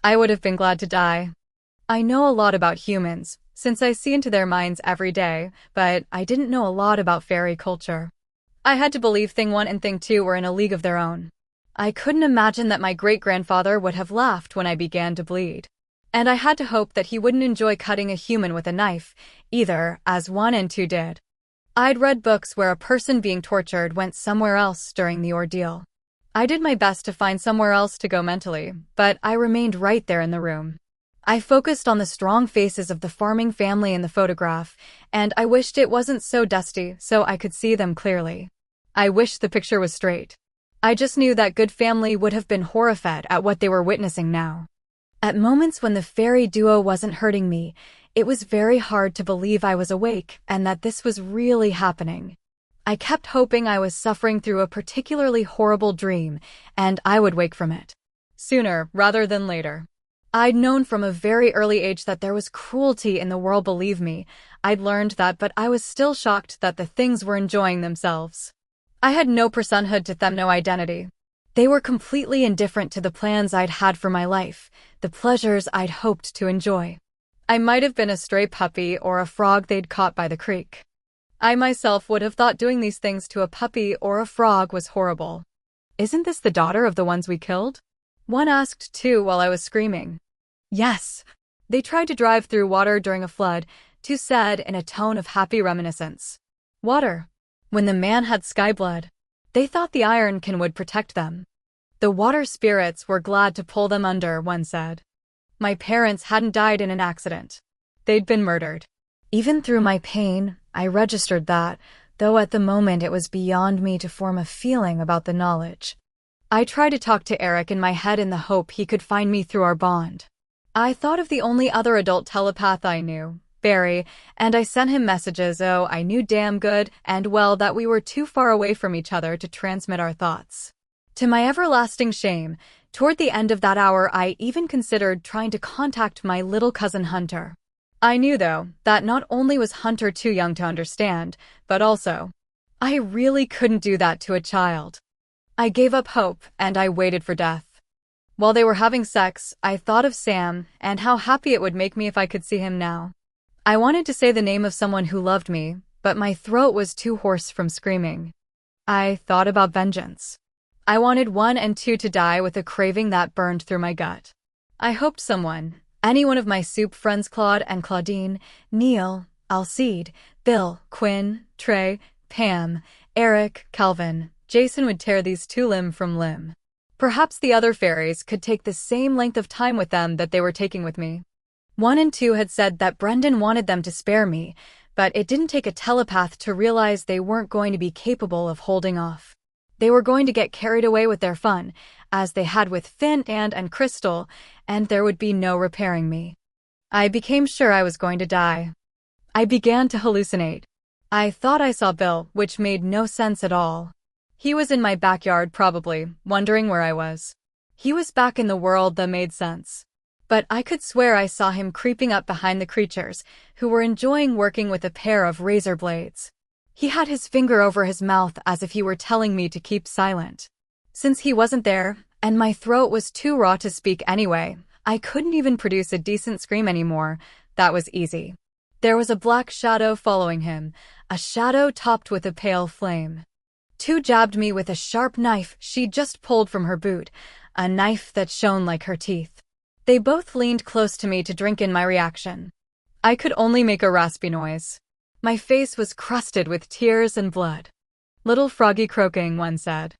I would have been glad to die. I know a lot about humans, since I see into their minds every day, but I didn't know a lot about fairy culture. I had to believe Thing 1 and Thing 2 were in a league of their own. I couldn't imagine that my great-grandfather would have laughed when I began to bleed. And I had to hope that he wouldn't enjoy cutting a human with a knife, either, as 1 and 2 did. I'd read books where a person being tortured went somewhere else during the ordeal. I did my best to find somewhere else to go mentally, but I remained right there in the room. I focused on the strong faces of the farming family in the photograph, and I wished it wasn't so dusty so I could see them clearly. I wished the picture was straight. I just knew that good family would have been horrified at what they were witnessing now. At moments when the fairy duo wasn't hurting me, it was very hard to believe I was awake and that this was really happening. I kept hoping I was suffering through a particularly horrible dream, and I would wake from it. Sooner rather than later. I'd known from a very early age that there was cruelty in the world, believe me. I'd learned that, but I was still shocked that the things were enjoying themselves. I had no personhood to them, no identity. They were completely indifferent to the plans I'd had for my life, the pleasures I'd hoped to enjoy. I might have been a stray puppy or a frog they'd caught by the creek. I myself would have thought doing these things to a puppy or a frog was horrible. Isn't this the daughter of the ones we killed? One asked too while I was screaming. Yes. They tried to drive through water during a flood, Two said in a tone of happy reminiscence. Water. When the man had sky blood. They thought the ironkin would protect them. The water spirits were glad to pull them under, one said. My parents hadn't died in an accident. They'd been murdered. Even through my pain, I registered that, though at the moment it was beyond me to form a feeling about the knowledge. I tried to talk to Eric in my head in the hope he could find me through our bond. I thought of the only other adult telepath I knew, Barry, and I sent him messages. Oh, I knew damn good and well that we were too far away from each other to transmit our thoughts. To my everlasting shame, toward the end of that hour I even considered trying to contact my little cousin Hunter. I knew, though, that not only was Hunter too young to understand, but also, I really couldn't do that to a child. I gave up hope, and I waited for death. While they were having sex, I thought of Sam, and how happy it would make me if I could see him now. I wanted to say the name of someone who loved me, but my throat was too hoarse from screaming. I thought about vengeance. I wanted 1 and 2 to die with a craving that burned through my gut. I hoped someone, any one of my soup friends, Claude and Claudine, Neil, Alcide, Bill, Quinn, Trey, Pam, Eric, Calvin, Jason would tear these two limb from limb. Perhaps the other fairies could take the same length of time with them that they were taking with me. 1 and 2 had said that Brendan wanted them to spare me, but it didn't take a telepath to realize they weren't going to be capable of holding off. They were going to get carried away with their fun, as they had with Finn and Crystal, and there would be no repairing me. I became sure I was going to die. I began to hallucinate. I thought I saw Bill, which made no sense at all. He was in my backyard probably, wondering where I was. He was back in the world that made sense. But I could swear I saw him creeping up behind the creatures, who were enjoying working with a pair of razor blades. He had his finger over his mouth as if he were telling me to keep silent. Since he wasn't there, and my throat was too raw to speak anyway, I couldn't even produce a decent scream anymore. That was easy. There was a black shadow following him, a shadow topped with a pale flame. Two jabbed me with a sharp knife she'd just pulled from her boot, a knife that shone like her teeth. They both leaned close to me to drink in my reaction. I could only make a raspy noise. My face was crusted with tears and blood. "Little Froggy croaking," one said.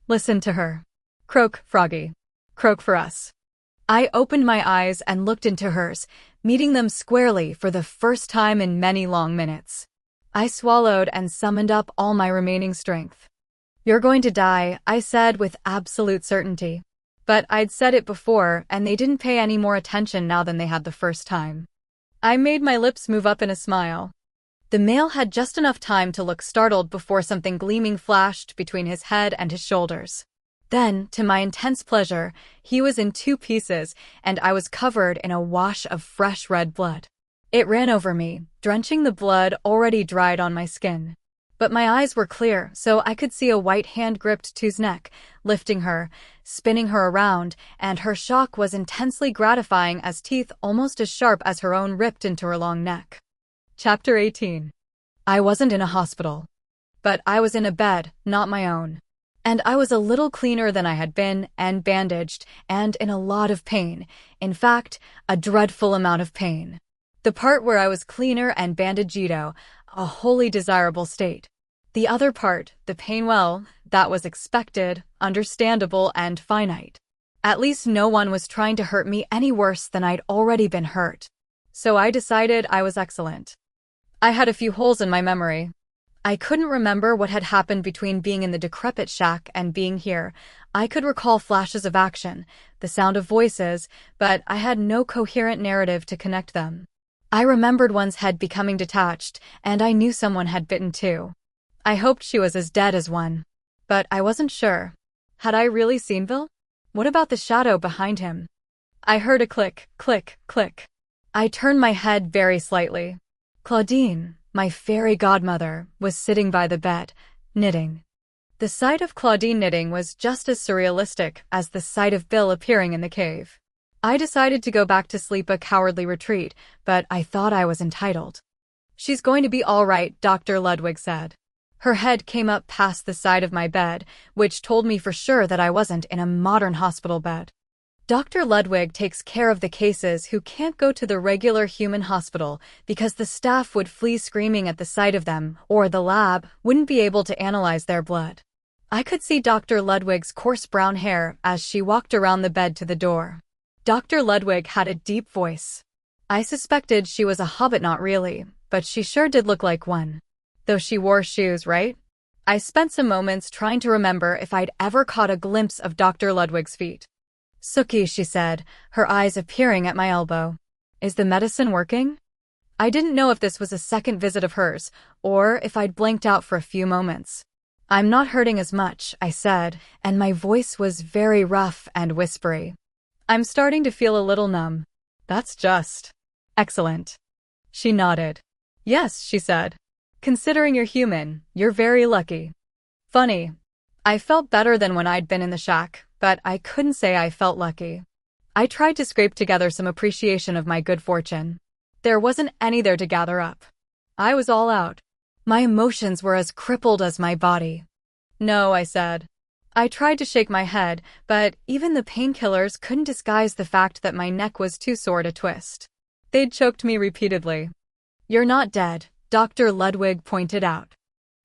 "Listen to her. Croak, Froggy. Croak for us." I opened my eyes and looked into hers, meeting them squarely for the first time in many long minutes. I swallowed and summoned up all my remaining strength. "You're going to die," I said with absolute certainty. But I'd said it before, and they didn't pay any more attention now than they had the first time. I made my lips move up in a smile. The male had just enough time to look startled before something gleaming flashed between his head and his shoulders. Then, to my intense pleasure, he was in 2 pieces, and I was covered in a wash of fresh red blood. It ran over me, drenching the blood already dried on my skin. But my eyes were clear, so I could see a white hand gripped Tu's neck, lifting her, spinning her around, and her shock was intensely gratifying as teeth almost as sharp as her own ripped into her long neck. Chapter 18. I wasn't in a hospital. But I was in a bed, not my own. And I was a little cleaner than I had been, and bandaged, and in a lot of pain. In fact, a dreadful amount of pain. The part where I was cleaner and bandaged, a wholly desirable state. The other part, the pain, well, that was expected, understandable, and finite. At least no one was trying to hurt me any worse than I'd already been hurt. So I decided I was excellent. I had a few holes in my memory. I couldn't remember what had happened between being in the decrepit shack and being here. I could recall flashes of action, the sound of voices, but I had no coherent narrative to connect them. I remembered one's head becoming detached, and I knew someone had bitten too. I hoped she was as dead as one. But I wasn't sure. Had I really seen Bill? What about the shadow behind him? I heard a click, click, click. I turned my head very slightly. Claudine, my fairy godmother, was sitting by the bed, knitting. The sight of Claudine knitting was just as surrealistic as the sight of Bill appearing in the cave. I decided to go back to sleep, a cowardly retreat, but I thought I was entitled. "She's going to be all right," Dr. Ludwig said. Her head came up past the side of my bed, which told me for sure that I wasn't in a modern hospital bed. Dr. Ludwig takes care of the cases who can't go to the regular human hospital because the staff would flee screaming at the sight of them, or the lab wouldn't be able to analyze their blood. I could see Dr. Ludwig's coarse brown hair as she walked around the bed to the door. Dr. Ludwig had a deep voice. I suspected she was a hobbit, not really, but she sure did look like one. Though she wore shoes, right? I spent some moments trying to remember if I'd ever caught a glimpse of Dr. Ludwig's feet. "Sookie," she said, her eyes appearing at my elbow. "Is the medicine working?" I didn't know if this was a second visit of hers, or if I'd blanked out for a few moments. "I'm not hurting as much," I said, and my voice was very rough and whispery. "I'm starting to feel a little numb." "That's just excellent." She nodded. "Yes," she said. "Considering you're human, you're very lucky." Funny. I felt better than when I'd been in the shack, but I couldn't say I felt lucky. I tried to scrape together some appreciation of my good fortune. There wasn't any there to gather up. I was all out. My emotions were as crippled as my body. "No," I said. I tried to shake my head, but even the painkillers couldn't disguise the fact that my neck was too sore to twist. They'd choked me repeatedly. "You're not dead," Dr. Ludwig pointed out.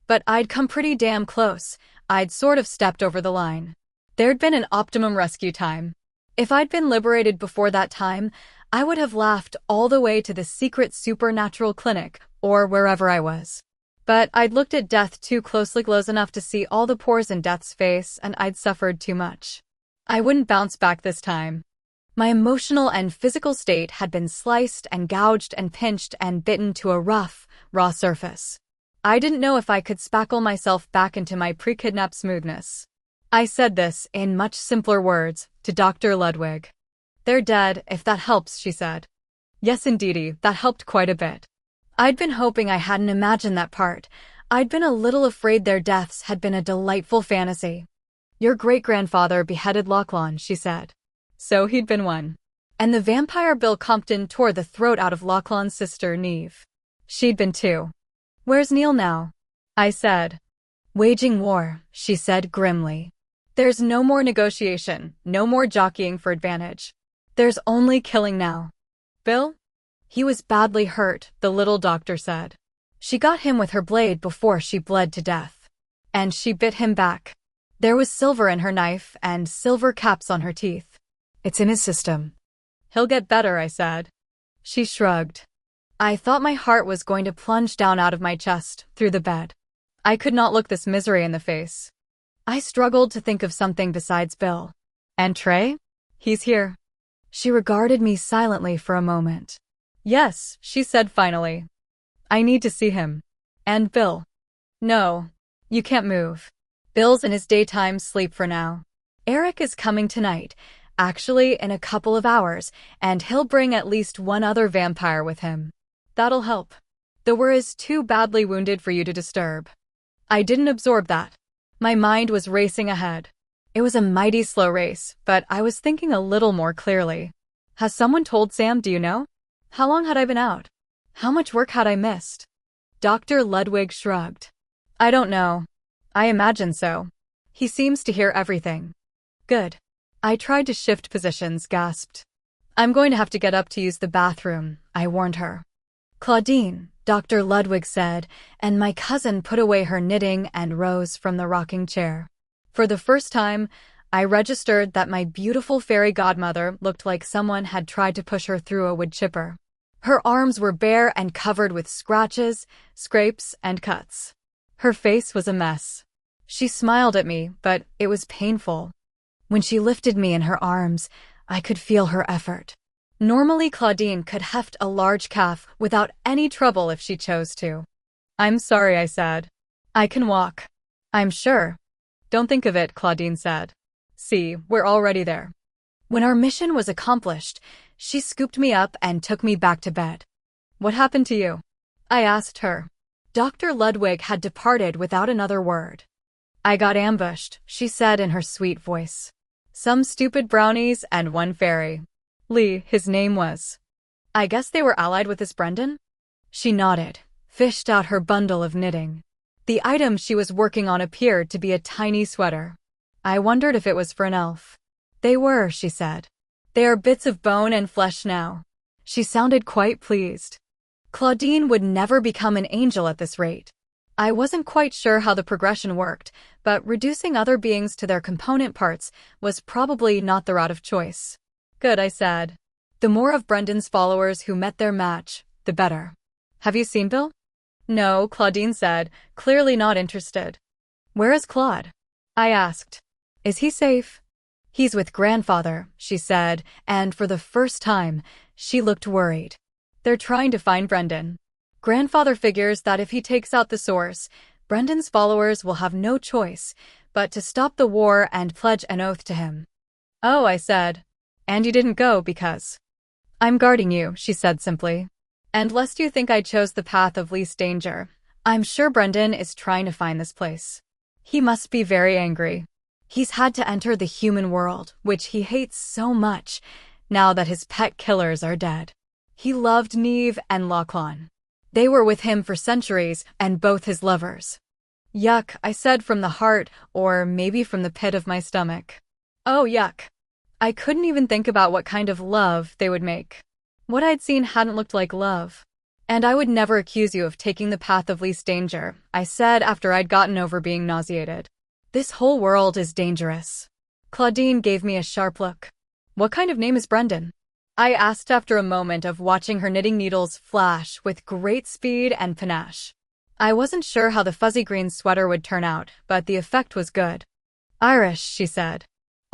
But I'd come pretty damn close. I'd sort of stepped over the line. There'd been an optimum rescue time. If I'd been liberated before that time, I would have laughed all the way to the secret supernatural clinic, or wherever I was. But I'd looked at death too closely, close enough to see all the pores in death's face, and I'd suffered too much. I wouldn't bounce back this time. My emotional and physical state had been sliced and gouged and pinched and bitten to a rough, raw surface. I didn't know if I could spackle myself back into my pre-kidnap smoothness. I said this, in much simpler words, to Dr. Ludwig. "They're dead, if that helps," she said. Yes, indeedy, that helped quite a bit. I'd been hoping I hadn't imagined that part. I'd been a little afraid their deaths had been a delightful fantasy. "Your great-grandfather beheaded Lachlan," she said. So he'd been one. And the vampire Bill Compton tore the throat out of Lachlan's sister, Neve. She'd been too. "Where's Neil now?" I said. "Waging war," she said grimly. "There's no more negotiation, no more jockeying for advantage. There's only killing now. Bill? He was badly hurt, the little doctor said. She got him with her blade before she bled to death. And she bit him back. There was silver in her knife and silver caps on her teeth. It's in his system. He'll get better, I said. She shrugged. I thought my heart was going to plunge down out of my chest, through the bed. I could not look this misery in the face. I struggled to think of something besides Bill. And Trey? He's here. She regarded me silently for a moment. Yes, she said finally. I need to see him. And Bill. No. You can't move. Bill's in his daytime sleep for now. Eric is coming tonight, actually in a couple of hours, and he'll bring at least one other vampire with him. That'll help. The war is too badly wounded for you to disturb. I didn't absorb that. My mind was racing ahead. It was a mighty slow race, but I was thinking a little more clearly. Has someone told Sam, do you know? How long had I been out? How much work had I missed? Dr. Ludwig shrugged. I don't know. I imagine so. He seems to hear everything. Good. I tried to shift positions, gasped. I'm going to have to get up to use the bathroom, I warned her. Claudine, Dr. Ludwig said, and my cousin put away her knitting and rose from the rocking chair. For the first time, I registered that my beautiful fairy godmother looked like someone had tried to push her through a wood chipper. Her arms were bare and covered with scratches, scrapes, and cuts. Her face was a mess. She smiled at me, but it was painful. When she lifted me in her arms, I could feel her effort. Normally Claudine could heft a large calf without any trouble if she chose to. I'm sorry, I said. I can walk. I'm sure. Don't think of it, Claudine said. See, we're already there. When our mission was accomplished, she scooped me up and took me back to bed. What happened to you? I asked her. Dr. Ludwig had departed without another word. I got ambushed, she said in her sweet voice. Some stupid brownies and one fairy. Lee, his name was. I guess they were allied with this Brendan? She nodded, fished out her bundle of knitting. The item she was working on appeared to be a tiny sweater. I wondered if it was for an elf. They were, she said. They are bits of bone and flesh now. She sounded quite pleased. Claudine would never become an angel at this rate. I wasn't quite sure how the progression worked, but reducing other beings to their component parts was probably not the route of choice. Good, I said. The more of Brendan's followers who met their match, the better. Have you seen Bill? No, Claudine said, clearly not interested. Where is Claude? I asked. Is he safe? He's with grandfather, she said, and for the first time, she looked worried. They're trying to find Brendan. Grandfather figures that if he takes out the source, Brendan's followers will have no choice but to stop the war and pledge an oath to him. Oh, I said. And you didn't go because... I'm guarding you, she said simply. And lest you think I chose the path of least danger, I'm sure Brendan is trying to find this place. He must be very angry. He's had to enter the human world, which he hates so much, now that his pet killers are dead. He loved Neve and Lachlan. They were with him for centuries, and both his lovers. Yuck, I said from the heart, or maybe from the pit of my stomach. Oh, yuck. I couldn't even think about what kind of love they would make. What I'd seen hadn't looked like love. And I would never accuse you of taking the path of least danger, I said after I'd gotten over being nauseated. This whole world is dangerous. Claudine gave me a sharp look. What kind of name is Brendan? I asked after a moment of watching her knitting needles flash with great speed and panache. I wasn't sure how the fuzzy green sweater would turn out, but the effect was good. Irish, she said.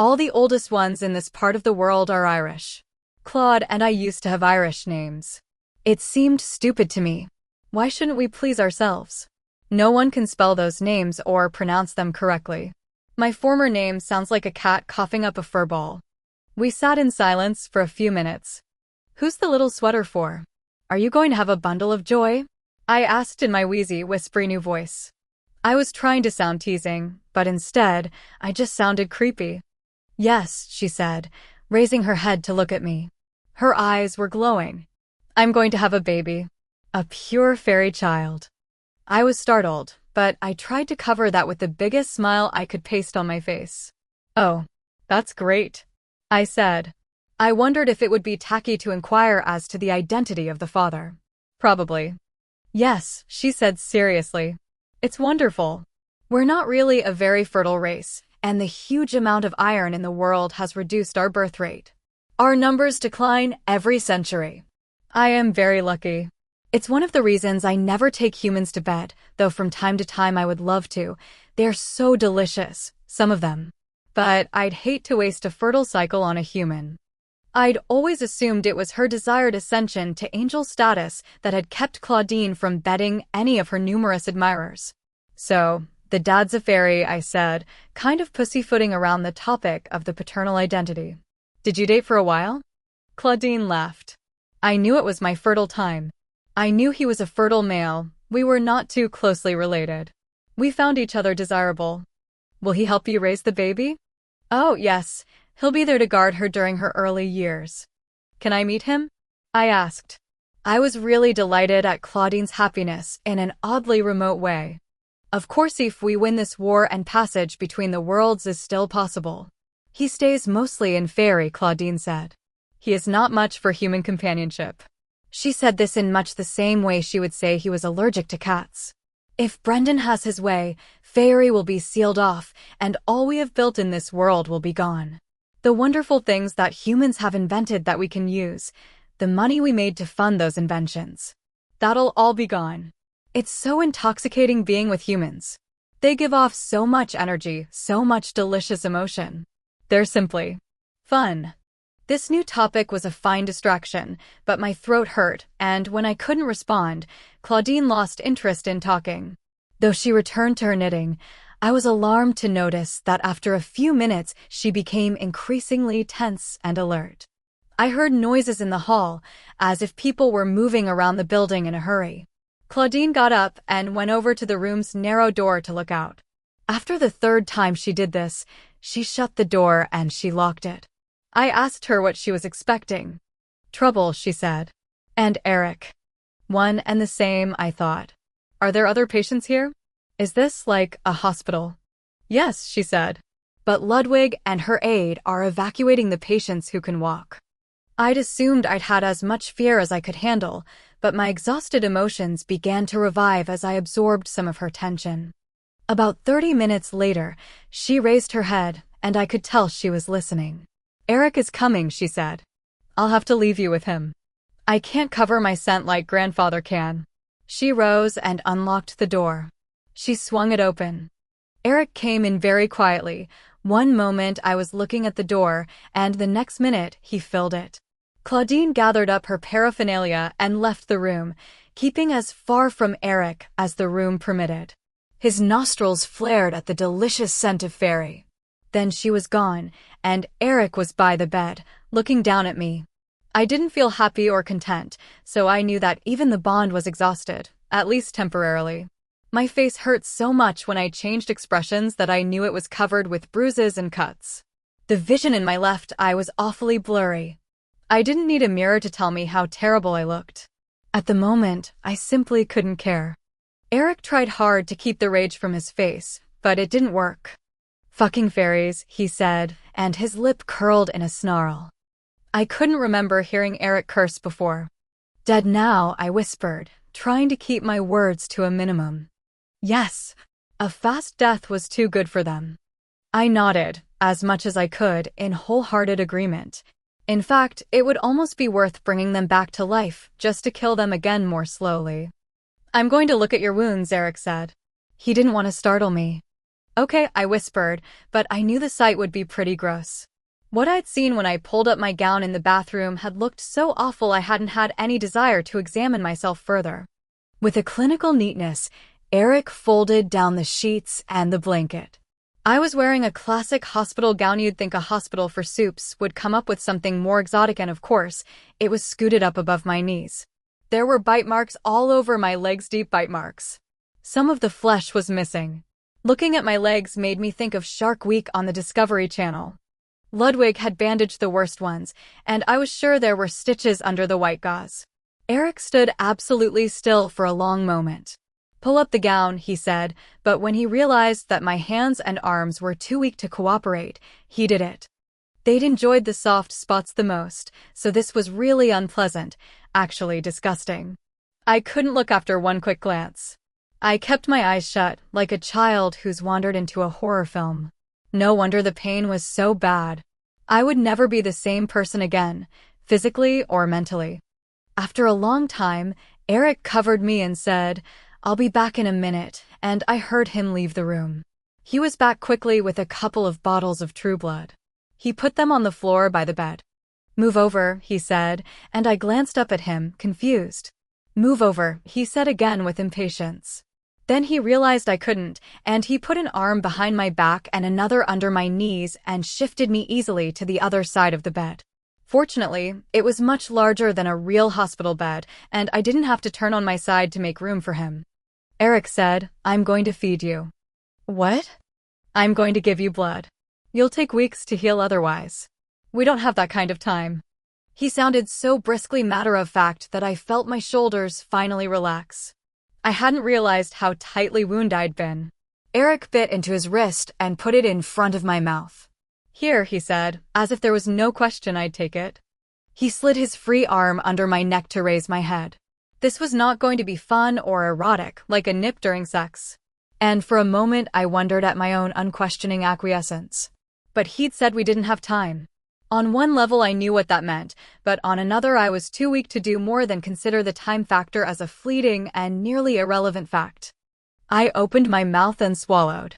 All the oldest ones in this part of the world are Irish. Claude and I used to have Irish names. It seemed stupid to me. Why shouldn't we please ourselves? No one can spell those names or pronounce them correctly. My former name sounds like a cat coughing up a fur ball. We sat in silence for a few minutes. Who's the little sweater for? Are you going to have a bundle of joy? I asked in my wheezy, whispery new voice. I was trying to sound teasing, but instead, I just sounded creepy. Yes, she said, raising her head to look at me. Her eyes were glowing. I'm going to have a baby. A pure fairy child. I was startled, but I tried to cover that with the biggest smile I could paste on my face. Oh, that's great, I said. I wondered if it would be tacky to inquire as to the identity of the father. Probably. Yes, she said seriously. It's wonderful. We're not really a very fertile race, and the huge amount of iron in the world has reduced our birth rate. Our numbers decline every century. I am very lucky. It's one of the reasons I never take humans to bed, though from time to time I would love to. They're so delicious, some of them. But I'd hate to waste a fertile cycle on a human. I'd always assumed it was her desired ascension to angel status that had kept Claudine from bedding any of her numerous admirers. So, the dad's a fairy, I said, kind of pussyfooting around the topic of the paternal identity. Did you date for a while? Claudine laughed. I knew it was my fertile time. I knew he was a fertile male. We were not too closely related. We found each other desirable. Will he help you raise the baby? Oh, yes. He'll be there to guard her during her early years. Can I meet him? I asked. I was really delighted at Claudine's happiness in an oddly remote way. Of course, if we win this war and passage between the worlds is still possible. He stays mostly in fairy, Claudine said. He is not much for human companionship. She said this in much the same way she would say he was allergic to cats. If Brendan has his way, fairy will be sealed off, and all we have built in this world will be gone. The wonderful things that humans have invented that we can use, the money we made to fund those inventions. That'll all be gone. It's so intoxicating being with humans. They give off so much energy, so much delicious emotion. They're simply fun. This new topic was a fine distraction, but my throat hurt, and when I couldn't respond, Claudine lost interest in talking. Though she returned to her knitting, I was alarmed to notice that after a few minutes she became increasingly tense and alert. I heard noises in the hall, as if people were moving around the building in a hurry. Claudine got up and went over to the room's narrow door to look out. After the third time she did this, she shut the door and she locked it. I asked her what she was expecting. Trouble, she said. And Eric. One and the same, I thought. Are there other patients here? Is this like a hospital? Yes, she said. But Ludwig and her aide are evacuating the patients who can walk. I'd assumed I'd had as much fear as I could handle, but my exhausted emotions began to revive as I absorbed some of her tension. About 30 minutes later, she raised her head, and I could tell she was listening. Eric is coming, she said. I'll have to leave you with him. I can't cover my scent like grandfather can. She rose and unlocked the door. She swung it open. Eric came in very quietly. One moment I was looking at the door, and the next minute he filled it. Claudine gathered up her paraphernalia and left the room, keeping as far from Eric as the room permitted. His nostrils flared at the delicious scent of fairy. Then she was gone, and Eric was by the bed, looking down at me. I didn't feel happy or content, so I knew that even the bond was exhausted, at least temporarily. My face hurt so much when I changed expressions that I knew it was covered with bruises and cuts. The vision in my left eye was awfully blurry. I didn't need a mirror to tell me how terrible I looked. At the moment, I simply couldn't care. Eric tried hard to keep the rage from his face, but it didn't work. Fucking fairies, he said, and his lip curled in a snarl. I couldn't remember hearing Eric curse before. Dead now, I whispered, trying to keep my words to a minimum. Yes, a fast death was too good for them. I nodded, as much as I could, in wholehearted agreement. In fact, it would almost be worth bringing them back to life, just to kill them again more slowly. I'm going to look at your wounds, Eric said. He didn't want to startle me. Okay, I whispered, but I knew the sight would be pretty gross. What I'd seen when I pulled up my gown in the bathroom had looked so awful I hadn't had any desire to examine myself further. With a clinical neatness, Eric folded down the sheets and the blanket. I was wearing a classic hospital gown. You'd think a hospital for soups would come up with something more exotic, and of course, it was scooted up above my knees. There were bite marks all over my legs, deep bite marks. Some of the flesh was missing. Looking at my legs made me think of Shark Week on the Discovery Channel. Ludwig had bandaged the worst ones, and I was sure there were stitches under the white gauze. Eric stood absolutely still for a long moment. Pull up the gown, he said, but when he realized that my hands and arms were too weak to cooperate, he did it. They'd enjoyed the soft spots the most, so this was really unpleasant, actually disgusting. I couldn't look after one quick glance. I kept my eyes shut, like a child who's wandered into a horror film. No wonder the pain was so bad. I would never be the same person again, physically or mentally. After a long time, Eric covered me and said, "I'll be back in a minute," and I heard him leave the room. He was back quickly with a couple of bottles of True Blood. He put them on the floor by the bed. "Move over," he said, and I glanced up at him, confused. "Move over," he said again with impatience. Then he realized I couldn't, and he put an arm behind my back and another under my knees and shifted me easily to the other side of the bed. Fortunately, it was much larger than a real hospital bed, and I didn't have to turn on my side to make room for him. Eric said, "I'm going to feed you." "What?" "I'm going to give you blood. You'll take weeks to heal otherwise. We don't have that kind of time." He sounded so briskly matter-of-fact that I felt my shoulders finally relax. I hadn't realized how tightly wounded I'd been. Eric bit into his wrist and put it in front of my mouth. "Here," he said, as if there was no question I'd take it. He slid his free arm under my neck to raise my head. This was not going to be fun or erotic, like a nip during sex. And for a moment I wondered at my own unquestioning acquiescence. But he'd said we didn't have time. On one level I knew what that meant, but on another I was too weak to do more than consider the time factor as a fleeting and nearly irrelevant fact. I opened my mouth and swallowed.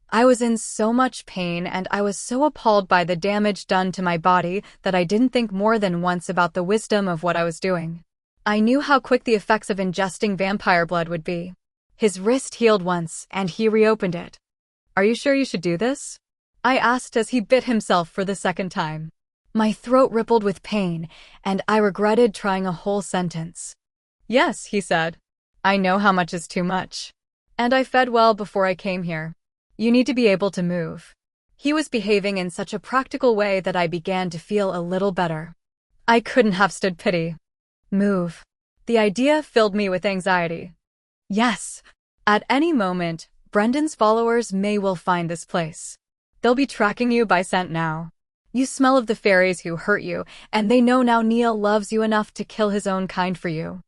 I was in so much pain and I was so appalled by the damage done to my body that I didn't think more than once about the wisdom of what I was doing. I knew how quick the effects of ingesting vampire blood would be. His wrist healed once, and he reopened it. "Are you sure you should do this?" I asked as he bit himself for the second time. My throat rippled with pain, and I regretted trying a whole sentence. "Yes," he said. "I know how much is too much. And I fed well before I came here. You need to be able to move." He was behaving in such a practical way that I began to feel a little better. I couldn't have stood pity. Move. The idea filled me with anxiety. Yes. At any moment, Brendan's followers may well find this place. They'll be tracking you by scent now. You smell of the fairies who hurt you, and they know now Neil loves you enough to kill his own kind for you.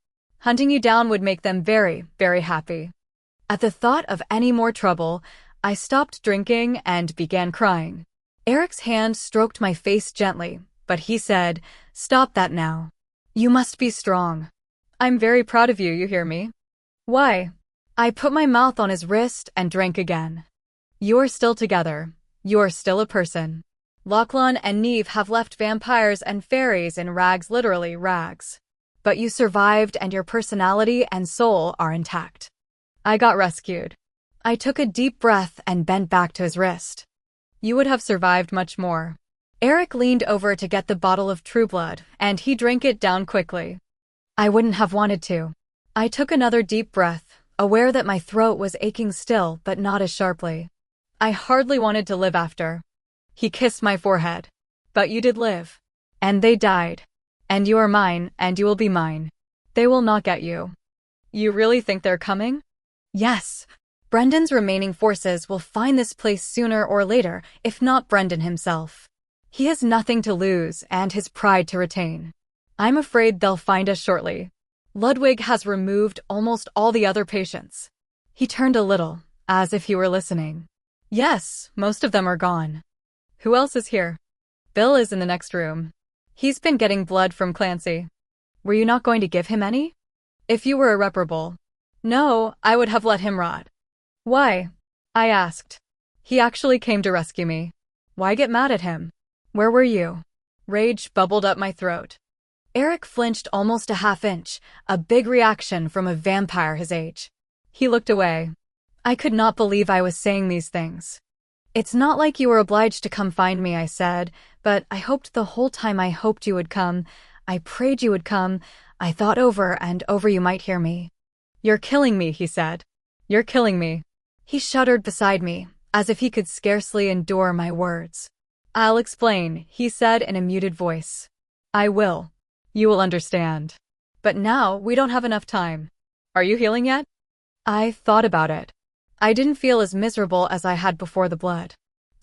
Hunting you down would make them very, very happy. At the thought of any more trouble, I stopped drinking and began crying. Eric's hand stroked my face gently, but he said, "Stop that now. You must be strong. I'm very proud of you, you hear me?" "Why?" I put my mouth on his wrist and drank again. "You're still together. You're still a person. Lachlan and Neve have left vampires and fairies in rags, literally rags. But you survived and your personality and soul are intact. I got rescued." I took a deep breath and bent back to his wrist. "You would have survived much more." Eric leaned over to get the bottle of True Blood, and he drank it down quickly. I wouldn't have wanted to. I took another deep breath, aware that my throat was aching still, but not as sharply. I hardly wanted to live after. He kissed my forehead. "But you did live. And they died. And you are mine, and you will be mine. They will not get you." "You really think they're coming?" "Yes. Brendan's remaining forces will find this place sooner or later, if not Brendan himself. He has nothing to lose and his pride to retain. I'm afraid they'll find us shortly. Ludwig has removed almost all the other patients." He turned a little, as if he were listening. "Yes, most of them are gone." "Who else is here?" "Bill is in the next room. He's been getting blood from Clancy." "Were you not going to give him any?" "If you were irreparable." "No, I would have let him rot." "Why?" I asked. "He actually came to rescue me. Why get mad at him?" "Where were you?" Rage bubbled up my throat. Eric flinched almost a half-inch, a big reaction from a vampire his age. He looked away. I could not believe I was saying these things. "It's not like you were obliged to come find me," I said, "but I hoped the whole time I hoped you would come. I prayed you would come. I thought over and over you might hear me." "You're killing me," he said. "You're killing me." He shuddered beside me, as if he could scarcely endure my words. "I'll explain," he said in a muted voice. "I will. You will understand. But now we don't have enough time. Are you healing yet?" I thought about it. I didn't feel as miserable as I had before the blood.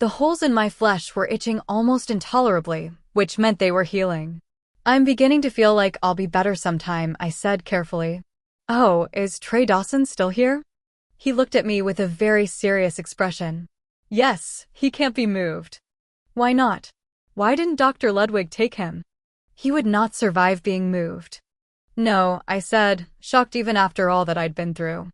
The holes in my flesh were itching almost intolerably, which meant they were healing. I'm beginning to feel like I'll be better sometime, I said carefully. Oh, is Trey Dawson still here? He looked at me with a very serious expression. Yes, he can't be moved. Why not? Why didn't Dr. Ludwig take him? He would not survive being moved. No, I said, shocked even after all that I'd been through.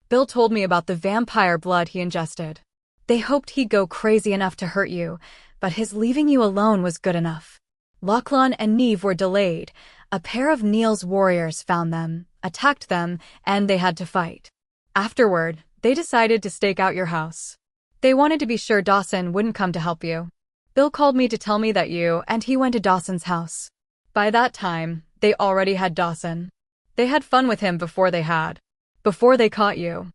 Bill told me about the vampire blood he ingested. They hoped he'd go crazy enough to hurt you, but his leaving you alone was good enough. Lachlan and Neve were delayed. A pair of Neil's warriors found them, attacked them, and they had to fight. Afterward, they decided to stake out your house. They wanted to be sure Dawson wouldn't come to help you. Bill called me to tell me that you and he went to Dawson's house. By that time, they already had Dawson. They had fun with him before they caught you.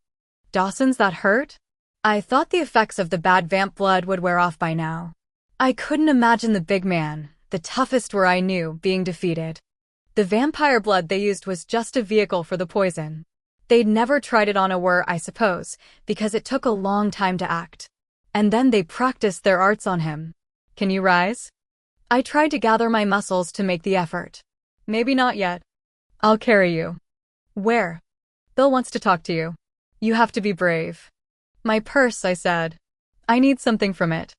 Dawson's that hurt? I thought the effects of the bad vamp blood would wear off by now. I couldn't imagine the big man, the toughest were I knew, being defeated. The vampire blood they used was just a vehicle for the poison. They'd never tried it on a were, I suppose, because it took a long time to act. And then they practiced their arts on him. Can you rise? I tried to gather my muscles to make the effort. Maybe not yet. I'll carry you. Where? Bill wants to talk to you. You have to be brave. My purse, I said. I need something from it.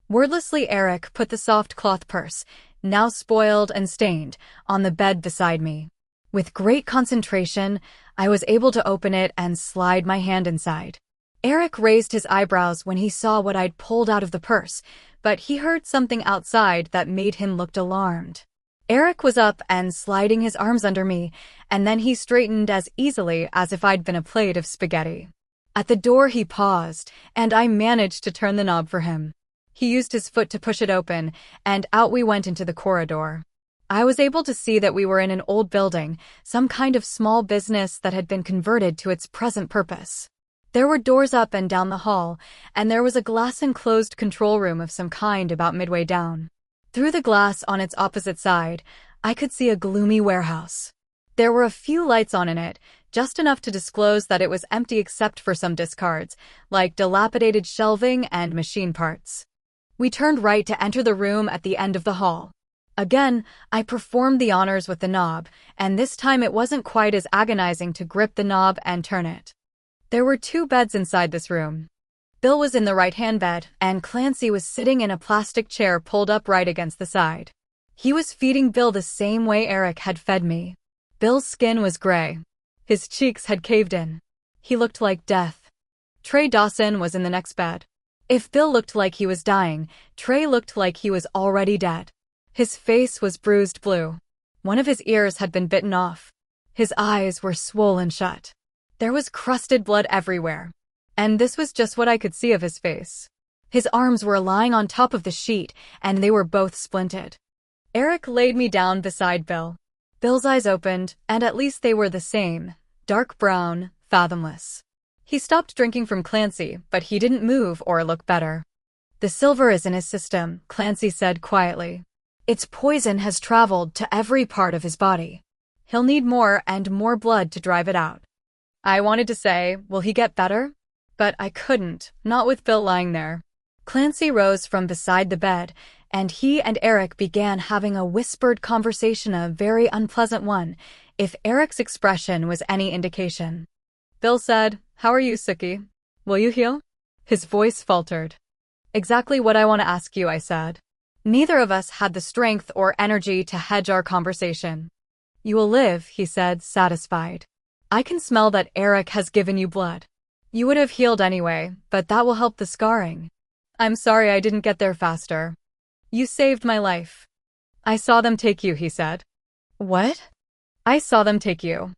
Wordlessly, Eric put the soft cloth purse, now spoiled and stained, on the bed beside me. With great concentration, I was able to open it and slide my hand inside. Eric raised his eyebrows when he saw what I'd pulled out of the purse, but he heard something outside that made him look alarmed. Eric was up and sliding his arms under me, and then he straightened as easily as if I'd been a plate of spaghetti. At the door he paused, and I managed to turn the knob for him. He used his foot to push it open, and out we went into the corridor. I was able to see that we were in an old building, some kind of small business that had been converted to its present purpose. There were doors up and down the hall, and there was a glass-enclosed control room of some kind about midway down. Through the glass on its opposite side, I could see a gloomy warehouse. There were a few lights on in it, just enough to disclose that it was empty except for some discards, like dilapidated shelving and machine parts. We turned right to enter the room at the end of the hall. Again, I performed the honors with the knob, and this time it wasn't quite as agonizing to grip the knob and turn it. There were 2 beds inside this room. Bill was in the right-hand bed, and Clancy was sitting in a plastic chair pulled up right against the side. He was feeding Bill the same way Eric had fed me. Bill's skin was gray. His cheeks had caved in. He looked like death. Trey Dawson was in the next bed. If Bill looked like he was dying, Trey looked like he was already dead. His face was bruised blue. One of his ears had been bitten off. His eyes were swollen shut. There was crusted blood everywhere. And this was just what I could see of his face. His arms were lying on top of the sheet, and they were both splinted. Eric laid me down beside Bill. Bill's eyes opened, and at least they were the same, dark brown, fathomless. He stopped drinking from Clancy, but he didn't move or look better. The silver is in his system, Clancy said quietly. Its poison has traveled to every part of his body. He'll need more and more blood to drive it out. I wanted to say, will he get better? But I couldn't, not with Bill lying there. Clancy rose from beside the bed, and he and Eric began having a whispered conversation, a very unpleasant one, if Eric's expression was any indication. Bill said, "How are you, Sookie? Will you heal?" His voice faltered. "Exactly what I want to ask you," I said. Neither of us had the strength or energy to hedge our conversation. "You will live," he said, satisfied. "I can smell that Eric has given you blood. You would have healed anyway, but that will help the scarring. I'm sorry I didn't get there faster. You saved my life." "I saw them take you," he said. "What?" "I saw them take you."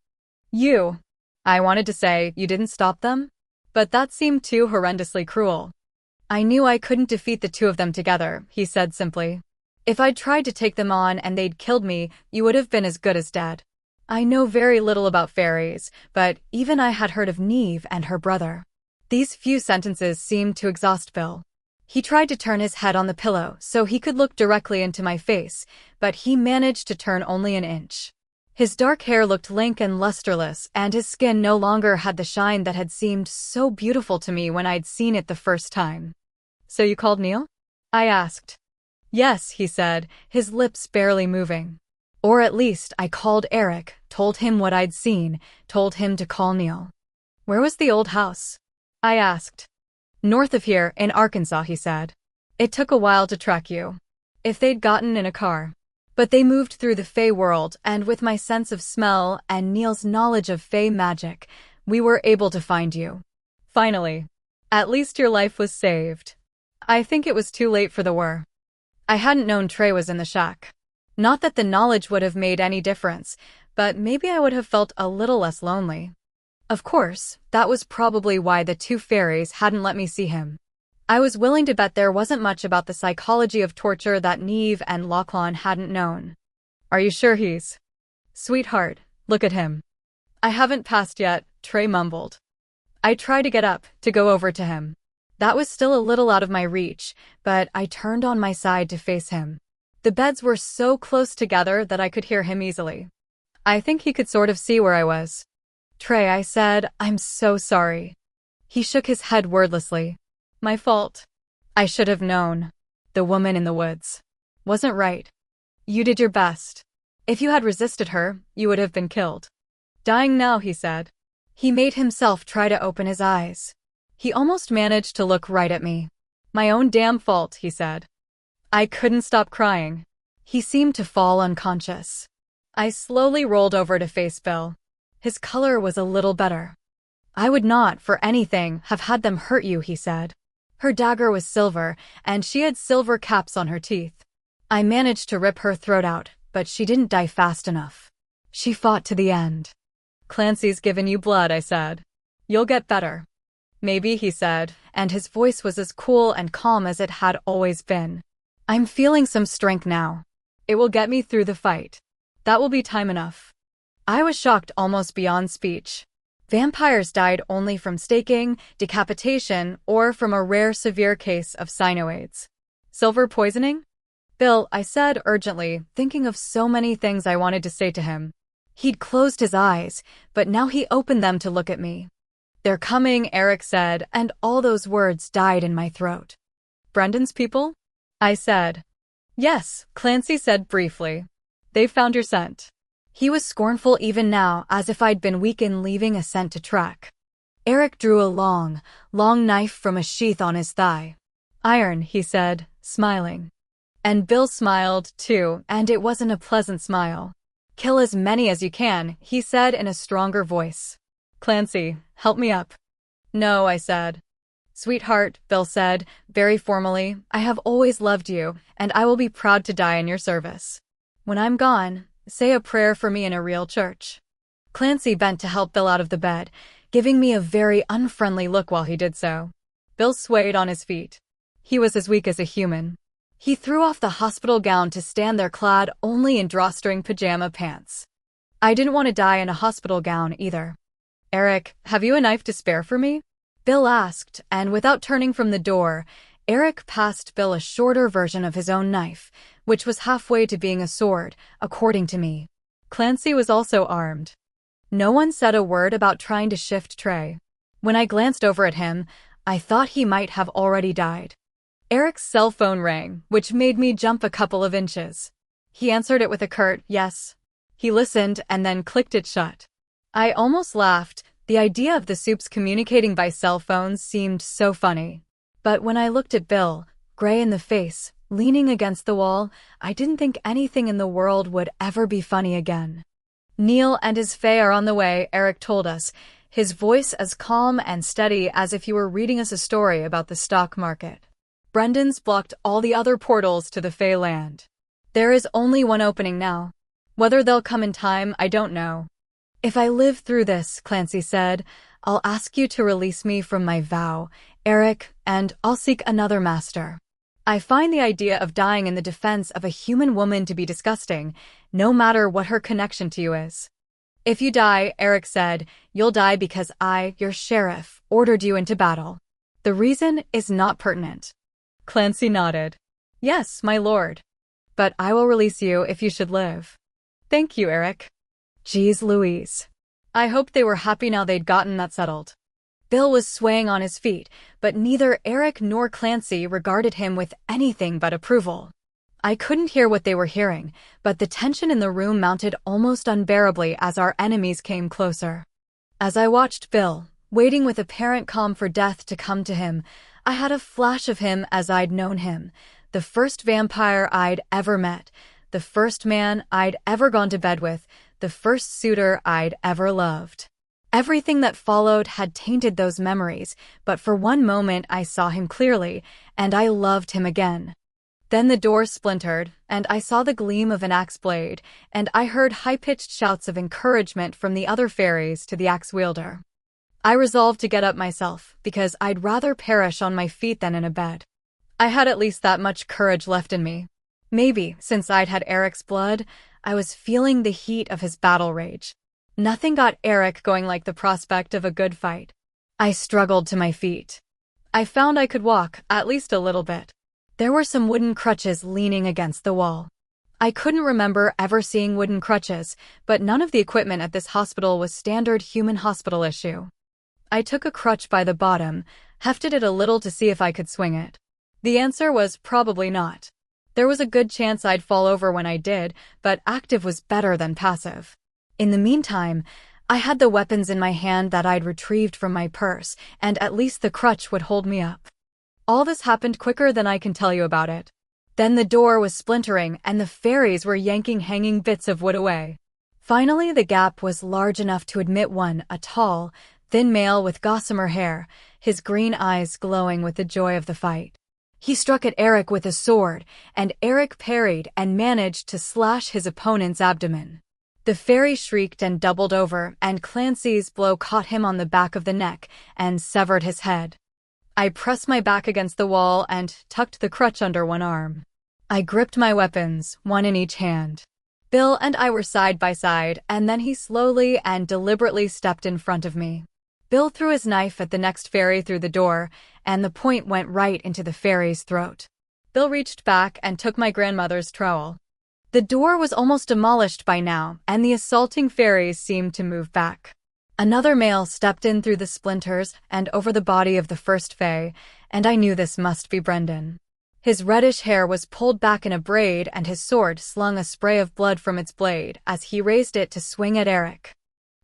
"You." I wanted to say, "You didn't stop them?" But that seemed too horrendously cruel. "I knew I couldn't defeat the 2 of them together," he said simply. "If I'd tried to take them on and they'd killed me, you would have been as good as dead. I know very little about fairies, but even I had heard of Neve and her brother." These few sentences seemed to exhaust Bill. He tried to turn his head on the pillow so he could look directly into my face, but he managed to turn only an inch. His dark hair looked lank and lusterless, and his skin no longer had the shine that had seemed so beautiful to me when I'd seen it the first time. So you called Neil? I asked. Yes, he said, his lips barely moving. Or at least I called Eric, told him what I'd seen, told him to call Neil. Where was the old house? I asked. North of here, in Arkansas, he said. It took a while to track you. If they'd gotten in a car. But they moved through the Fae world, and with my sense of smell and Neil's knowledge of Fae magic, we were able to find you. Finally. At least your life was saved. I think it was too late for the war. I hadn't known Trey was in the shack. Not that the knowledge would have made any difference, but maybe I would have felt a little less lonely. Of course, that was probably why the two fairies hadn't let me see him. I was willing to bet there wasn't much about the psychology of torture that Neve and Lachlan hadn't known. Are you sure he's? Sweetheart, look at him. I haven't passed yet, Trey mumbled. I tried to get up, to go over to him. That was still a little out of my reach, but I turned on my side to face him. The beds were so close together that I could hear him easily. I think he could sort of see where I was. Trey, I said, I'm so sorry. He shook his head wordlessly. My fault. I should have known. The woman in the woods. Wasn't right. You did your best. If you had resisted her, you would have been killed. Dying now, he said. He made himself try to open his eyes. He almost managed to look right at me. My own damn fault, he said. I couldn't stop crying. He seemed to fall unconscious. I slowly rolled over to face Bill. His color was a little better. I would not, for anything, have had them hurt you, he said. Her dagger was silver, and she had silver caps on her teeth. I managed to rip her throat out, but she didn't die fast enough. She fought to the end. Clancy's given you blood, I said. You'll get better. Maybe, he said, and his voice was as cool and calm as it had always been. I'm feeling some strength now. It will get me through the fight. That will be time enough. I was shocked almost beyond speech. Vampires died only from staking, decapitation, or from a rare severe case of cyanoids. Silver poisoning? Bill, I said urgently, thinking of so many things I wanted to say to him. He'd closed his eyes, but now he opened them to look at me. They're coming, Eric said, and all those words died in my throat. Brendan's people? I said. Yes, Clancy said briefly. They found your scent. He was scornful even now, as if I'd been weak in leaving a scent to track. Eric drew a long knife from a sheath on his thigh. Iron, he said, smiling. And Bill smiled, too, and it wasn't a pleasant smile. Kill as many as you can, he said in a stronger voice. Clancy, help me up. No, I said. Sweetheart, Bill said, very formally, I have always loved you, and I will be proud to die in your service. When I'm gone, say a prayer for me in a real church. Clancy bent to help Bill out of the bed, giving me a very unfriendly look while he did so. Bill swayed on his feet. He was as weak as a human. He threw off the hospital gown to stand there clad only in drawstring pajama pants. I didn't want to die in a hospital gown either. Eric, have you a knife to spare for me? Bill asked, and without turning from the door, Eric passed Bill a shorter version of his own knife, which was halfway to being a sword, according to me. Clancy was also armed. No one said a word about trying to shift Trey. When I glanced over at him, I thought he might have already died. Eric's cell phone rang, which made me jump a couple of inches. He answered it with a curt, yes. He listened and then clicked it shut. I almost laughed. The idea of the Soups communicating by cell phones seemed so funny. But when I looked at Bill, gray in the face, leaning against the wall, I didn't think anything in the world would ever be funny again. Neil and his fae are on the way, Eric told us, his voice as calm and steady as if he were reading us a story about the stock market. Brendan's blocked all the other portals to the Fae land. There is only one opening now. Whether they'll come in time, I don't know. If I live through this, Clancy said, I'll ask you to release me from my vow, Eric, and I'll seek another master. I find the idea of dying in the defense of a human woman to be disgusting, no matter what her connection to you is. If you die, Eric said, you'll die because I, your sheriff, ordered you into battle. The reason is not pertinent. Clancy nodded. Yes, my lord. But I will release you if you should live. Thank you, Eric. Geez Louise. I hoped they were happy now they'd gotten that settled. Bill was swaying on his feet, but neither Eric nor Clancy regarded him with anything but approval. I couldn't hear what they were hearing, but the tension in the room mounted almost unbearably as our enemies came closer. As I watched Bill, waiting with apparent calm for death to come to him, I had a flash of him as I'd known him, the first vampire I'd ever met, the first man I'd ever gone to bed with, the first suitor I'd ever loved. Everything that followed had tainted those memories, but for one moment I saw him clearly, and I loved him again. Then the door splintered, and I saw the gleam of an axe blade, and I heard high-pitched shouts of encouragement from the other fairies to the axe wielder. I resolved to get up myself, because I'd rather perish on my feet than in a bed. I had at least that much courage left in me. Maybe, since I'd had Eric's blood, I was feeling the heat of his battle rage. Nothing got Eric going like the prospect of a good fight. I struggled to my feet. I found I could walk, at least a little bit. There were some wooden crutches leaning against the wall. I couldn't remember ever seeing wooden crutches, but none of the equipment at this hospital was standard human hospital issue. I took a crutch by the bottom, hefted it a little to see if I could swing it. The answer was probably not. There was a good chance I'd fall over when I did, but active was better than passive. In the meantime, I had the weapons in my hand that I'd retrieved from my purse, and at least the crutch would hold me up. All this happened quicker than I can tell you about it. Then the door was splintering, and the fairies were yanking hanging bits of wood away. Finally, the gap was large enough to admit one, a tall, thin male with gossamer hair, his green eyes glowing with the joy of the fight. He struck at Eric with a sword, and Eric parried and managed to slash his opponent's abdomen. The fairy shrieked and doubled over, and Clancy's blow caught him on the back of the neck and severed his head. I pressed my back against the wall and tucked the crutch under one arm. I gripped my weapons, one in each hand. Bill and I were side by side, and then he slowly and deliberately stepped in front of me. Bill threw his knife at the next fairy through the door, and the point went right into the fairy's throat. Bill reached back and took my grandmother's trowel. The door was almost demolished by now, and the assaulting fairies seemed to move back. Another male stepped in through the splinters and over the body of the first fae, and I knew this must be Brendan. His reddish hair was pulled back in a braid, and his sword slung a spray of blood from its blade as he raised it to swing at Eric.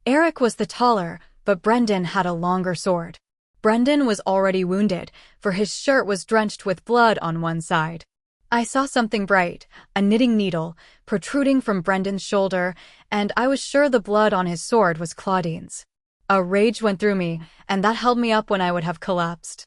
Eric was the taller, but Brendan had a longer sword. Brendan was already wounded, for his shirt was drenched with blood on one side. I saw something bright, a knitting needle, protruding from Brendan's shoulder, and I was sure the blood on his sword was Claudine's. A rage went through me, and that held me up when I would have collapsed.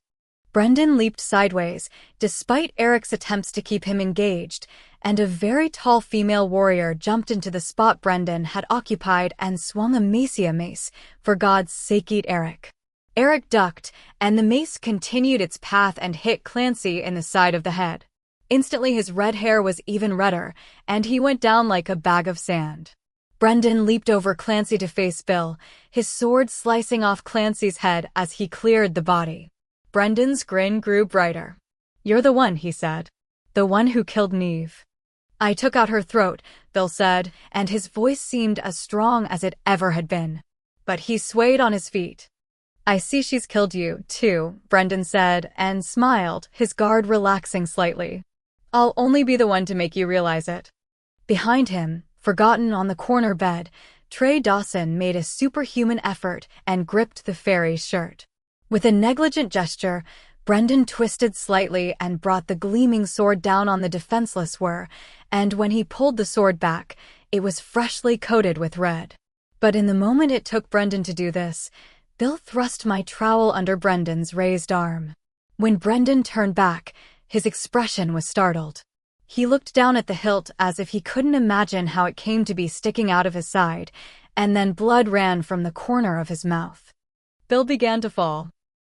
Brendan leaped sideways, despite Eric's attempts to keep him engaged, and a very tall female warrior jumped into the spot Brendan had occupied and swung a mace. For God's sake, eat Eric. Eric ducked, and the mace continued its path and hit Clancy in the side of the head. Instantly his red hair was even redder, and he went down like a bag of sand. Brendan leaped over Clancy to face Bill, his sword slicing off Clancy's head as he cleared the body. Brendan's grin grew brighter. "You're the one," he said. "The one who killed Neve." "I took out her throat," Bill said, and his voice seemed as strong as it ever had been. But he swayed on his feet. "I see she's killed you, too," Brendan said, and smiled, his guard relaxing slightly. "I'll only be the one to make you realize it." Behind him, forgotten on the corner bed, Trey Dawson made a superhuman effort and gripped the fairy's shirt. With a negligent gesture, Brendan twisted slightly and brought the gleaming sword down on the defenseless were, and when he pulled the sword back, it was freshly coated with red. But in the moment it took Brendan to do this, Bill thrust my trowel under Brendan's raised arm. When Brendan turned back, his expression was startled. He looked down at the hilt as if he couldn't imagine how it came to be sticking out of his side, and then blood ran from the corner of his mouth. Bill began to fall.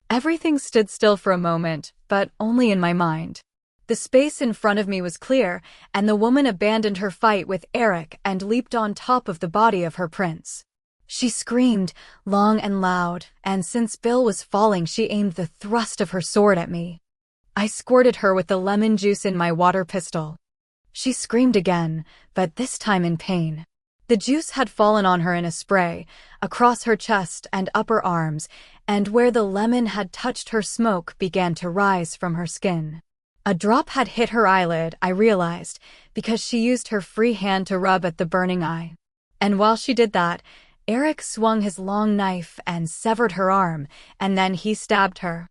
Everything stood still for a moment, but only in my mind. The space in front of me was clear, and the woman abandoned her fight with Eric and leaped on top of the body of her prince. She screamed, long and loud, and since Bill was falling, she aimed the thrust of her sword at me. I squirted her with the lemon juice in my water pistol. She screamed again, but this time in pain. The juice had fallen on her in a spray, across her chest and upper arms, and where the lemon had touched her, smoke began to rise from her skin. A drop had hit her eyelid, I realized, because she used her free hand to rub at the burning eye. And while she did that, Eric swung his long knife and severed her arm, and then he stabbed her.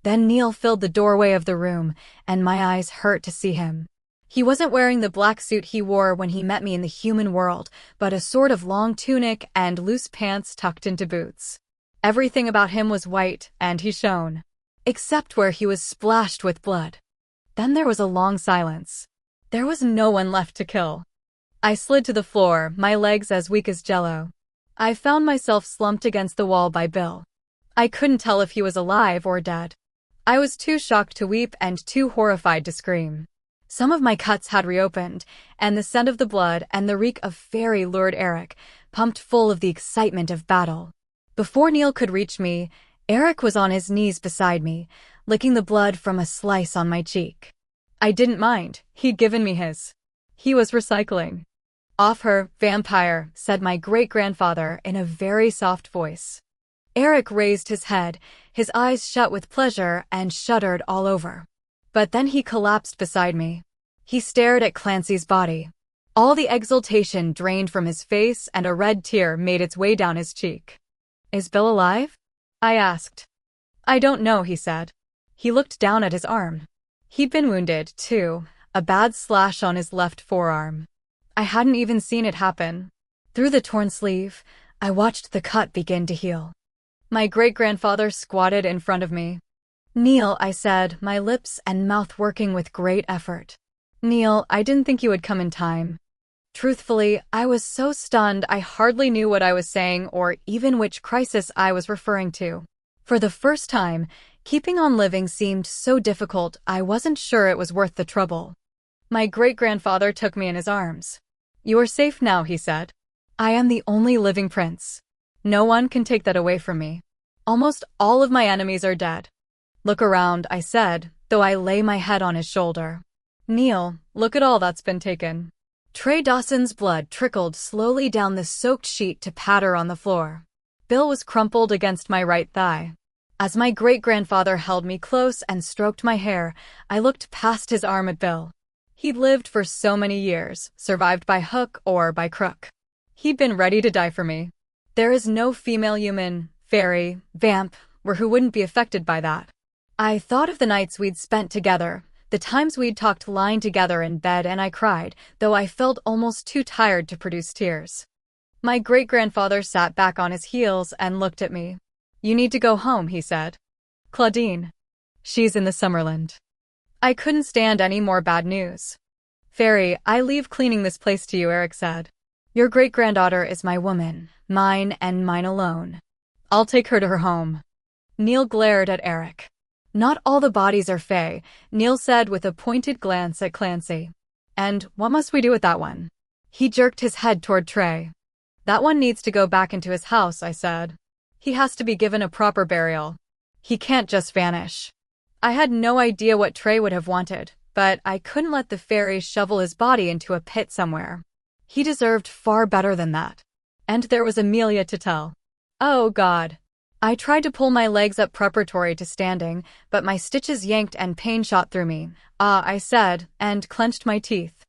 Then Neil filled the doorway of the room, and my eyes hurt to see him. He wasn't wearing the black suit he wore when he met me in the human world, but a sort of long tunic and loose pants tucked into boots. Everything about him was white, and he shone, except where he was splashed with blood. Then there was a long silence. There was no one left to kill. I slid to the floor, my legs as weak as jello. I found myself slumped against the wall by Bill. I couldn't tell if he was alive or dead. I was too shocked to weep and too horrified to scream. Some of my cuts had reopened, and the scent of the blood and the reek of Fairy lured Eric, pumped full of the excitement of battle. Before Neil could reach me, Eric was on his knees beside me, licking the blood from a slice on my cheek. I didn't mind, he'd given me his. He was recycling. "Off her, vampire," said my great-grandfather in a very soft voice. Eric raised his head, his eyes shut with pleasure, and shuddered all over. But then he collapsed beside me. He stared at Clancy's body. All the exultation drained from his face, and a red tear made its way down his cheek. "Is Bill alive?" I asked. "I don't know," he said. He looked down at his arm. He'd been wounded, too, a bad slash on his left forearm. I hadn't even seen it happen. Through the torn sleeve, I watched the cut begin to heal. My great-grandfather squatted in front of me. "Neil," I said, my lips and mouth working with great effort. "Neil, I didn't think you would come in time." Truthfully, I was so stunned I hardly knew what I was saying or even which crisis I was referring to. For the first time, keeping on living seemed so difficult I wasn't sure it was worth the trouble. My great-grandfather took me in his arms. "You are safe now," he said. "I am the only living prince. No one can take that away from me. Almost all of my enemies are dead." "Look around," I said, though I lay my head on his shoulder. "Neil, look at all that's been taken." Trey Dawson's blood trickled slowly down the soaked sheet to patter on the floor. Bill was crumpled against my right thigh. As my great-grandfather held me close and stroked my hair, I looked past his arm at Bill. He'd lived for so many years, survived by hook or by crook. He'd been ready to die for me. There is no female human, fairy, vamp, or who wouldn't be affected by that. I thought of the nights we'd spent together, the times we'd talked lying together in bed, and I cried, though I felt almost too tired to produce tears. My great-grandfather sat back on his heels and looked at me. "You need to go home," he said. "Claudine. She's in the Summerland." I couldn't stand any more bad news. "Fairy, I leave cleaning this place to you," Eric said. "Your great-granddaughter is my woman, mine and mine alone. I'll take her to her home." Neil glared at Eric. "Not all the bodies are fae," Neil said with a pointed glance at Clancy. "And what must we do with that one?" He jerked his head toward Trey. "That one needs to go back into his house," I said. "He has to be given a proper burial. He can't just vanish." I had no idea what Trey would have wanted, but I couldn't let the fairy shovel his body into a pit somewhere. He deserved far better than that. And there was Amelia to tell. Oh God. I tried to pull my legs up preparatory to standing, but my stitches yanked and pain shot through me. "Ah," I said, and clenched my teeth.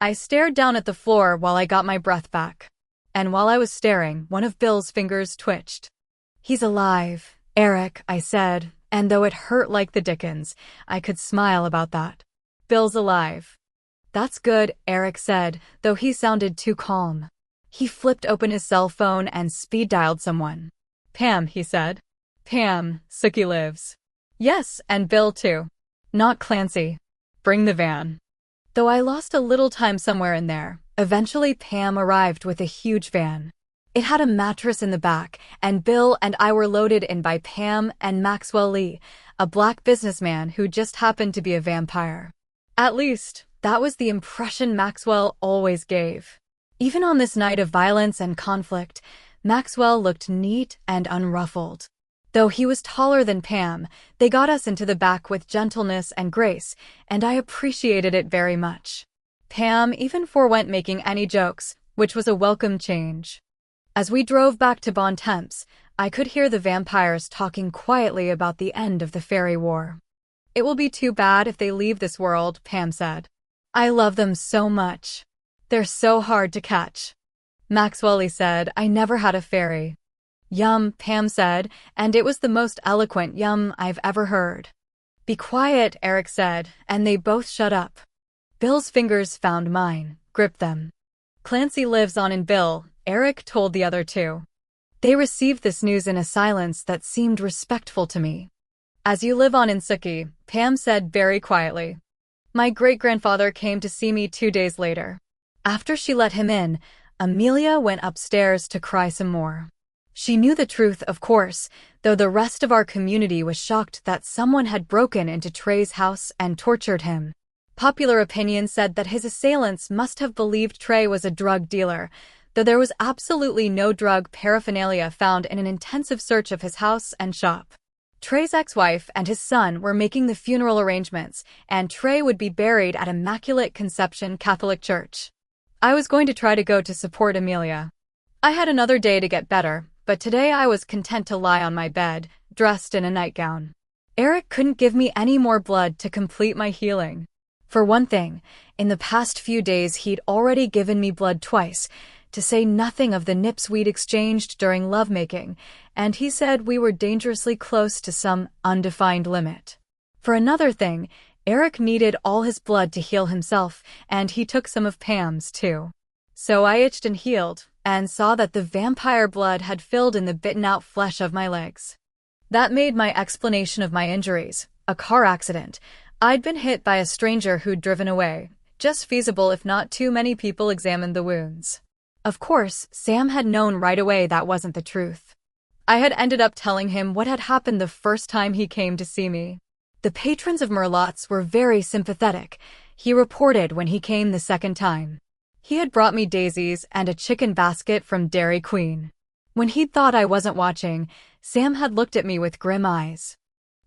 I stared down at the floor while I got my breath back. And while I was staring, one of Bill's fingers twitched. "He's alive, Eric," I said, and though it hurt like the dickens, I could smile about that. "Bill's alive." "That's good," Eric said, though he sounded too calm. He flipped open his cell phone and speed-dialed someone. "Pam," he said. "Pam, Sookie lives." "Yes, and Bill too." "Not Clancy." "Bring the van." Though I lost a little time somewhere in there, eventually Pam arrived with a huge van. It had a mattress in the back, and Bill and I were loaded in by Pam and Maxwell Lee, a black businessman who just happened to be a vampire. At least, that was the impression Maxwell always gave. Even on this night of violence and conflict, Maxwell looked neat and unruffled. Though he was taller than Pam, they got us into the back with gentleness and grace, and I appreciated it very much. Pam even forewent making any jokes, which was a welcome change. As we drove back to Bon Temps, I could hear the vampires talking quietly about the end of the fairy war. "It will be too bad if they leave this world," Pam said. "I love them so much. They're so hard to catch." Maxwell said, "I never had a fairy." "Yum," Pam said, and it was the most eloquent yum I've ever heard. "Be quiet," Eric said, and they both shut up. Bill's fingers found mine, gripped them. "Clancy lives on in Bill," Eric told the other two. They received this news in a silence that seemed respectful to me. "As you live on in Sookie," Pam said very quietly. "My great-grandfather came to see me 2 days later." After she let him in, Amelia went upstairs to cry some more. She knew the truth, of course, though the rest of our community was shocked that someone had broken into Trey's house and tortured him. Popular opinion said that his assailants must have believed Trey was a drug dealer, though there was absolutely no drug paraphernalia found in an intensive search of his house and shop. Trey's ex-wife and his son were making the funeral arrangements, and Trey would be buried at Immaculate Conception Catholic Church. I was going to try to go to support Amelia. I had another day to get better, but today I was content to lie on my bed, dressed in a nightgown. Eric couldn't give me any more blood to complete my healing. For one thing, in the past few days he'd already given me blood twice, to say nothing of the nips we'd exchanged during lovemaking, and he said we were dangerously close to some undefined limit. For another thing, Eric needed all his blood to heal himself, and he took some of Pam's too. So I itched and healed, and saw that the vampire blood had filled in the bitten-out flesh of my legs. That made my explanation of my injuries, a car accident. I'd been hit by a stranger who'd driven away, just feasible if not too many people examined the wounds. Of course, Sam had known right away that wasn't the truth. I had ended up telling him what had happened the first time he came to see me. The patrons of Merlotte's were very sympathetic, he reported when he came the second time. He had brought me daisies and a chicken basket from Dairy Queen. When he'd thought I wasn't watching, Sam had looked at me with grim eyes.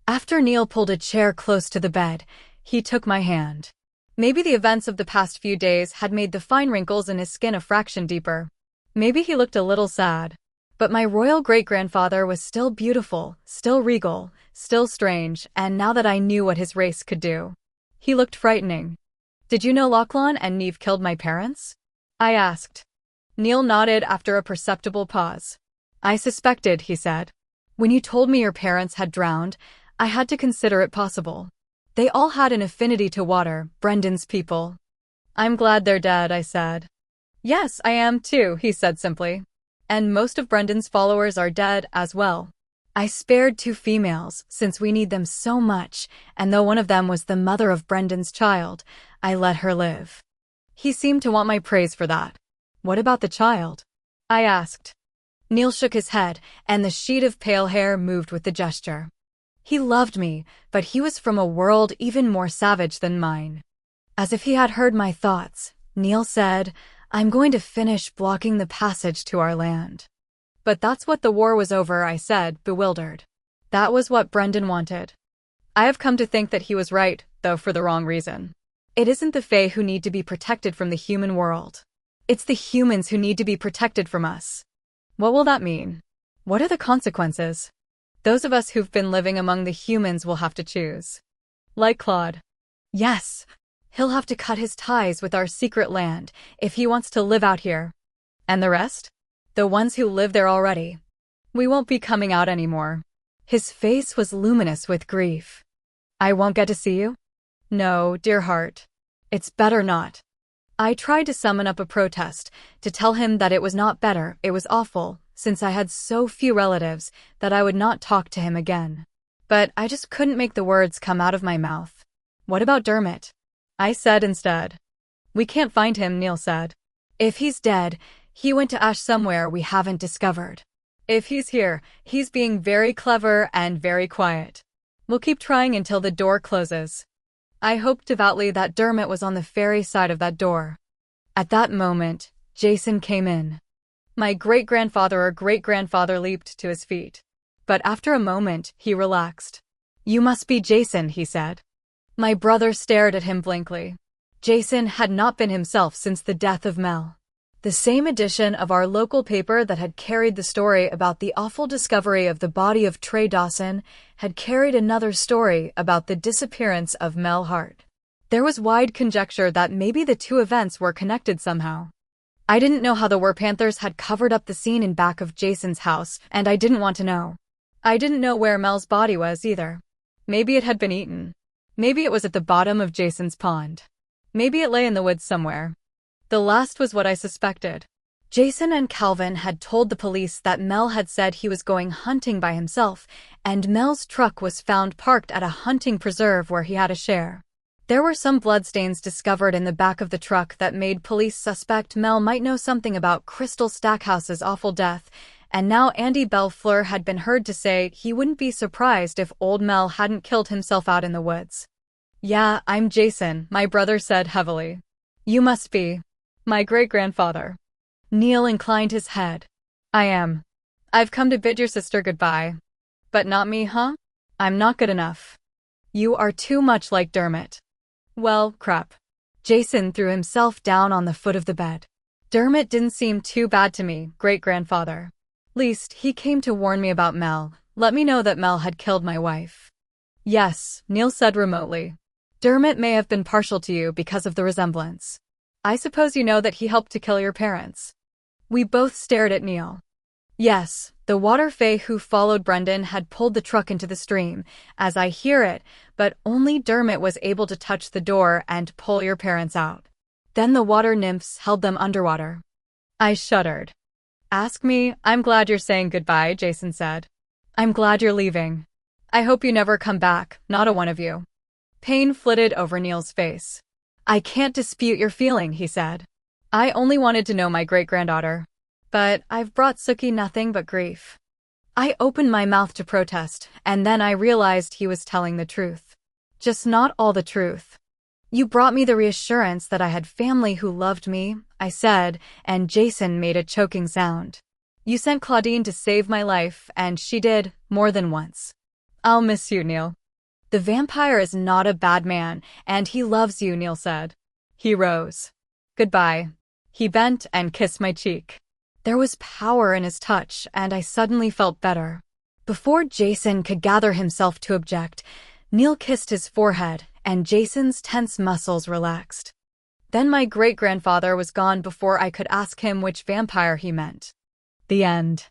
After Neil pulled a chair close to the bed, he took my hand. Maybe the events of the past few days had made the fine wrinkles in his skin a fraction deeper. Maybe he looked a little sad. But my royal great-grandfather was still beautiful, still regal, still strange, and now that I knew what his race could do. He looked frightening. "Did you know Lachlan and Neve killed my parents?" I asked. Neil nodded after a perceptible pause. "I suspected," he said. "When you told me your parents had drowned, I had to consider it possible. They all had an affinity to water, Brendan's people." "I'm glad they're dead," I said. "Yes, I am too," he said simply. "And most of Brendan's followers are dead as well. I spared 2 females, since we need them so much, and though one of them was the mother of Brendan's child, I let her live." He seemed to want my praise for that. "What about the child?" I asked. Neil shook his head, and the sheet of pale hair moved with the gesture. "He loved me, but he was from a world even more savage than mine." As if he had heard my thoughts, Neil said, "I'm going to finish blocking the passage to our land." "But that's what the war was over," I said, bewildered. "That was what Brendan wanted." I have come to think that he was right, though for the wrong reason. It isn't the Fae who need to be protected from the human world. It's the humans who need to be protected from us. What will that mean? What are the consequences? Those of us who've been living among the humans will have to choose. Like Claude. Yes. He'll have to cut his ties with our secret land if he wants to live out here. And the rest? The ones who live there already. We won't be coming out anymore. His face was luminous with grief. "I won't get to see you?" "No, dear heart. It's better not." I tried to summon up a protest, to tell him that it was not better, it was awful, since I had so few relatives that I would not talk to him again. But I just couldn't make the words come out of my mouth. "What about Dermot?" I said instead. "We can't find him," Neil said. "If he's dead, he went to Ash somewhere we haven't discovered. If he's here, he's being very clever and very quiet. We'll keep trying until the door closes." I hoped devoutly that Dermot was on the fairy side of that door. At that moment, Jason came in. My great-grandfather leaped to his feet. But after a moment, he relaxed. "You must be Jason," he said. My brother stared at him blankly. Jason had not been himself since the death of Mel. The same edition of our local paper that had carried the story about the awful discovery of the body of Trey Dawson had carried another story about the disappearance of Mel Hart. There was wide conjecture that maybe the two events were connected somehow. I didn't know how the Werpanthers had covered up the scene in back of Jason's house, and I didn't want to know. I didn't know where Mel's body was either. Maybe it had been eaten. Maybe it was at the bottom of Jason's pond. Maybe it lay in the woods somewhere. The last was what I suspected. Jason and Calvin had told the police that Mel had said he was going hunting by himself, and Mel's truck was found parked at a hunting preserve where he had a share. There were some bloodstains discovered in the back of the truck that made police suspect Mel might know something about Crystal Stackhouse's awful death, and now Andy Belfleur had been heard to say he wouldn't be surprised if old Mel hadn't killed himself out in the woods. "Yeah, I'm Jason," my brother said heavily. "You must be my great-grandfather." Neil inclined his head. "I am. I've come to bid your sister goodbye. But not me, huh? I'm not good enough. You are too much like Dermot." "Well, crap." Jason threw himself down on the foot of the bed. "Dermot didn't seem too bad to me, great-grandfather. Least, he came to warn me about Mel, let me know that Mel had killed my wife." "Yes," Neil said remotely. "Dermot may have been partial to you because of the resemblance. I suppose you know that he helped to kill your parents." We both stared at Neil. Yes, the water fae who followed Brendan had pulled the truck into the stream, as I hear it, but only Dermot was able to touch the door and pull your parents out. Then the water nymphs held them underwater. I shuddered. "Ask me, I'm glad you're saying goodbye," Jason said. "I'm glad you're leaving. I hope you never come back, not a one of you." Pain flitted over Neil's face. "I can't dispute your feeling," he said. "I only wanted to know my great-granddaughter. But I've brought Sookie nothing but grief." I opened my mouth to protest, and then I realized he was telling the truth. Just not all the truth. "You brought me the reassurance that I had family who loved me," I said, and Jason made a choking sound. "You sent Claudine to save my life, and she did, more than once. I'll miss you, Neil." "The vampire is not a bad man, and he loves you," Neil said. He rose. "Goodbye." He bent and kissed my cheek. There was power in his touch, and I suddenly felt better. Before Jason could gather himself to object, Neil kissed his forehead, and Jason's tense muscles relaxed. Then my great-grandfather was gone before I could ask him which vampire he meant. The end.